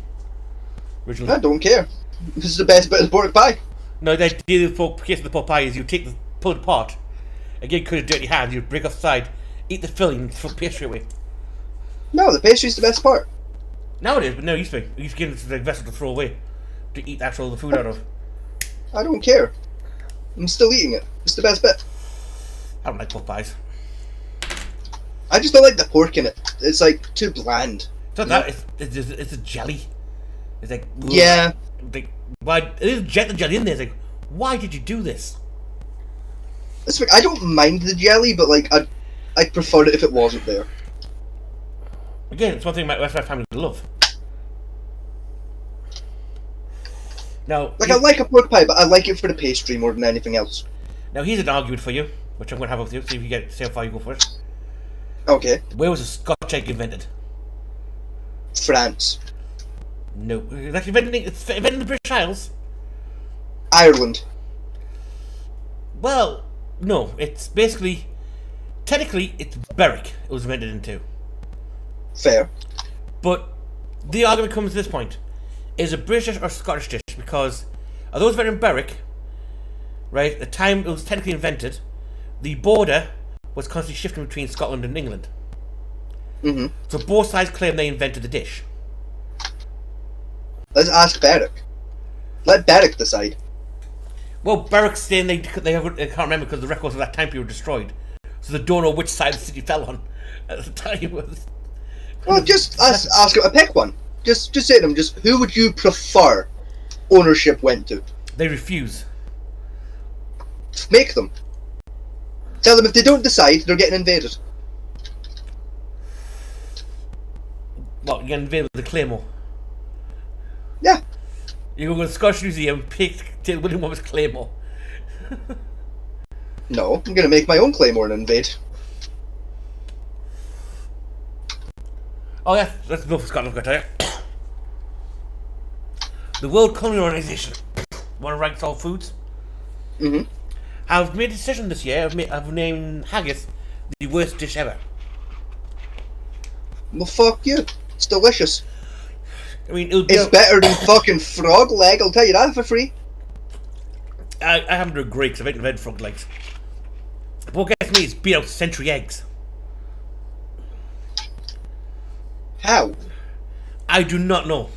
Originally. I don't care. This is the best bit of the pork pie. No, the idea of the case of the pork pie is you take the pull it apart, again, cut your dirty hands, you break off the side, eat the filling, and throw the pastry away. No, the pastry's the best part. Nowadays, but no, it used to be. You used to give it to the vessel to throw away, to eat the food out of. I don't care. I'm still eating it. It's the best bit. I don't like pork pies. I just don't like the pork in it. It's like too bland. It's not that. It's a jelly. It's like ugh. Yeah. Like why? It is the jelly in there. It's like why did you do this? It's like, I don't mind the jelly, but like I'd prefer it if it wasn't there. Again, it's one thing my family love. Now, Like I like a pork pie, but I like it for the pastry more than anything else. now here's an argument for you, which I'm going to have with you. See if you see how far you go for it. Okay. Where was the Scotch egg invented? France. No, it's actually invented in the British Isles. Ireland. Well, no, it's basically, technically, it's Berwick. It was invented into. Fair. But the argument comes to this point. Is it British or Scottish dish? Because although it's very in Berwick, right, at the time it was technically invented, the border was constantly shifting between Scotland and England. Mm-hmm. So both sides claim they invented the dish. Let's ask Berwick. Let Berwick decide. Well, Berwick's saying they can't remember because the records of that time period were destroyed. So they don't know which side the city fell on at the time. Well, just ask him to pick one. Just say to them, just who would you prefer ownership went to? They refuse. Make them. Tell them if they don't decide, they're getting invaded. Well, you're getting invaded with the Claymore. Yeah. You go to the Scottish Museum, pick William Wallace Claymore. No, I'm gonna make my own Claymore and invade. Oh yeah, that's enough for Scotland, I've got to tell you. The World Culinary Organization, one of ranks all foods, Mm-hmm. have made a decision this year of named haggis the worst dish ever. Well, fuck you. It's delicious. I mean, It's better than fucking frog leg, I'll tell you that for free. I haven't done great because I've eaten red frog legs. But what gets me is beat out century eggs. How? I do not know.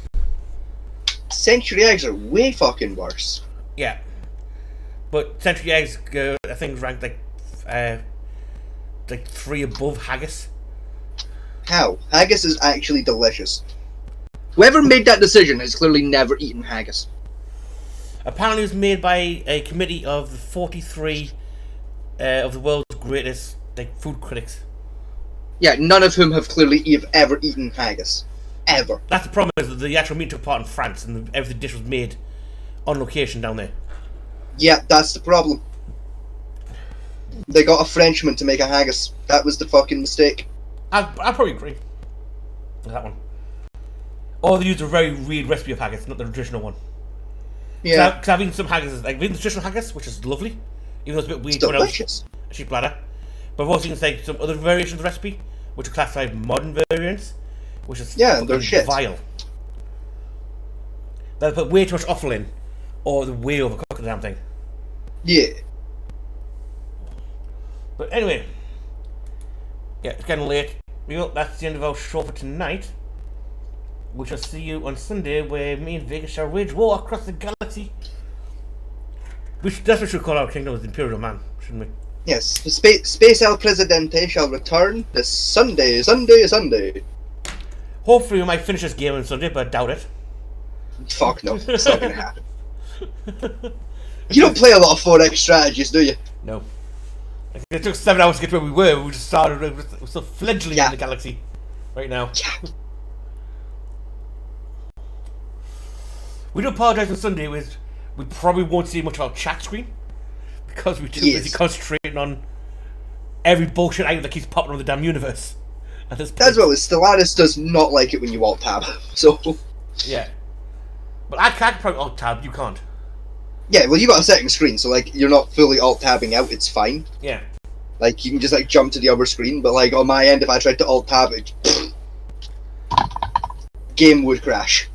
Century eggs are way fucking worse. Yeah. But century eggs, I think, ranked like 3 above haggis. How? Haggis is actually delicious. Whoever made that decision has clearly never eaten haggis. Apparently, it was made by a committee of 43 of the world's greatest food critics. Yeah, none of whom have clearly ever eaten haggis. Ever. That's the problem, is that the actual meat took part in France and every dish was made on location down there. Yeah, that's the problem. They got a Frenchman to make a haggis. That was the fucking mistake. I probably agree with that one. Or they used a very weird recipe of haggis, not the traditional one. Yeah. Because I've eaten some haggis, like I've eaten the traditional haggis, which is lovely, even though it's a bit weird. It's delicious. A sheep bladder. But I've also eaten some other variations of the recipe, which are classified modern variants, which is Yeah, they're shit. vile. They put way too much offal in, or they way overcook the damn thing. Yeah. But anyway, yeah, it's getting late. Well, that's the end of our show for tonight. We shall see you on Sunday, where me and Vegas shall wage war across the galaxy. That's what we should call our kingdom, as the Imperial Man, shouldn't we? Yes, the Space El Presidente shall return this Sunday. Hopefully we might finish this game on Sunday, but I doubt it. Fuck no, it's not gonna happen. You don't play a lot of 4X strategies, do you? No. It took 7 hours to get to where we were. We just started. We're still fledgling in the galaxy right now. Yeah. We do apologise on Sunday. We probably won't see much of our chat screen because we're too busy concentrating on every bullshit item that keeps popping on the damn universe. At this point. As well as Stellaris does not like it when you alt tab, so. Yeah. But I can probably alt tab. You can't. Yeah, well, you got a second screen, so like you're not fully alt tabbing out. It's fine. Yeah. Like you can just like jump to the other screen, but like on my end, if I tried to alt tab it, game would crash.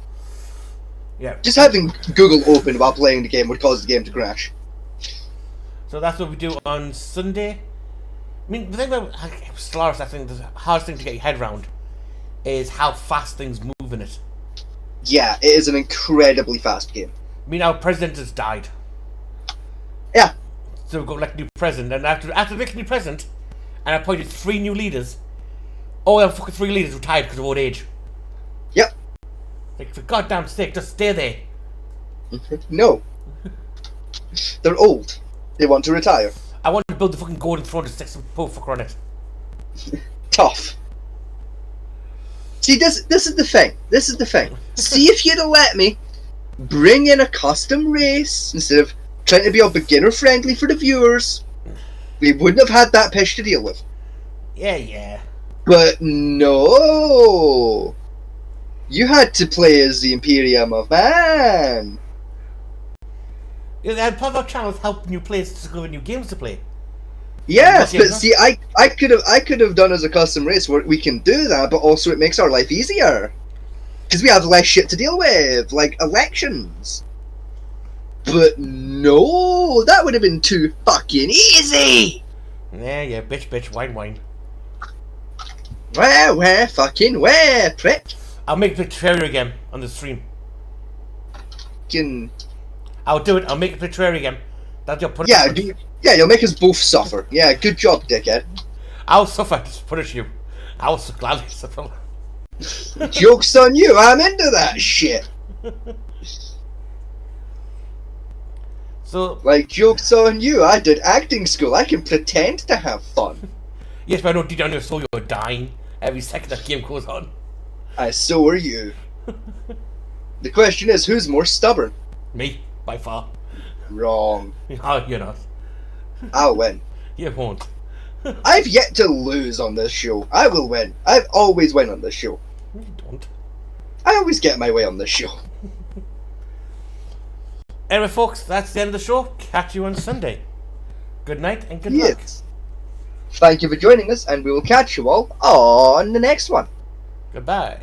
Yeah. Just having Google open while playing the game would cause the game to crash. So that's what we do on Sunday. I mean, the thing about Stellaris, I think the hardest thing to get your head around is how fast things move in it. Yeah, it is an incredibly fast game. I mean, our president has died. Yeah. So we've got like a new president, and after making a new president, and I appointed 3 new leaders. Oh, yeah, fucking 3 leaders retired because of old age. Yep. Like, for goddamn sake, just stay there. No. They're old. They want to retire. I want to build the fucking golden throne to stick some poor fucker on it. Tough. See, this is the thing. This is the thing. See if you'd have let me bring in a custom race instead of trying to be all beginner friendly for the viewers, we wouldn't have had that pitch to deal with. Yeah. But no, you had to play as the Imperium of Man. Yeah, they had part of our channels helping you players to discover new games to play. Yes, but see, I could have done as a custom race where we can do that, but also it makes our life easier. Because we have less shit to deal with, like elections. But no, that would have been too fucking easy! Yeah, bitch, wine. Where, fucking where, prick? I'll make Victoria again on the stream. Fucking... I'll do it. I'll make Victoria again. That's your punishment. Yeah, you'll make us both suffer. Yeah, good job, dickhead. I'll suffer to punish you. I'll gladly suffer. Joke's on you, I'm into that shit. So, Like, joke's on you, I did acting school, I can pretend to have fun. yes, but I know deep down your soul you're dying every second that game goes on. So are you. The question is, who's more stubborn? Me, by far. Wrong. Oh, you're not. I'll win. You won't. I've yet to lose on this show. I will win. I've always win on this show. You don't. I always get my way on this show. Anyway, folks, that's the end of the show. Catch you on Sunday. Good night and good luck. Yes. Thank you for joining us, and we will catch you all on the next one. Goodbye.